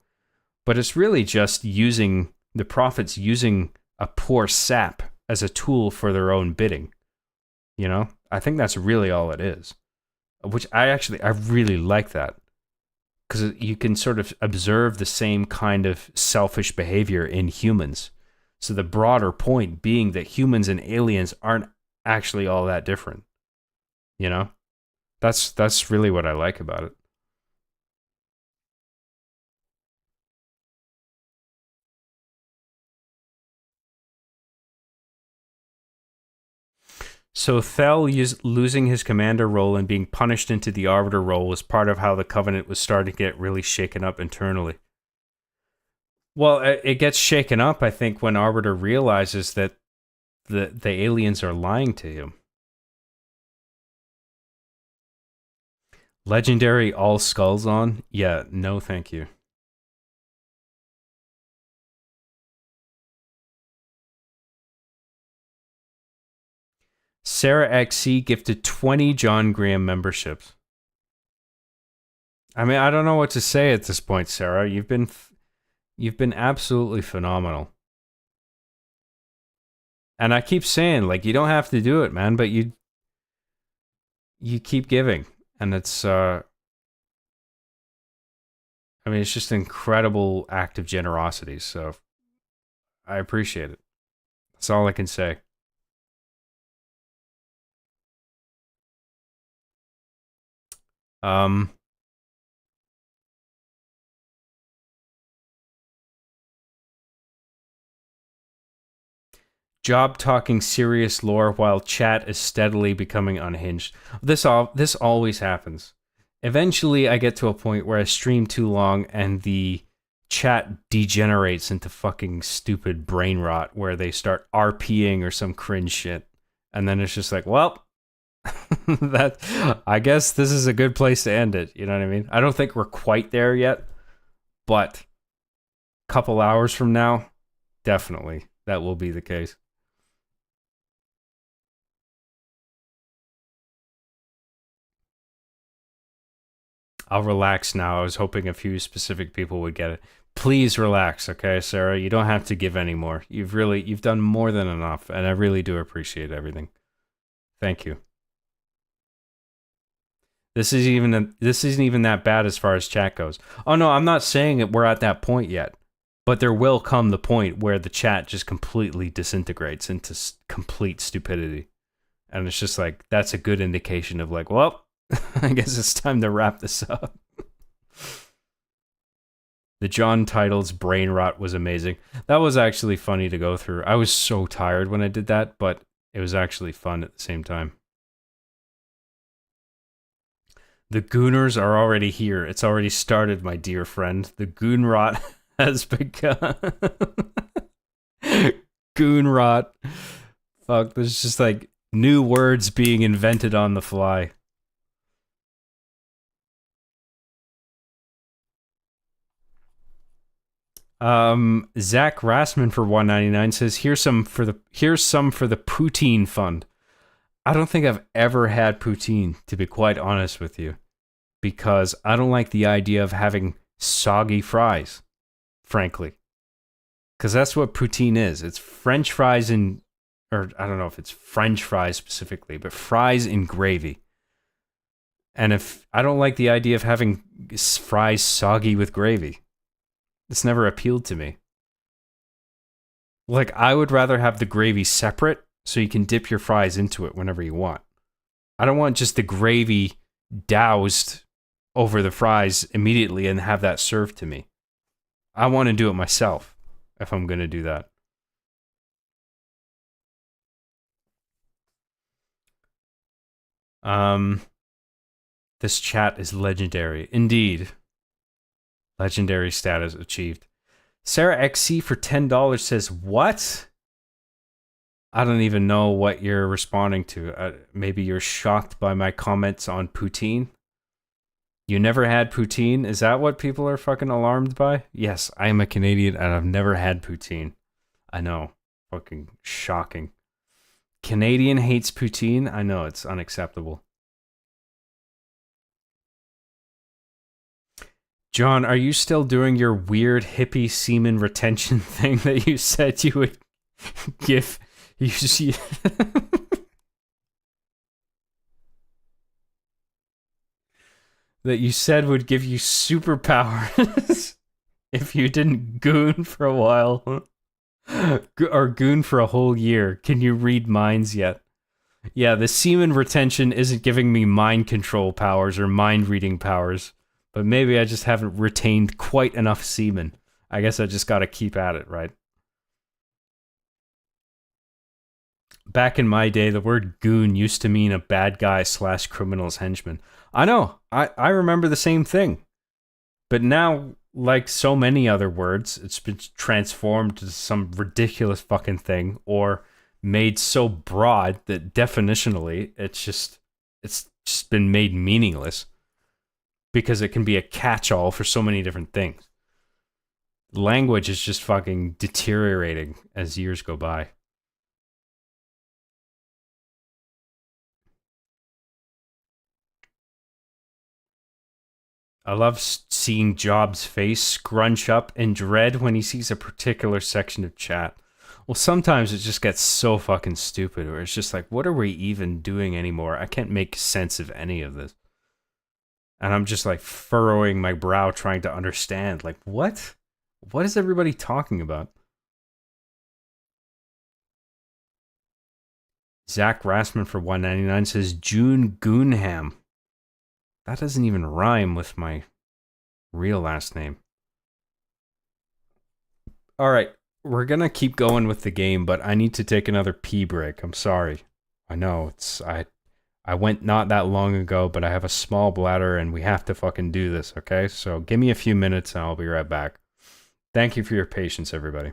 But it's really just using the Prophets using a poor sap as a tool for their own bidding. You know? I think that's really all it is. Which I really like that. Because you can sort of observe the same kind of selfish behavior in humans. So the broader point being that humans and aliens aren't actually all that different. You know? That's really what I like about it. So Thel losing his commander role and being punished into the Arbiter role was part of how the Covenant was starting to get really shaken up internally. Well, it gets shaken up, I think, when Arbiter realizes that the aliens are lying to him. Legendary all skulls on? Yeah, no thank you. Sarah XC gifted 20 John Graham memberships. I mean, I don't know what to say at this point, Sarah. You've been absolutely phenomenal. And I keep saying, like, you don't have to do it, man, but you keep giving. And it's I mean, it's just an incredible act of generosity, so I appreciate it. That's all I can say. Job talking serious lore while chat is steadily becoming unhinged. This always happens. Eventually, I get to a point where I stream too long and the chat degenerates into fucking stupid brain rot where they start RPing or some cringe shit. And then it's just like, well, I guess this is a good place to end it. You know what I mean? I don't think we're quite there yet, but a couple hours from now, definitely that will be the case. I'll relax now. I was hoping a few specific people would get it. Please relax, okay, Sarah? You don't have to give any more. You've done more than enough, and I really do appreciate everything. Thank you. This isn't even that bad as far as chat goes. Oh no, I'm not saying that we're at that point yet, but there will come the point where the chat just completely disintegrates into complete stupidity, and it's just like that's a good indication of like, well, I guess it's time to wrap this up. The John Titles brain rot was amazing. That was actually funny to go through. I was so tired when I did that, but it was actually fun at the same time. The Gooners are already here. It's already started, my dear friend. The Goon rot has begun. Goon rot. Fuck, there's just like new words being invented on the fly. Zach Rassman for $1.99 says, here's some for the poutine fund. I don't think I've ever had poutine, to be quite honest with you, because I don't like the idea of having soggy fries, frankly. Because that's what poutine is. It's French fries or I don't know if it's French fries specifically, but fries in gravy. And if I don't like the idea of having fries soggy with gravy. It's never appealed to me. Like, I would rather have the gravy separate so you can dip your fries into it whenever you want. I don't want just the gravy doused over the fries immediately and have that served to me. I want to do it myself if I'm going to do that. This chat is legendary. Indeed. Legendary status achieved. Sarah XC for $10 says, what? I don't even know what you're responding to. Maybe you're shocked by my comments on poutine? You never had poutine? Is that what people are fucking alarmed by? Yes, I am a Canadian and I've never had poutine. I know. Fucking shocking. Canadian hates poutine? I know, it's unacceptable. John, are you still doing your weird hippie semen retention thing that you said you would give? That you said would give you superpowers if you didn't goon for a while. Or goon for a whole year. Can you read minds yet? Yeah, the semen retention isn't giving me mind control powers or mind reading powers, but maybe I just haven't retained quite enough semen. I guess I just gotta keep at it, right? Back in my day, the word goon used to mean a bad guy / criminal's henchman. I know, I remember the same thing. But now, like so many other words, it's been transformed to some ridiculous fucking thing, or made so broad that definitionally it's just been made meaningless because it can be a catch-all for so many different things. Language is just fucking deteriorating as years go by. I love seeing Jobs' face scrunch up in dread when he sees a particular section of chat. Well, sometimes it just gets so fucking stupid, where it's just like, what are we even doing anymore? I can't make sense of any of this. And I'm just like furrowing my brow trying to understand, like, what? What is everybody talking about? Zach Rassman for $1.99 says June Goonham. That doesn't even rhyme with my real last name. All right, we're going to keep going with the game, but I need to take another pee break. I'm sorry. I know I went not that long ago, but I have a small bladder and we have to fucking do this, okay? So give me a few minutes and I'll be right back. Thank you for your patience, everybody.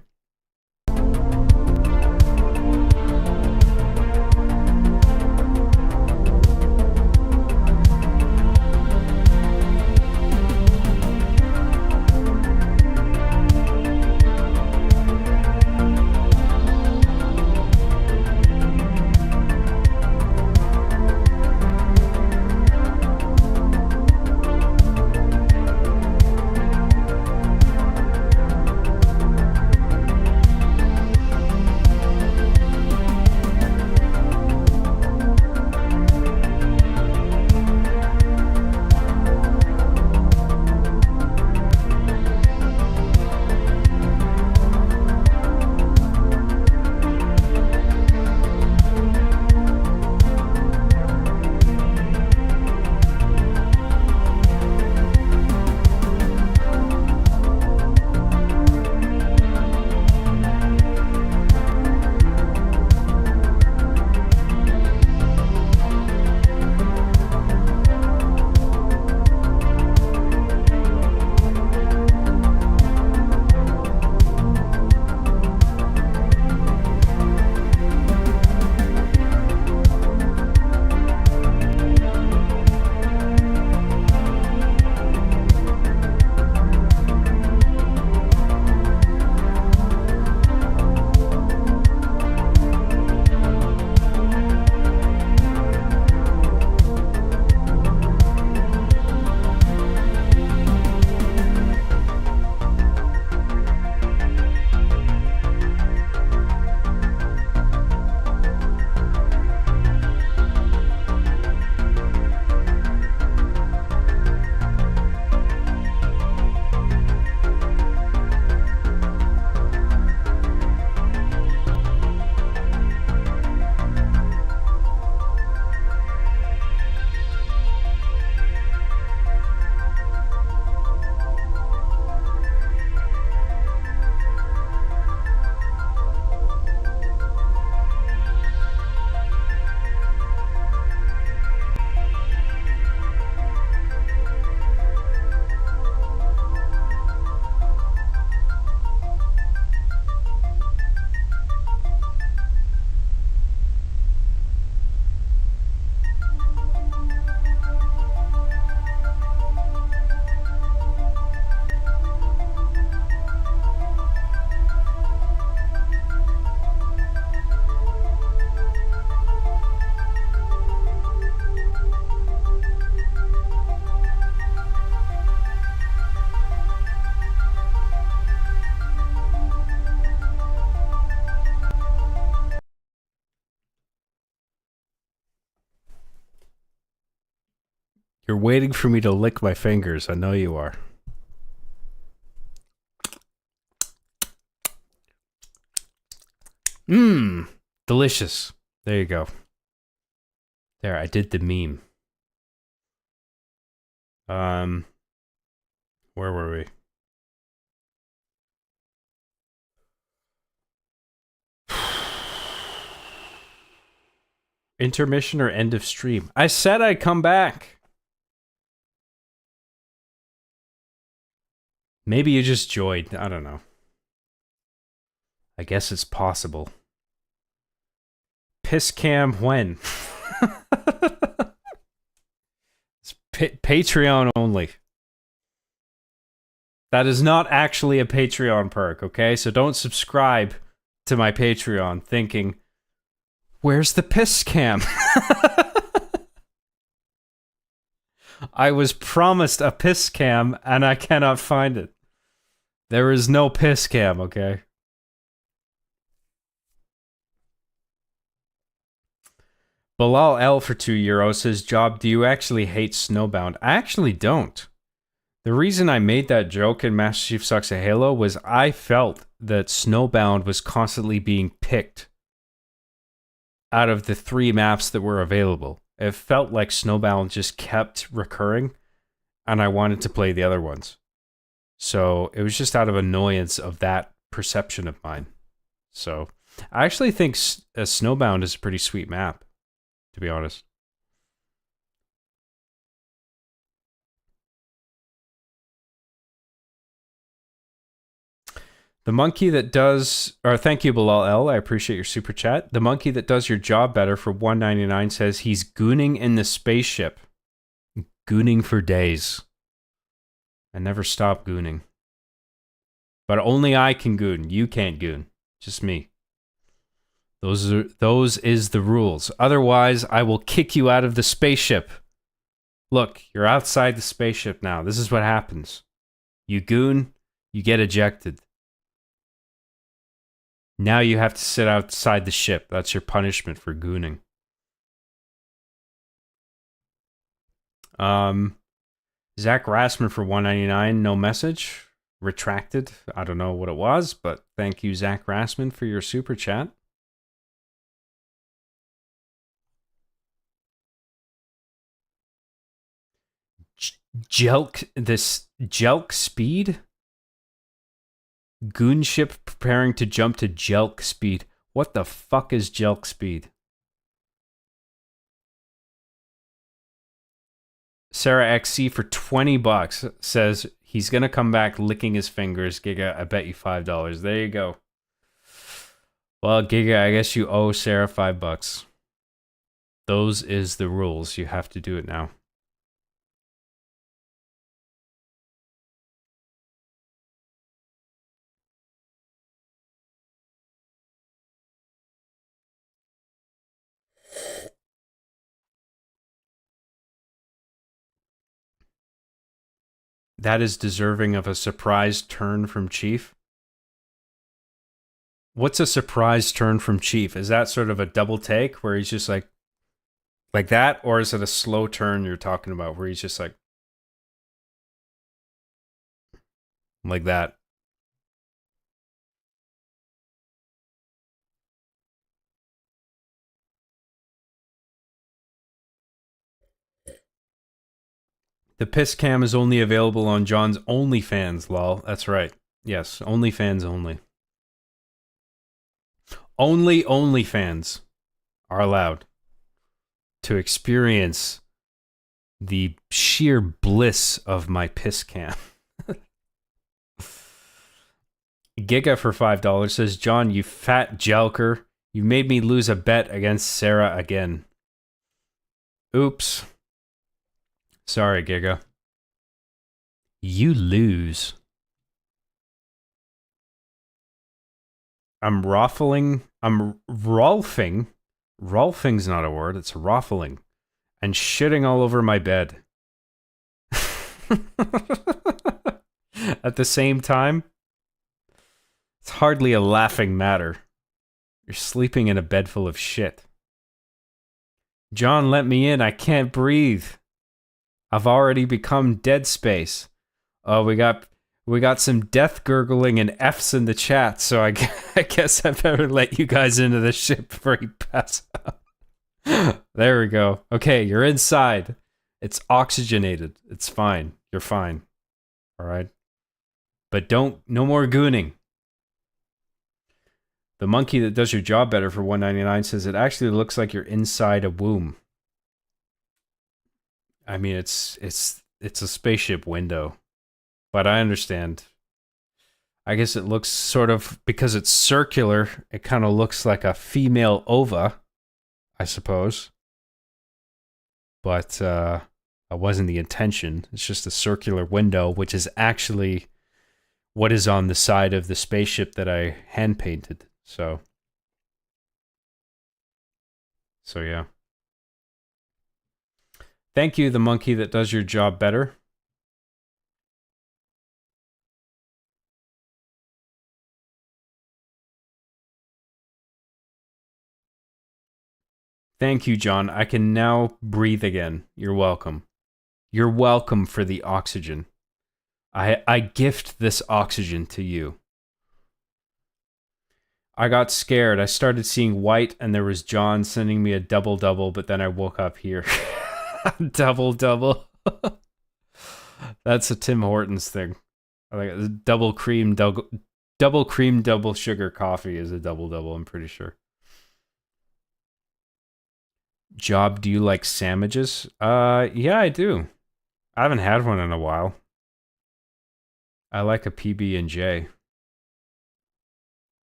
You're waiting for me to lick my fingers. I know you are. Mmm. Delicious. There you go. There, I did the meme. Where were we? Intermission or end of stream? I said I'd come back. Maybe you just joined. I don't know. I guess it's possible. Piss cam when? It's Patreon only. That is not actually a Patreon perk, okay? So don't subscribe to my Patreon thinking, where's the piss cam? I was promised a piss cam and I cannot find it. There is no piss cam, okay? Bilal L for €2 says, Job, do you actually hate Snowbound? I actually don't. The reason I made that joke in Master Chief Sucks at Halo was I felt that Snowbound was constantly being picked out of the 3 maps that were available. It felt like Snowbound just kept recurring, and I wanted to play the other ones. So it was just out of annoyance of that perception of mine. So I actually think Snowbound is a pretty sweet map, to be honest. The monkey that does, or thank you, Bilal L. I appreciate your super chat. The monkey that does your job better for $1.99 says he's gooning in the spaceship. Gooning for days. I never stop gooning. But only I can goon. You can't goon. Just me. Those is the rules. Otherwise, I will kick you out of the spaceship. Look, you're outside the spaceship now. This is what happens. You goon, you get ejected. Now you have to sit outside the ship. That's your punishment for gooning. Zach Rassman for $1.99. No message. Retracted. I don't know what it was, but thank you, Zach Rassman, for your super chat. Jelk speed? Goon ship preparing to jump to Jelk speed. What the fuck is Jelk speed? Sarah XC for $20 says he's gonna come back licking his fingers. Giga, I bet you $5. There you go. Well, Giga, I guess you owe Sarah $5. Those is the rules. You have to do it now. That is deserving of a surprise turn from Chief. What's a surprise turn from Chief? Is that sort of a double take where he's just like that? Or is it a slow turn you're talking about where he's just like that? The piss cam is only available on John's OnlyFans, lol. That's right. Yes, OnlyFans only. Only OnlyFans are allowed to experience the sheer bliss of my piss cam. Giga for $5 says, John, you fat jelker. You made me lose a bet against Sarah again. Oops. Sorry, Giga. You lose. I'm rolfing. Rolfing's not a word, it's roffling. And shitting all over my bed. At the same time, it's hardly a laughing matter. You're sleeping in a bed full of shit. John, let me in. I can't breathe. I've already become Dead Space. Oh, we got We got some death gurgling and F's in the chat, so I guess I better let you guys into the ship before you pass out. There we go. Okay, you're inside. It's oxygenated. It's fine. You're fine. All right? But no more gooning. The monkey that does your job better for $1.99 says it actually looks like you're inside a womb. I mean, it's a spaceship window. But I understand. I guess it looks sort of, because it's circular, it kind of looks like a female ova, I suppose. But that wasn't the intention. It's just a circular window, which is actually what is on the side of the spaceship that I hand painted. So yeah. Thank you, the monkey that does your job better. Thank you, John. I can now breathe again. You're welcome. You're welcome for the oxygen. I gift this oxygen to you. I got scared. I started seeing white and there was John sending me a double-double, but then I woke up here. Double-double. That's a Tim Hortons thing. I like it. Double cream, double sugar coffee is a double-double, I'm pretty sure. Job, do you like sandwiches? Yeah, I do. I haven't had one in a while. I like a PB&J.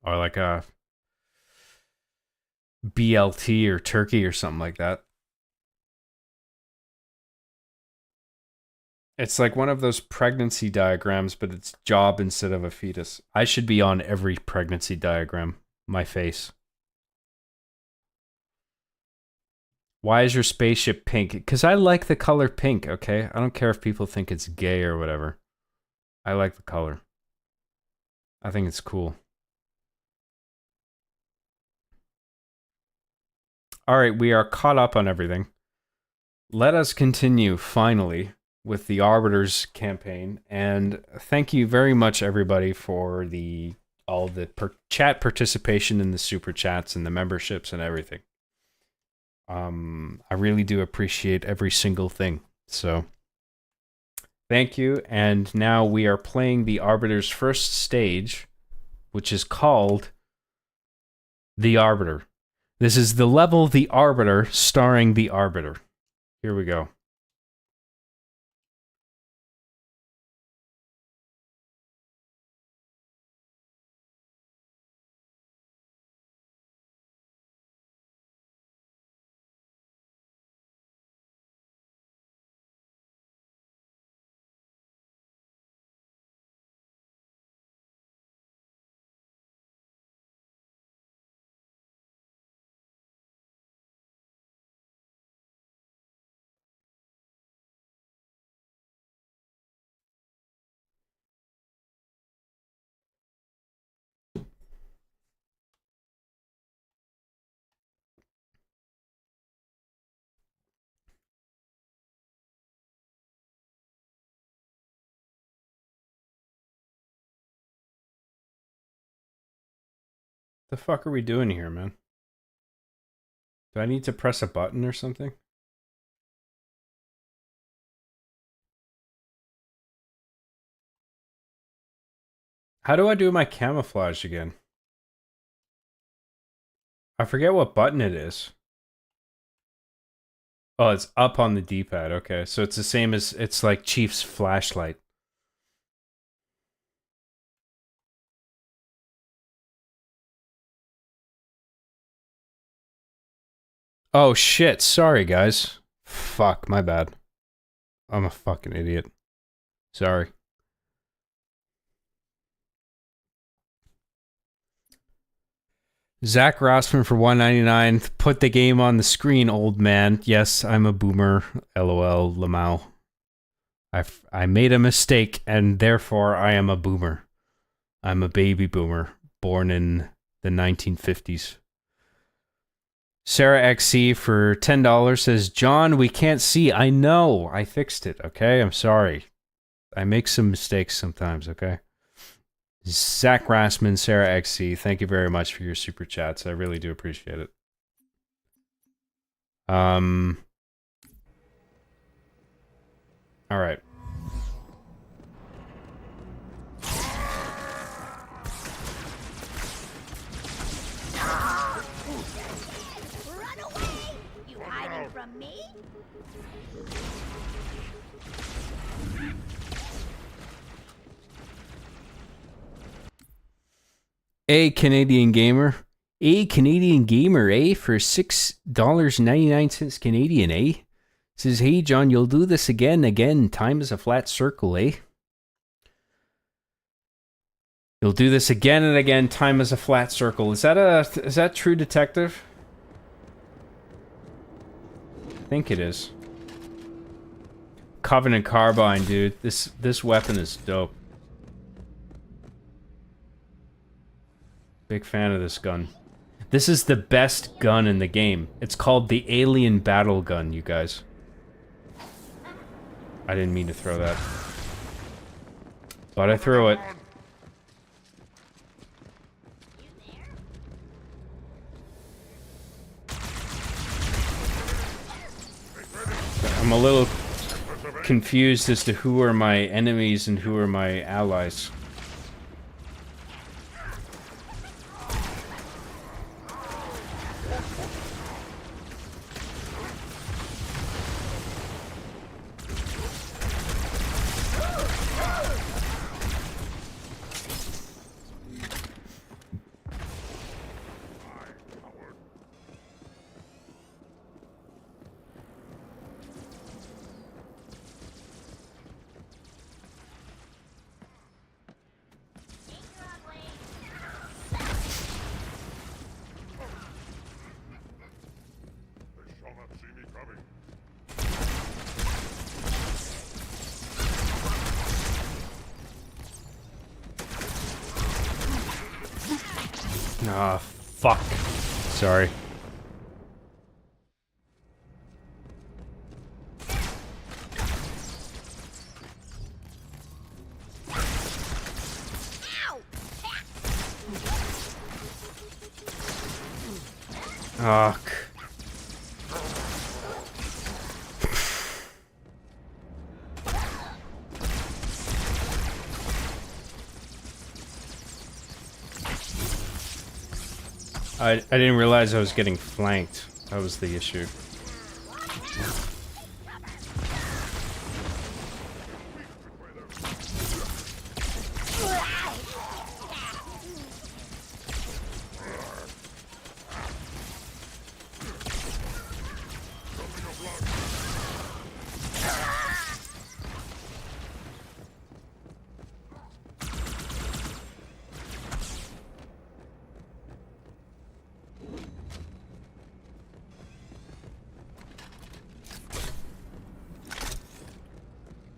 Or like a BLT or turkey or something like that. It's like one of those pregnancy diagrams, but it's job instead of a fetus. I should be on every pregnancy diagram. My face. Why is your spaceship pink? Because I like the color pink, okay? I don't care if people think it's gay or whatever. I like the color. I think it's cool. All right, we are caught up on everything. Let us continue, finally, with the Arbiters campaign. And thank you very much, everybody, for all the chat participation in the super chats and the memberships and everything. I really do appreciate every single thing. So, thank you. And now we are playing the Arbiter's first stage, which is called The Arbiter. This is the level The Arbiter, starring The Arbiter. Here we go. The fuck are we doing here, man? Do I need to press a button or something? How do I do my camouflage again? I forget what button it is. Oh, it's up on the D-pad. Okay, so it's the same as, it's like Chief's flashlight. Oh shit, sorry guys. Fuck, my bad. I'm a fucking idiot. Sorry. Zach Rossman for $1.99. Put the game on the screen, old man. Yes, I'm a boomer. LOL, Lamau. I made a mistake, and therefore I am a boomer. I'm a baby boomer, born in the 1950s. Sarah XC for $10 says, John, we can't see. I know. I fixed it, okay? I'm sorry. I make some mistakes sometimes, okay? Zach Rassman, Sarah XC, thank you very much for your super chats. I really do appreciate it. All right. Run away! You hiding from me? A Canadian gamer. A Canadian gamer, eh? For $6.99 Canadian, eh? Says, hey John, you'll do this again. Time is a flat circle, eh? You'll do this again and again. Time is a flat circle. Is that True Detective? I think it is. Covenant Carbine, dude. This weapon is dope. Big fan of this gun. This is the best gun in the game. It's called the Alien Battle Gun, you guys. I didn't mean to throw that. But I threw it. I'm a little confused as to who are my enemies and who are my allies. Ah, fuck. Sorry. Ugh. I didn't realize I was getting flanked. That was the issue.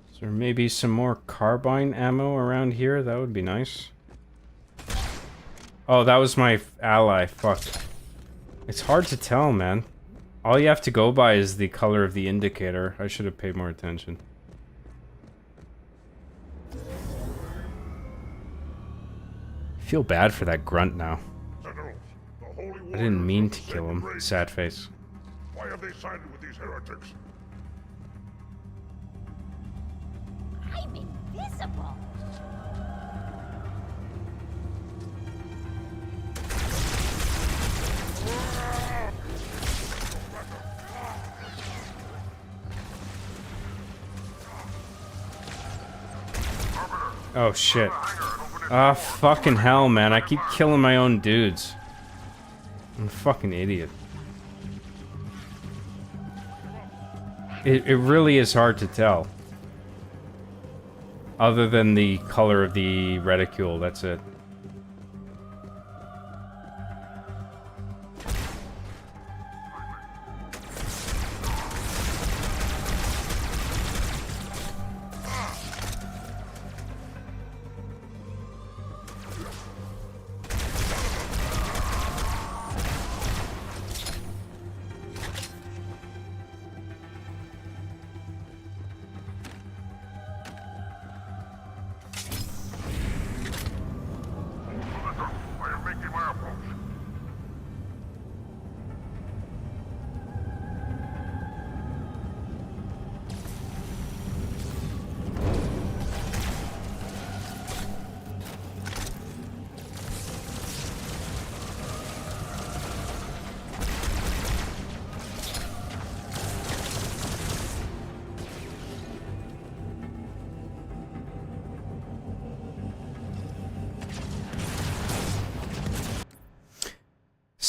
Is there maybe some more carbine ammo around here? That would be nice. Oh, that was my ally. Fuck. It's hard to tell, man. All you have to go by is the color of the indicator. I should have paid more attention. I feel bad for that grunt now. I didn't mean to kill him. Sad face. Why have they sided with these heretics? I'm invisible. Oh shit. Ah, fucking hell, man. I keep killing my own dudes. I'm a fucking idiot. It really is hard to tell. Other than the color of the reticule, that's it.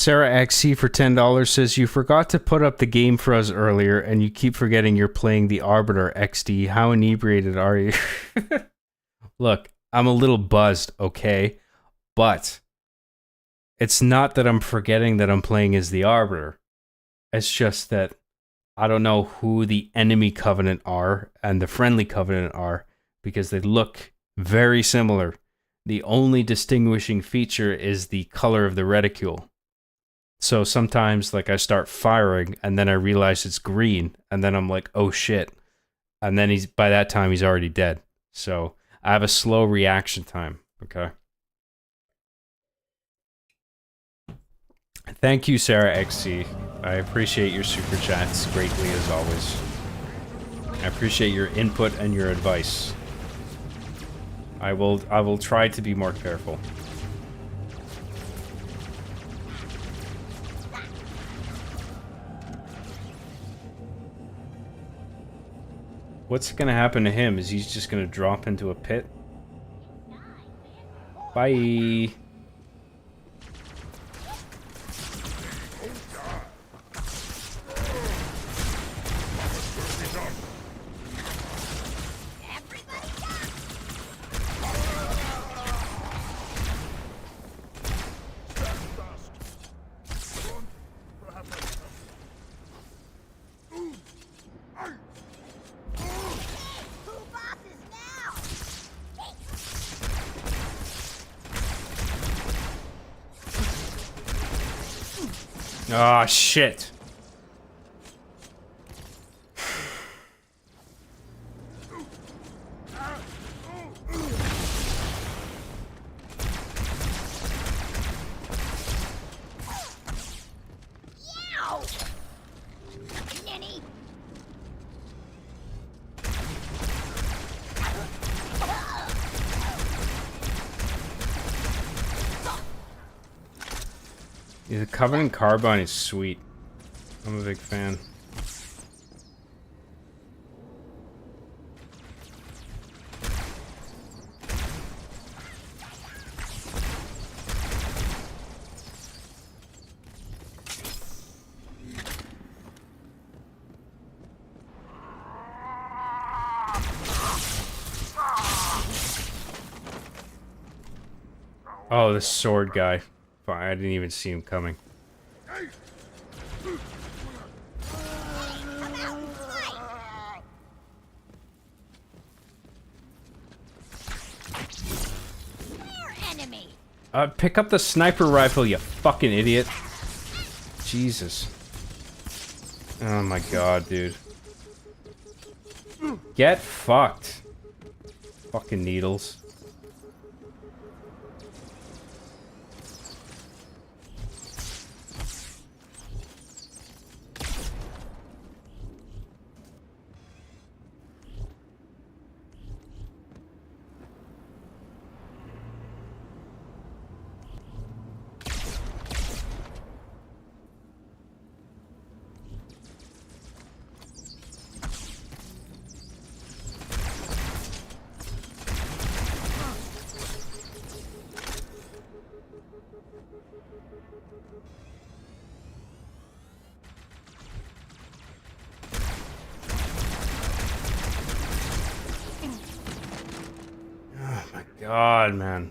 Sarah XC for $10 says, you forgot to put up the game for us earlier, and you keep forgetting you're playing the Arbiter XD. How inebriated are you? Look, I'm a little buzzed, okay? But it's not that I'm forgetting that I'm playing as the Arbiter. It's just that I don't know who the enemy Covenant are and the friendly Covenant are, because they look very similar. The only distinguishing feature is the color of the reticule. So sometimes, like, I start firing, and then I realize it's green, and then I'm like, oh shit. And then by that time, he's already dead. So I have a slow reaction time, okay? Thank you, Sarah XC. I appreciate your super chats greatly, as always. I appreciate your input and your advice. I will try to be more careful. What's gonna happen to him? Is he just gonna drop into a pit? Bye. Ah, shit. Yeah, the Covenant Carbine is sweet. I'm a big fan. Oh, this sword guy. I didn't even see him coming. Pick up the sniper rifle, you fucking idiot. Jesus. Oh my god, dude. Get fucked. Fucking needles. God, man.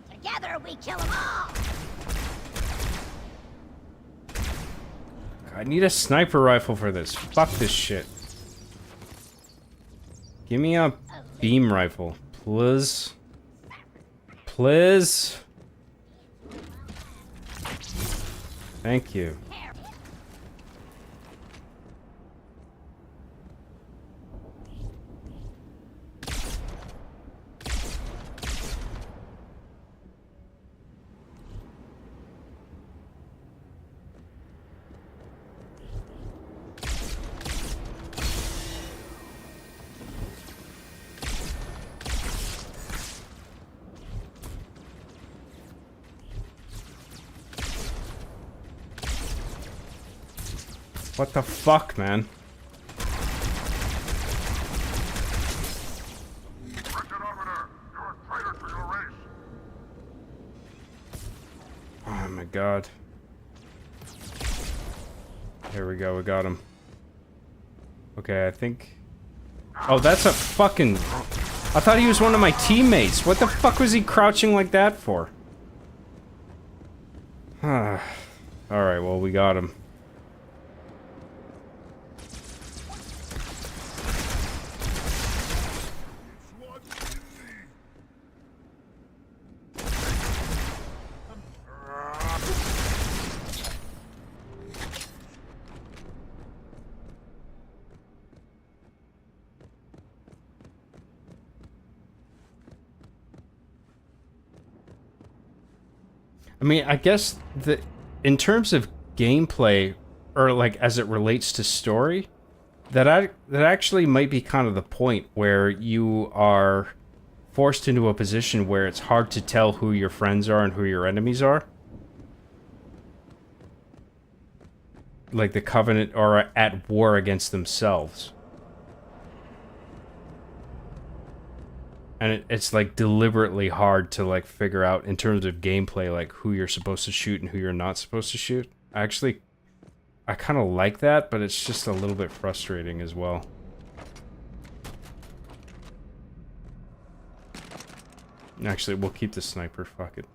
Together we kill them all! I need a sniper rifle for this. Fuck this shit. Give me a beam rifle, please. Please. Thank you. What the fuck, man? Oh my god. Here we go, we got him. Okay, I think... Oh, that's a fucking... I thought he was one of my teammates. What the fuck was he crouching like that for? Alright, well, we got him. I mean, I guess that in terms of gameplay, or like as it relates to story, that actually might be kind of the point where you are forced into a position where it's hard to tell who your friends are and who your enemies are. Like the Covenant are at war against themselves. And it's like deliberately hard to like figure out in terms of gameplay, like who you're supposed to shoot and who you're not supposed to shoot. I kind of like that, but it's just a little bit frustrating as well. Actually, we'll keep the sniper, fuck it.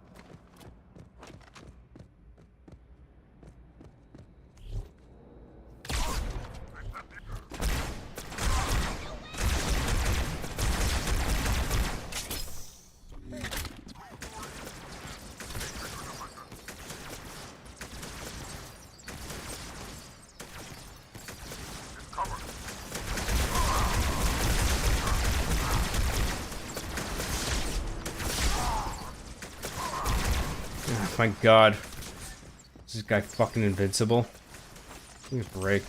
My god. Is this guy fucking invincible? Give me a break.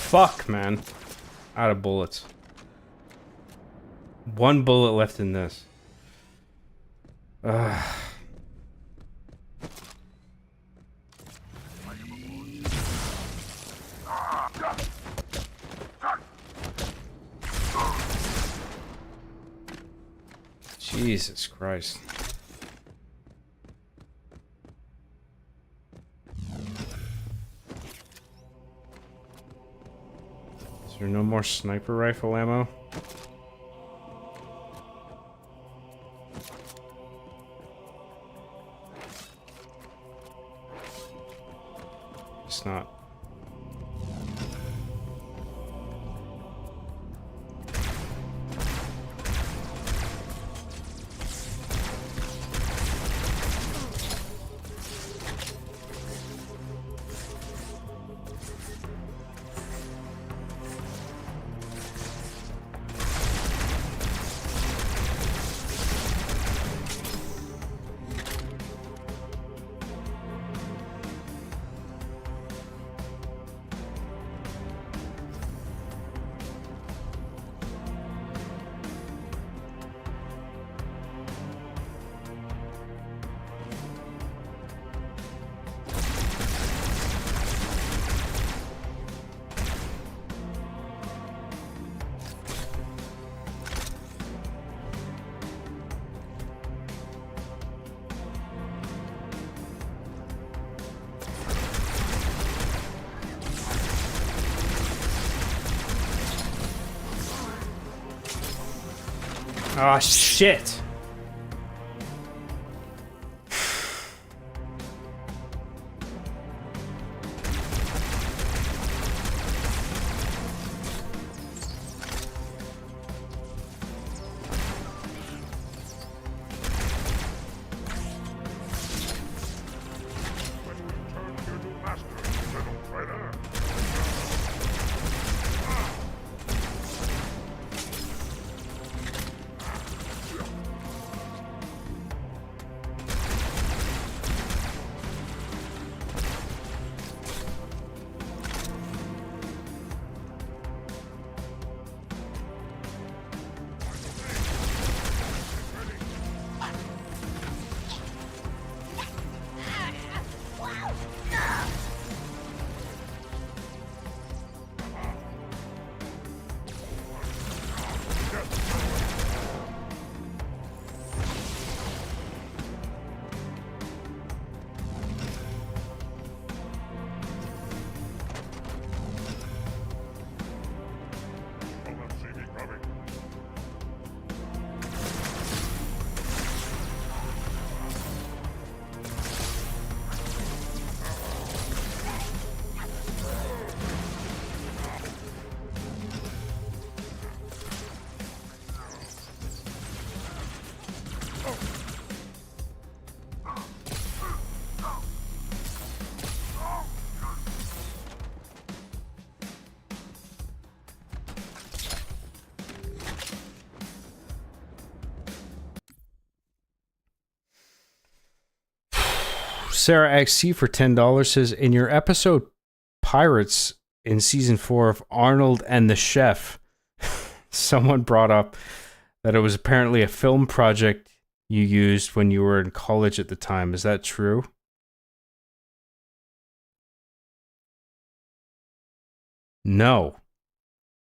Fuck, man. Out of bullets. One bullet left in this. Jesus Christ. Is there no more sniper rifle ammo? It's not. Ah, shit. Sarah XC for $10 says, in your episode Pirates in season 4 of Arnold and the Chef, someone brought up that it was apparently a film project you used when you were in college at the time. Is that true? No.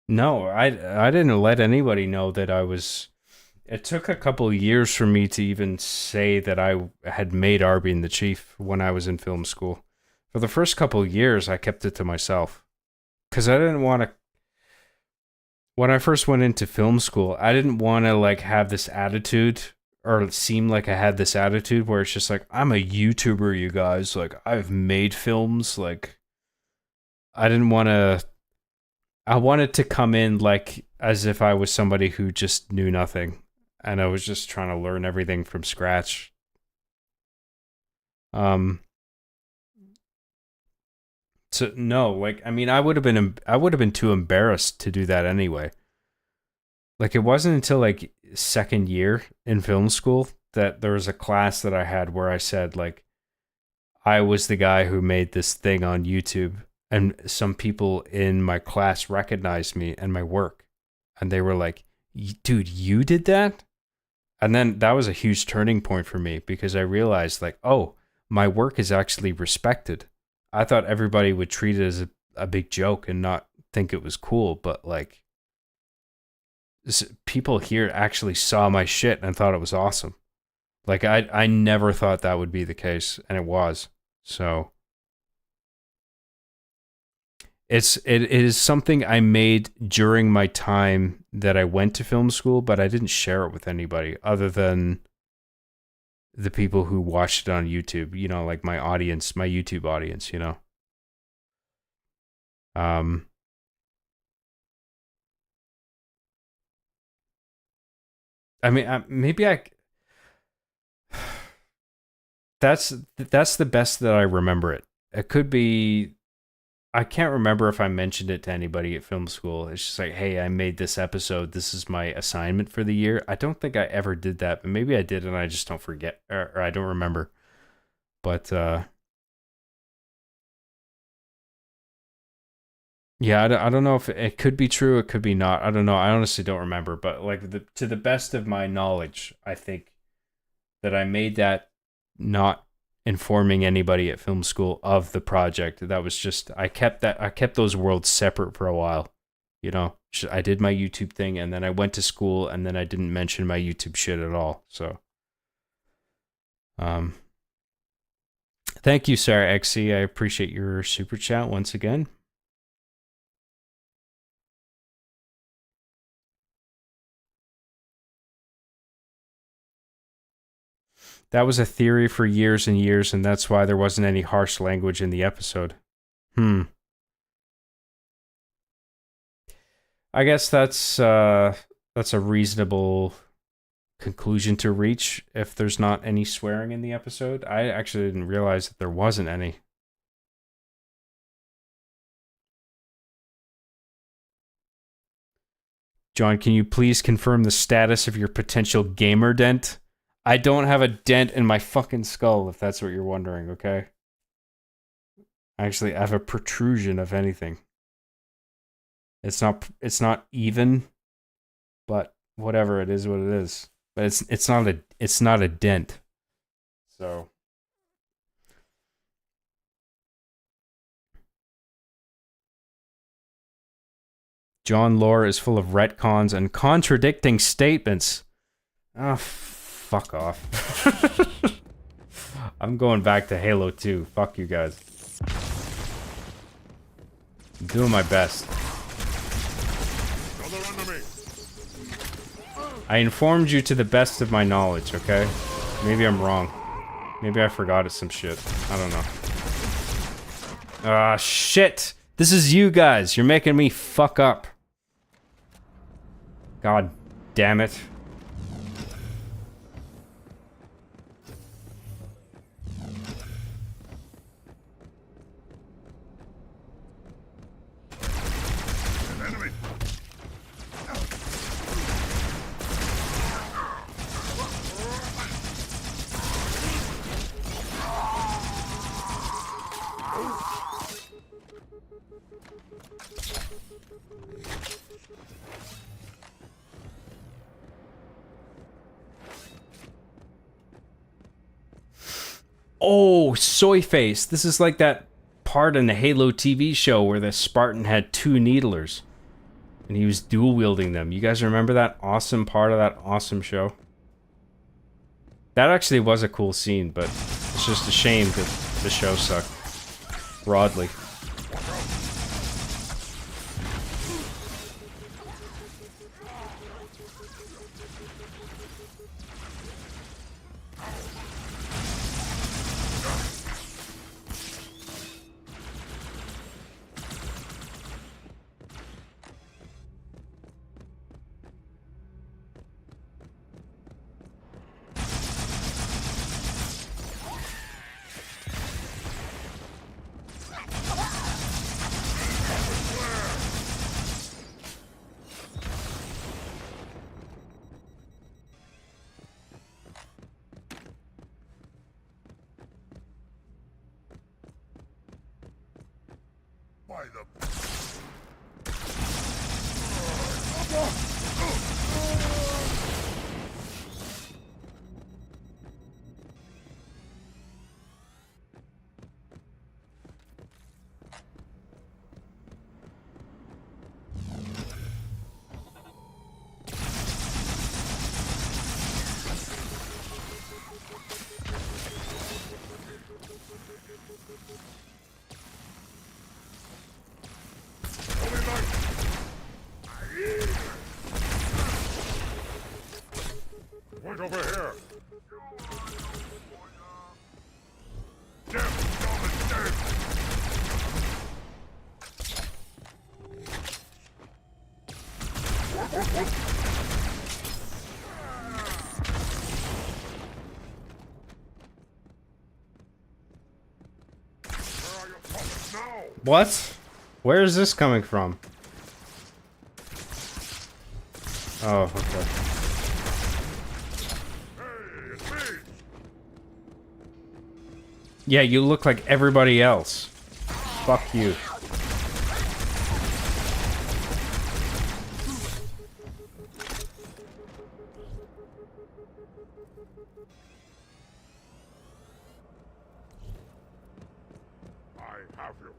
No, I didn't let anybody know that I was... It took a couple of years for me to even say that I had made Arby and the Chief when I was in film school. For the first couple of years, I kept it to myself. Because I didn't want to... When I first went into film school, I didn't want to like have this attitude, or seem like I had this attitude where it's just like, I'm a YouTuber, you guys. Like, I've made films. Like, I didn't want to... I wanted to come in like as if I was somebody who just knew nothing. And I was just trying to learn everything from scratch. So no, like, I mean, I would have been too embarrassed to do that anyway. Like, it wasn't until like second year in film school that there was a class that I had where I said like, I was the guy who made this thing on YouTube, and some people in my class recognized me and my work, and they were like, dude, you did that? And then that was a huge turning point for me, because I realized like, oh, my work is actually respected. I thought everybody would treat it as a big joke and not think it was cool. But like, people here actually saw my shit and thought it was awesome. Like, I never thought that would be the case, and it was. So it is something I made during my time that I went to film school, but I didn't share it with anybody other than the people who watched it on YouTube, you know, like my audience, my YouTube audience, you know. I mean, that's the best that I remember it. It could be, I can't remember if I mentioned it to anybody at film school. It's just like, hey, I made this episode. This is my assignment for the year. I don't think I ever did that, but maybe I did and I just don't forget, or I don't remember. But yeah, I don't know if it could be true. It could be not. I don't know. I honestly don't remember. But like, to the best of my knowledge, I think that I made that not informing anybody at film school of the project. That was just, I kept those worlds separate for a while. You know, I did my YouTube thing, and then I went to school, and then I didn't mention my YouTube shit at all. So, thank you, Sarah XC. I appreciate your super chat once again. That was a theory for years and years, and that's why there wasn't any harsh language in the episode. I guess that's a reasonable conclusion to reach if there's not any swearing in the episode. I actually didn't realize that there wasn't any. John, can you please confirm the status of your potential gamer dent? I don't have a dent in my fucking skull, if that's what you're wondering, okay? Actually, I have a protrusion, if anything. It's not even, but whatever, it is what it is. But it's not a dent. So John lore is full of retcons and contradicting statements. Ah, fuck off. I'm going back to Halo 2. Fuck you guys. I'm doing my best. I informed you to the best of my knowledge, okay? Maybe I'm wrong. Maybe I forgot some shit. I don't know. Ah, shit! This is you guys. You're making me fuck up. God damn it. Oh, soy face. This is like that part in the Halo TV show where the Spartan had 2 needlers. And he was dual wielding them. You guys remember that awesome part of that awesome show? That actually was a cool scene, but it's just a shame that the show sucked. Broadly. By the... Wait over here! What? Where is this coming from? Oh, okay. Yeah, you look like everybody else. Fuck you. I have you.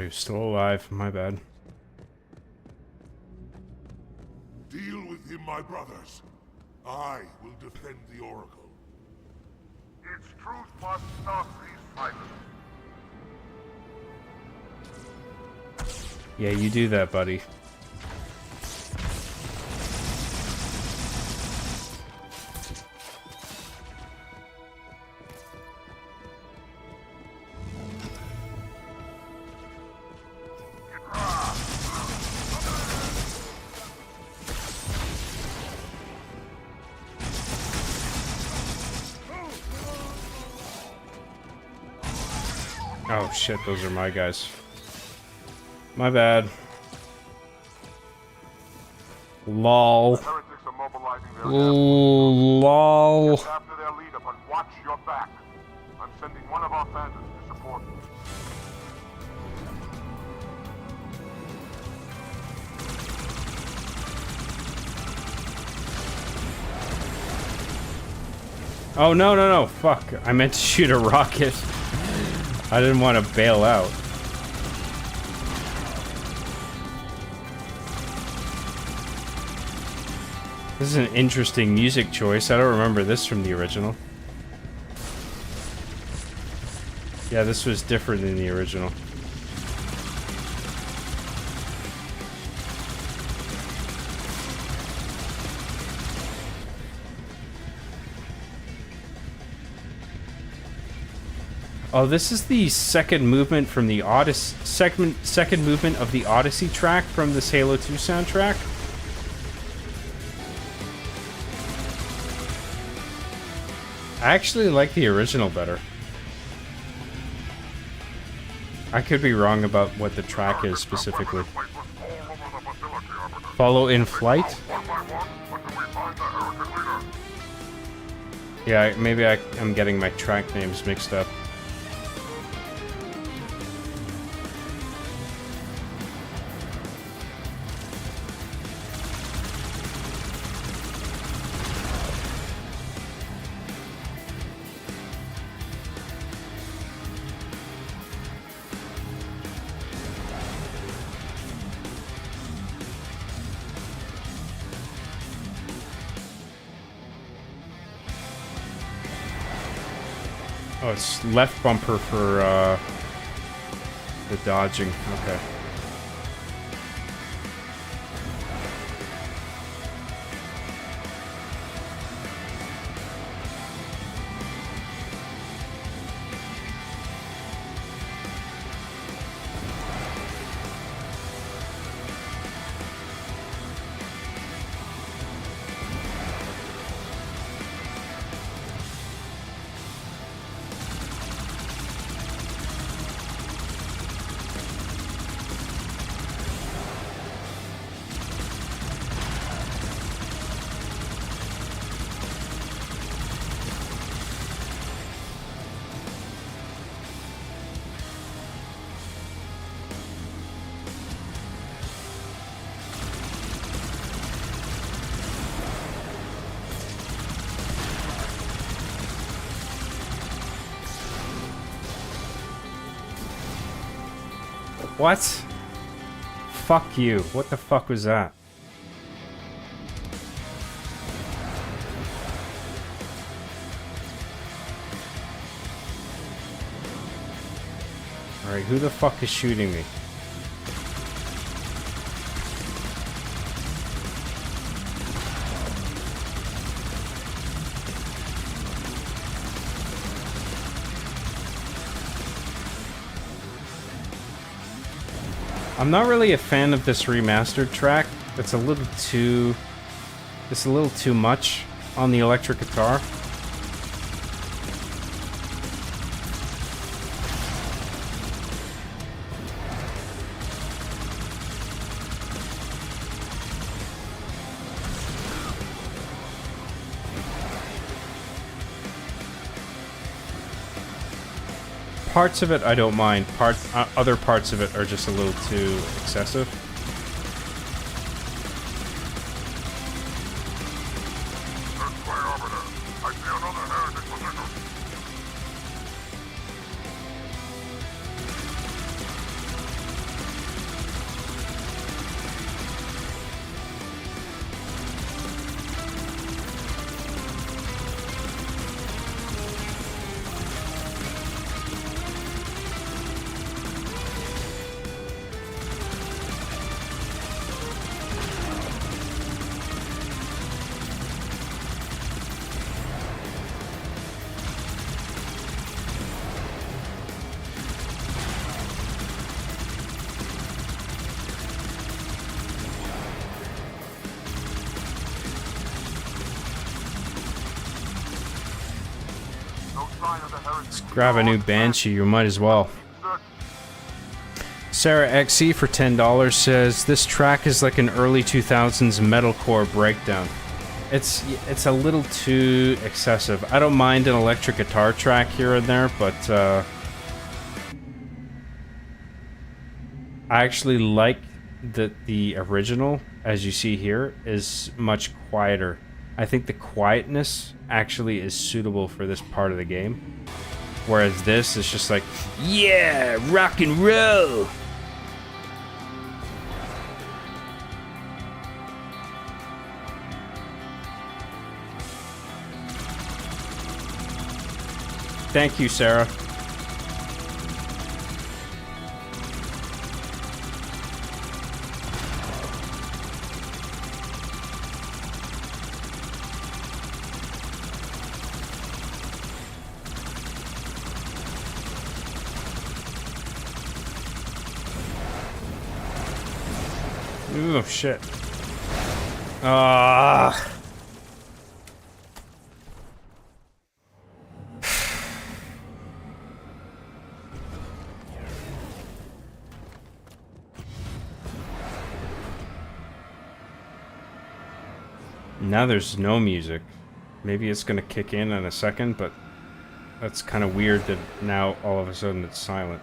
he was still alive. My bad. Deal with him, my brothers. I will defend the Oracle. Its truth must stop these fighters. Yeah, you do that, buddy. Oh shit, those are my guys. My bad. Lol. Lol. After their leader, but watch your back. I'm sending one of our phantoms to support you. Oh no, no, no, fuck. I meant to shoot a rocket. I didn't want to bail out. This is an interesting music choice. I don't remember this from the original. Yeah, this was different than the original. Oh, this is the second movement from the Odyssey. Second movement of the Odyssey track from this Halo 2 soundtrack. I actually like the original better. I could be wrong about what the track is specifically. Follow in flight? Yeah, maybe I'm getting my track names mixed up. Oh, it's left bumper for the dodging. Okay. What? Fuck you. What the fuck was that? Alright, who the fuck is shooting me? I'm not really a fan of this remastered track. It's a little too much on the electric guitar. Parts of it I don't mind. Other parts of it are just a little too excessive. Let's grab a new Banshee, you might as well. Sarah XE for $10 says, this track is like an early 2000s metalcore breakdown. It's a little too excessive. I don't mind an electric guitar track here and there, but I actually like that the original, as you see here, is much quieter. I think the quietness actually is suitable for this part of the game. Whereas this is just like, yeah, rock and roll! Thank you, Sarah. Oh, shit. Ah. Now there's no music. Maybe it's gonna kick in a second, but that's kind of weird that now all of a sudden it's silent.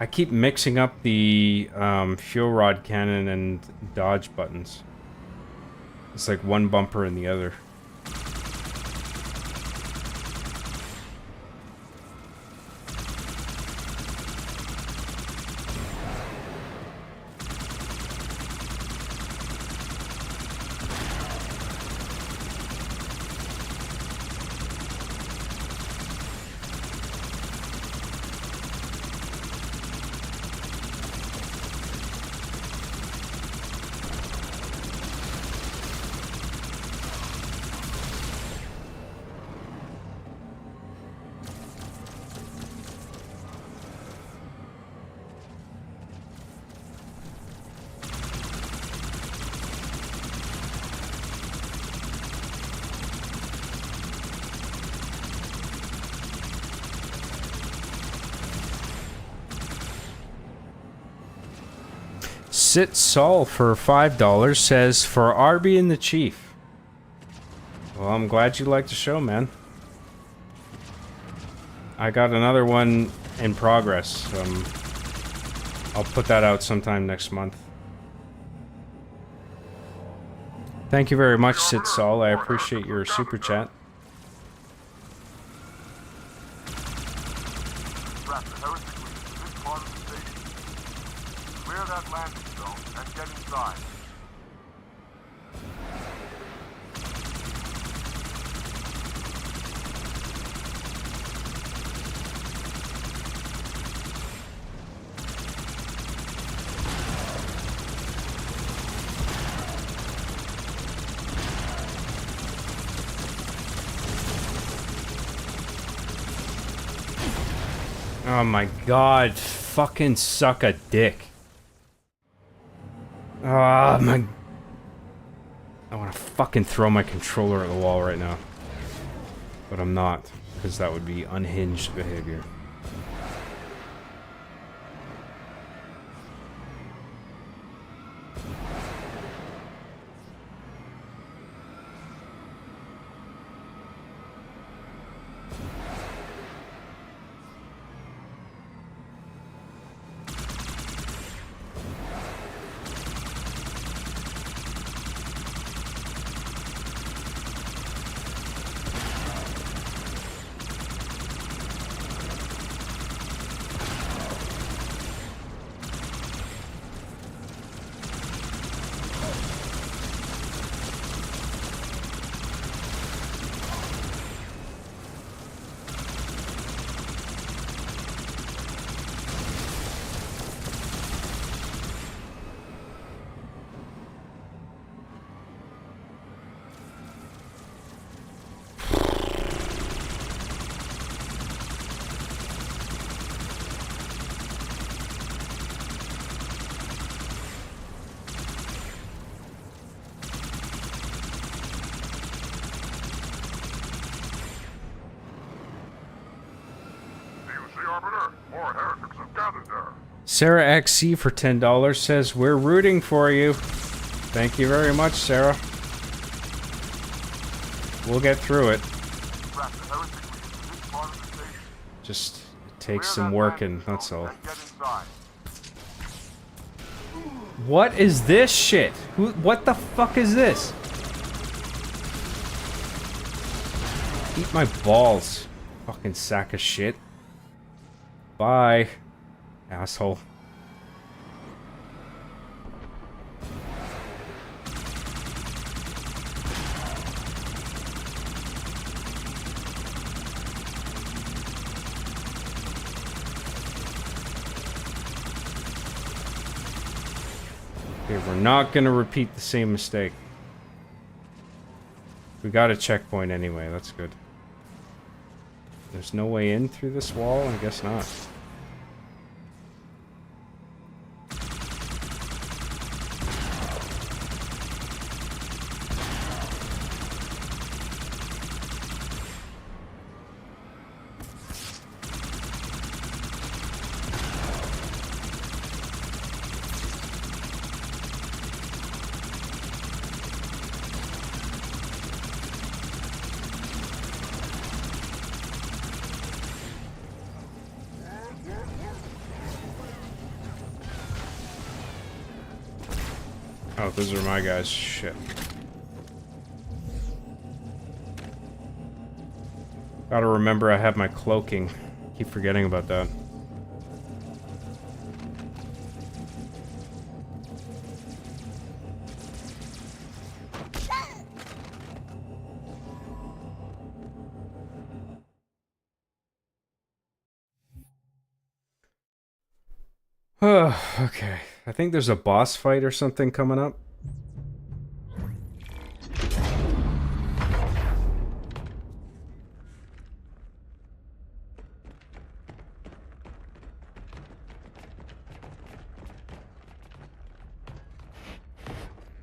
I keep mixing up the fuel rod cannon and dodge buttons. It's like one bumper and the other. Sit Saul for $5 says, for Arby and the Chief. Well, I'm glad you liked the show, man. I got another one in progress. I'll put that out sometime next month. Thank you very much, Sit Saul. I appreciate your super chat. Clear that landing zone and get inside. Oh my god, fucking suck a dick. Ah, my... I want to fucking throw my controller at the wall right now. But I'm not, because that would be unhinged behavior. gathered there. Sarah XC for $10 says, "We're rooting for you." Thank you very much, Sarah. We'll get through it. Just it takes some working, that's all. What is this shit? What the fuck is this? Eat my balls. Fucking sack of shit. Bye, asshole. Okay, we're not gonna repeat the same mistake. We got a checkpoint anyway, that's good. There's no way in through this wall? I guess not. Oh, those are my guys. Shit. Gotta remember I have my cloaking. Keep forgetting about that. Okay. I think there's a boss fight or something coming up.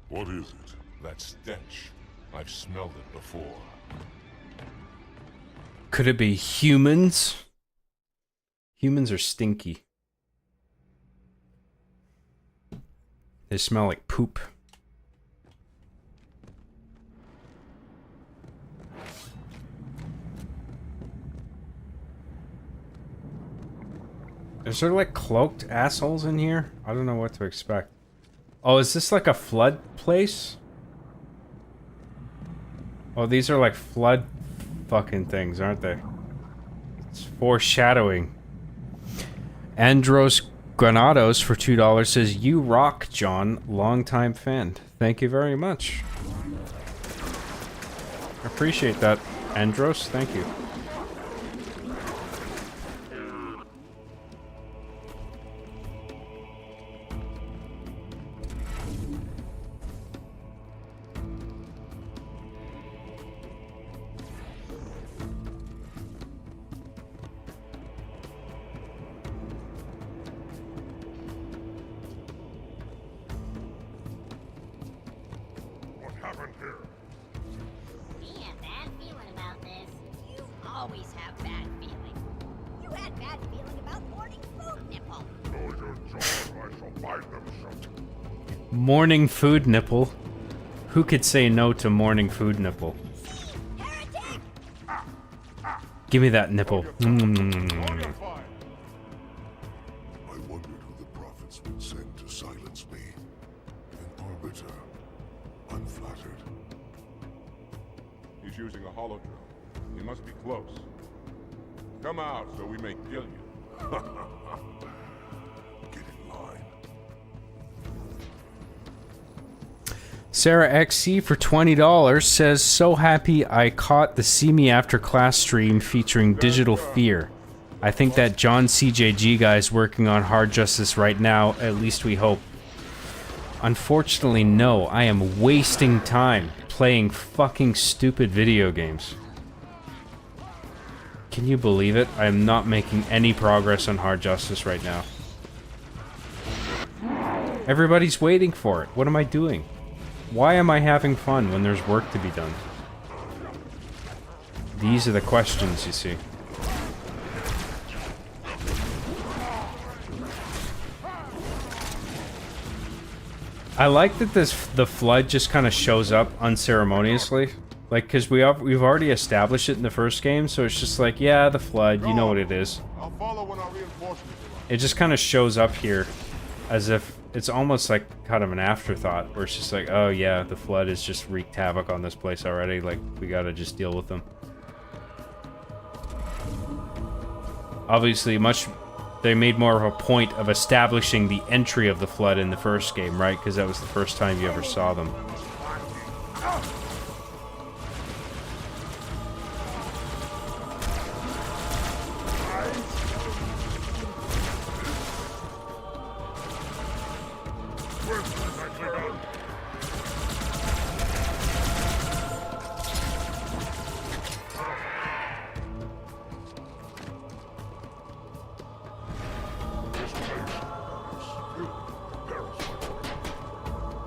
What is it? That stench. I've smelled it before. Could it be humans? Humans are stinky. They smell like poop. Is there like cloaked assholes in here? I don't know what to expect. Oh, is this like a flood place? Oh, these are like flood fucking things, aren't they? It's foreshadowing. Andros Granados for $2 says, "You rock, John. Longtime fan." Thank you very much. Appreciate that, Andros. Thank you. Morning food nipple. Who could say no to morning food nipple? Give me that nipple. I wondered who the prophets would send to silence me. An arbiter. Unflattered. He's using a hollow drill. He must be close. Come out so we may kill you. Get in line. Sarah XC for $20 says, "So happy I caught the See Me After Class stream featuring Digital Fear. I think that John CJG guy is working on Hard Justice right now, at least we hope." Unfortunately, no. I am wasting time playing fucking stupid video games. Can you believe it? I am not making any progress on Hard Justice right now. Everybody's waiting for it. What am I doing? Why am I having fun when there's work to be done? These are the questions, you see. I like that the flood just kind of shows up unceremoniously. Like, because we've already established it in the first game, so it's just like, yeah, the flood, you know what it is. I'll follow when our reinforcements arrive. It just kind of shows up here as if it's almost like kind of an afterthought, where it's just like, oh yeah, the flood has just wreaked havoc on this place already, like, we gotta just deal with them. Obviously, they made more of a point of establishing the entry of the flood in the first game, right? Because that was the first time you ever saw them.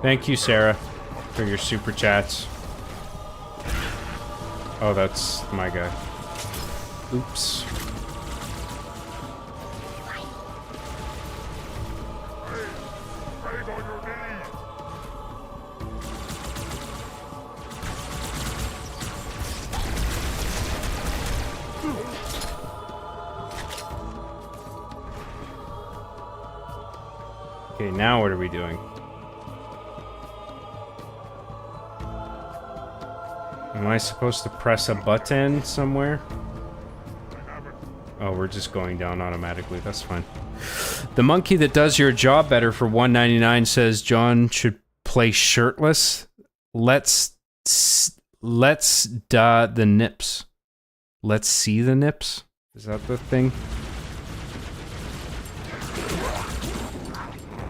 Thank you, Sarah, for your super chats. Oh, that's my guy. Oops. Okay, now what are we doing? Am I supposed to press a button somewhere? Oh, we're just going down automatically. That's fine. The monkey that does your job better for $1.99 says John should play shirtless. Let's the nips. Let's see the nips. Is that the thing?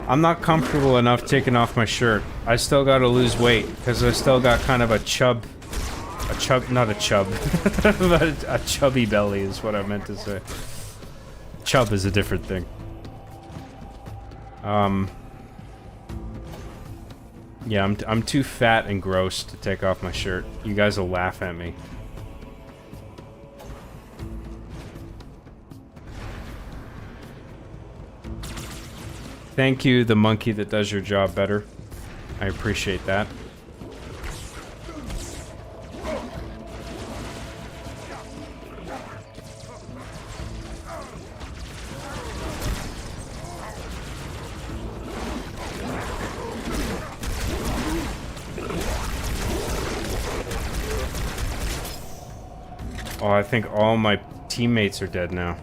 I'm not comfortable enough taking off my shirt. I still gotta lose weight because I still got kind of a not a chub, but a chubby belly is what I meant to say. Chub is a different thing. Yeah, I'm too fat and gross to take off my shirt. You guys will laugh at me. Thank you, the monkey that does your job better. I appreciate that. Oh, I think all my teammates are dead now.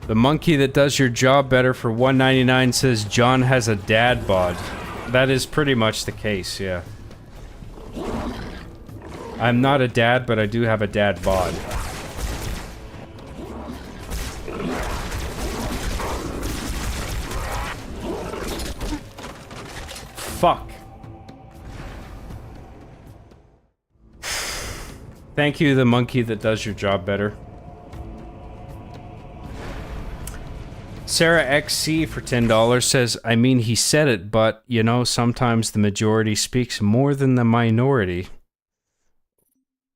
The monkey that does your job better for $1.99 says John has a dad bod. That is pretty much the case, yeah. I'm not a dad, but I do have a dad bod. Fuck. Thank you, the monkey that does your job better. Sarah XC for $10 says, I mean, he said it, but, you know, sometimes the majority speaks more than the minority.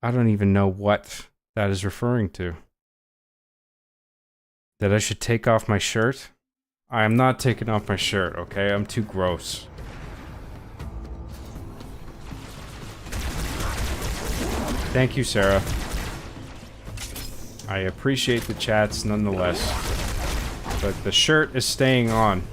I don't even know what that is referring to. That I should take off my shirt? I am not taking off my shirt, okay? I'm too gross. Thank you, Sarah. I appreciate the chats nonetheless. But the shirt is staying on.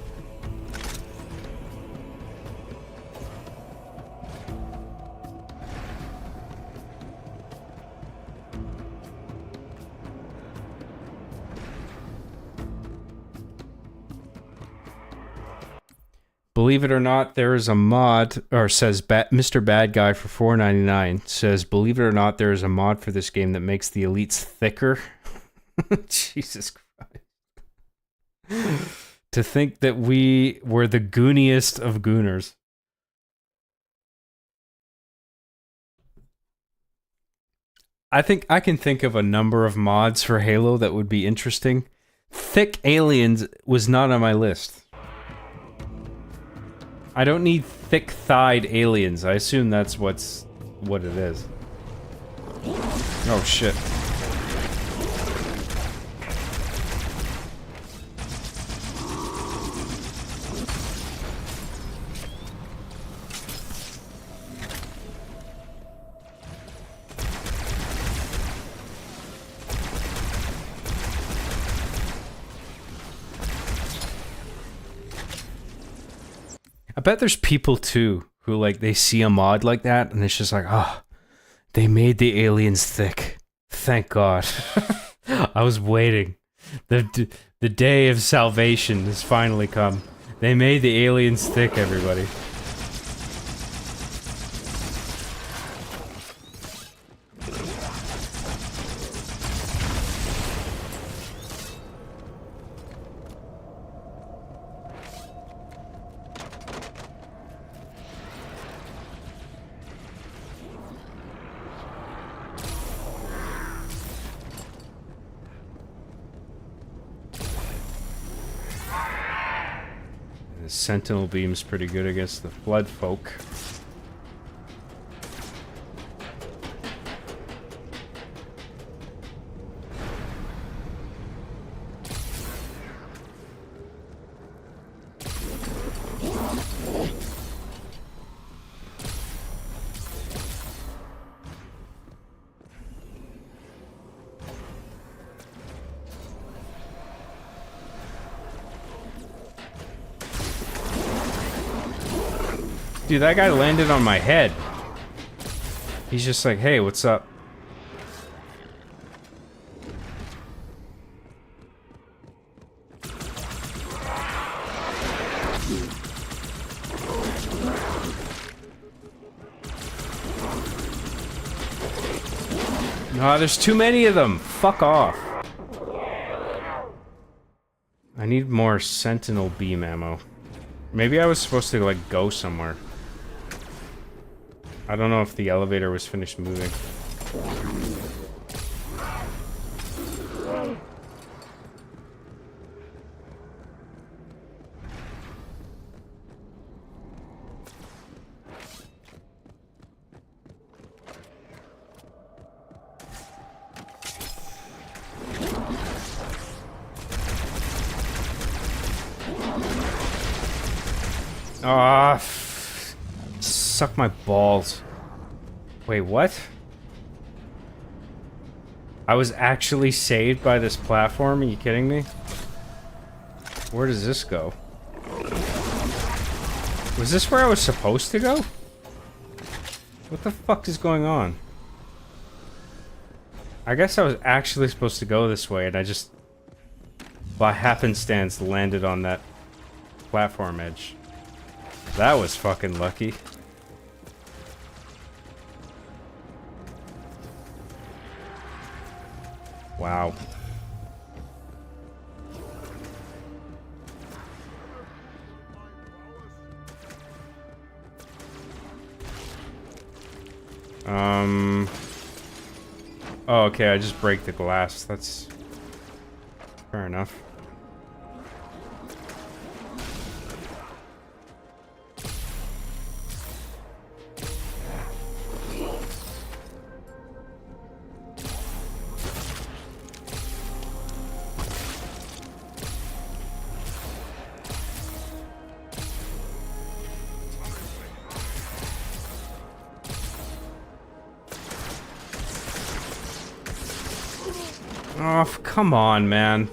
Believe it or not, there is a mod, or says Mr. Bad Guy for $4.99 says, believe it or not, there is a mod for this game that makes the elites thicker. Jesus Christ. To think that we were the gooniest of gooners. I think I can think of a number of mods for Halo that would be interesting. Thick aliens was not on my list. I don't need thick-thighed aliens. I assume that's what it is. Oh shit. bet there's people too who like they see a mod like that and it's just like, oh, they made the aliens thick. Thank God. I was waiting. The day of salvation has finally come. They made the aliens thick, everybody. Sentinel beam's pretty good against the Flood folk. Dude, that guy landed on my head. He's just like, hey, what's up? No, there's too many of them. Fuck off. I need more Sentinel beam ammo. Maybe I was supposed to, like, go somewhere. I don't know if the elevator was finished moving. Ah, suck my balls. Wait, what? I was actually saved by this platform? Are you kidding me? Where does this go? Was this where I was supposed to go? What the fuck is going on? I guess I was actually supposed to go this way and I just, by happenstance, landed on that platform edge. That was fucking lucky. Wow. Oh, okay, I just break the glass. That's fair enough. Oh, come on, man.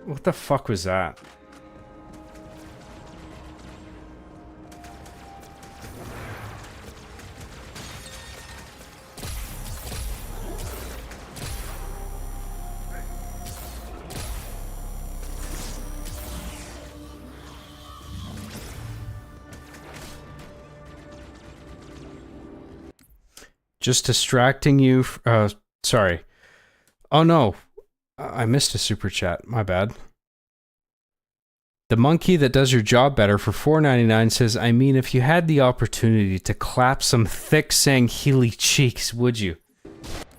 What the fuck was that? Just distracting you. Sorry. Oh no, I missed a super chat. My bad. The monkey that does your job better for $4.99 says, I mean, if you had the opportunity to clap some thick Sangheili cheeks, would you?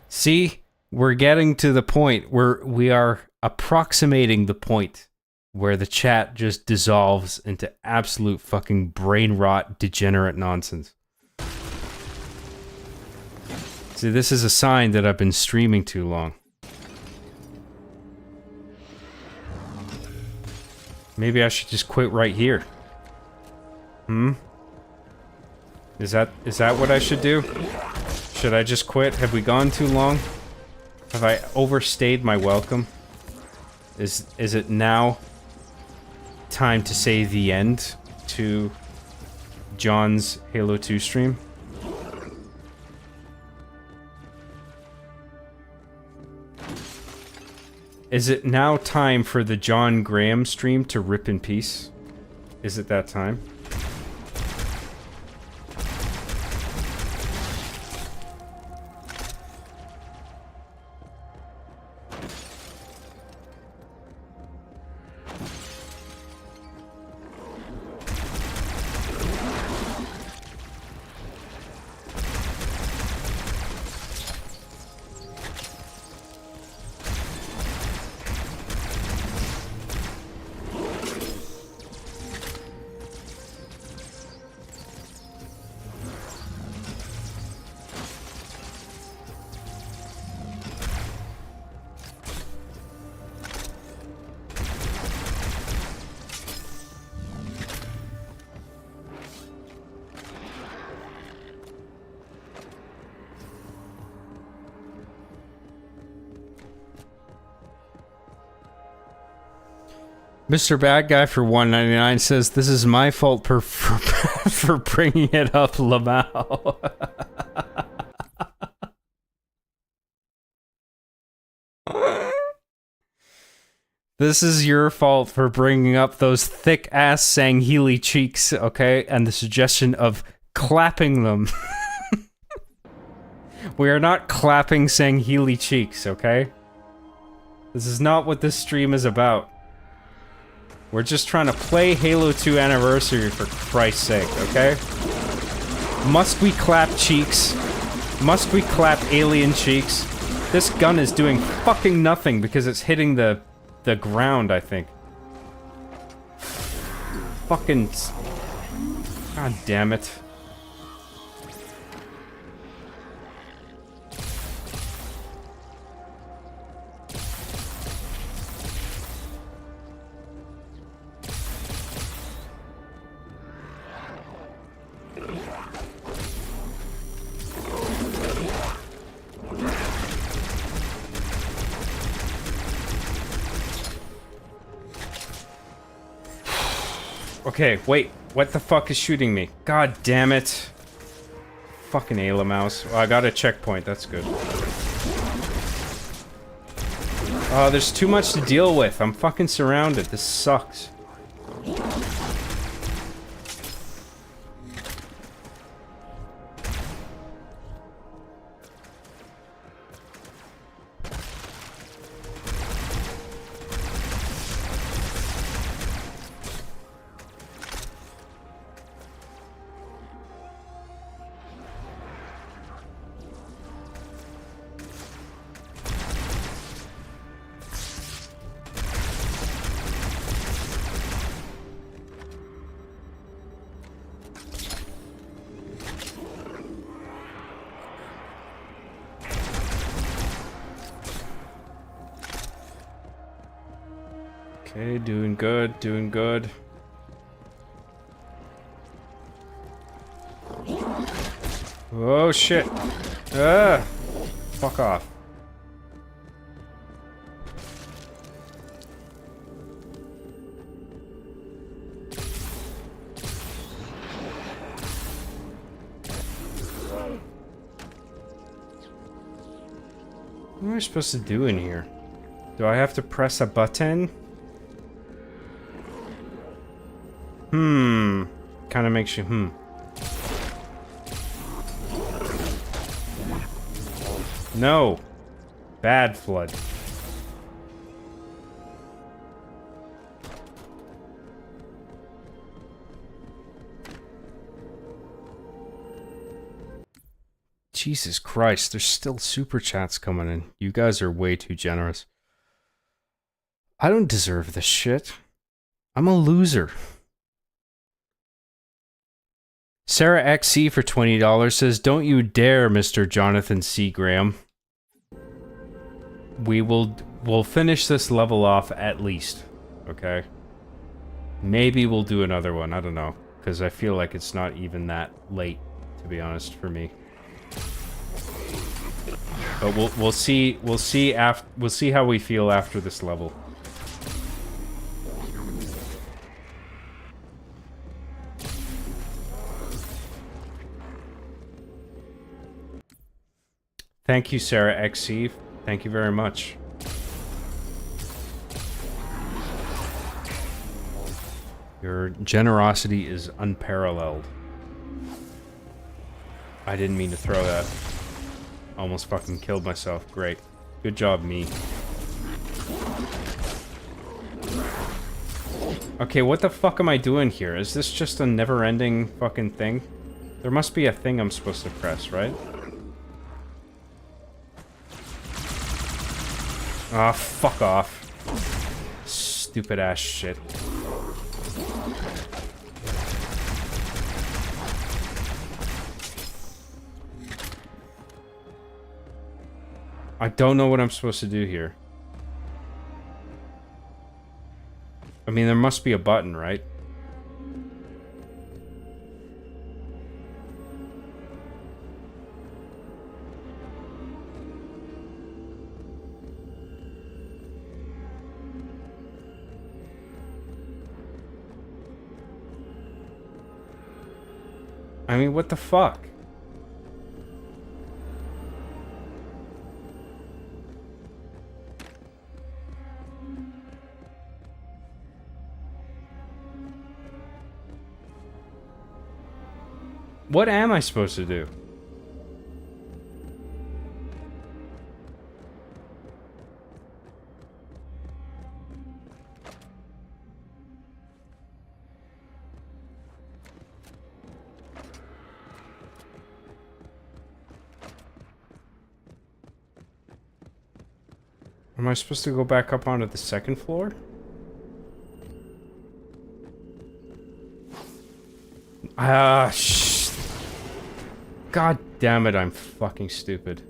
See, we're getting to the point where we are approximating the point where the chat just dissolves into absolute fucking brain rot, degenerate nonsense. See, this is a sign that I've been streaming too long. Maybe I should just quit right here. Is that what I should do? Should I just quit? Have we gone too long? Have I overstayed my welcome? Is it now time to say the end? to John's Halo 2 stream. Is it now time for the John Graham stream to rip in peace? Is it that time? Mr. Bad Guy for $1.99 says, "This is my fault for bringing it up, Lamau." This is your fault for bringing up those thick-ass Sangheili cheeks, okay? And the suggestion of clapping them. We are not clapping Sangheili cheeks, okay? This is not what this stream is about. We're just trying to play Halo 2 Anniversary for Christ's sake, okay? Must we clap cheeks? Must we clap alien cheeks? This gun is doing fucking nothing because it's hitting the ground, I think. Fucking... God damn it. Okay, wait. What the fuck is shooting me? God damn it. Fucking Ayla mouse. Oh, I got a checkpoint. That's good. Oh, there's too much to deal with. I'm fucking surrounded. This sucks. Okay, doing good, doing good. Oh shit. Ah! Fuck off. What am I supposed to do in here? Do I have to press a button? Kind of makes you, No. Bad flood. Jesus Christ, there's still super chats coming in. You guys are way too generous. I don't deserve this shit. I'm a loser. Sarah XC for $20 says, "Don't you dare, Mr. Jonathan C. Graham. We'll finish this level off at least, okay? Maybe we'll do another one, I don't know, because I feel like it's not even that late, to be honest, for me. But we'll see how we feel after this level." Thank you, Sarah XC. Thank you very much. Your generosity is unparalleled. I didn't mean to throw that. Almost fucking killed myself. Great. Good job, me. Okay, what the fuck am I doing here? Is this just a never-ending fucking thing? There must be a thing I'm supposed to press, right? Ah, fuck off. Stupid ass shit. I don't know what I'm supposed to do here. I mean, there must be a button, right? I mean, what the fuck? What am I supposed to do? Am I supposed to go back up onto the second floor? Ah, God damn it, I'm fucking stupid.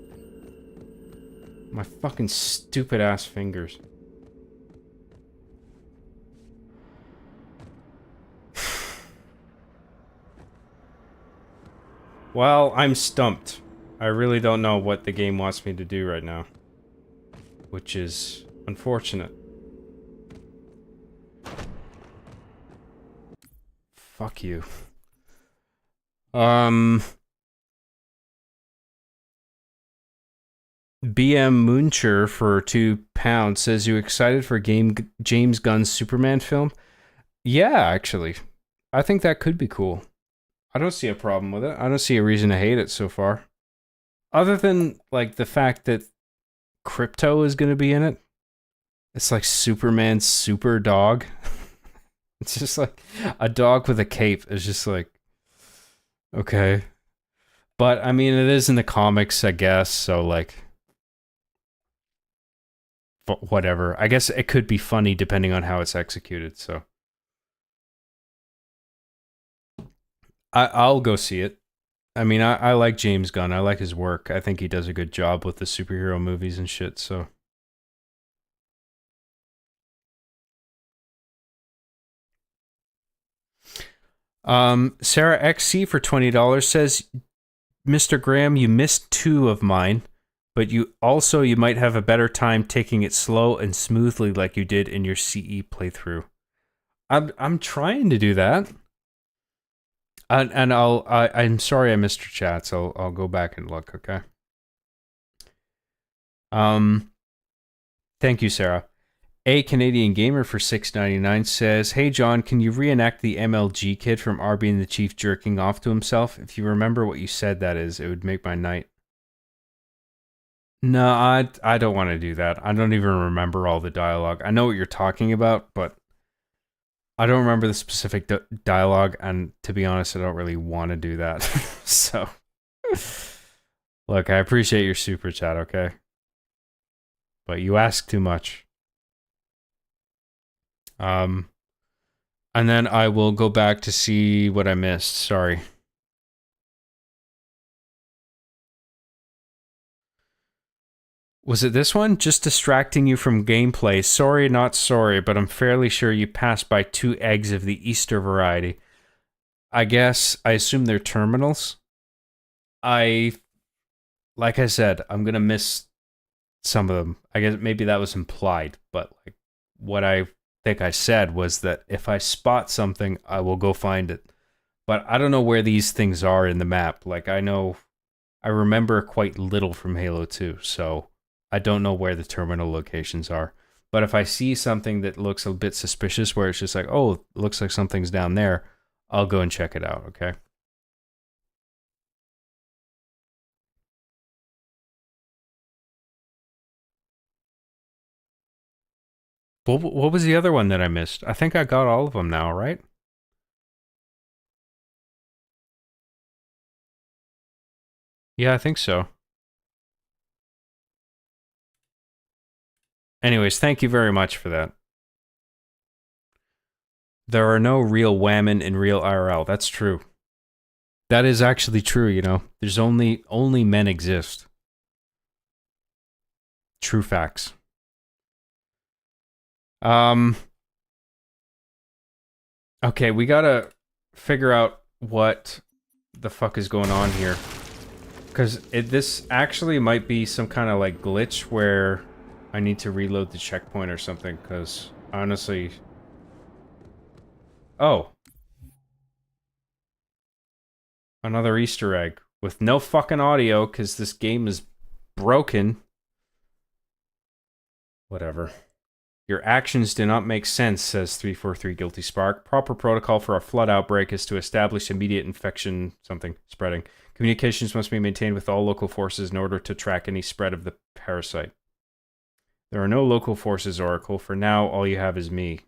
My fucking stupid ass fingers. Well, I'm stumped. I really don't know what the game wants me to do right now. Which is unfortunate. Fuck you. BM Mooncher for £2 says, you excited for James Gunn's Superman film? Yeah, actually. I think that could be cool. I don't see a problem with it. I don't see a reason to hate it so far. Other than, like, the fact that Crypto is going to be in it. It's like Superman's super dog. It's just like a dog with a cape. It's just like, okay. But, I mean, it is in the comics, I guess, so, like, whatever. I guess it could be funny depending on how it's executed, so. I'll go see it. I mean, I like James Gunn. I like his work. I think he does a good job with the superhero movies and shit, so. Sarah XC for $20 says, Mr. Graham, you missed 2 of mine, but you might have a better time taking it slow and smoothly like you did in your CE playthrough. I'm trying to do that. And I'm sorry I missed your chat, so I'll go back and look, okay? Thank you, Sarah. A Canadian Gamer for $6.99 says, hey John, can you reenact the MLG kid from Arby and the Chief jerking off to himself? If you remember what you said that is, it would make my night. No, I don't want to do that. I don't even remember all the dialogue. I know what you're talking about, but I don't remember the specific dialogue, and to be honest, I don't really want to do that. So, look, I appreciate your super chat, okay? But you ask too much. And then I will go back to see what I missed. Sorry. Was it this one? Just distracting you from gameplay. Sorry, not sorry, but I'm fairly sure you passed by 2 eggs of the Easter variety. I assume they're terminals. Like I said, I'm gonna miss some of them. I guess maybe that was implied, but like what I think I said was that if I spot something, I will go find it. But I don't know where these things are in the map. Like I I remember quite little from Halo 2, so I don't know where the terminal locations are. But if I see something that looks a bit suspicious, where it's just like, oh, it looks like something's down there, I'll go and check it out, okay? What was the other one that I missed? I think I got all of them now, right? Yeah, I think so. Anyways, thank you very much for that. There are no real women in real IRL. That's true. That is actually true, you know. There's only men exist. True facts. Okay, we gotta figure out what the fuck is going on here. Because this actually might be some kind of like glitch where I need to reload the checkpoint or something, because honestly... Oh. Another Easter egg. With no fucking audio, because this game is broken. Whatever. Your actions do not make sense, says 343 Guilty Spark. Proper protocol for a flood outbreak is to establish immediate infection, something, spreading. Communications must be maintained with all local forces in order to track any spread of the parasite. There are no local forces, Oracle. For now, all you have is me.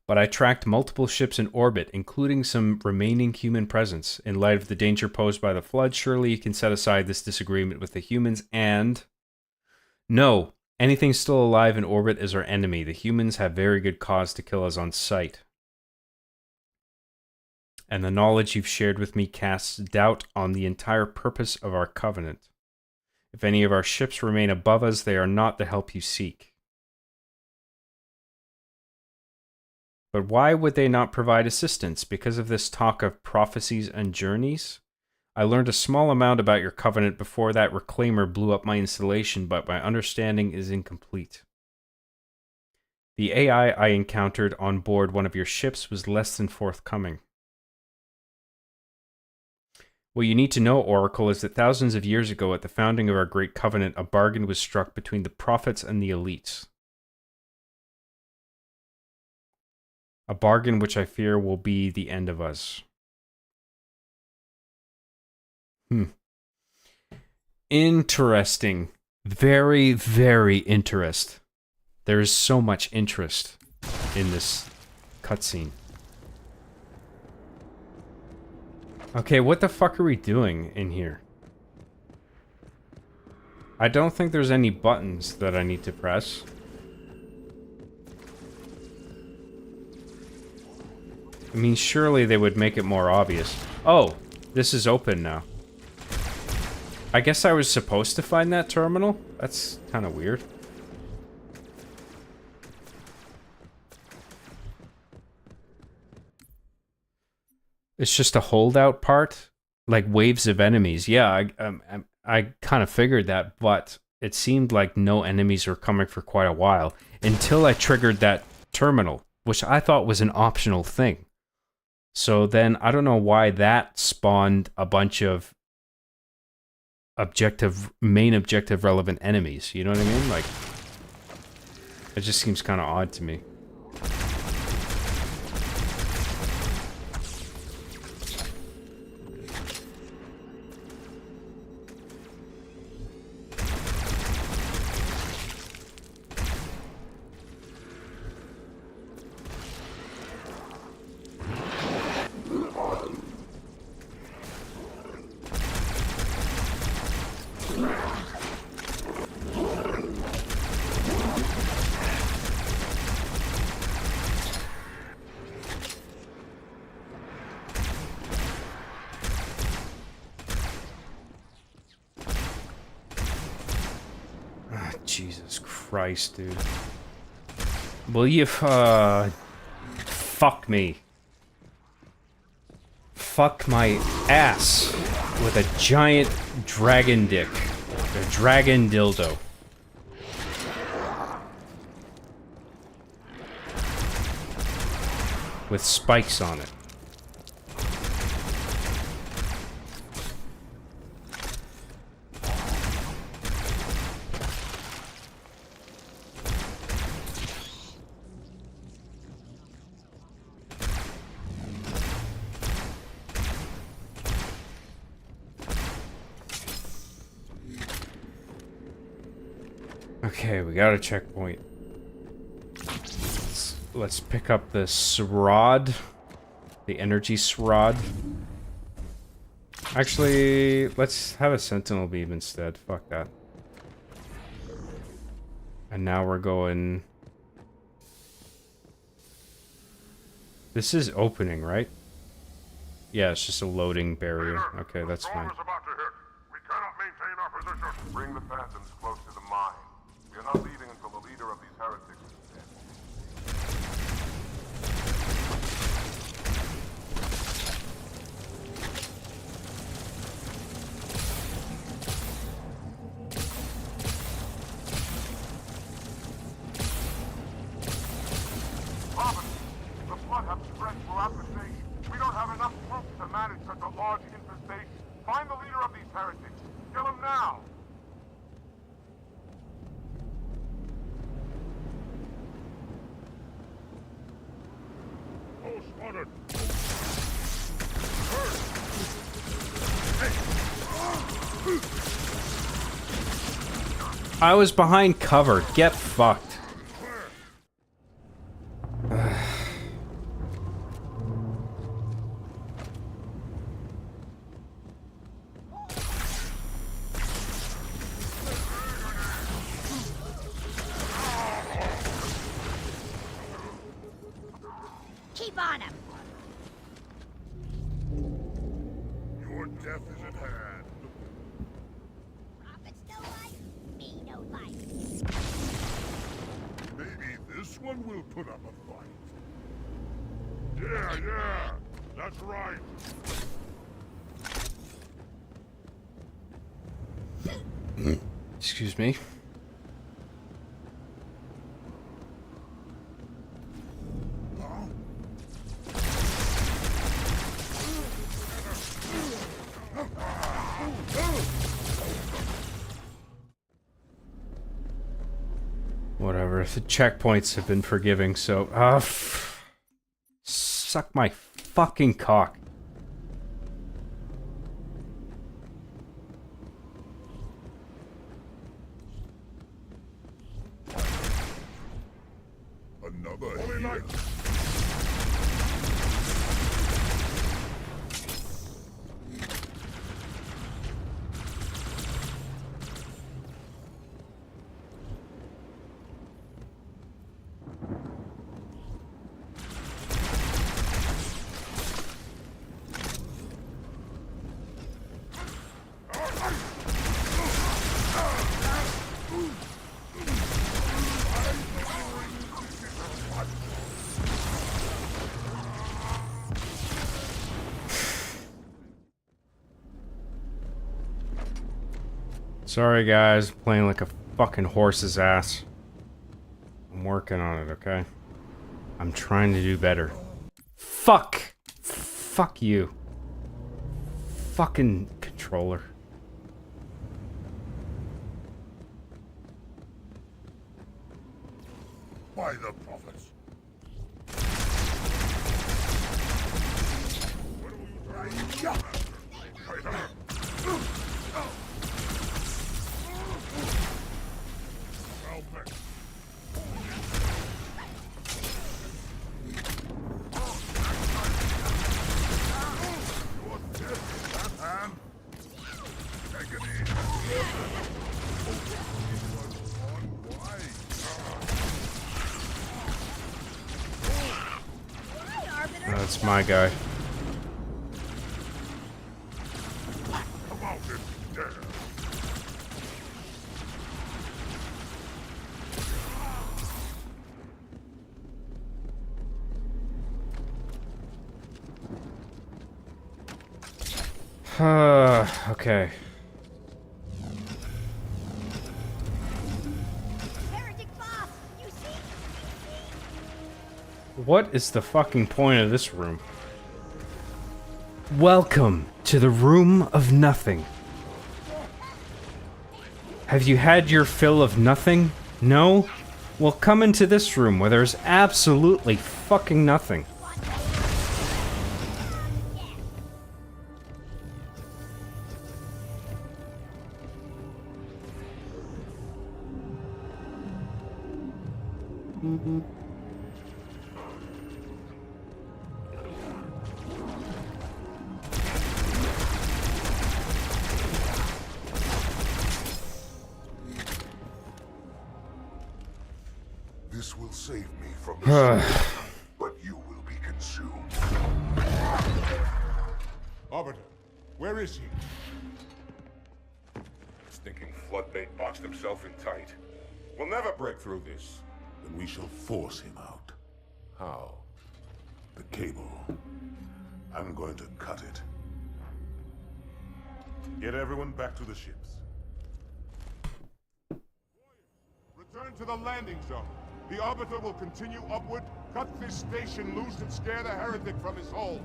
But I tracked multiple ships in orbit, including some remaining human presence. In light of the danger posed by the flood, surely you can set aside this disagreement with the humans and... No, anything still alive in orbit is our enemy. The humans have very good cause to kill us on sight. And the knowledge you've shared with me casts doubt on the entire purpose of our covenant. If any of our ships remain above us, they are not the help you seek. But why would they not provide assistance? Because of this talk of prophecies and journeys? I learned a small amount about your covenant before that reclaimer blew up my installation, but my understanding is incomplete. The AI I encountered on board one of your ships was less than forthcoming. What you need to know, Oracle, is that thousands of years ago at the founding of our great covenant, a bargain was struck between the prophets and the elites. A bargain which I fear will be the end of us. Interesting. Very, very interest. There is so much interest in this cutscene. Okay, what the fuck are we doing in here? I don't think there's any buttons that I need to press. I mean, surely they would make it more obvious. Oh, this is open now. I guess I was supposed to find that terminal? That's kind of weird. It's just a holdout part? Like waves of enemies. Yeah, I kind of figured that, but it seemed like no enemies were coming for quite a while until I triggered that terminal, which I thought was an optional thing. So then, I don't know why that spawned a bunch of main objective relevant enemies. You know what I mean? Like, it just seems kind of odd to me. Jesus Christ, dude. Will you, fuck me. Fuck my ass with a giant dragon dick. A dragon dildo. with spikes on it. Okay, we got a checkpoint. Let's pick up this rod. The energy rod. Actually, let's have a sentinel beam instead. Fuck that. And now we're going... This is opening, right? Yeah, it's just a loading barrier. Okay, that's fine. We cannot maintain our position. Bring the phantoms close to the mine. We are not leaving until the leader of these heretics is dead. Robin, the flood have spread throughout the nation. We don't have enough troops to manage such a large infestation. Find the leader of these heretics. Kill him now. Oh, spotted. I was behind cover. Get fucked. Keep on him. Your death is at hand. Prophet's no life, me no life. Maybe this one will put up a fight. Yeah, that's right. Excuse me. Whatever, the checkpoints have been forgiving, so... suck my fucking cock. Another here. Sorry guys, playing like a fucking horse's ass. I'm working on it, okay? I'm trying to do better. Fuck! Fuck you. Fucking controller. By the prophets. That's my guy. Okay. What is the fucking point of this room? Welcome to the Room of Nothing. Have you had your fill of nothing? No? Well, come into this room where there's absolutely fucking nothing. This will save me from the but you will be consumed. Arbiter, where is he? Stinking floodbait boxed himself in tight. We'll never break through this. Then we shall force him out. How? The cable. I'm going to cut it. Get everyone back to the ships. Return to the landing zone. The Arbiter will continue upward, cut this station loose, and scare the heretic from his hole.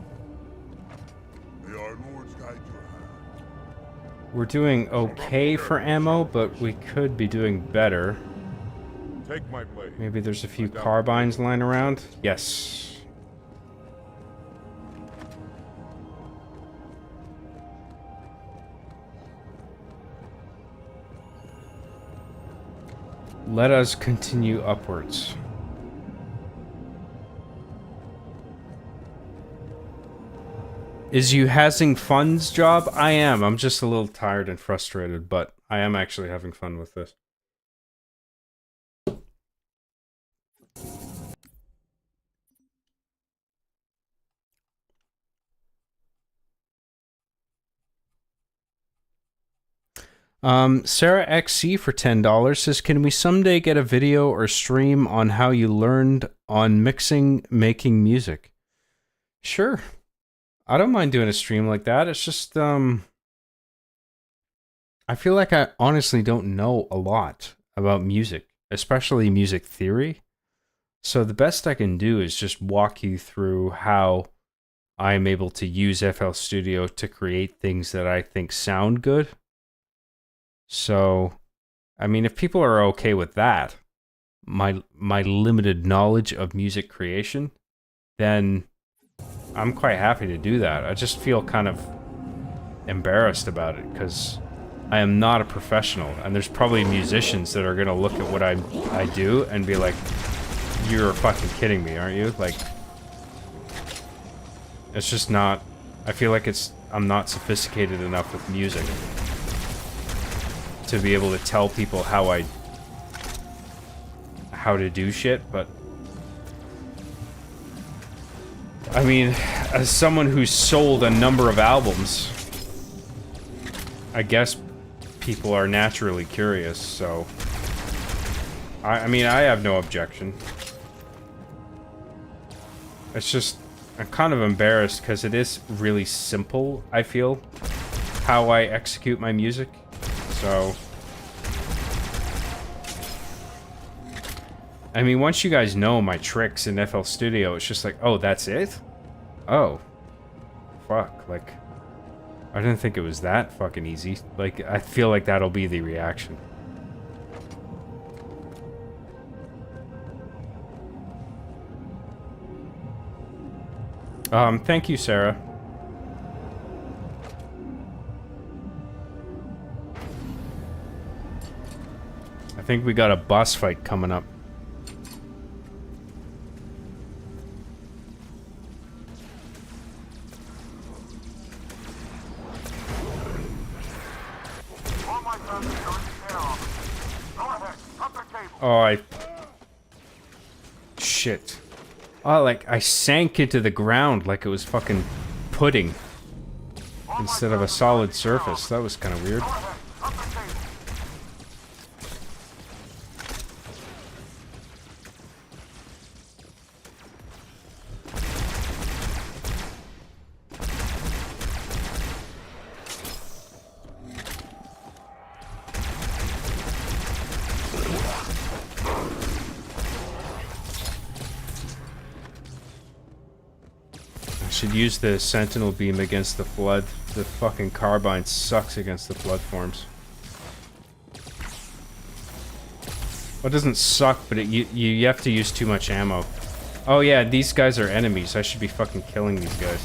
May our lords guide your hand. We're doing okay for ammo, but we could be doing better. Take my blade. Maybe there's a few carbines lying around. Yes. Let us continue upwards. Is you having fun's job? I am. I'm just a little tired and frustrated, but I am actually having fun with this. Sarah XC for $10 says, can we someday get a video or stream on how you learned on making music? Sure. I don't mind doing a stream like that. It's just, I feel like I honestly don't know a lot about music, especially music theory. So the best I can do is just walk you through how I'm able to use FL Studio to create things that I think sound good. So, I mean, if people are okay with that, my limited knowledge of music creation, then I'm quite happy to do that. I just feel kind of embarrassed about it because I am not a professional, and there's probably musicians that are going to look at what I do and be like, you're fucking kidding me, aren't you? Like, it's just not, I feel like I'm not sophisticated enough with music to be able to tell people how to do shit, but I mean, as someone who's sold a number of albums, I guess people are naturally curious, so I mean, I have no objection. It's just, I'm kind of embarrassed because it is really simple, I feel, how I execute my music. So, I mean, once you guys know my tricks in FL Studio, it's just like, oh, that's it? Oh. Fuck, like, I didn't think it was that fucking easy. Like, I feel like that'll be the reaction. Thank you, Sarah. I think we got a boss fight coming up. Oh, shit. Oh, like, I sank into the ground like it was fucking pudding instead of a solid surface. That was kind of weird. Should use the sentinel beam against the flood. The fucking carbine sucks against the flood forms. Well, it doesn't suck, but you have to use too much ammo. Oh yeah, these guys are enemies. I should be fucking killing these guys.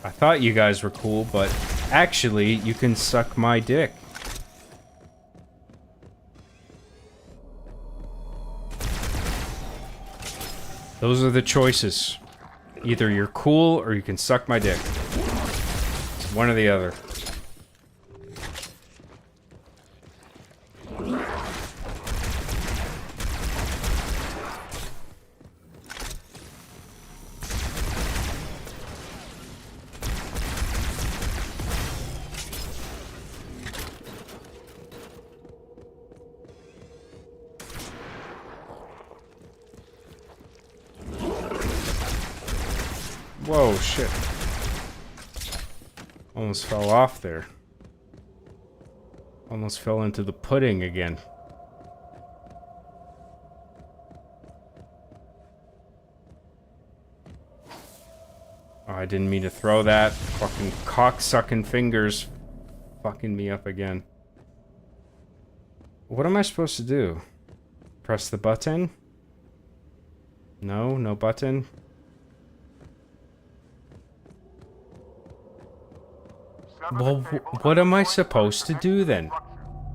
I thought you guys were cool, but actually, you can suck my dick. Those are the choices. Either you're cool or you can suck my dick. One or the other. Whoa, shit. Almost fell off there. Almost fell into the pudding again. Oh, I didn't mean to throw that. Fucking cock-sucking fingers fucking me up again. What am I supposed to do? Press the button? No, no button. Well, what am I supposed to do then?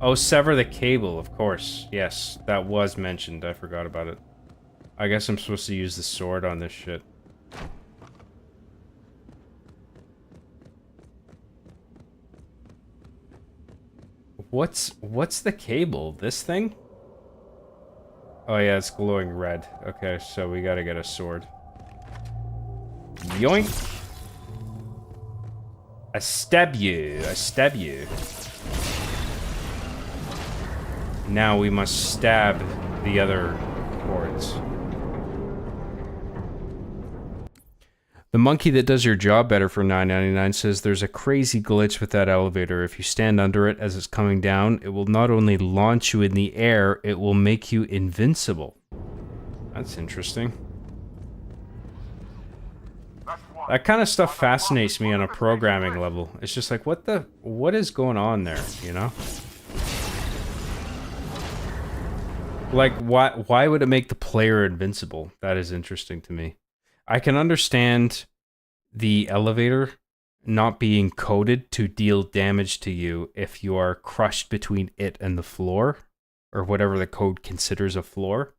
Oh, sever the cable, of course. Yes, that was mentioned. I forgot about it. I guess I'm supposed to use the sword on this shit. What's the cable? This thing? Oh yeah, it's glowing red. Okay, so we gotta get a sword. Yoink! I stab you. I stab you. Now we must stab the other cords. The monkey that does your job better for $9.99 says there's a crazy glitch with that elevator. If you stand under it as it's coming down, it will not only launch you in the air, it will make you invincible. That's interesting. That kind of stuff fascinates me on a programming level. It's just like, what is going on there, you know? Like, why would it make the player invincible? That is interesting to me. I can understand the elevator not being coded to deal damage to you if you are crushed between it and the floor, or whatever the code considers a floor.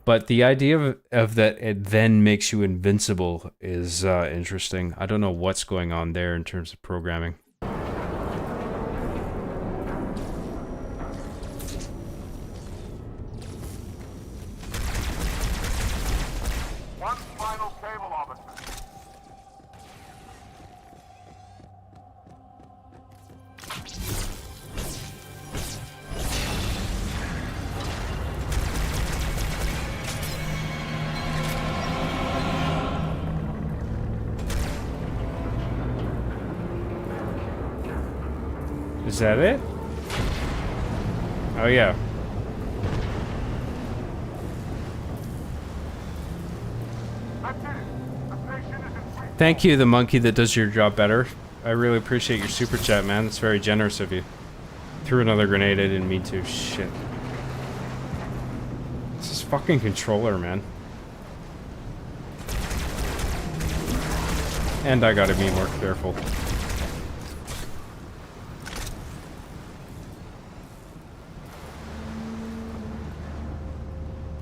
But the idea of that it then makes you invincible is interesting. I don't know what's going on there in terms of programming. One final cable, officer. Is that it? Oh yeah. Thank you, the monkey that does your job better. I really appreciate your super chat, man. That's very generous of you. Threw another grenade. I didn't mean to. Shit. This is fucking controller, man. And I gotta be more careful.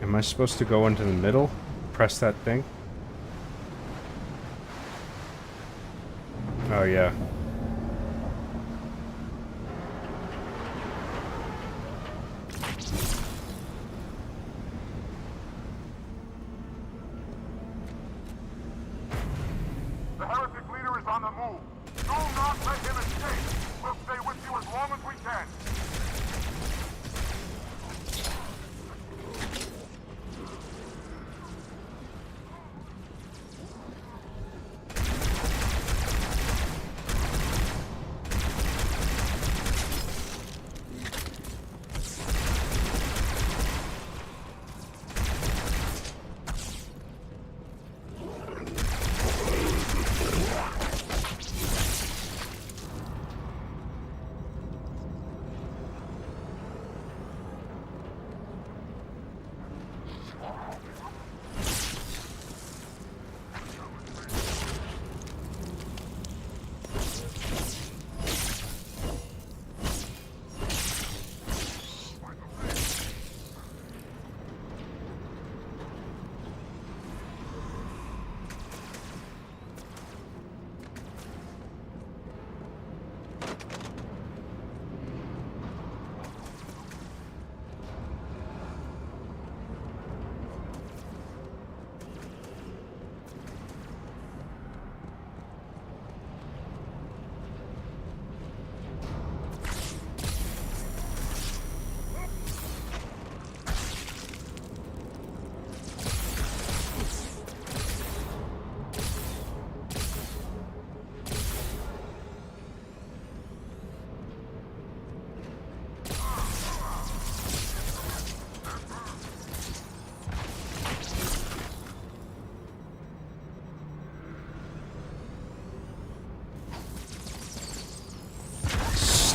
Am I supposed to go into the middle? Press that thing? Oh, yeah. The heretic leader is on the move. Do not let him escape. We'll stay with you as long as we can.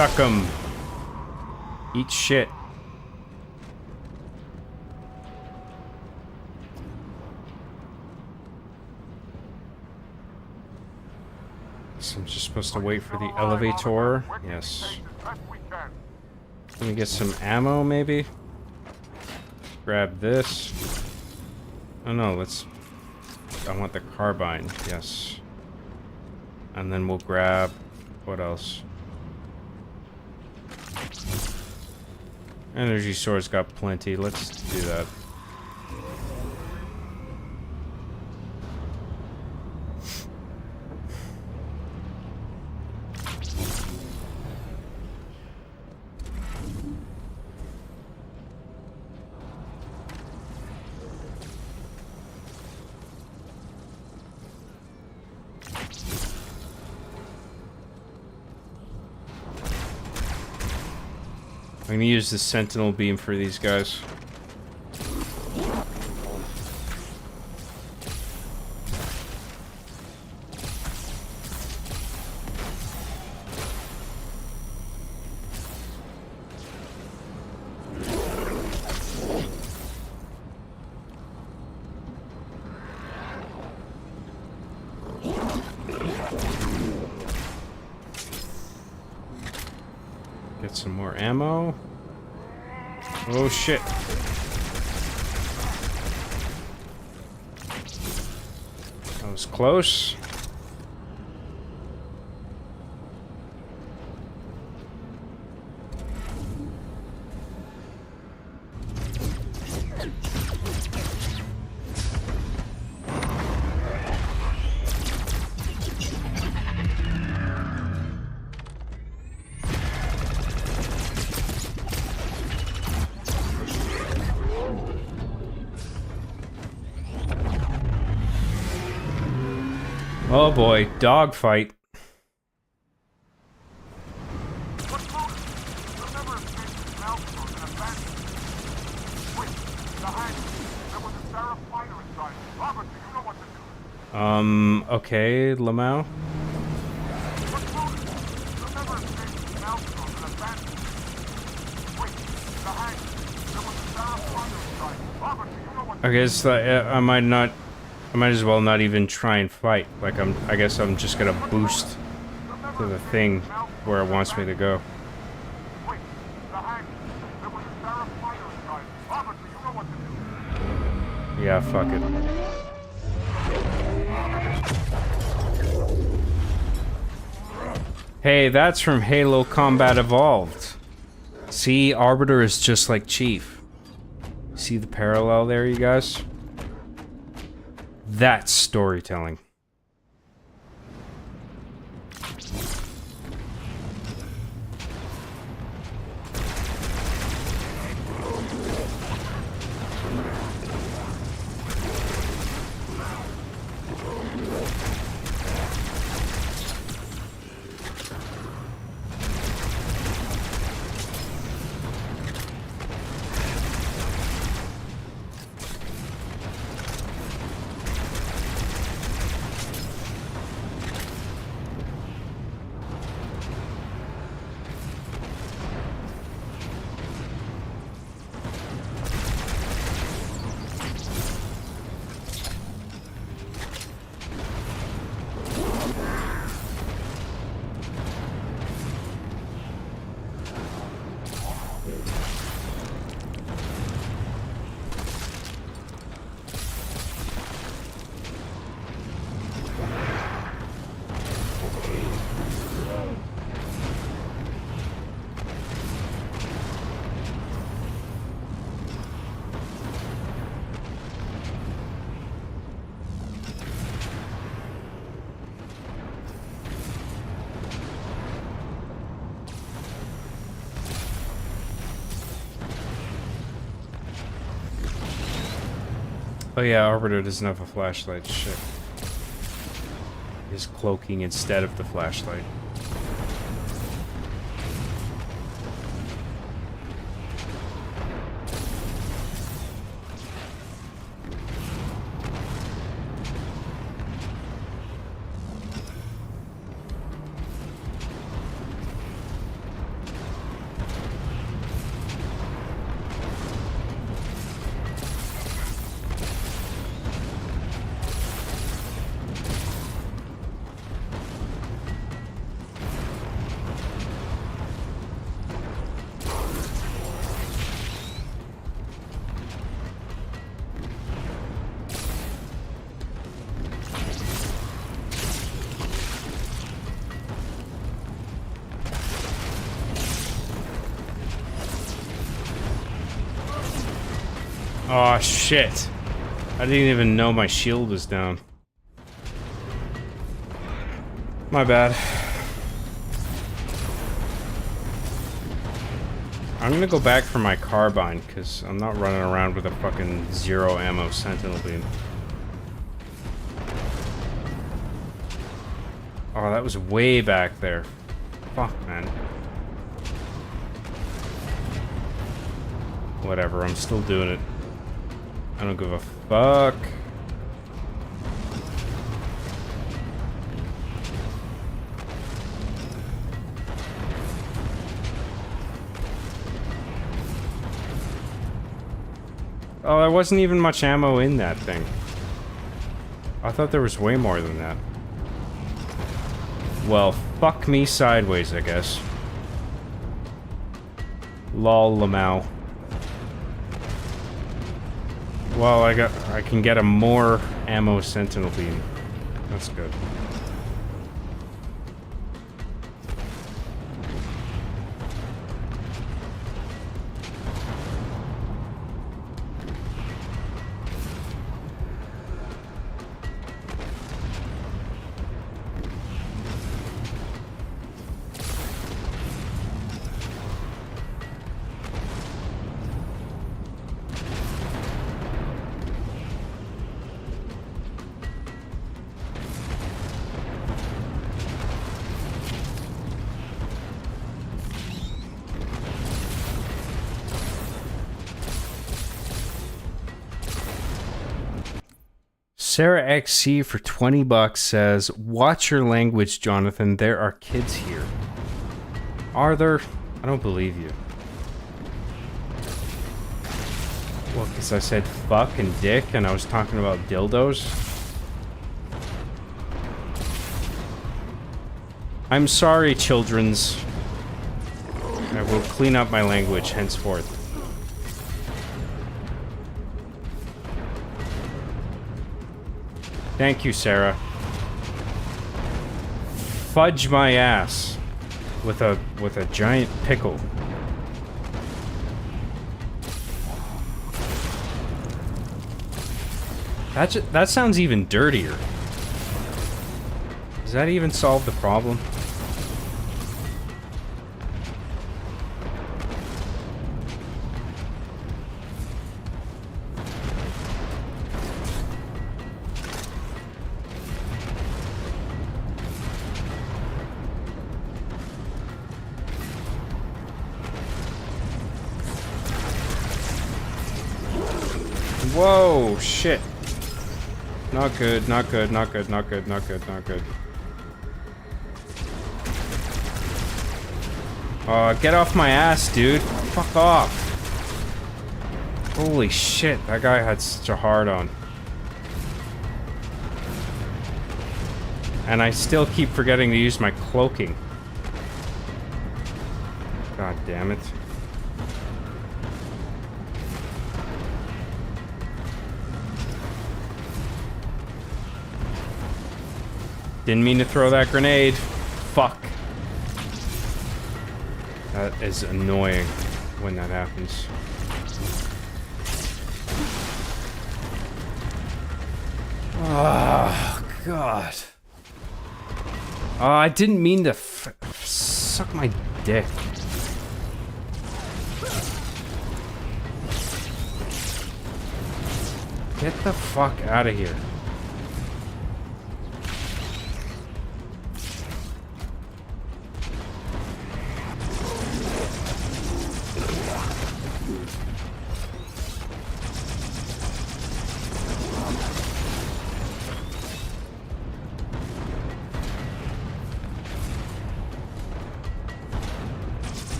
Stuck him. Eat shit. So I'm just supposed to wait for the elevator. Yes. Let me get some ammo, maybe. Grab this. Oh no, let's... I want the carbine. Yes. And then we'll grab... What else? Energy sword's got plenty. Let's do that. I'm gonna use the sentinel beam for these guys. Get some more ammo. Oh shit. That was close. Oh boy, dogfight. Okay, Lamau. I guess I might as well not even try and fight. Like I guess I'm just gonna boost to the thing where it wants me to go. Yeah, fuck it. Hey, that's from Halo Combat Evolved. See, Arbiter is just like Chief. See the parallel there, you guys? That's storytelling. Oh yeah, Arbiter doesn't have a flashlight. Shit. He's cloaking instead of the flashlight. Oh, shit. I didn't even know my shield was down. My bad. I'm gonna go back for my carbine, because I'm not running around with a fucking 0 ammo sentinel beam. Oh, that was way back there. Fuck, man. Whatever, I'm still doing it. I don't give a fuck. Oh, there wasn't even much ammo in that thing. I thought there was way more than that. Well, fuck me sideways, I guess. Lol, Lamau. Well, I can get a more ammo sentinel beam. That's good. Sarah XC for 20 bucks says, "Watch your language, Jonathan. There are kids here." Are there? I don't believe you. Well, because I said fuck and dick and I was talking about dildos. I'm sorry, children's. I will clean up my language henceforth. Thank you, Sarah. Fudge my ass with a giant pickle. That sounds even dirtier. Does that even solve the problem? Whoa, shit. Not good, not good, not good, not good, not good, not good. Get off my ass, dude. Fuck off. Holy shit, that guy had such a hard-on. And I still keep forgetting to use my cloaking. God damn it. Didn't mean to throw that grenade. Fuck. That is annoying when that happens. Oh, God. Oh, I didn't mean to suck my dick. Get the fuck out of here.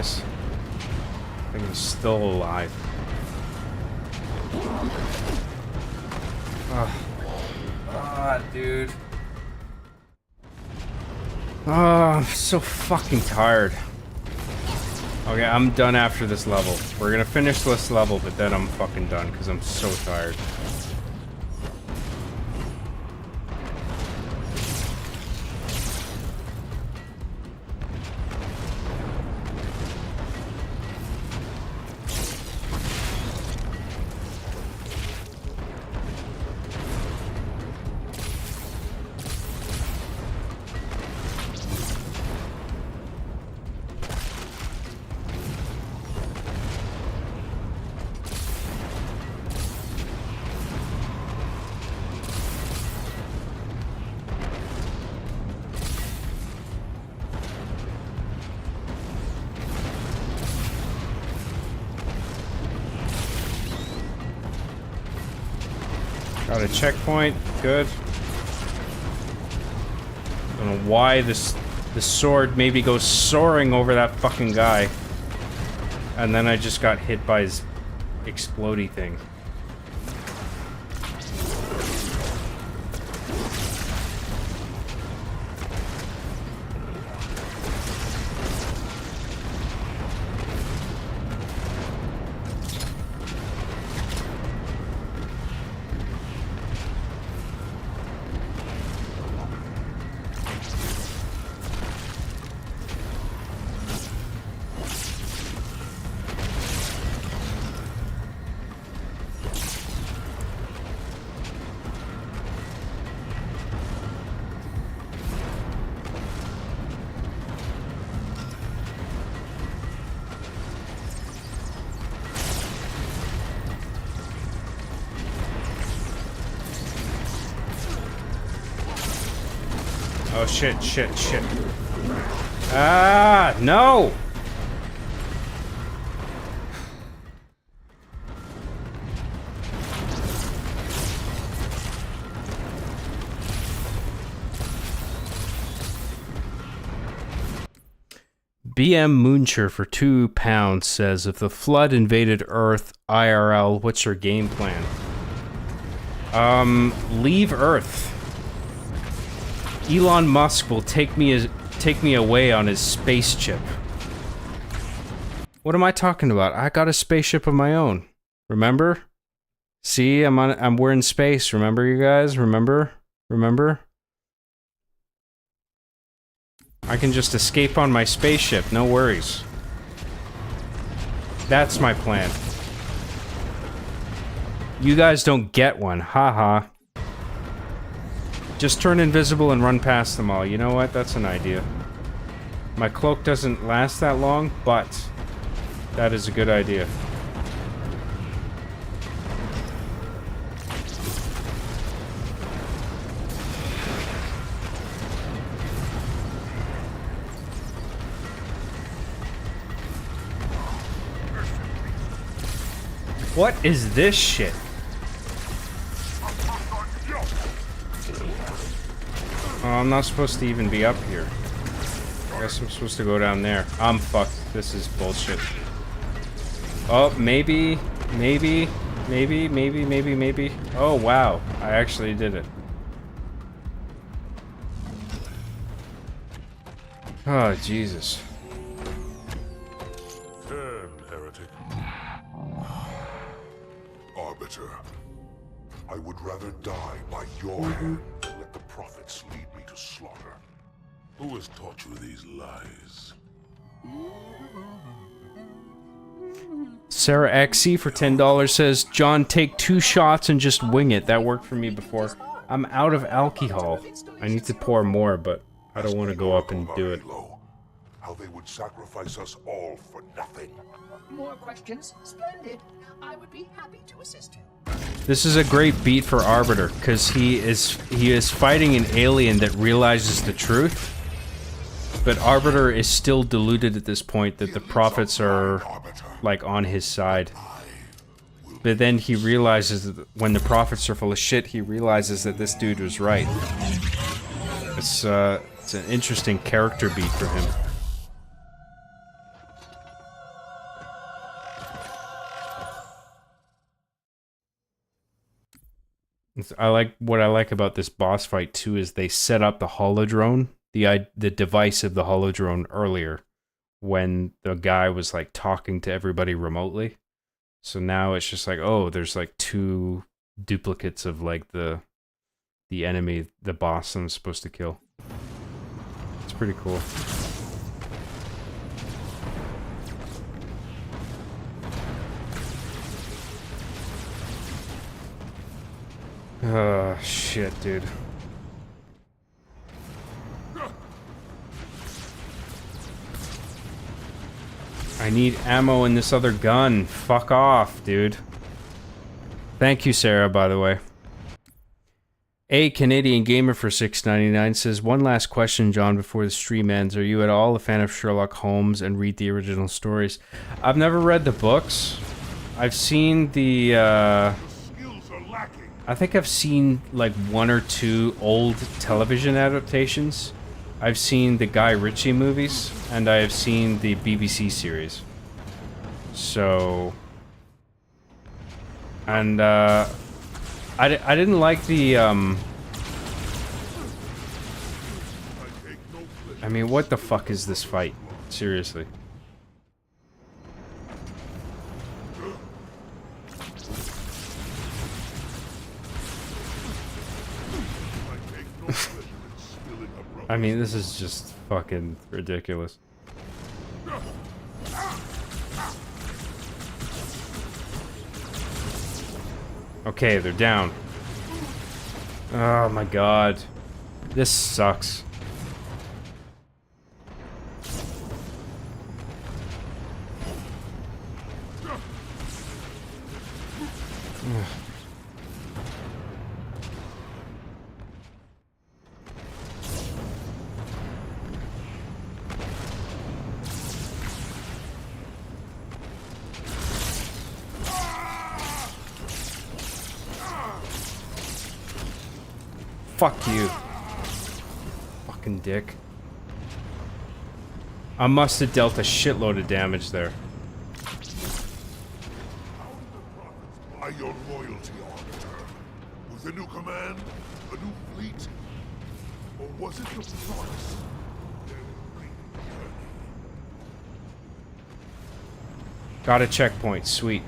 this thing is still alive. Dude. Oh, I'm so fucking tired. Okay, I'm done after this level. We're gonna finish this level, but then I'm fucking done because I'm so tired. Got a checkpoint, good. Don't know why the sword maybe goes soaring over that fucking guy. And then I just got hit by his explodey thing. Oh shit, shit, shit. Ah, no! BM Mooncher for £2 says, if the flood invaded Earth IRL, what's your game plan? Leave Earth. Elon Musk will take me away on his spaceship. What am I talking about? I got a spaceship of my own. Remember? See, we're in space. Remember, you guys? Remember? I can just escape on my spaceship, no worries. That's my plan. You guys don't get one, haha. Just turn invisible and run past them all. You know what? That's an idea. My cloak doesn't last that long, but that is a good idea. What is this shit? Oh, I'm not supposed to even be up here. I guess I'm supposed to go down there. I'm fucked. This is bullshit. Oh, maybe. Oh, wow. I actually did it. Oh, Jesus. Turn, heretic. Arbiter, I would rather die by your hand than let the prophets lead me to slaughter. Who has taught you these lies? Sarah XC for $10 says, John, take 2 shots and just wing it. That worked for me before. I'm out of alcohol. I need to pour more, but I don't want to go up and do it. How they would sacrifice us all for nothing. More questions? Splendid. I would be happy to assist you. This is a great beat for Arbiter, because he is fighting an alien that realizes the truth, but Arbiter is still deluded at this point that the prophets are, like, on his side. But then he realizes that when the prophets are full of shit, he realizes that this dude was right. It's an interesting character beat for him. What I like about this boss fight too is they set up the holodrone, the device of the holodrone earlier when the guy was like talking to everybody remotely. So now it's just like, oh, there's like 2 duplicates of like the enemy, the boss I'm supposed to kill. It's pretty cool. Oh, shit, dude. I need ammo in this other gun. Fuck off, dude. Thank you, Sarah, by the way. A Canadian Gamer for $6.99 says, one last question, John, before the stream ends. Are you at all a fan of Sherlock Holmes and read the original stories? I've never read the books. I've seen the, I think I've seen like 1 or 2 old television adaptations. I've seen the Guy Ritchie movies, and I have seen the BBC series. So... And, I didn't like the, I mean, what the fuck is this fight? Seriously. I mean, this is just fucking ridiculous. Okay, they're down. Oh my god. This sucks. Fuck you. Fucking dick. I must have dealt a shitload of damage there. By your loyalty, Arbiter. With a new command, a new fleet, or was it the promise? Got a checkpoint, sweet.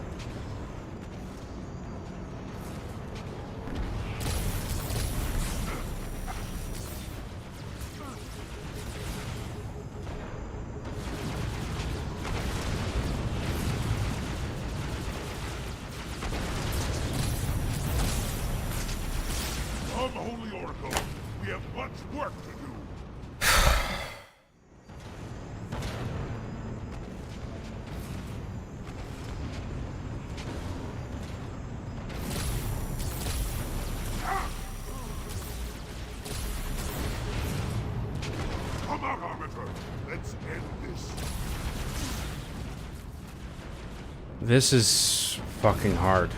This is fucking hard.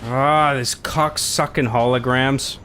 Ah, this cock-sucking holograms.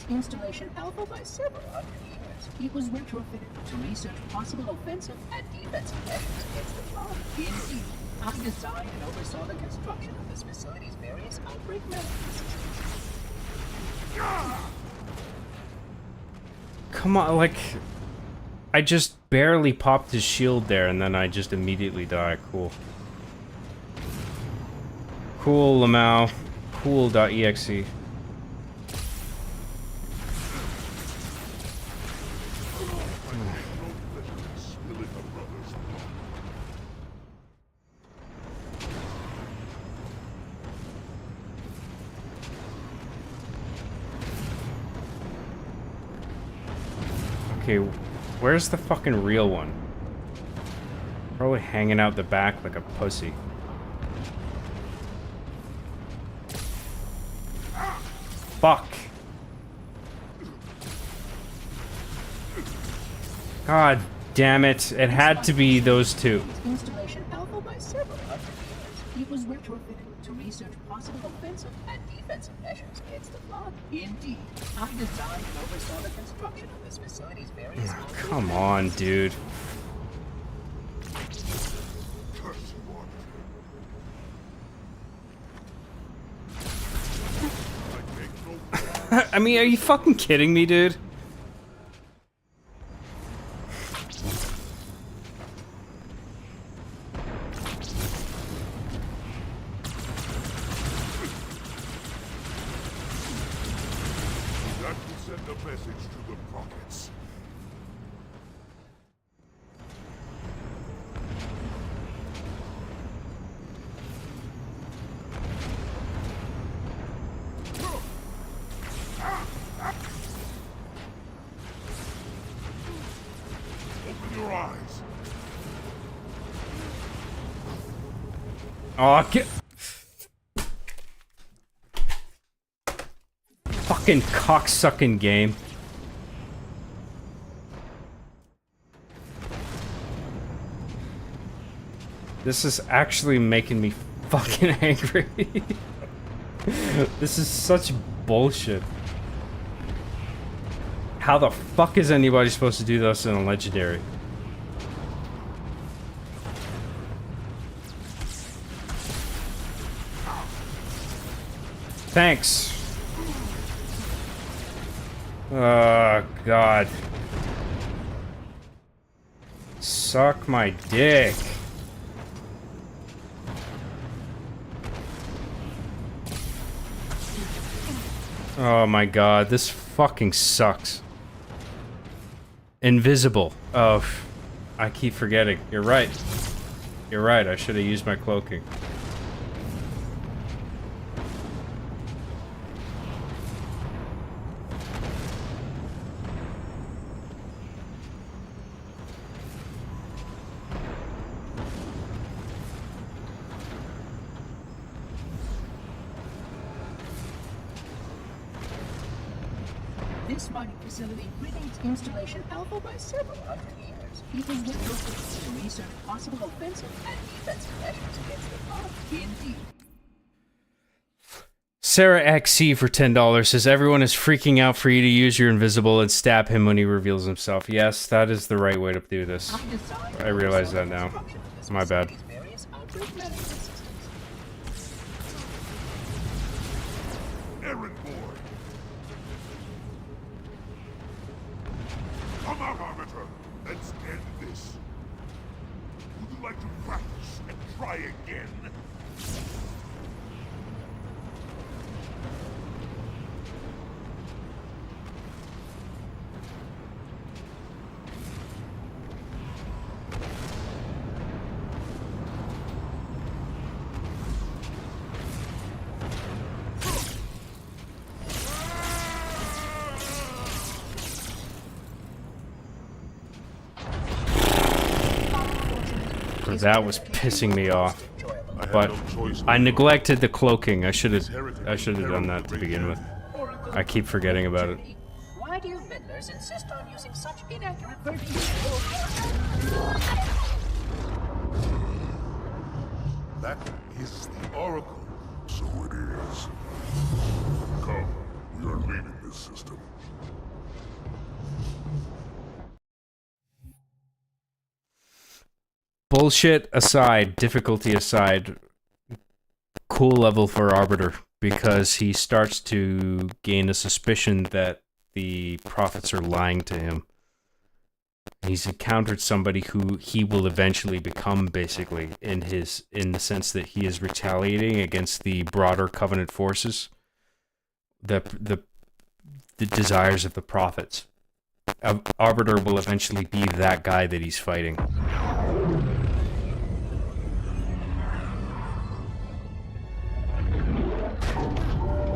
Installation Alpha by several hundred years. It was retrofitted to research possible offensive and defensive measures against the Cloud. Indeed, I designed and oversaw the construction of this facility's various outbreak management systems. Come on, like... I just barely popped his shield there and then I just immediately die. Cool. Cool, Lamau. Cool.exe. Okay, Where's the fucking real one? Probably hanging out the back like a pussy. Fuck. God damn it. It had to be those two. Installation alpha by several hundred years. It was retrofitted to research possible offensive and defensive measures against the flood. Indeed, I designed and oversaw the construction of this facility's various... Come on, dude. I mean, are you fucking kidding me, dude? That will send a message to the Prophets. Open your eyes. Oh, get... Fucking cocksucking game. This is actually making me fucking angry. This is such bullshit. How the fuck is anybody supposed to do this in a legendary? Thanks. Oh, God. Suck my dick. Oh my God, this fucking sucks. Invisible. Oh, I keep forgetting. You're right. You're right, I should have used my cloaking. This mining facility predates installation alpha by several hundred years. It was retrofitted to research possible offensive and defensive measures against the flood. Indeed. Sarah XC for $10 says everyone is freaking out for you to use your invisible and stab him when he reveals himself. Yes, that is the right way to do this. I realize that now. My bad. Errand boy. Come out, Arbiter. Let's end this. Would you like to practice and try again? That was pissing me off. But I neglected the cloaking. I should have done that to begin with. I keep forgetting about it. Why do you meddlers insist on using such inaccurate versions? That is the Oracle. So it is. Come, we are leaving this system. Bullshit aside, difficulty aside, cool level for Arbiter, because he starts to gain a suspicion that the prophets are lying to him. He's encountered somebody who he will eventually become, basically, in the sense that he is retaliating against the broader Covenant forces, the desires of the prophets. Arbiter will eventually be that guy that he's fighting.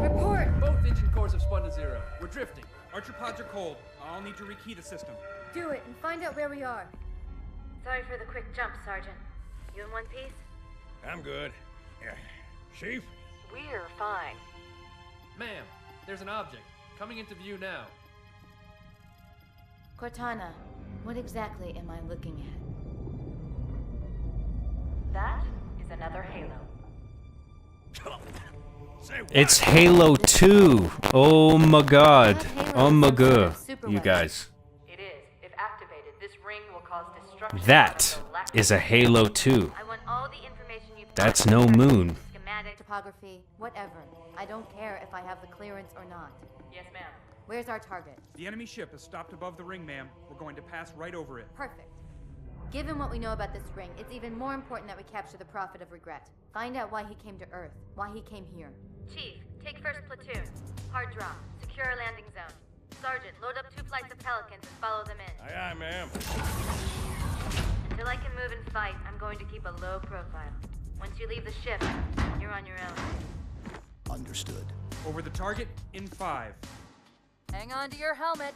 Report! Both engine cores have spun to zero. We're drifting. Archer pods are cold. I'll need to rekey the system. Do it and find out where we are. Sorry for the quick jump, Sergeant. You in one piece? I'm good. Chief? We're fine. Ma'am, there's an object coming into view now. Cortana, what exactly am I looking at? That is another Halo. It's Halo 2. Oh my god. Oh my god. You guys. It is. If activated, this ring will cause destruction. That is a Halo 2. I want all the information you've That's no moon. schematic, topography, whatever. I don't care if I have the clearance or not. Yes, ma'am. Where's our target? The enemy ship has stopped above the ring, ma'am. We're going to pass right over it. Perfect. Given what we know about this ring, it's even more important that we capture the Prophet of Regret. Find out why he came to Earth, why he came here. Chief, take first platoon. Hard drop. Secure our landing zone. Sergeant, load up 2 flights of Pelicans and follow them in. Aye, aye, ma'am. Until I can move and fight, I'm going to keep a low profile. Once you leave the ship, you're on your own. Understood. Over the target in 5. Hang on to your helmet.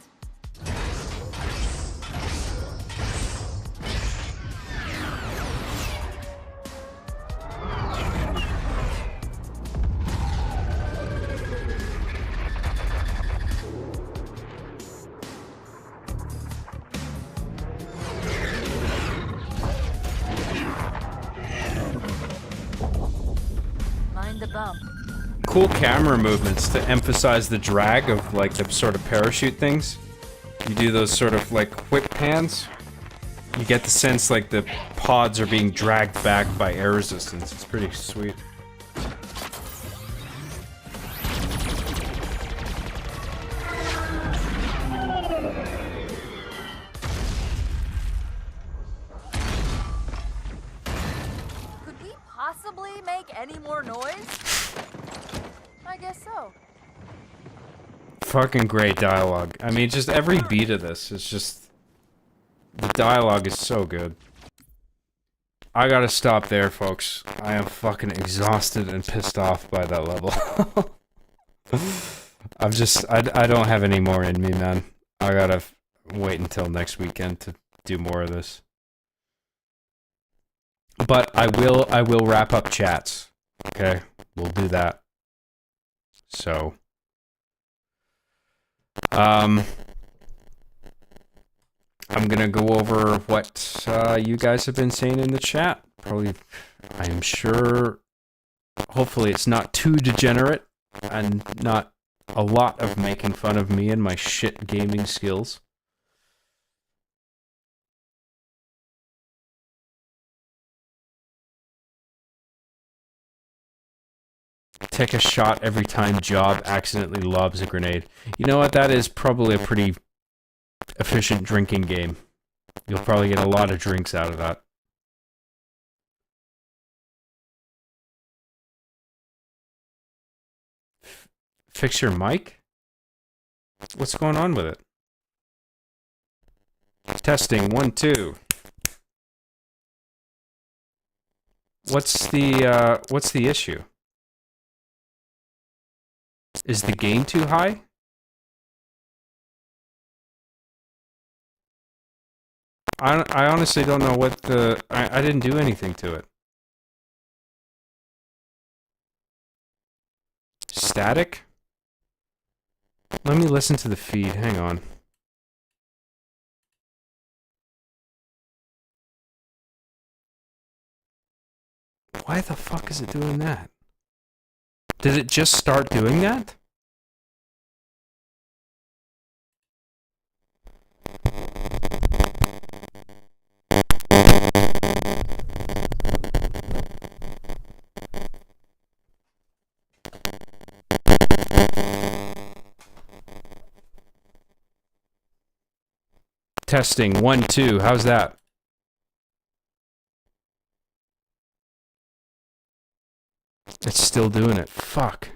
Mind the bump. Cool camera movements to emphasize the drag of like the sort of parachute things. You do those sort of like whip pans. You get the sense like the pods are being dragged back by air resistance. It's pretty sweet. Could we possibly make any more noise? I guess so. Fucking great dialogue. I mean, just every beat of this is just... The dialogue is so good. I gotta stop there, folks. I am fucking exhausted and pissed off by that level. I don't have any more in me, man. I gotta wait until next weekend to do more of this. But I will wrap up chats. Okay? We'll do that. So... I'm gonna go over what you guys have been saying in the chat. Probably, I am sure, hopefully it's not too degenerate and not a lot of making fun of me and my shit gaming skills. Take a shot every time Job accidentally lobs a grenade. You know what? That is probably a pretty efficient drinking game. You'll probably get a lot of drinks out of that. Fix your mic? What's going on with it? Testing 1 2. What's the issue? Is the gain too high? I honestly don't know what the... I didn't do anything to it. Static? Let me listen to the feed. Hang on. Why the fuck is it doing that? Did it just start doing that? Testing 1 2. How's that? It's still doing it. Fuck.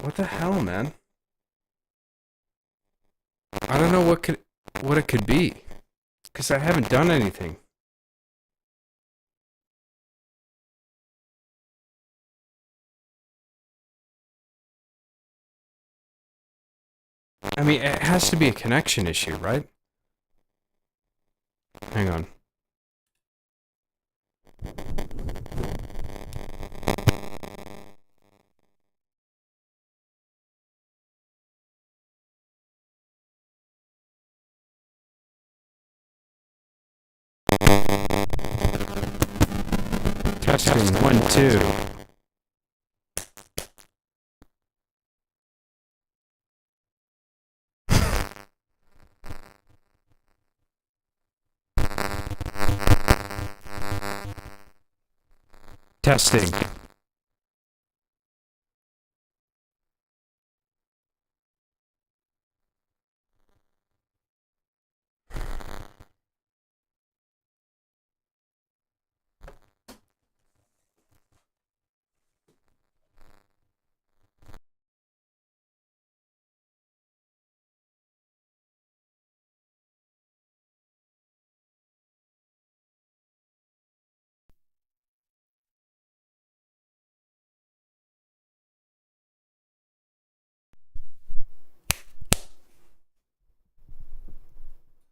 What the hell, man? I don't know what it could be, because I haven't done anything. I mean, it has to be a connection issue, right? Hang on. Testing 1, 2. Testing.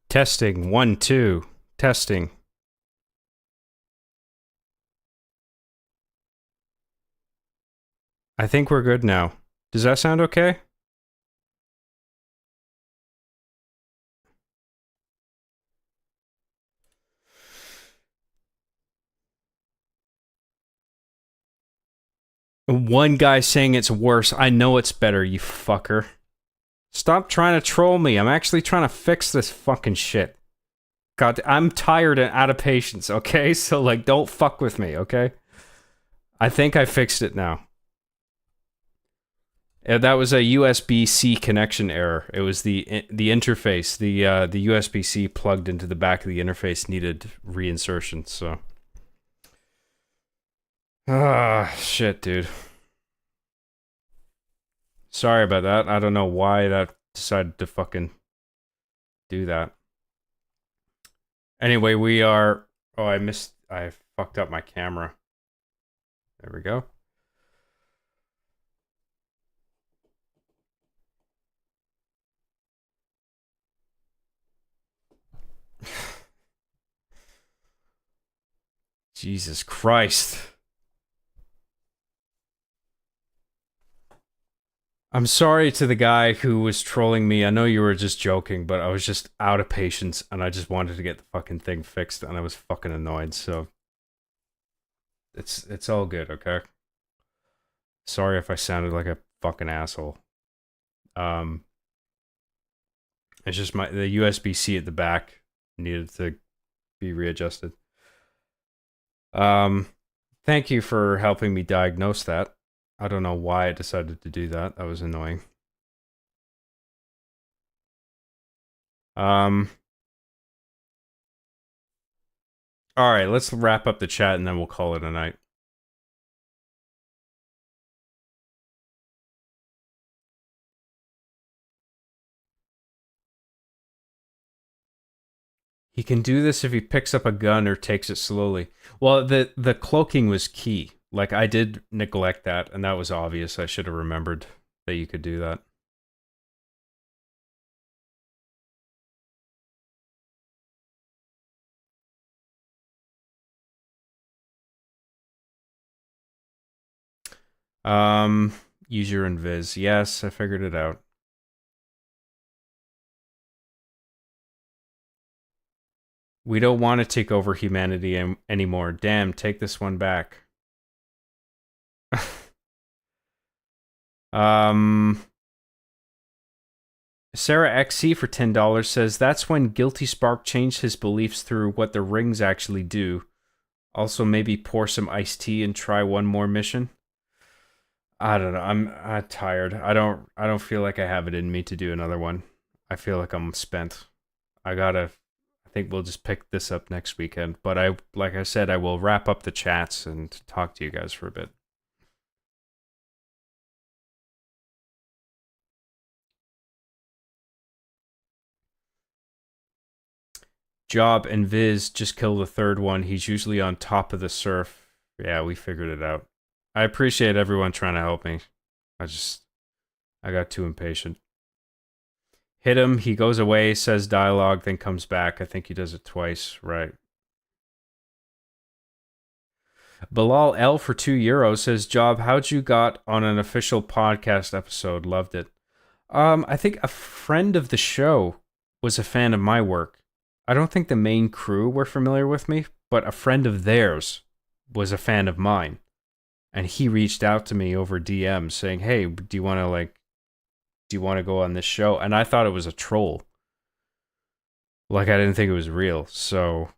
Testing 1, 2. Testing. I think we're good now. Does that sound okay? One guy saying it's worse. I know it's better, you fucker. Stop trying to troll me. I'm actually trying to fix this fucking shit. God, I'm tired and out of patience, okay? So, like, don't fuck with me, okay? I think I fixed it now. That was a USB-C connection error. It was the interface. The USB-C plugged into the back of the interface needed reinsertion, so... Ah, shit, dude. Sorry about that. I don't know why that decided to fucking do that. Anyway, we are... Oh, I fucked up my camera. There we go. Jesus Christ. I'm sorry to the guy who was trolling me. I know you were just joking, but I was just out of patience and I just wanted to get the fucking thing fixed and I was fucking annoyed, so it's all good, okay? Sorry if I sounded like a fucking asshole. It's just the USB-C at the back needed to be readjusted. Thank you for helping me diagnose that. I don't know why I decided to do that. That was annoying. Alright, let's wrap up the chat and then we'll call it a night. He can do this if he picks up a gun or takes it slowly. Well, the cloaking was key. Like, I did neglect that, and that was obvious. I should have remembered that you could do that. Use your invis. Yes, I figured it out. We don't want to take over humanity anymore. Damn, take this one back. Sarah XC for $10 says, that's when Guilty Spark changed his beliefs through what the rings actually do. Also, maybe pour some iced tea and try one more mission. I don't know. I'm tired. I don't feel like I have it in me to do another one. I feel like I'm spent. I think we'll just pick this up next weekend. But like I said, I will wrap up the chats and talk to you guys for a bit. Job and Viz just kill the third one. He's usually on top of the surf. Yeah, we figured it out. I appreciate everyone trying to help me. I got too impatient. Hit him, he goes away, says dialogue, then comes back. I think he does it twice, right? Bilal L for €2 says, Job, how'd you got on an official podcast episode? Loved it. I think a friend of the show was a fan of my work. I don't think the main crew were familiar with me, but a friend of theirs was a fan of mine. And he reached out to me over DM saying, hey, do you want to go on this show? And I thought it was a troll. Like, I didn't think it was real. So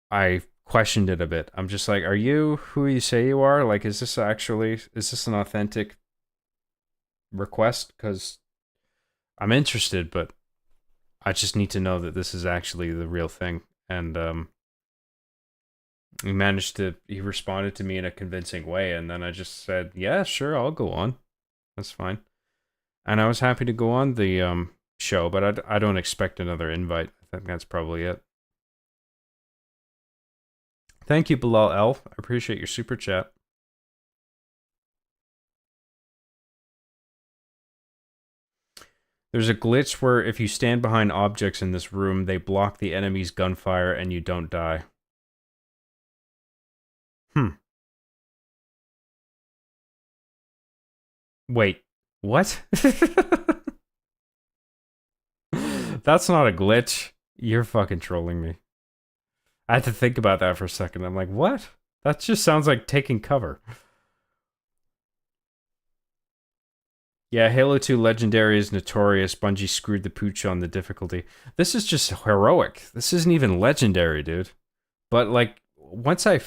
I questioned it a bit. I'm just like, are you who you say you are? Like, is this an authentic request? Because I'm interested, but I just need to know that this is actually the real thing. And he responded to me in a convincing way, and then I just said, yeah, sure, I'll go on. That's fine. And I was happy to go on the show, but I don't expect another invite. I think that's probably it. Thank you, Bilal L. I appreciate your super chat. There's a glitch where if you stand behind objects in this room, they block the enemy's gunfire and you don't die. Wait, what? That's not a glitch. You're fucking trolling me. I had to think about that for a second. I'm like, what? That just sounds like taking cover. Yeah, Halo 2 Legendary is notorious. Bungie screwed the pooch on the difficulty. This is just heroic. This isn't even legendary, dude. But like, once I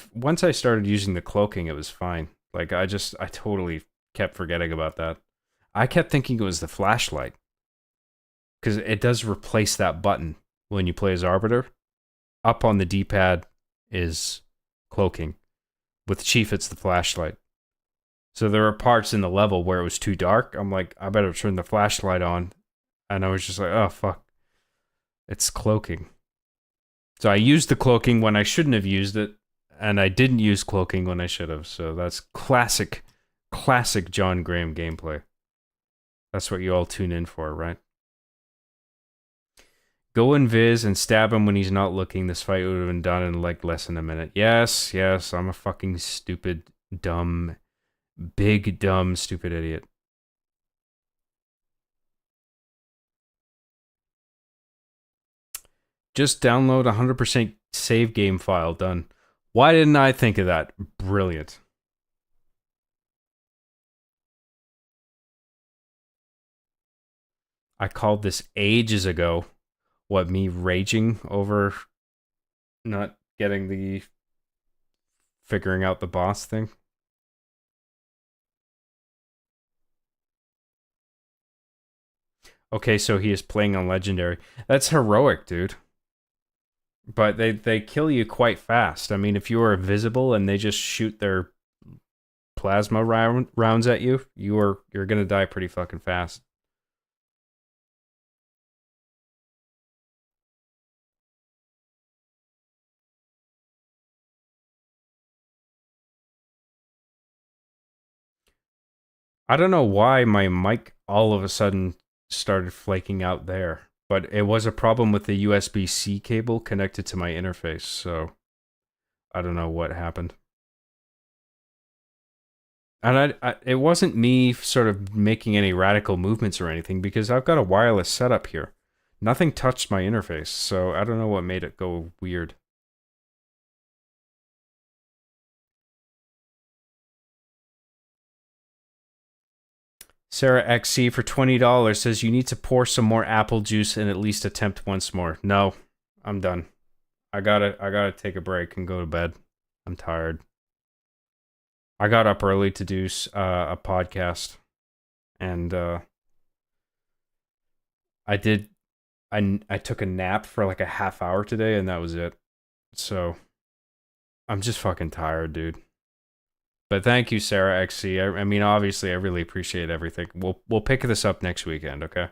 started using the cloaking, it was fine. Like, I totally kept forgetting about that. I kept thinking it was the flashlight. Because it does replace that button when you play as Arbiter. Up on the D-pad is cloaking. With Chief, it's the flashlight. So there were parts in the level where it was too dark. I'm like, I better turn the flashlight on. And I was just like, oh, fuck. It's cloaking. So I used the cloaking when I shouldn't have used it. And I didn't use cloaking when I should have. So that's classic John Graham gameplay. That's what you all tune in for, right? Go invis and stab him when he's not looking. This fight would have been done in like less than a minute. Yes, I'm a fucking stupid, dumb, big, dumb, stupid idiot. Just download 100% save game file. Done. Why didn't I think of that? Brilliant. I called this ages ago. What, me raging over not getting the figuring out the boss thing? Okay, so he is playing on Legendary. That's heroic, dude. But they kill you quite fast. I mean, if you are invisible and they just shoot their plasma rounds at you, you're gonna die pretty fucking fast. I don't know why my mic all of a sudden started flaking out there, but it was a problem with the USB-C cable connected to my interface, so I don't know what happened. And it wasn't me sort of making any radical movements or anything, because I've got a wireless setup here. Nothing touched my interface, so I don't know what made it go weird. Sarah XC for $20 says you need to pour some more apple juice and at least attempt once more. No, I'm done. I gotta take a break and go to bed. I'm tired. I got up early to do a podcast, and I took a nap for like a half hour today, and that was it. So I'm just fucking tired, dude. But thank you, Sarah XC. I mean, obviously, I really appreciate everything. We'll pick this up next weekend, okay?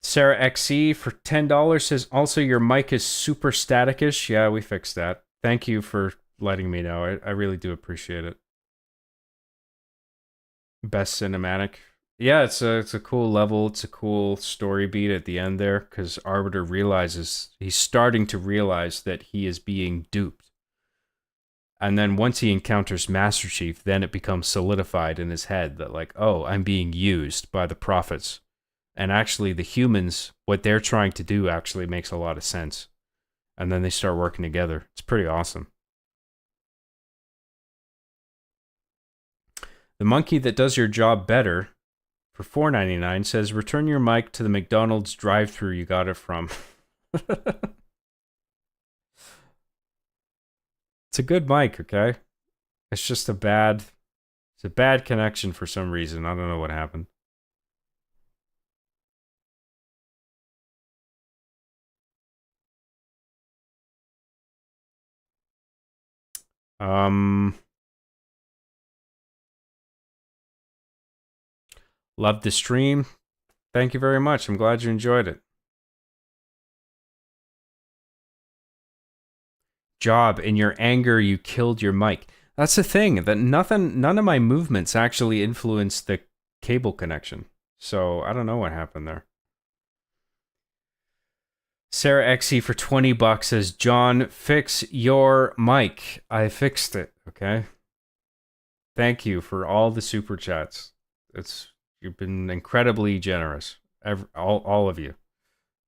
Sarah XC for $10 says, also your mic is super statikish. Yeah, we fixed that. Thank you for letting me know. I really do appreciate it. Best cinematic. Yeah, it's a cool level. It's a cool story beat at the end there, because Arbiter he's starting to realize that he is being duped. And then once he encounters Master Chief, then it becomes solidified in his head that, like, oh, I'm being used by the prophets. And actually the humans, what they're trying to do actually makes a lot of sense. And then they start working together. It's pretty awesome. The monkey that does your job better for $4.99 says, return your mic to the McDonald's drive-thru you got it from. It's a good mic, okay? It's just a bad connection for some reason. I don't know what happened. Loved the stream. Thank you very much. I'm glad you enjoyed it. Job, in your anger, you killed your mic. That's the thing, that none of my movements actually influenced the cable connection. So I don't know what happened there. Sarah XE for $20 says, John, fix your mic. I fixed it, okay? Thank you for all the super chats. You've been incredibly generous. All of you.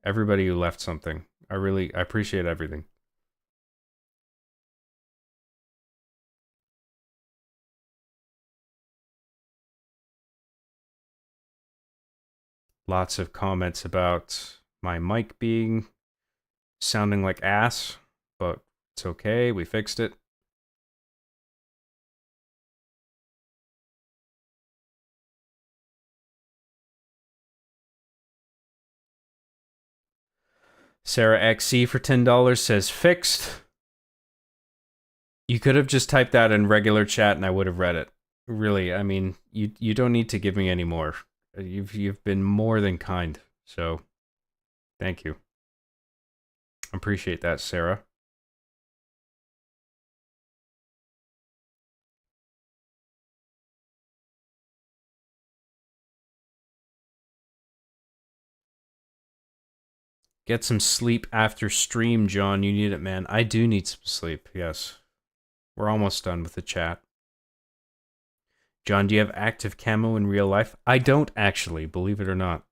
Everybody who left something. I appreciate everything. Lots of comments about my mic sounding like ass, but it's okay. We fixed it. Sarah XC for $10 says, fixed. You could have just typed that in regular chat and I would have read it. Really, I mean, you don't need to give me any more. You've been more than kind, so thank you. Appreciate that, Sarah. Get some sleep after stream, John. You need it, man. I do need some sleep, yes. We're almost done with the chat. John, do you have active camo in real life? I don't actually, believe it or not.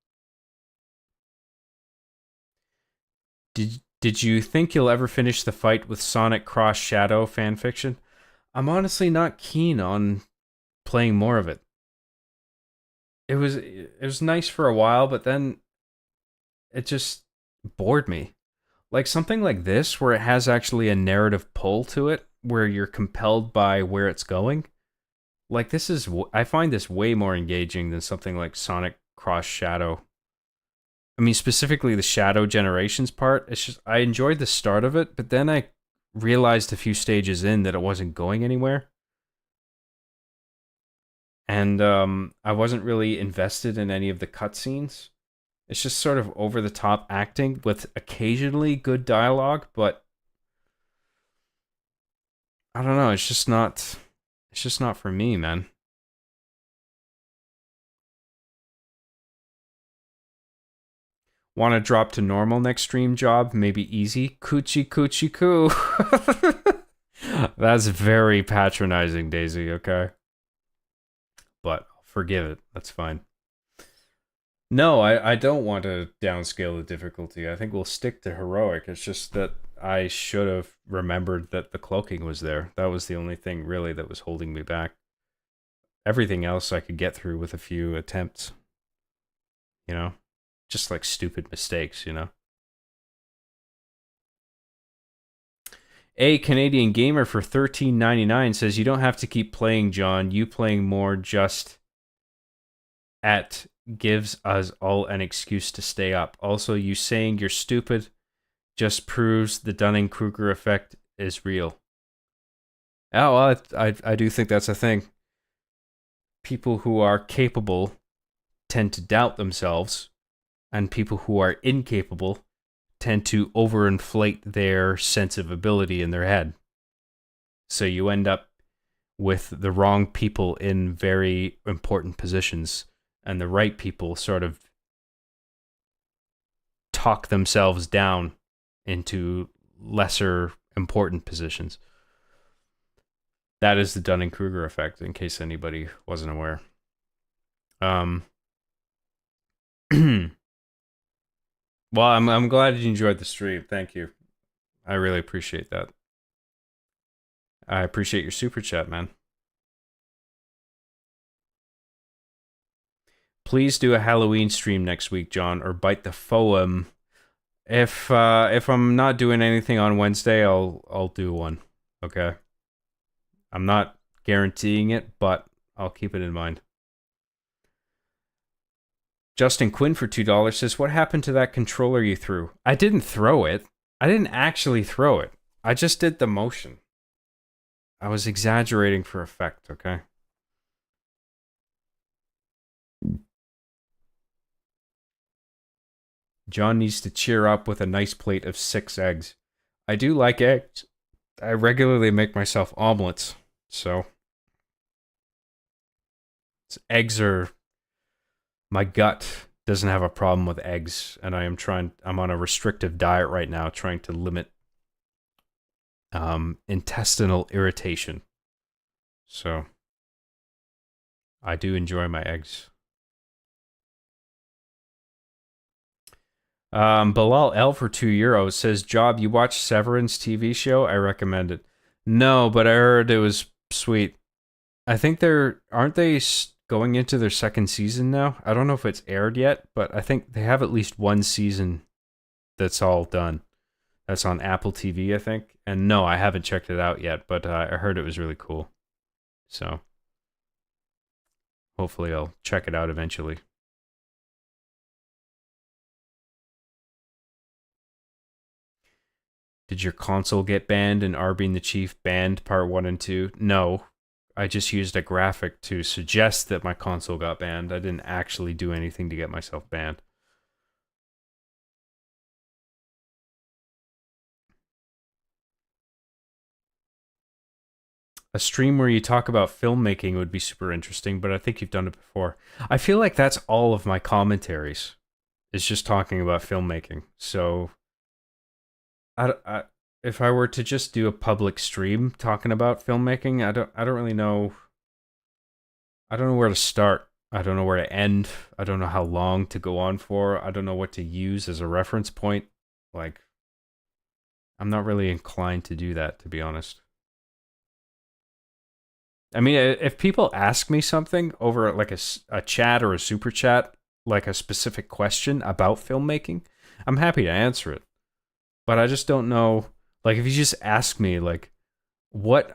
Did you think you'll ever finish the fight with Sonic Cross Shadow fanfiction? I'm honestly not keen on playing more of it. It was nice for a while, but then it just bored me. Like something like this, where it has actually a narrative pull to it, where you're compelled by where it's going. Like I find this way more engaging than something like Sonic Cross Shadow. I mean, specifically the Shadow Generations part. It's just, I enjoyed the start of it, but then I realized a few stages in that it wasn't going anywhere. And I wasn't really invested in any of the cutscenes. It's just sort of over-the-top acting with occasionally good dialogue, but I don't know, it's just not for me, man. Want to drop to normal next stream, Job? Maybe easy? Coochie coochie coo. That's very patronizing, Daisy, okay? But I'll forgive it. That's fine. No, I don't want to downscale the difficulty. I think we'll stick to heroic. It's just that I should have remembered that the cloaking was there. That was the only thing really that was holding me back. Everything else I could get through with a few attempts. You know? Just like stupid mistakes, you know? A Canadian Gamer for $13.99 says, you don't have to keep playing, John. You playing more just gives us all an excuse to stay up. Also, you saying you're stupid just proves the Dunning-Kruger effect is real. Oh, well, I do think that's a thing. People who are capable tend to doubt themselves, and people who are incapable tend to overinflate their sense of ability in their head. So you end up with the wrong people in very important positions, and the right people sort of talk themselves down into lesser important positions. That is the Dunning-Kruger effect, in case anybody wasn't aware. Well, I'm glad you enjoyed the stream. Thank you. I really appreciate that. I appreciate your super chat, man. Please do a Halloween stream next week, John, or bite the foam. If I'm not doing anything on Wednesday, I'll do one. Okay. I'm not guaranteeing it, but I'll keep it in mind. Justin Quinn for $2 says, "What happened to that controller you threw?" I didn't throw it. I didn't actually throw it. I just did the motion. I was exaggerating for effect, okay? John needs to cheer up with a nice plate of 6 eggs. I do like eggs. I regularly make myself omelets, so eggs are... My gut doesn't have a problem with eggs, and I'm on a restrictive diet right now, trying to limit intestinal irritation. So I do enjoy my eggs. Bilal L for €2 says, "Job, you watch Severance TV show? I recommend it." No, but I heard it was sweet. I think aren't they going into their second season now? I don't know if it's aired yet, but I think they have at least one season that's all done. That's on Apple TV, I think. And no, I haven't checked it out yet, but I heard it was really cool. So hopefully I'll check it out eventually. Did your console get banned in R Being the Chief banned part 1 and 2? No. I just used a graphic to suggest that my console got banned. I didn't actually do anything to get myself banned. A stream where you talk about filmmaking would be super interesting, but I think you've done it before. I feel like that's all of my commentaries. It's just talking about filmmaking. So if I were to just do a public stream talking about filmmaking, I don't really know. I don't know where to start. I don't know where to end. I don't know how long to go on for. I don't know what to use as a reference point. Like, I'm not really inclined to do that, to be honest. I mean, if people ask me something over like a chat or a super chat, like a specific question about filmmaking, I'm happy to answer it. But I just don't know, like, if you just ask me, like,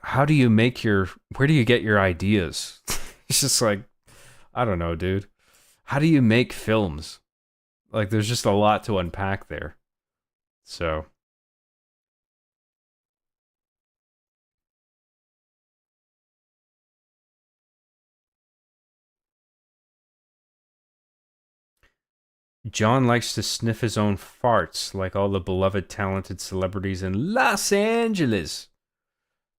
how do you where do you get your ideas? It's just like, I don't know, dude. How do you make films? Like, there's just a lot to unpack there. So. John likes to sniff his own farts, like all the beloved talented celebrities in Los Angeles.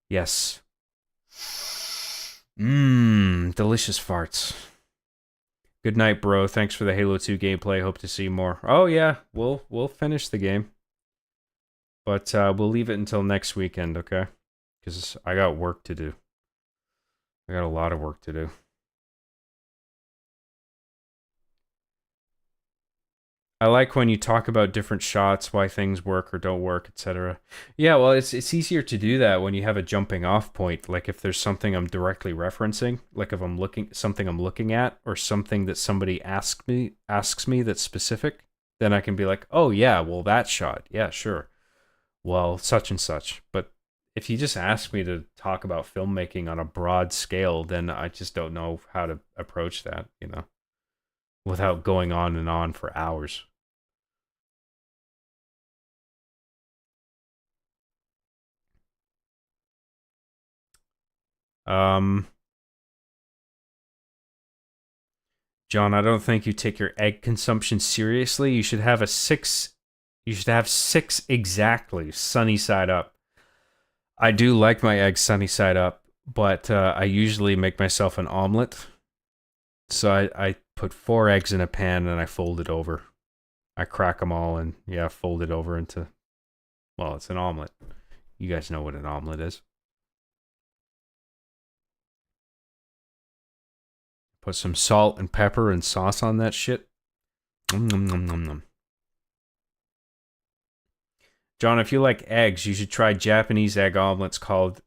Yes. Delicious farts. Good night, bro. Thanks for the Halo 2 gameplay. Hope to see more. Oh yeah, we'll finish the game. But we'll leave it until next weekend, okay? Because I got work to do. I got a lot of work to do. I like when you talk about different shots, why things work or don't work, etc. Yeah, well, it's easier to do that when you have a jumping off point. Like if there's something I'm directly referencing, like if I'm looking at, or something that somebody asks me that's specific, then I can be like, oh yeah, well that shot, yeah, sure. Well, such and such. But if you just ask me to talk about filmmaking on a broad scale, then I just don't know how to approach that, you know, without going on and on for hours. John, I don't think you take your egg consumption seriously. You should have 6 exactly sunny side up. I do like my eggs sunny side up, but I usually make myself an omelet. So I put 4 eggs in a pan and I fold it over. I crack them all and fold it over into, well, it's an omelet. You guys know what an omelet is. Put some salt and pepper and sauce on that shit. Nom, nom, nom, nom. John, if you like eggs, you should try Japanese egg omelets called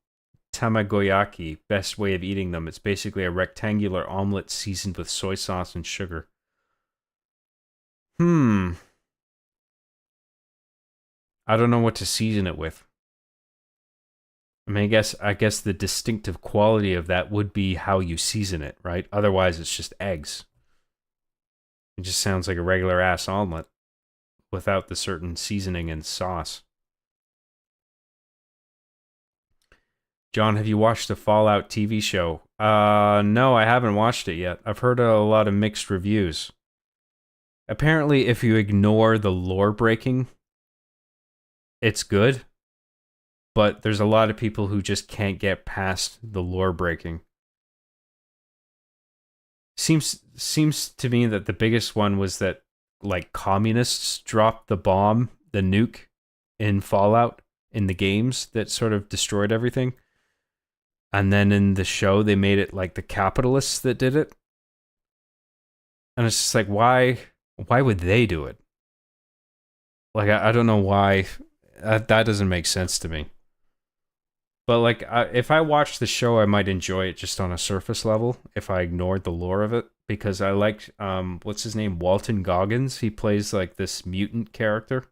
tamagoyaki. Best way of eating them. It's basically a rectangular omelet seasoned with soy sauce and sugar. I don't know what to season it with. I mean, I guess the distinctive quality of that would be how you season it, right? Otherwise, it's just eggs. It just sounds like a regular ass omelet without the certain seasoning and sauce. John, have you watched the Fallout TV show? No, I haven't watched it yet. I've heard a lot of mixed reviews. Apparently, if you ignore the lore breaking, it's good. But there's a lot of people who just can't get past the lore breaking. Seems to me that the biggest one was that, like, communists dropped the bomb, the nuke, in Fallout, in the games, that sort of destroyed everything. And then in the show, they made it like the capitalists that did it. And it's just like, why would they do it? Like, I don't know why. That doesn't make sense to me. But, like, if I watched the show, I might enjoy it just on a surface level if I ignored the lore of it. Because I liked, what's his name? Walton Goggins. He plays, like, this mutant character.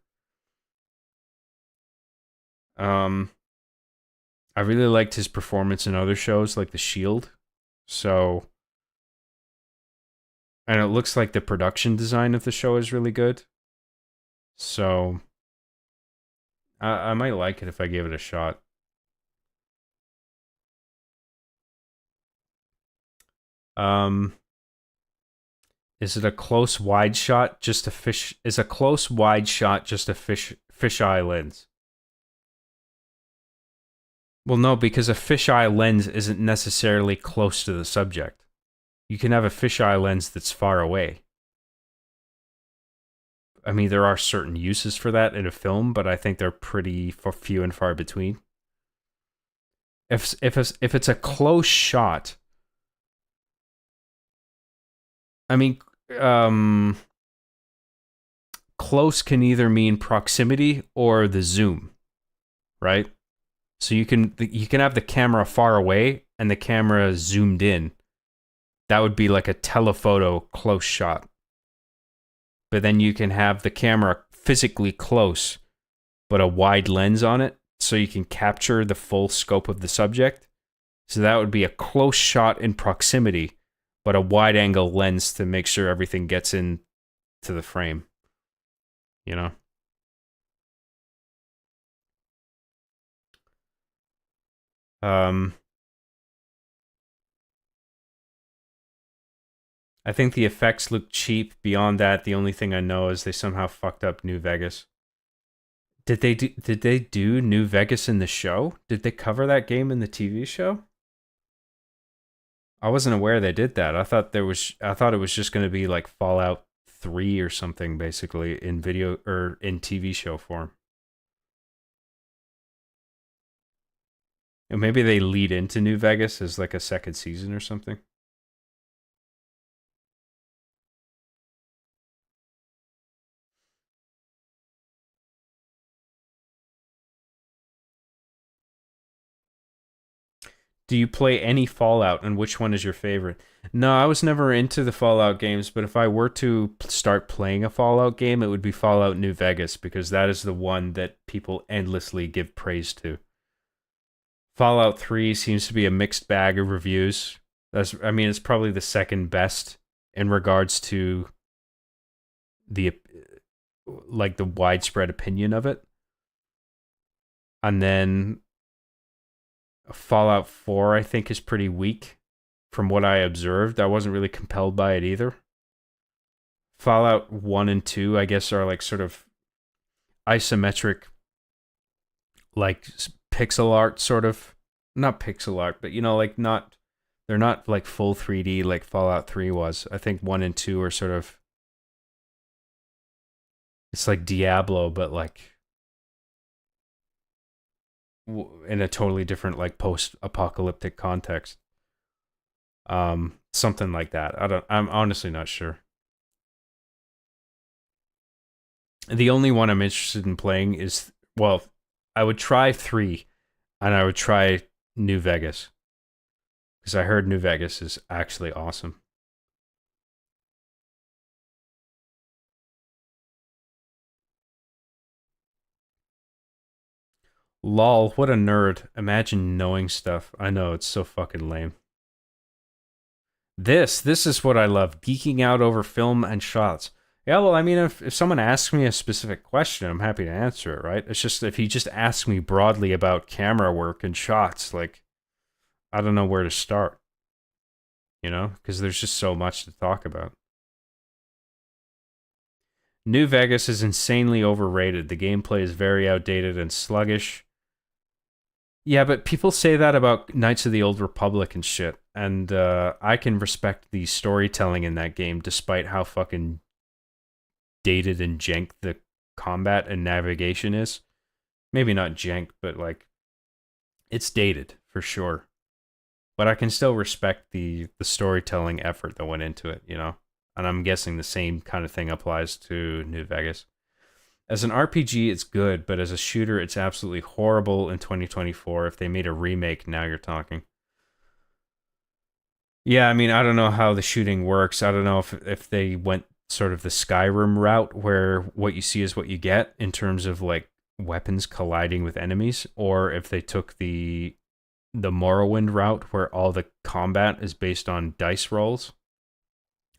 I really liked his performance in other shows, like The Shield. So, and it looks like the production design of the show is really good. So, I might like it if I gave it a shot. Is it a close wide shot just a fish? Is a close wide shot just a fisheye lens? Well, no, because a fisheye lens isn't necessarily close to the subject. You can have a fisheye lens that's far away. I mean, there are certain uses for that in a film, but I think they're pretty few and far between. If it's a close shot, I mean, close can either mean proximity or the zoom, right? So you can have the camera far away and the camera zoomed in. That would be like a telephoto close shot. But then you can have the camera physically close, but a wide lens on it, so you can capture the full scope of the subject. So that would be a close shot in proximity, but a wide angle lens to make sure everything gets into the frame. You know? I think the effects look cheap. Beyond that, the only thing I know is they somehow fucked up New Vegas. Did they do New Vegas in the show? Did they cover that game in the TV show? I wasn't aware they did that. I thought it was just going to be like Fallout 3 or something, basically, in video or in TV show form. And maybe they lead into New Vegas as like a second season or something. Do you play any Fallout, and which one is your favorite? No, I was never into the Fallout games, but if I were to start playing a Fallout game, it would be Fallout New Vegas, because that is the one that people endlessly give praise to. Fallout 3 seems to be a mixed bag of reviews. It's probably the second best in regards to the widespread opinion of it. And then Fallout 4, I think, is pretty weak from what I observed. I wasn't really compelled by it either. Fallout 1 and 2, I guess, are like sort of isometric, like pixel art sort of. Not pixel art, but like they're not like full 3D like Fallout 3 was. I think 1 and 2 are sort of, it's like Diablo, but like in a totally different like post-apocalyptic context. Something like that. I'm honestly not sure. The only one I'm interested in playing is, well, I would try 3 and I would try New Vegas. Because I heard New Vegas is actually awesome. Lol, what a nerd. Imagine knowing stuff. I know, it's so fucking lame. This is what I love. Geeking out over film and shots. Yeah, well, I mean, if someone asks me a specific question, I'm happy to answer it, right? It's just, if he just asks me broadly about camera work and shots, like, I don't know where to start. Because there's just so much to talk about. New Vegas is insanely overrated. The gameplay is very outdated and sluggish. Yeah, but people say that about Knights of the Old Republic and shit. And I can respect the storytelling in that game, despite how fucking dated and jank the combat and navigation is. Maybe not jank, but like, it's dated for sure. But I can still respect the storytelling effort that went into it, And I'm guessing the same kind of thing applies to New Vegas. As an RPG, it's good, but as a shooter, it's absolutely horrible in 2024. If they made a remake, now you're talking. Yeah, I mean, I don't know how the shooting works. I don't know if they went sort of the Skyrim route, where what you see is what you get in terms of like weapons colliding with enemies, or if they took the Morrowind route, where all the combat is based on dice rolls,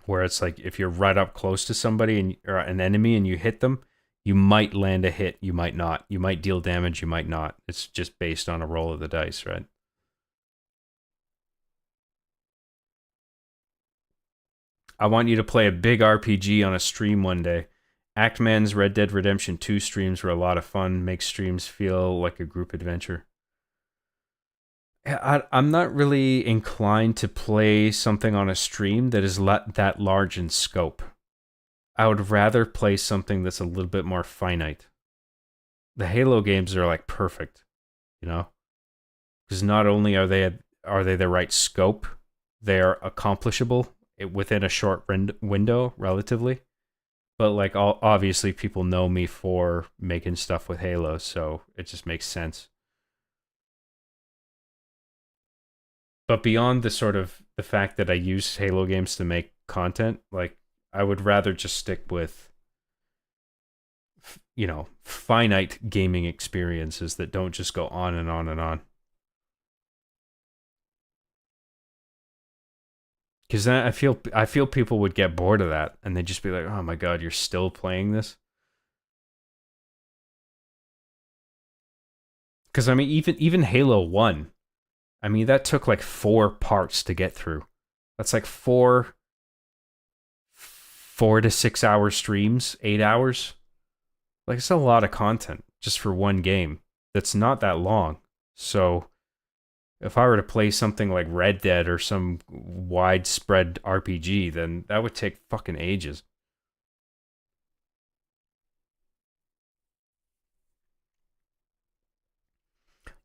where it's like if you're right up close to somebody or an enemy and you hit them, you might land a hit, you might not. You might deal damage, you might not. It's just based on a roll of the dice, right? I want you to play a big RPG on a stream one day. Actman's Red Dead Redemption 2 streams were a lot of fun. Makes streams feel like a group adventure. I'm not really inclined to play something on a stream that is that large in scope. I would rather play something that's a little bit more finite. The Halo games are like perfect, because not only are they the right scope, they are accomplishable within a short window, relatively. But like, obviously, people know me for making stuff with Halo, so it just makes sense. But beyond the fact that I use Halo games to make content, like, I would rather just stick with, finite gaming experiences that don't just go on and on and on. Because then I feel people would get bored of that, and they'd just be like, "Oh my god, you're still playing this?" Because I mean, even Halo 1. I mean, that took like 4 parts to get through. That's like 4 to 6 hour streams, 8 hours. Like, it's a lot of content just for one game that's not that long. So if I were to play something like Red Dead or some widespread RPG, then that would take fucking ages.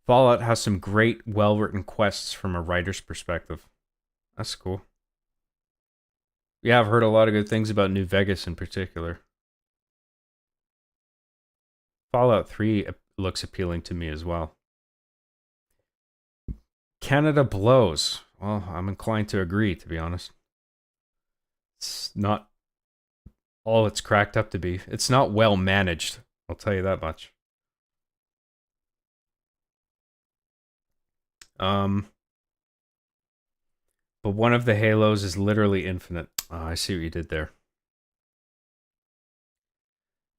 Fallout has some great, well-written quests from a writer's perspective. That's cool. Yeah, I've heard a lot of good things about New Vegas in particular. Fallout 3 looks appealing to me as well. Canada blows. Well, I'm inclined to agree, to be honest. It's not all it's cracked up to be. It's not well managed, I'll tell you that much. But one of the Halos is literally infinite. Oh, I see what you did there.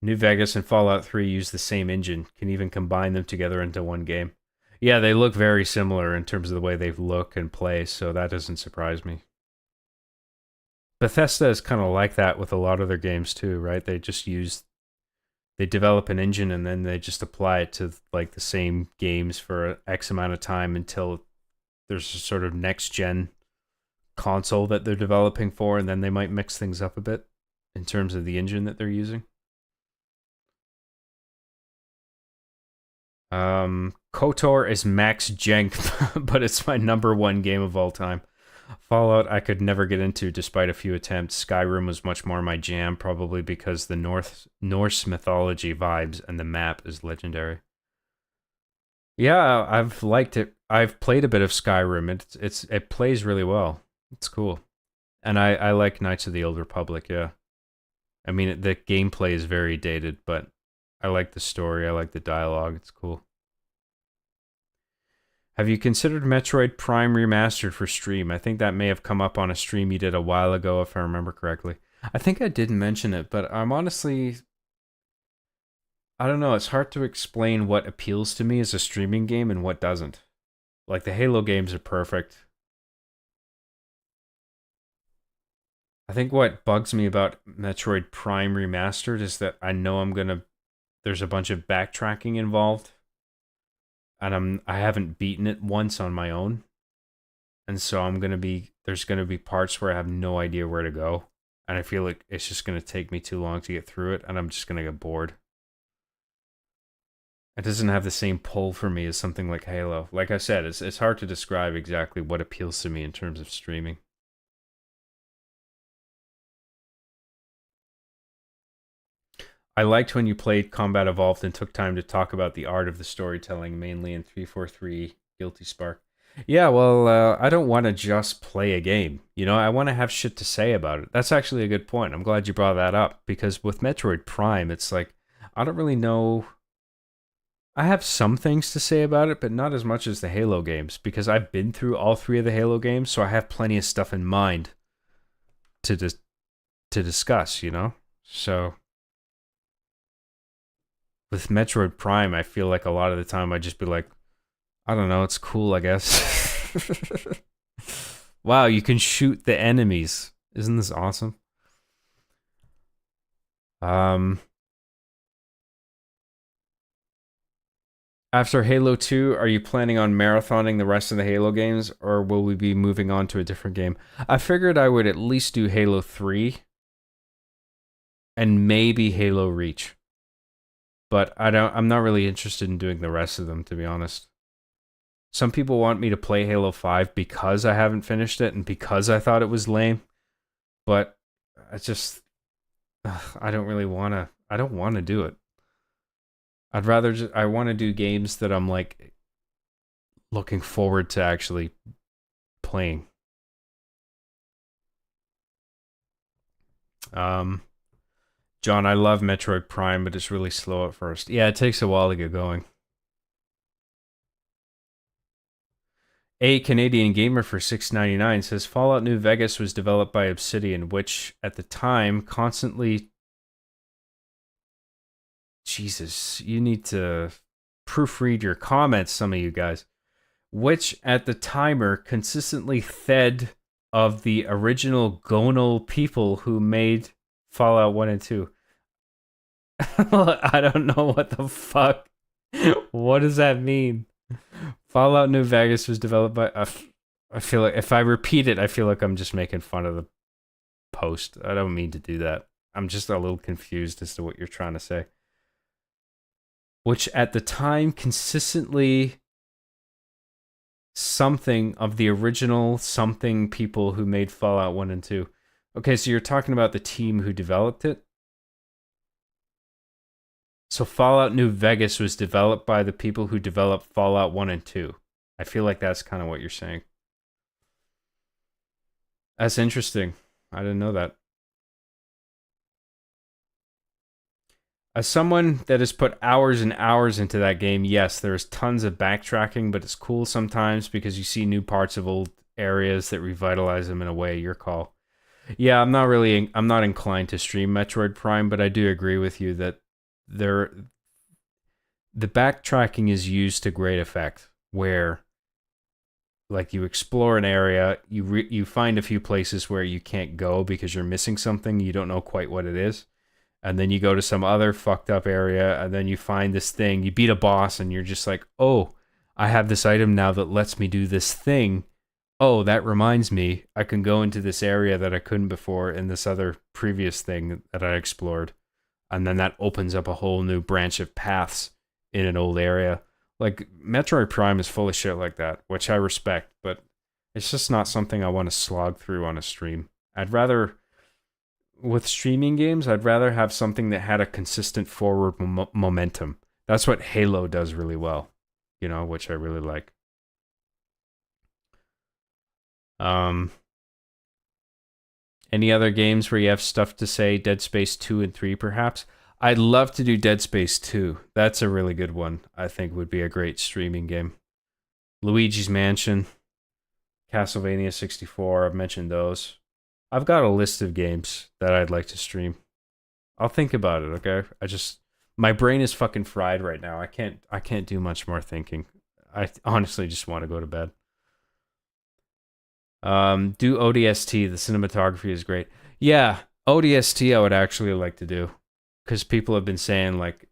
New Vegas and Fallout 3 use the same engine. Can even combine them together into one game. Yeah, they look very similar in terms of the way they look and play, so that doesn't surprise me. Bethesda is kind of like that with a lot of their games too, right? They develop an engine and then they just apply it to like the same games for X amount of time until there's a sort of next gen console that they're developing for, and then they might mix things up a bit in terms of the engine that they're using. KOTOR is max jank, but it's my #1 game of all time. Fallout I could never get into despite a few attempts. Skyrim was much more my jam, probably because the Norse mythology vibes and the map is legendary. Yeah, I've liked it. I've played a bit of Skyrim. It plays really well. It's cool. And I like Knights of the Old Republic, yeah. I mean, the gameplay is very dated, but I like the story. I like the dialogue. It's cool. Have you considered Metroid Prime Remastered for stream? I think that may have come up on a stream you did a while ago, if I remember correctly. I think I did mention it, but I'm honestly... I don't know. It's hard to explain what appeals to me as a streaming game and what doesn't. Like, the Halo games are perfect. I think what bugs me about Metroid Prime Remastered is that I know there's a bunch of backtracking involved. And I haven't beaten it once on my own. And so there's gonna be parts where I have no idea where to go. And I feel like it's just gonna take me too long to get through it, and I'm just gonna get bored. It doesn't have the same pull for me as something like Halo. Like I said, it's hard to describe exactly what appeals to me in terms of streaming. I liked when you played Combat Evolved and took time to talk about the art of the storytelling, mainly in 343 Guilty Spark. Yeah, well, I don't want to just play a game. You know, I want to have shit to say about it. That's actually a good point. I'm glad you brought that up, because with Metroid Prime, it's like, I don't really know... I have some things to say about it, but not as much as the Halo games, because I've been through all 3 of the Halo games, so I have plenty of stuff in mind to discuss, you know? So... with Metroid Prime, I feel like a lot of the time I'd just be like, I don't know, it's cool, I guess. Wow, you can shoot the enemies. Isn't this awesome? After Halo 2, are you planning on marathoning the rest of the Halo games, or will we be moving on to a different game? I figured I would at least do Halo 3 and maybe Halo Reach. But I'm not really interested in doing the rest of them, to be honest. Some people want me to play Halo 5 because I haven't finished it and because I thought it was lame. But I don't really want to. I don't want to do it. I'd rather I want to do games that I'm like looking forward to actually playing. John, I love Metroid Prime, but it's really slow at first. Yeah, it takes a while to get going. A Canadian Gamer for $6.99 says Fallout New Vegas was developed by Obsidian, which at the time constantly... Jesus, you need to proofread your comments, some of you guys. Which at the timer consistently fed of the original Gonal people who made Fallout 1 and 2. I don't know what the fuck. What does that mean? Fallout New Vegas was developed by... I feel like if I repeat it, I feel like I'm just making fun of the post. I don't mean to do that. I'm just a little confused as to what you're trying to say. Which at the time consistently something of the original something people who made Fallout 1 and 2. Okay, so you're talking about the team who developed it? So Fallout New Vegas was developed by the people who developed Fallout 1 and 2. I feel like that's kind of what you're saying. That's interesting. I didn't know that. As someone that has put hours and hours into that game, yes, there's tons of backtracking, but it's cool sometimes because you see new parts of old areas that revitalize them in a way. Your call. Yeah, I'm not inclined to stream Metroid Prime, but I do agree with you that the backtracking is used to great effect, where Like you explore an area, you find a few places where you can't go because you're missing something, you don't know quite what it is. And then you go to some other fucked up area, and then you find this thing, you beat a boss, and you're just like, oh, I have this item now that lets me do this thing. Oh, that reminds me, I can go into this area that I couldn't before in this other previous thing that I explored. And then that opens up a whole new branch of paths in an old area. Like, Metroid Prime is full of shit like that, which I respect, but it's just not something I want to slog through on a stream. I'd rather, with streaming games, I'd rather have something that had a consistent forward momentum. That's what Halo does really well, you know, which I really like. Any other games where you have stuff to say? Dead Space 2 and 3, perhaps? I'd love to do Dead Space 2. That's a really good one. I think would be a great streaming game. Luigi's Mansion, Castlevania 64, I've mentioned those. I've got a list of games that I'd like to stream. I'll think about it, okay? My brain is fucking fried right now. I can't do much more thinking. I honestly just want to go to bed. Do ODST. The cinematography is great. Yeah, ODST I would actually like to do. Because people have been saying, like,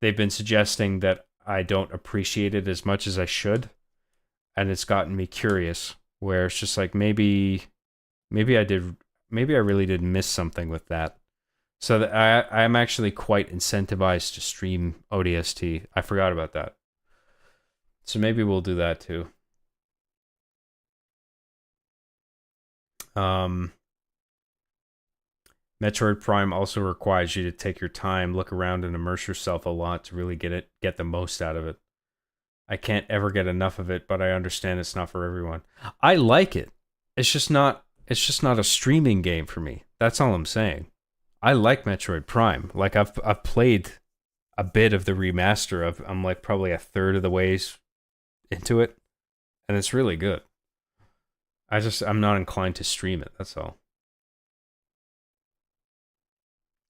they've been suggesting that I don't appreciate it as much as I should. And it's gotten me curious. Where it's just like, maybe I really did miss something with that. So that I'm actually quite incentivized to stream ODST. I forgot about that. So maybe we'll do that too. Metroid Prime also requires you to take your time, look around, and immerse yourself a lot to really get the most out of it. I can't ever get enough of it, but I understand it's not for everyone. I like it. It's just not a streaming game for me. That's all I'm saying. I like Metroid Prime. Like I've played a bit of the remaster. I'm like probably a third of the ways into it, and it's really good. I'm not inclined to stream it. That's all.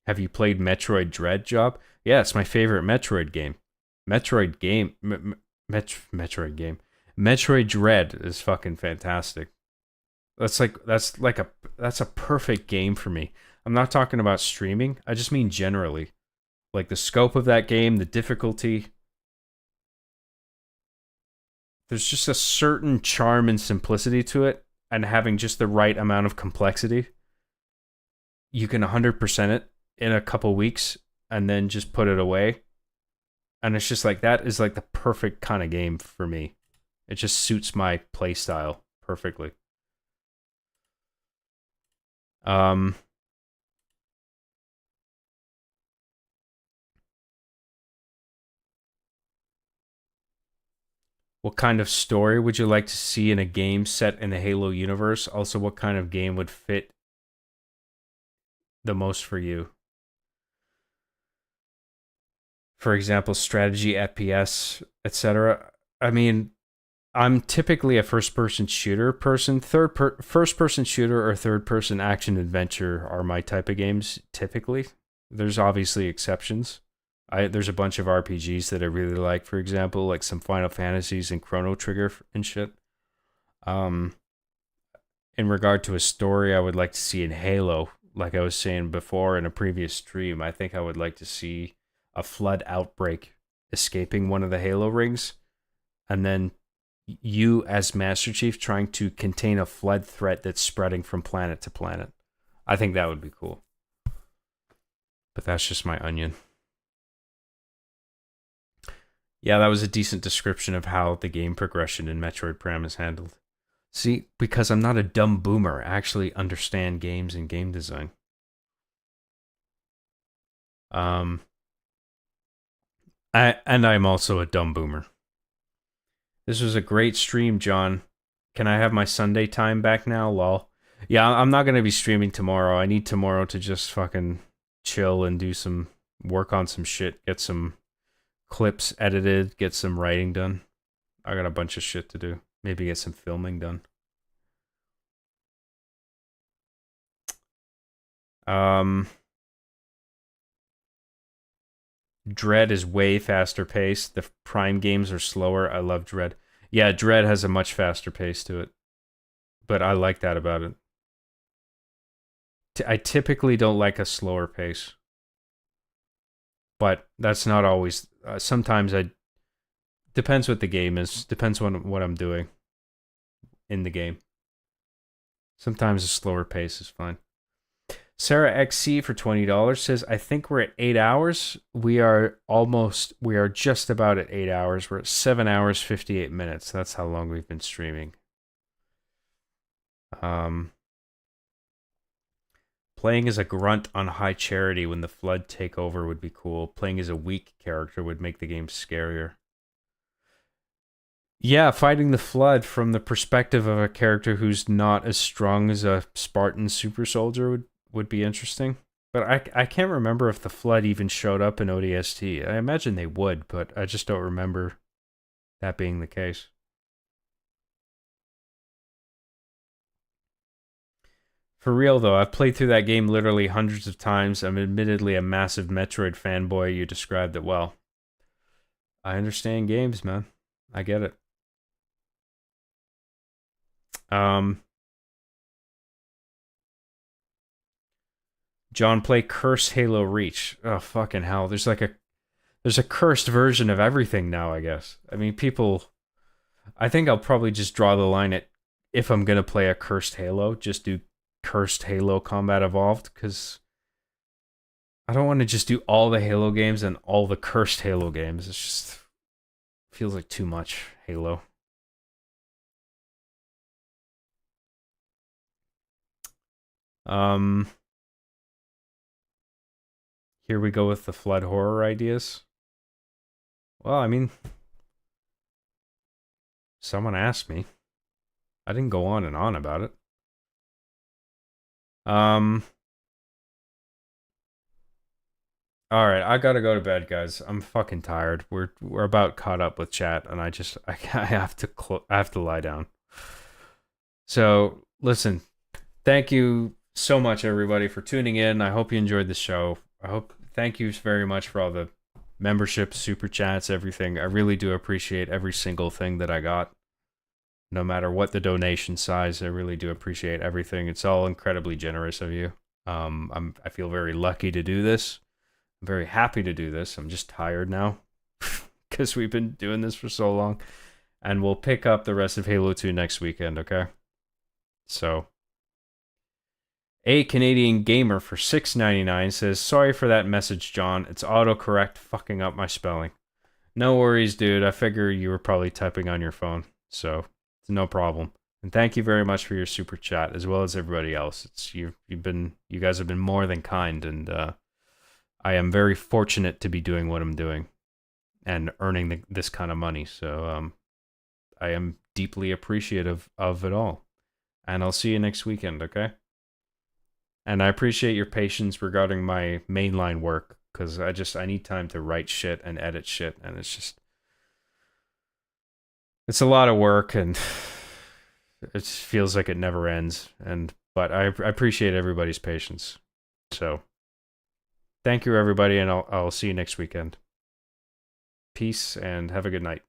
Have you played Metroid Dread, Job? Yeah, it's my favorite Metroid game. Metroid Dread is fucking fantastic. That's a perfect game for me. I'm not talking about streaming. I just mean generally. Like the scope of that game, the difficulty. There's just a certain charm and simplicity to it, and having just the right amount of complexity. You can 100% it in a couple weeks and then just put it away. And it's just like, that is like the perfect kind of game for me. It just suits my play style perfectly. What kind of story would you like to see in a game set in the Halo universe? Also, what kind of game would fit the most for you? For example, strategy, FPS, etc. I mean, I'm typically a first-person shooter person. First-person shooter or third-person action-adventure are my type of games, typically. There's obviously exceptions. There's a bunch of RPGs that I really like, for example, like some Final Fantasies and Chrono Trigger and shit. In regard to a story I would like to see in Halo, like I was saying before in a previous stream, I think I would like to see a flood outbreak escaping one of the Halo rings, and then you as Master Chief trying to contain a flood threat that's spreading from planet to planet. I think that would be cool. But that's just my onion. Yeah, that was a decent description of how the game progression in Metroid Prime is handled. See, because I'm not a dumb boomer, I actually understand games and game design. I'm also a dumb boomer. This was a great stream, John. Can I have my Sunday time back now, lol? Yeah, I'm not going to be streaming tomorrow. I need tomorrow to just fucking chill and do some work on some shit, get some clips edited, get some writing done. I got a bunch of shit to do. Maybe get some filming done. Dread is way faster paced. The Prime games are slower. I love Dread. Yeah, Dread has a much faster pace to it. But I like that about it. I typically don't like a slower pace. But that's not always... sometimes I... Depends what the game is. Depends on what I'm doing in the game. Sometimes a slower pace is fine. Sarah XC for $20 says, I think we're at 8 hours. We are just about at 8 hours. We're at 7 hours, 58 minutes. That's how long we've been streaming. Playing as a grunt on High Charity when the Flood take over would be cool. Playing as a weak character would make the game scarier. Yeah, fighting the Flood from the perspective of a character who's not as strong as a Spartan super soldier would be interesting. But I can't remember if the Flood even showed up in ODST. I imagine they would, but I just don't remember that being the case. For real though, I've played through that game literally hundreds of times. I'm admittedly a massive Metroid fanboy. You described it well. I understand games, man. I get it. John, play Curse Halo Reach. Oh, fucking hell. There's a cursed version of everything now, I guess. I mean, I think I'll probably just draw the line at, if I'm going to play a cursed Halo, just do Cursed Halo Combat Evolved, because I don't want to just do all the Halo games and all the cursed Halo games. It just feels like too much Halo. Here we go with the Flood horror ideas. Well, I mean, someone asked me. I didn't go on and on about it. All right, I gotta go to bed, guys. I'm fucking tired. We're about caught up with chat, and I have to lie down. So listen, thank you so much, everybody, for tuning in. I hope you enjoyed the show. Thank you very much for all the memberships, super chats, everything. I really do appreciate every single thing that I got. No matter what the donation size, I really do appreciate everything. It's all incredibly generous of you. I feel very lucky to do this. I'm very happy to do this. I'm just tired now because we've been doing this for so long. And we'll pick up the rest of Halo 2 next weekend, okay? So, A Canadian Gamer for $6.99 says, sorry for that message, John. It's autocorrect fucking up my spelling. No worries, dude. I figure you were probably typing on your phone. So, it's no problem. And thank you very much for your super chat, as well as everybody else. You guys have been more than kind, and I am very fortunate to be doing what I'm doing and earning this kind of money. So I am deeply appreciative of it all. And I'll see you next weekend, okay? And I appreciate your patience regarding my mainline work, because I need time to write shit and edit shit, and it's a lot of work, and it feels like it never ends. But I appreciate everybody's patience. So thank you, everybody, and I'll see you next weekend. Peace, and have a good night.